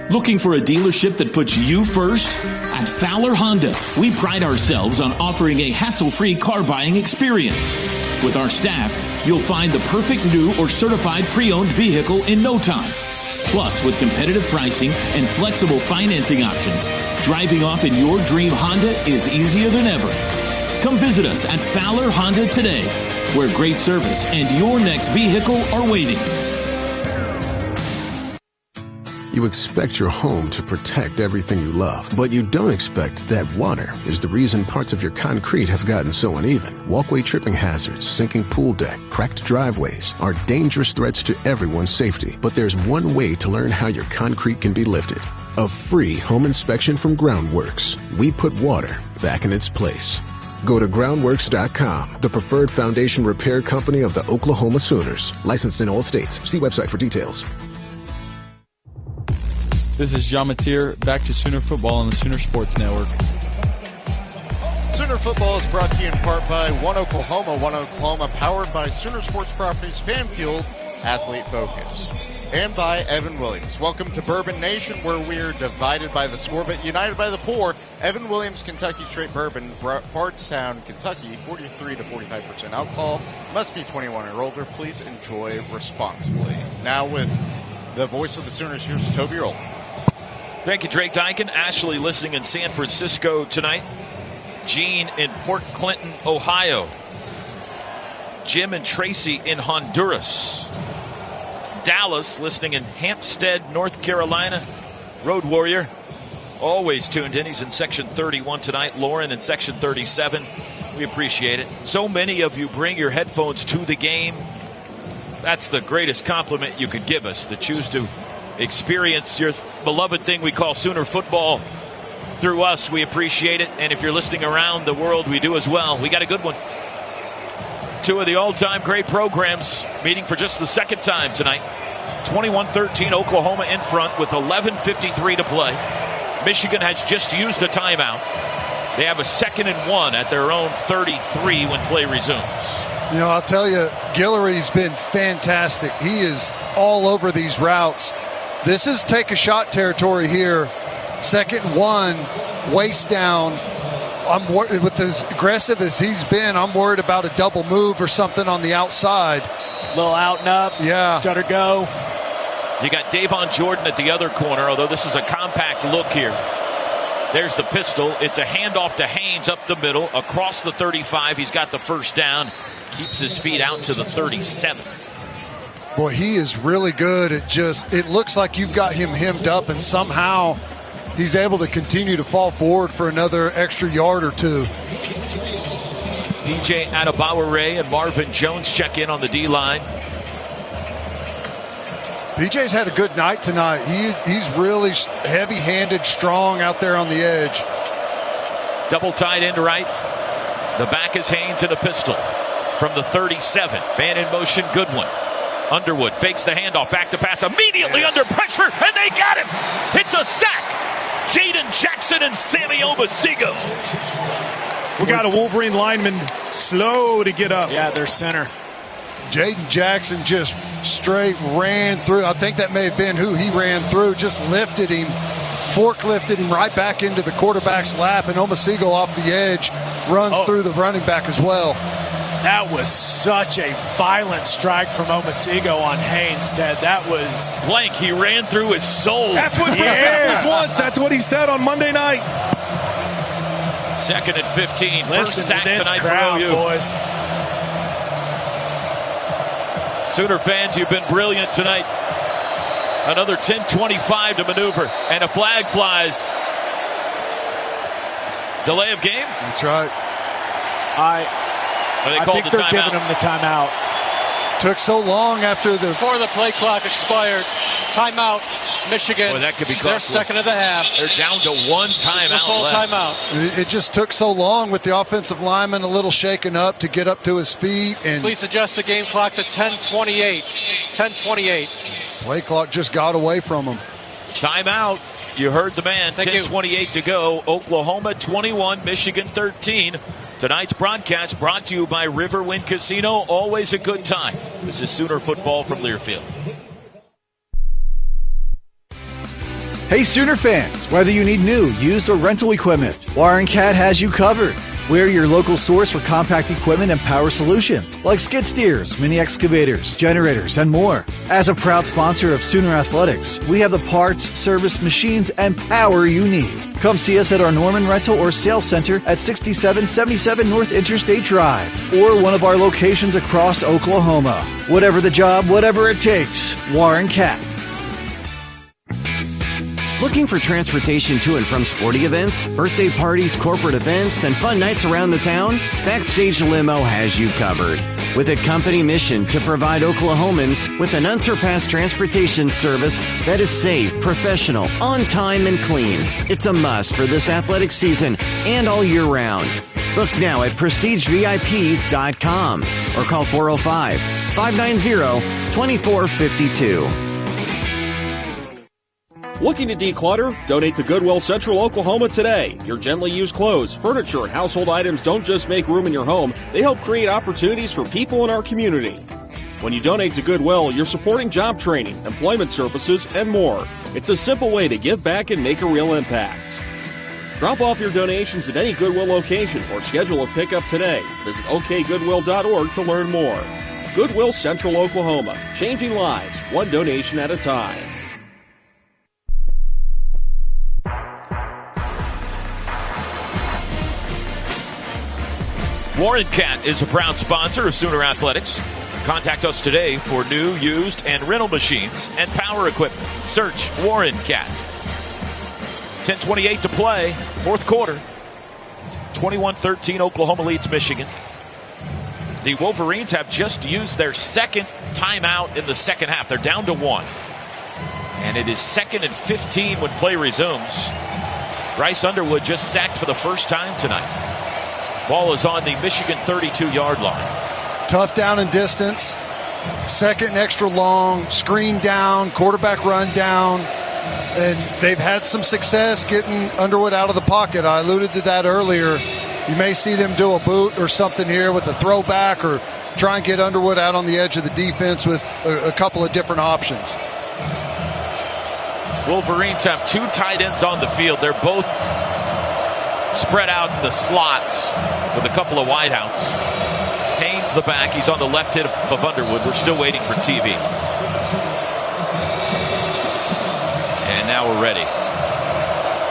Looking for a dealership that puts you first? At Fowler Honda, we pride ourselves on offering a hassle-free car buying experience. With our staff, you'll find the perfect new or certified pre-owned vehicle in no time. Plus, with competitive pricing and flexible financing options, driving off in your dream Honda is easier than ever. Come visit us at Fowler Honda today, where great service and your next vehicle are waiting.
You expect your home to protect everything you love, but you don't expect that water is the reason parts of your concrete have gotten so uneven. Walkway tripping hazards, sinking pool deck, cracked driveways are dangerous threats to everyone's safety. But there's one way to learn how your concrete can be lifted. A free home inspection from Groundworks. We put water back in its place. Go to groundworks.com, the preferred foundation repair company of the Oklahoma Sooners. Licensed in all states. See website for details.
This is John Mateer, back to Sooner Football on the Sooner Sports Network.
Sooner Football is brought to you in part by One Oklahoma powered by Sooner Sports Properties, Fan Fueled, Athlete Focus. And by Evan Williams. Welcome to Bourbon Nation, where we're divided by the score, but united by the pour. Evan Williams, Kentucky Straight Bourbon, Bardstown, Kentucky, 43 to 45% alcohol. Must be 21 or older. Please enjoy responsibly. Now with the voice of the Sooners, here's Toby Roll.
Thank you, Drake Dykin. Ashley listening in San Francisco tonight. Gene in Port Clinton, Ohio. Jim and Tracy in Honduras. Dallas listening in Hampstead, North Carolina. Road Warrior always tuned in. He's in section 31 tonight. Lauren in section 37. We appreciate it. So many of you bring your headphones to the game. That's the greatest compliment you could give us, to choose to experience your beloved thing we call Sooner football through us. We appreciate it. And if you're listening around the world, we do as well. We got a good one. Two of the all-time great programs meeting for just the second time tonight. 21-13 Oklahoma in front with 11:53 to play. Michigan has just used a timeout. They have a 2nd and 1 at their own 33 when play resumes.
You know, I'll tell you, Guillory's been fantastic. He is all over these routes. This is take a shot territory here. 2nd and 1, waist down. With as aggressive as he's been, I'm worried about a double move or something on the outside.
Little out and up.
Yeah.
Stutter go.
You got Davon Jordan at the other corner, although this is a compact look here. There's the pistol. It's a handoff to Haynes up the middle, across the 35. He's got the first down. Keeps his feet out to the 37.
Boy, he is really good at it looks like you've got him hemmed up, and somehow he's able to continue to fall forward for another extra yard or two.
PJ Adebawore and Marvin Jones check in on the D-line.
PJ's had a good night tonight. He's really heavy-handed, strong out there on the edge.
Double tight end right. The back is Haynes in a pistol from the 37. Man in motion, Goodwin. Underwood fakes the handoff, back to pass, immediately under pressure, and they got him. It's a sack. Jaden Jackson and Sammy Omosigho.
We got a Wolverine lineman slow to get up.
Yeah, their center.
Jaden Jackson just straight ran through. I think that may have been who he ran through. Just lifted him, forklifted him right back into the quarterback's lap, and Omosigho off the edge runs through the running back as well.
That was such a violent strike from Omosigho on Haynes, Ted. That was...
Blank, he ran through his soul.
That's what Brett once. That's what he said on Monday night.
2nd and 15.
Listen
First sack
to this
tonight
crowd,
for OU.
boys.
Sooner fans, you've been brilliant tonight. Another 10:25 to maneuver, and a flag flies. Delay of game?
That's right.
I think they're giving him the timeout.
Took so long
before the play clock expired. Timeout, Michigan.
Boy, that could be
their
costly.
2nd of the half.
They're down to one timeout
full
left.
Timeout.
It just took so long with the offensive lineman a little shaken up to get up to his feet. And
please adjust the game clock to 10:28. 10:28.
Play clock just got away from him.
Timeout. You heard the man.
Thank
10:28 to go. Oklahoma 21, Michigan 13. Tonight's broadcast brought to you by Riverwind Casino. Always a good time. This is Sooner football from Learfield.
Hey Sooner fans, whether you need new, used, or rental equipment, Warren Cat has you covered. We're your local source for compact equipment and power solutions, like skid steers, mini excavators, generators, and more. As a proud sponsor of Sooner Athletics, we have the parts, service, machines, and power you need. Come see us at our Norman Rental or Sales Center at 6777 North Interstate Drive, or one of our locations across Oklahoma. Whatever the job, whatever it takes, Warren Cat.
Looking for transportation to and from sporting events, birthday parties, corporate events, and fun nights around the town? Backstage Limo has you covered. With a company mission to provide Oklahomans with an unsurpassed transportation service that is safe, professional, on time, and clean. It's a must for this athletic season and all year round. Book now at prestigevips.com or call 405-590-2452.
Looking to declutter? Donate to Goodwill Central Oklahoma today. Your gently used clothes, furniture, and household items don't just make room in your home, they help create opportunities for people in our community. When you donate to Goodwill, you're supporting job training, employment services, and more. It's a simple way to give back and make a real impact. Drop off your donations at any Goodwill location or schedule a pickup today. Visit okgoodwill.org to learn more. Goodwill Central Oklahoma, changing lives, one donation at a time.
Warren Cat is a proud sponsor of Sooner Athletics. Contact us today for new, used, and rental machines and power equipment. Search Warren Cat. 10:28 to play, fourth quarter. 21-13, Oklahoma leads Michigan. The Wolverines have just used their second timeout in the second half. They're down to 1. And it is 2nd and 15 when play resumes. Bryce Underwood just sacked for the first time tonight. Ball is on the Michigan 32-yard line.
Tough down and distance. Second and extra long. Screen down. Quarterback run down. And they've had some success getting Underwood out of the pocket. I alluded to that earlier. You may see them do a boot or something here with a throwback or try and get Underwood out on the edge of the defense with a couple of different options.
Wolverines have 2 tight ends on the field. They're both spread out in the slots with a couple of wideouts. Haynes the back. He's on the left hip of Underwood. We're still waiting for TV. And now we're ready.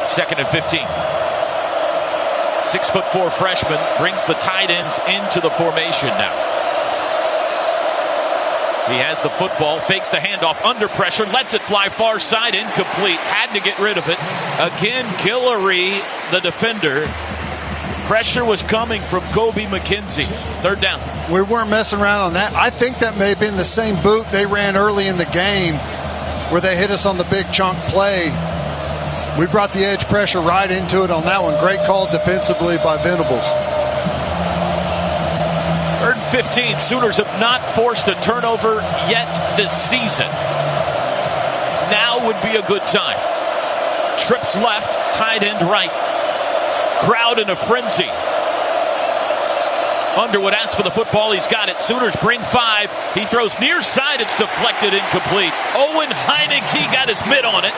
2nd and 15. 6'4" freshman brings the tight ends into the formation now. He has the football, fakes the handoff, under pressure, lets it fly far side, incomplete. Had to get rid of it. Again, Guillory, the defender. Pressure was coming from Kobe McKenzie. 3rd down.
We weren't messing around on that. I think that may have been the same boot they ran early in the game where they hit us on the big chunk play. We brought the edge pressure right into it on that one. Great call defensively by Venables.
3rd and 15. Sooners have not forced a turnover yet this season. Now would be a good time. Trips left, tight end right. Crowd in a frenzy. Underwood asks for the football. He's got it. Sooners bring 5. He throws near side. It's deflected, incomplete. Owen Heineke got his mitt on it.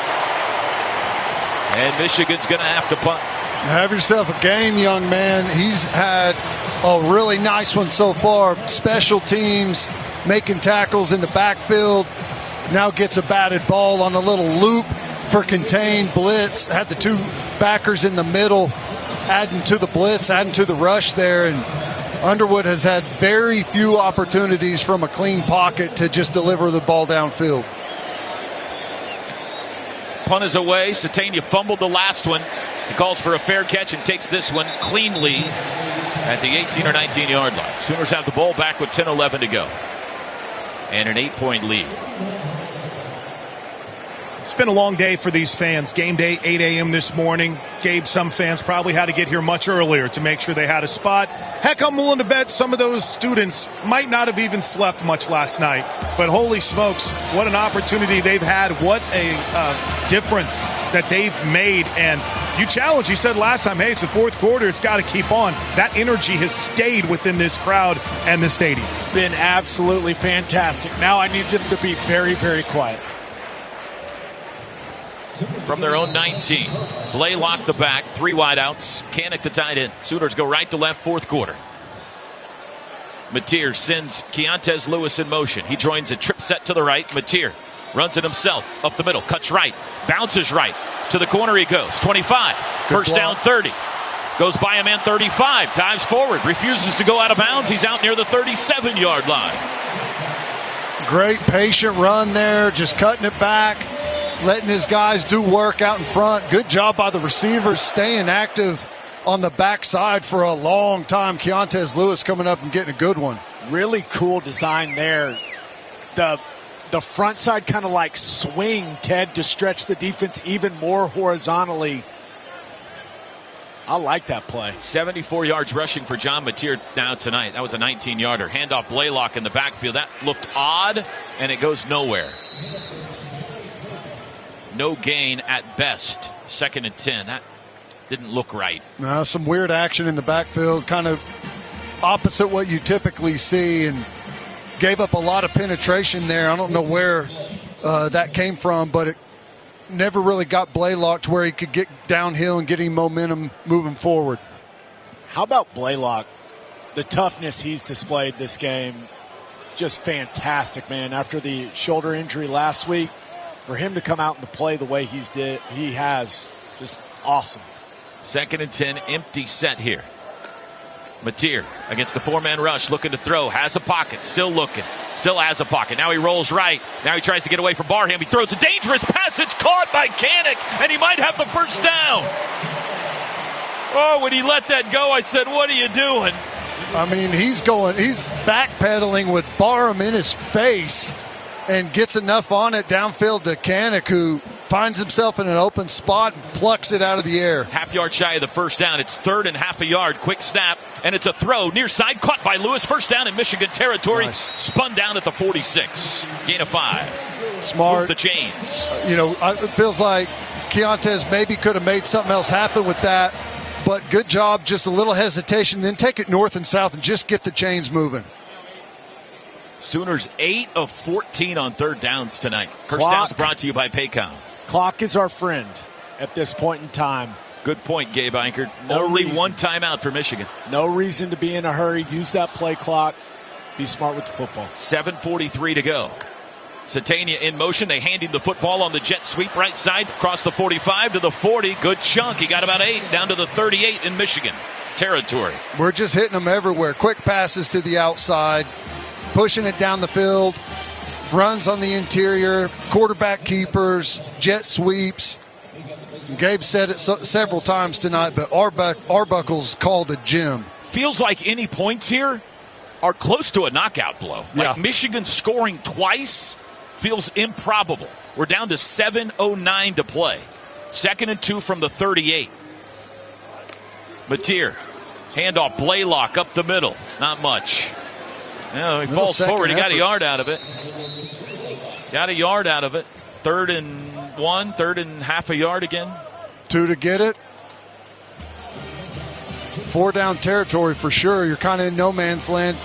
And Michigan's going to have to punt.
Have yourself a game, young man. He's had a really nice one so far. Special teams, making tackles in the backfield. Now gets a batted ball on a little loop for contained blitz. Had the 2 backers in the middle, adding to the blitz, adding to the rush there. And Underwood has had very few opportunities from a clean pocket to just deliver the ball downfield.
Punt is away. Satania fumbled the last one. He calls for a fair catch and takes this one cleanly at the 18 or 19-yard line. Sooners have the ball back with 10-11 to go. And an 8-point lead.
It's been a long day for these fans. Game day, 8 a.m. this morning. Gabe, some fans probably had to get here much earlier to make sure they had a spot. Heck, I'm willing to bet some of those students might not have even slept much last night. But holy smokes, what an opportunity they've had. What a difference that they've made. And you challenged, you said last time, hey, it's the fourth quarter, it's got to keep on. That energy has stayed within this crowd and the stadium.
Been absolutely fantastic. Now I need them to be very, very quiet.
From their own 19. Blaylock the back, 3 wideouts. Kanik the tight end. Sooners go right to left, fourth quarter. Mateer sends Keontez Lewis in motion. He joins a trip set to the right. Mateer runs it himself up the middle, cuts right, bounces right. To the corner he goes. 25. First down 30. Goes by a man 35. Dives forward. Refuses to go out of bounds. He's out near the 37-yard line.
Great patient run there. Just cutting it back. Letting his guys do work out in front. Good job by the receivers staying active on the backside for a long time. Keontez Lewis coming up and getting a good one.
Really cool design there. The front side kind of like swing, Ted, to stretch the defense even more horizontally. I like that play.
74 yards rushing for John Mateer now tonight. That was a 19-yarder. Handoff Blaylock in the backfield. That looked odd, and it goes nowhere. No gain at best. 2nd and 10. That didn't look right.
Some weird action in the backfield, kind of opposite what you typically see, and gave up a lot of penetration there. I don't know where that came from, but it never really got Blaylock to where he could get downhill and getting momentum moving forward.
How about Blaylock? The toughness he's displayed this game, just fantastic, man. After the shoulder injury last week, for him to come out and to play the way he has, just awesome.
2nd and 10, empty set here. Mateer against the 4-man rush, looking to throw, has a pocket, still looking, still has a pocket. Now he rolls right. Now he tries to get away from Barham. He throws a dangerous pass. It's caught by Kanak, and he might have the first down. Oh, when he let that go, I said, what are you doing?
I mean, he's backpedaling with Barham in his face and gets enough on it downfield to Kanak, who finds himself in an open spot and plucks it out of the air.
Half yard shy of the first down. It's 3rd and half a yard. Quick snap, and it's a throw near side, caught by Lewis. First down in Michigan territory.
Nice.
Spun down at the 46. Gain of 5.
Smart.
Move the chains.
It feels like Keontae maybe could have made something else happen with that, but good job. Just a little hesitation, then take it north and south and just get the chains moving.
Sooners 8 of 14 on 3rd downs tonight. First downs brought to you by Paycom.
Clock is our friend at this point in time.
Good point, Gabe Eichert.
No
Only
reason.
one timeout for Michigan.
No reason to be in a hurry. Use that play clock. Be smart with the football.
7:43 to go. Satania in motion. They hand him the football on the jet sweep right side. Across the 45 to the 40. Good chunk. He got about 8 down to the 38 in Michigan territory.
We're just hitting them everywhere. Quick passes to the outside. Pushing it down the field. Runs on the interior. Quarterback keepers. Jet sweeps. Gabe said it several times tonight, but Arbuckle's called a gem.
Feels like any points here are close to a knockout blow. Like Michigan scoring twice feels improbable. We're down to 7:09 to play. 2nd and 2 from the 38. Mateer, handoff, Blaylock up the middle. Not much. He falls forward. He got a yard out of it. 3rd and 1, 3rd and half a yard again.
2 to get it. 4 down territory for sure. You're kind of in no man's land.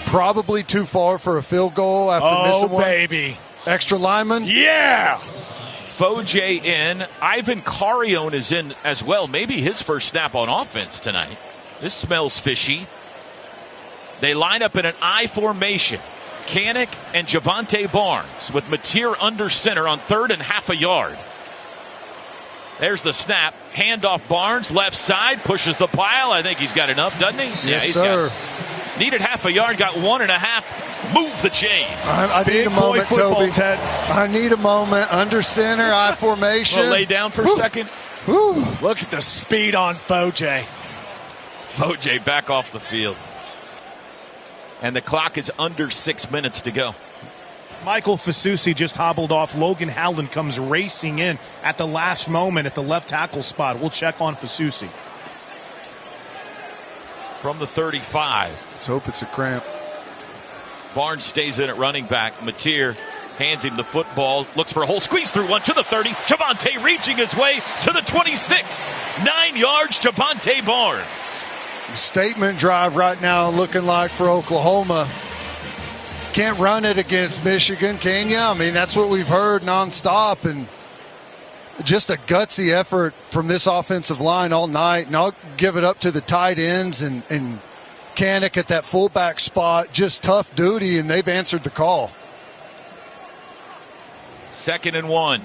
Probably too far for a field goal after missing one.
Oh, baby.
Extra lineman.
Yeah.
Foje in. Ivan Carrion is in as well. Maybe his first snap on offense tonight. This smells fishy. They line up in an I formation. Kanak and Javante Barnes with Mateer under center on 3rd and half a yard. There's the snap. Handoff Barnes, left side, pushes the pile. I think he's got enough, doesn't he?
Yes, sir.
Needed half a yard, got 1.5. Move the chain.
I need a moment, Toby.
Ted.
I need a moment. Under center, I formation.
We'll lay down for a second.
Woo.
Look at the speed on Foje.
Foje back off the field. And the clock is under 6 minutes to go.
Michael Fasusi just hobbled off. Logan Howland comes racing in at the last moment at the left tackle spot. We'll check on Fasusi.
From the 35.
Let's hope it's a cramp.
Barnes stays in at running back. Mateer hands him the football. Looks for a hole. Squeeze through one to the 30. Javante reaching his way to the 26. 9 yards, Javante Barnes.
Statement drive right now looking like for Oklahoma. Can't run it against Michigan, can you? I mean, that's what we've heard nonstop, and just a gutsy effort from this offensive line all night. And I'll give it up to the tight ends and Kanak at that fullback spot. Just tough duty, and they've answered the call.
2nd and 1.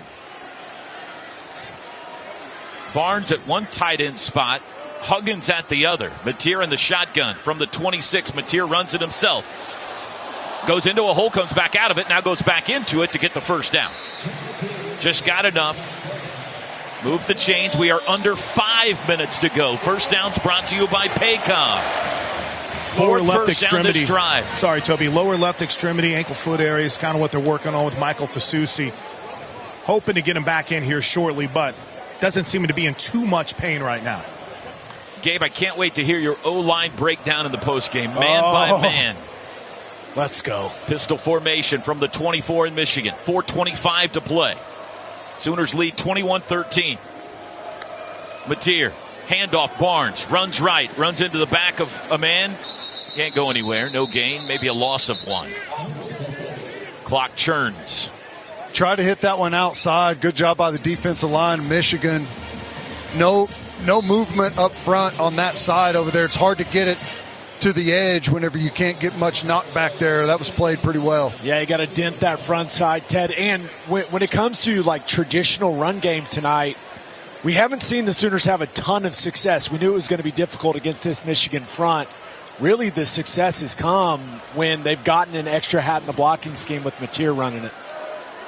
Barnes at one tight end spot. Huggins at the other. Mateer in the shotgun from the 26. Mateer runs it himself. Goes into a hole, comes back out of it, now goes back into it to get the first down. Just got enough. Move the chains. We are under 5 minutes to go. First down's brought to you by Paycom.
Lower left
first down
extremity.
this drive.
Sorry, Toby. Lower left extremity, ankle foot area is kind of what they're working on with Michael Fasusi. Hoping to get him back in here shortly, but doesn't seem to be in too much pain right now.
Gabe, I can't wait to hear your O-line breakdown in the postgame, man by man.
Let's go.
Pistol formation from the 24 in Michigan. 4:25 to play. Sooners lead 21-13. Mateer, handoff, Barnes, runs right, runs into the back of a man. Can't go anywhere, no gain, maybe a loss of 1. Clock churns.
Try to hit that one outside. Good job by the defensive line, Michigan. No movement up front on that side over there. It's hard to get it to the edge whenever you can't get much knockback there. That was played pretty well.
Yeah, you got to dent that front side, Ted. And when it comes to like traditional run game tonight, we haven't seen the Sooners have a ton of success. We knew it was going to be difficult against this Michigan front. Really, the success has come when they've gotten an extra hat in the blocking scheme with Mateer running it.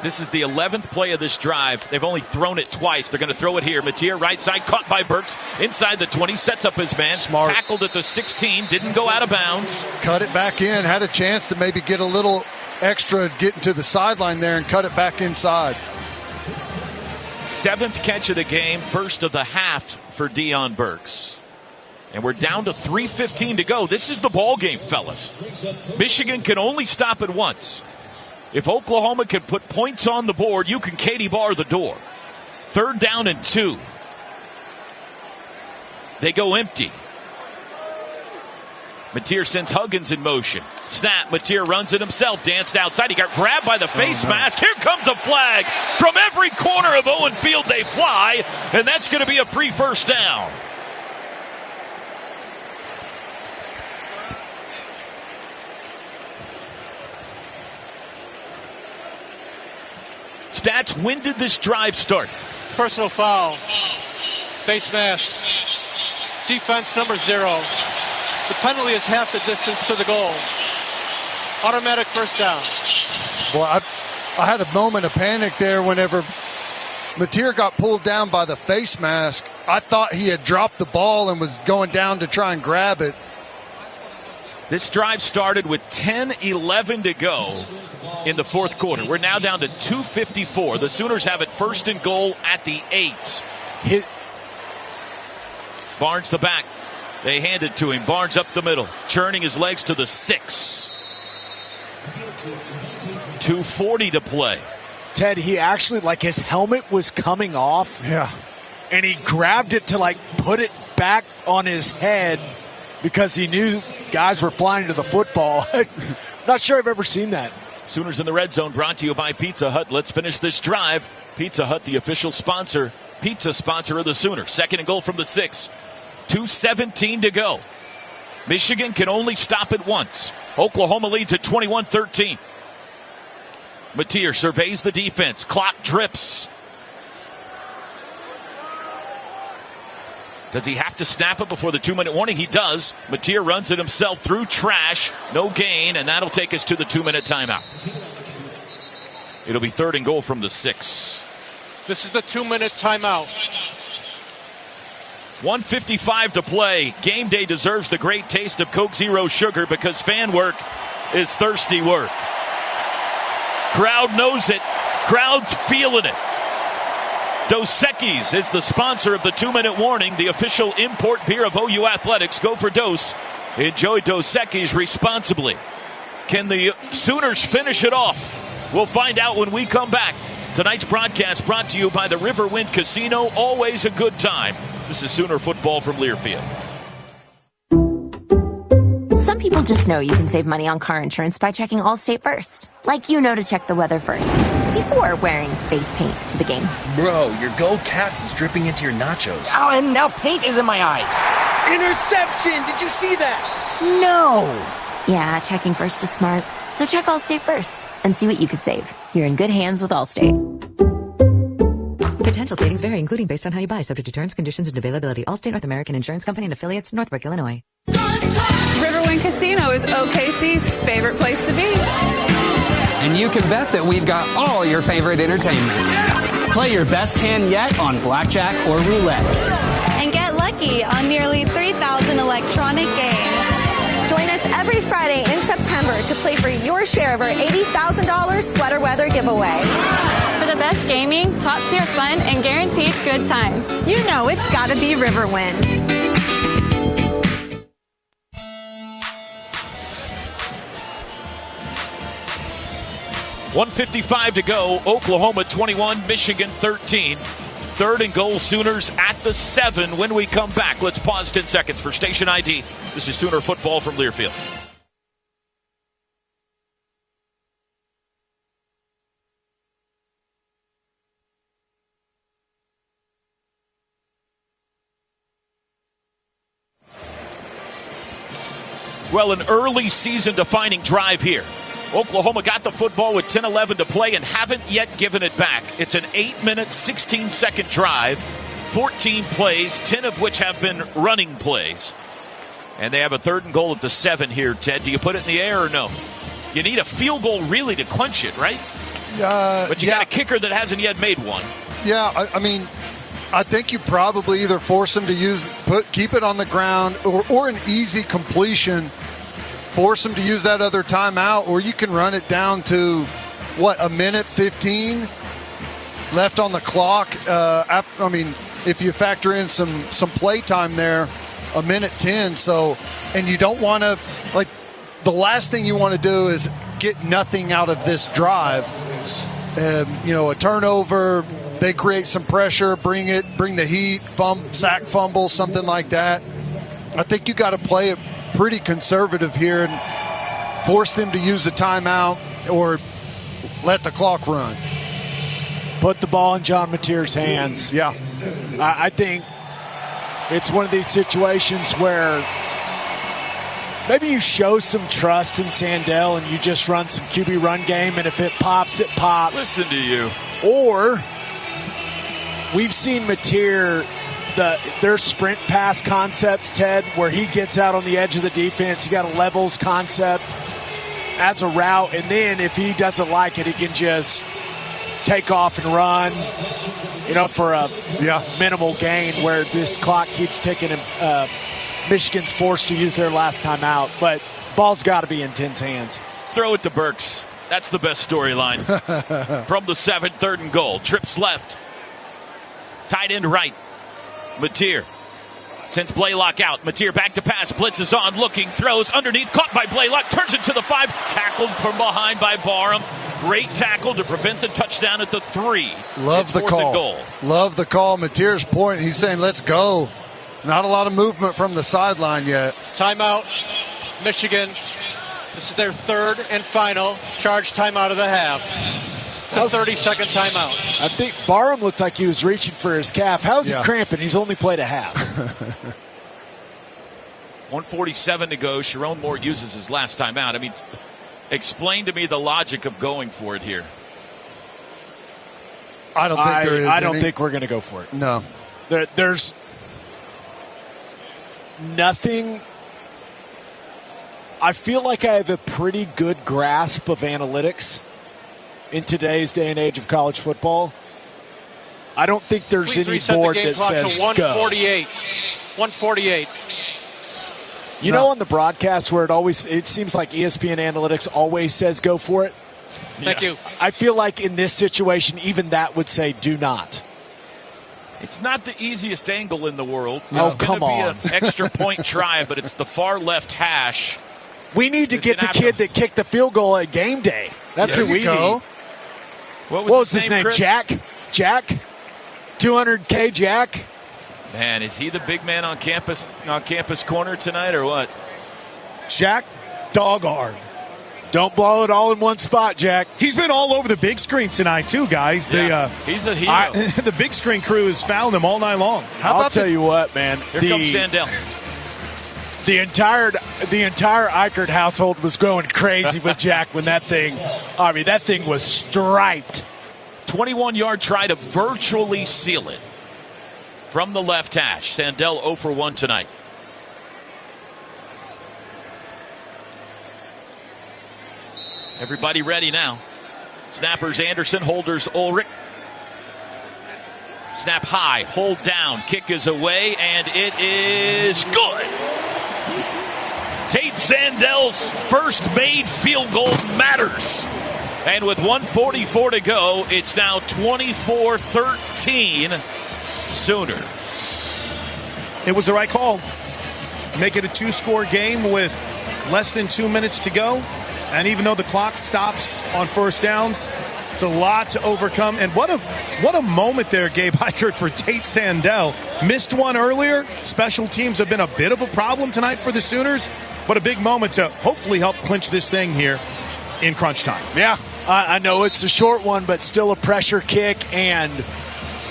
This is the 11th play of this drive. They've only thrown it twice. They're going to throw it here. Mateer, right side, caught by Burks. Inside the 20, sets up his man.
Smart.
Tackled at the 16, didn't go out of bounds.
Cut it back in, had a chance to maybe get a little extra getting to the sideline there and cut it back inside.
7th catch of the game, first of the half for Deion Burks. And we're down to 3:15 to go. This is the ball game, fellas. Michigan can only stop it once. If Oklahoma can put points on the board, you can Katie bar the door. 3rd down and 2. They go empty. Mateer sends Huggins in motion. Snap, Mateer runs it himself, danced outside. He got grabbed by the face mask. Here comes a flag. From every corner of Owen Field they fly, and that's going to be a free first down. Stats, when did this drive start?
Personal foul. Face mask. Defense number 0. The penalty is half the distance to the goal. Automatic first down.
Well, I had a moment of panic there whenever Mateer got pulled down by the face mask. I thought he had dropped the ball and was going down to try and grab it.
This drive started with 10:11 to go in the 4th quarter. We're now down to 2:54. The Sooners have it 1st and goal at the 8. Barnes the back. They hand it to him. Barnes up the middle, churning his legs to the 6. 2:40 to play.
Ted, he actually, like, his helmet was coming off.
Yeah.
And he grabbed it to, like, put it back on his head because he knew guys were flying to the football. Not sure I've ever seen that.
Sooners in the red zone, brought to you by Pizza Hut. Let's finish this drive. Pizza Hut, the official sponsor, pizza sponsor of the Sooners. 2nd and goal from the 6. 2:17 to go. Michigan can only stop it once. Oklahoma leads at 21-13. Mateer surveys the defense. Clock drips. Does he have to snap it before the 2-minute warning? He does. Mateer runs it himself through trash. No gain, and that'll take us to the 2-minute timeout. It'll be 3rd and goal from the 6.
This is the 2-minute timeout.
1:55 to play. Game day deserves the great taste of Coke Zero Sugar because fan work is thirsty work. Crowd knows it. Crowd's feeling it. Dos Equis is the sponsor of the 2-minute warning, the official import beer of OU Athletics. Go for Dos. Enjoy Dos Equis responsibly. Can the Sooners finish it off? We'll find out when we come back. Tonight's broadcast brought to you by the Riverwind Casino. Always a good time. This is Sooner football from Learfield.
Some people just know you can save money on car insurance by checking Allstate first. Like you know to check the weather first, before wearing face paint to the game.
Bro, your Go Cats is dripping into your nachos.
Oh, and now paint is in my eyes.
Interception! Did you see that?
No! Yeah, checking first is smart. So check Allstate first and see what you could save. You're in good hands with Allstate.
Potential savings vary, including based on how you buy, subject to terms, conditions, and availability. Allstate North American Insurance Company and affiliates, Northbrook, Illinois.
Riverwind Casino is OKC's favorite place to be.
And you can bet that we've got all your favorite entertainment.
Play your best hand yet on blackjack or roulette.
And get lucky on nearly 3,000 electronic games. Join us every Friday in September to play for your share of our $80,000 sweater weather giveaway.
For the best gaming, top-tier fun, and guaranteed good times.
You know it's gotta be Riverwind.
1:55 to go. Oklahoma 21, Michigan 13. 3rd and goal, Sooners at the 7 when we come back. Let's pause 10 seconds for station ID. This is Sooner football from Learfield. Well, an early season-defining drive here. Oklahoma got the football with 10-11 to play and haven't yet given it back. It's an 8-minute, 16-second drive, 14 plays, 10 of which have been running plays. And they have a 3rd and goal at the 7 here, Ted. Do you put it in the air or no? You need a field goal really to clinch it, right? But you got a kicker that hasn't yet made one.
Yeah, I mean, I think you probably either force him to keep it on the ground or an easy completion, force him to use that other timeout, or you can run it down to, a minute 15 left on the clock. If you factor in some play time there, a minute 10. So, and you don't want to, the last thing you want to do is get nothing out of this drive. A turnover, they create some pressure, bring the heat, sack fumble, something like that. I think you got to play it pretty conservative here and force them to use a timeout or let the clock run.
Put the ball in John Mateer's hands.
Yeah.
I think it's one of these situations where maybe you show some trust in Sandell and you just run some QB run game, and if it pops, it pops.
Listen to you.
Or we've seen Mateer, their sprint pass concepts, Ted, where he gets out on the edge of the defense. You got a levels concept as a route, and then if he doesn't like it, he can just take off and run, for a minimal gain where this clock keeps ticking and Michigan's forced to use their last time out. But ball's got to be in Ten's hands.
Throw it to Burks. That's the best storyline. From the 7, 3rd and goal. Trips left. Tight end right. Mateer sends Blaylock out. Mateer back to pass. Blitzes on. Looking. Throws underneath. Caught by Blaylock. Turns it to the 5. Tackled from behind by Barham. Great tackle to prevent the touchdown at the 3.
Love the call.
Goal.
Love the call. Mateer's point. He's saying, let's go. Not a lot of movement from the sideline yet.
Timeout. Michigan. This is their 3rd and final charge timeout of the half. It's a 30-second timeout.
I think Barham looked like he was reaching for his calf. How's he cramping? He's only played a half.
1:47 to go. Sharon Moore uses his last timeout. I mean, explain to me the logic of going for it here.
I don't think there is.
I don't think we're going to go for it.
No.
There's nothing. I feel like I have a pretty good grasp of analytics in today's day and age of college football. I don't think there's any board that says
to 148. 148.
On the broadcast where it seems like ESPN Analytics always says go for it.
Thank you.
I feel like in this situation, even that would say do not.
It's not the easiest angle in the world.
Oh, come on.
It's going to be an extra point try, but it's the far left hash.
We need to get the kid that kicked the field goal at game day. That's who we need.
What
was his name?
Chris?
Jack? 200K Jack?
Man, is he the big man on campus corner tonight or what?
Jack Doggard.
Don't blow it all in one spot, Jack.
He's been all over the big screen tonight, too, guys.
Yeah, he's a hero.
The big screen crew has found him all night long.
I'll tell you what, man.
Here comes Sandell.
The entire Eichert household was going crazy with Jack when that thing was striped.
21-yard try to virtually seal it from the left hash. Sandell 0 for 1 tonight. Everybody ready now. Snappers Anderson, holders Ulrich. Snap high, hold down, kick is away, and it is good. Tate Sandell's first made field goal matters. And with 1:44 to go, it's now 24-13 Sooners.
It was the right call. Make it a 2-score game with less than 2 minutes to go. And even though the clock stops on first downs, it's a lot to overcome. And what a moment there, Gabe Ikard, for Tate Sandell. Missed one earlier. Special teams have been a bit of a problem tonight for the Sooners, but a big moment to hopefully help clinch this thing here in crunch time.
Yeah, I know it's a short one, but still a pressure kick, and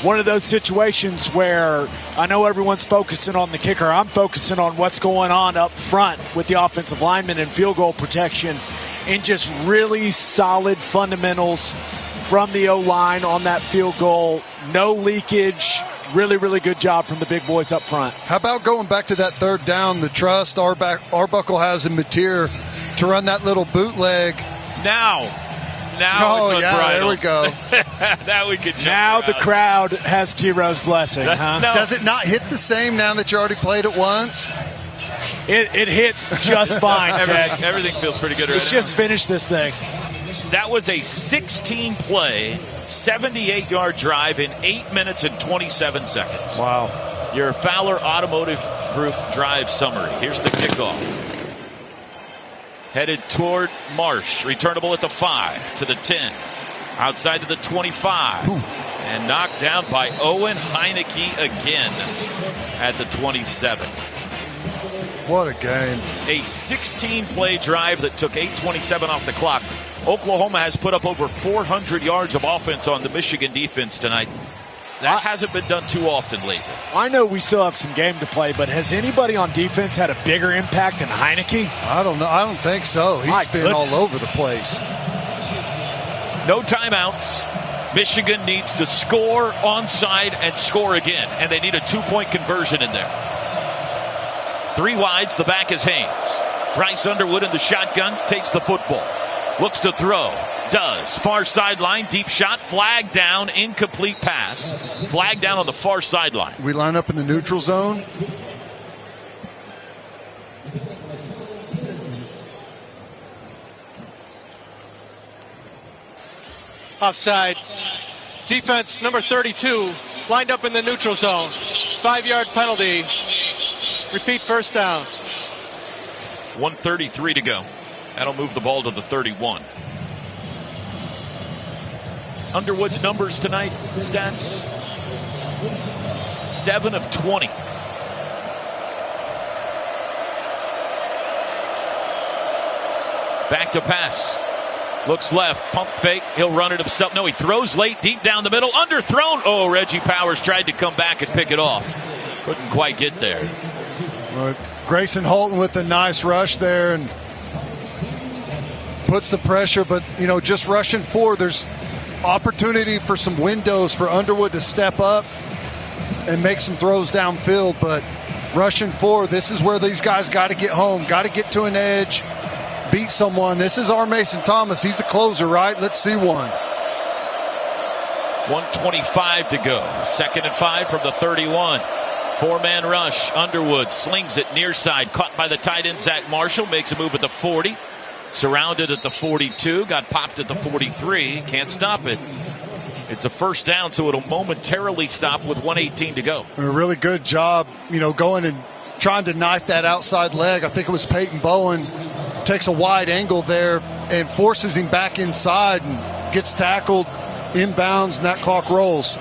one of those situations where I know everyone's focusing on the kicker. I'm focusing on what's going on up front with the offensive linemen and field goal protection, and just really solid fundamentals from the O-line on that field goal. No leakage. Really, really good job from the big boys up front.
How about going back to that third down, the trust Arbuckle has in Mateer to run that little bootleg.
Now
oh,
it's
yeah, there we go.
Now we could jump
Now
around.
the crowd has T-Row's blessing. Huh?
No.
Does it not hit the same now that you already played it once?
It hits just fine, Ted.
Everything feels pretty good right
Let's
now.
just finish this thing.
That was a 16-play, 78-yard drive in 8 minutes and 27 seconds.
Wow.
Your Fowler Automotive Group drive summary. Here's the kickoff. Headed toward Marsh. Returnable at the 5 to the 10. Outside to the 25.
Ooh.
And knocked down by Owen Heineke again at the 27.
What a game.
A 16-play drive that took 8:27 off the clock. Oklahoma has put up over 400 yards of offense on the Michigan defense tonight. That hasn't been done too often lately.
I know we still have some game to play, but has anybody on defense had a bigger impact than Heineke?
I don't know. I don't think so. He's been all over the place.
No timeouts. Michigan needs to score onside and score again, and they need a 2-point conversion in there. 3 wides, the back is Haynes. Bryce Underwood in the shotgun, takes the football. Looks to throw. Does. Far sideline, deep shot, flag down, incomplete pass. Flag down on the far sideline.
We line up in the neutral zone.
Offside. Defense number 32 lined up in the neutral zone. 5-yard penalty. Repeat first down.
1:33 to go. That'll move the ball to the 31. Underwood's numbers tonight, stats, 7 of 20. Back to pass. Looks left, pump fake, he'll run it himself. No, he throws late, deep down the middle, underthrown. Oh, Reggie Powers tried to come back and pick it off. Couldn't quite get there.
Grayson Holton with a nice rush there and puts the pressure, but, just rushing forward, there's opportunity for some windows for Underwood to step up and make some throws downfield, but rushing forward, this is where these guys got to get home, got to get to an edge, beat someone. This is our Mason Thomas. He's the closer, right? Let's see one.
1:25 to go. 2nd and 5 from the 31. 4-man rush. Underwood slings it near side. Caught by the tight end, Zach Marshall. Makes a move at the 40. Surrounded at the 42. Got popped at the 43. Can't stop it. It's a first down, so it'll momentarily stop with 1:18 to go.
A really good job, going and trying to knife that outside leg. I think it was Peyton Bowen. Takes a wide angle there and forces him back inside and gets tackled inbounds, and that clock rolls.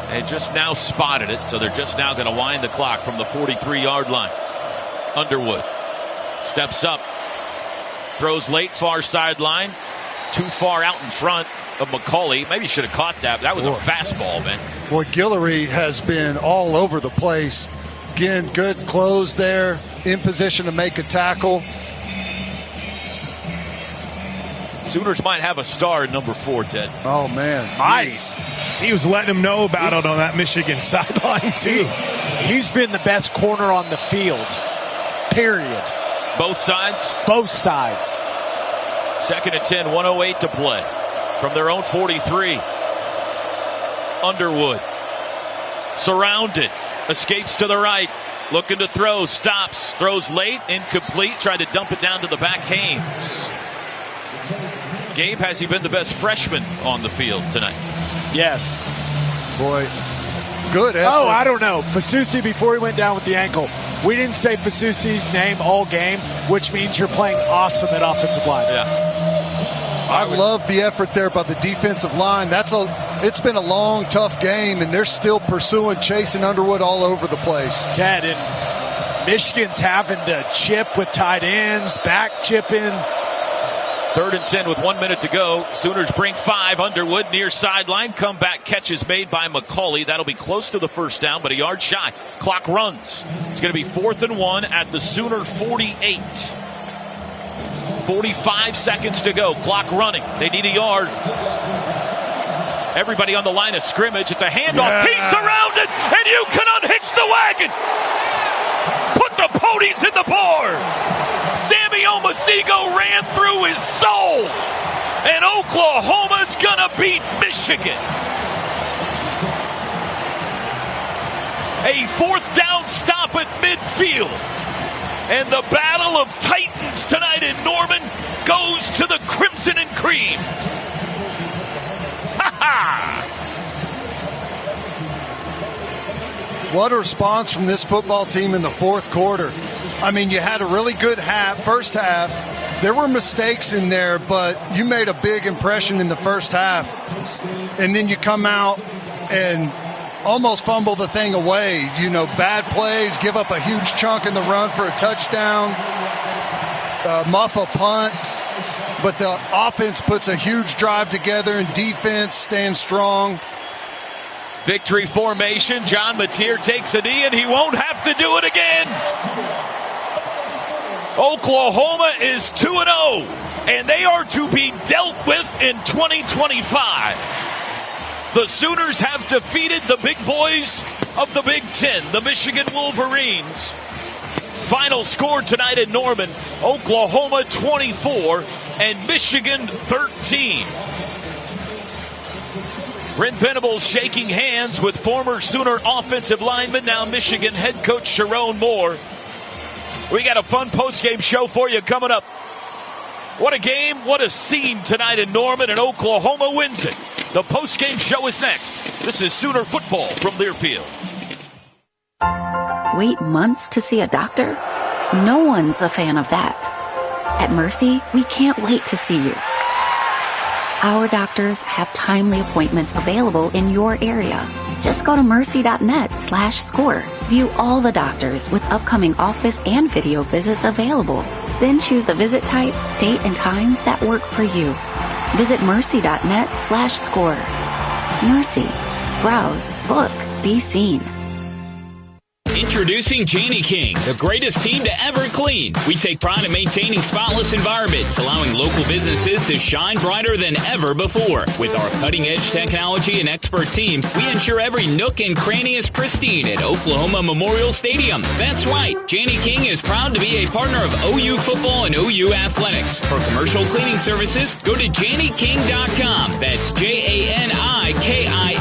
They just now spotted it, so they're just now going to wind the clock from the 43-yard line. Underwood steps up, throws late, far sideline, too far out in front of McCauley. Maybe he should have caught that. That was a fastball, man.
Boy, Guillory has been all over the place. Again, good close there, in position to make a tackle.
Sooners might have a star at number 4, Ted.
Oh, man.
Nice. He was letting him know about it on that Michigan sideline, too.
He's been the best corner on the field, period.
Both sides?
Both sides.
2nd and 10, 1:08 to play. From their own 43. Underwood. Surrounded. Escapes to the right. Looking to throw. Stops. Throws late. Incomplete. Tried to dump it down to the back. Haynes. Gabe, has he been the best freshman on the field tonight?
Yes.
Boy, good effort.
Oh, I don't know. Fasusi, before he went down with the ankle, We didn't say Fasusi's name all game, which means you're playing awesome at offensive line.
Yeah.
I love the effort there by the defensive line. It's been a long, tough game, and they're still pursuing, chasing Underwood all over the place.
Ted, and Michigan's having to chip with tight ends, back chipping.
3rd and 10 with 1 minute to go. Sooners bring 5. Underwood near sideline. Comeback catch is made by McCauley. That'll be close to the first down, but a yard shy. Clock runs. It's going to be 4th and 1 at the Sooner 48. 45 seconds to go. Clock running. They need a yard. Everybody on the line of scrimmage. It's a handoff.
Yeah.
He's surrounded, and you can unhitch the wagon. Put the ponies in the board. Sammy Omosigho ran through his soul, and Oklahoma's gonna beat Michigan. A 4th down stop at midfield, and the battle of titans tonight in Norman goes to the Crimson and Cream. Ha ha!
What a response from this football team in the fourth quarter. I mean, you had a really good first half. There were mistakes in there, but you made a big impression in the first half. And then you come out and almost fumble the thing away. Bad plays, give up a huge chunk in the run for a touchdown, muff a punt. But the offense puts a huge drive together, and defense stands strong.
Victory formation. John Mateer takes a knee, and he won't have to do it again. Oklahoma is 2-0, and they are to be dealt with in 2025. The Sooners have defeated the big boys of the Big Ten, the Michigan Wolverines. Final score tonight in Norman, Oklahoma 24 and Michigan 13. Brent Venables shaking hands with former Sooner offensive lineman, now Michigan head coach Sharon Moore. We got a fun post-game show for you coming up. What a game, what a scene tonight in Norman, and Oklahoma wins it. The post-game show is next. This is Sooner football from Learfield.
Wait months to see a doctor? No one's a fan of that. At Mercy, we can't wait to see you. Our doctors have timely appointments available in your area. Just go to mercy.net/score. View all the doctors with upcoming office and video visits available. Then choose the visit type, date, and time that work for you. Visit mercy.net/score. Mercy. Browse, book, be seen.
Introducing Janney King, the greatest team to ever clean. We take pride in maintaining spotless environments, allowing local businesses to shine brighter than ever before. With our cutting-edge technology and expert team, we ensure every nook and cranny is pristine at Oklahoma Memorial Stadium. That's right, Janney King is proud to be a partner of OU football and OU athletics. For commercial cleaning services, go to JannyKing.com. That's JANIKIN.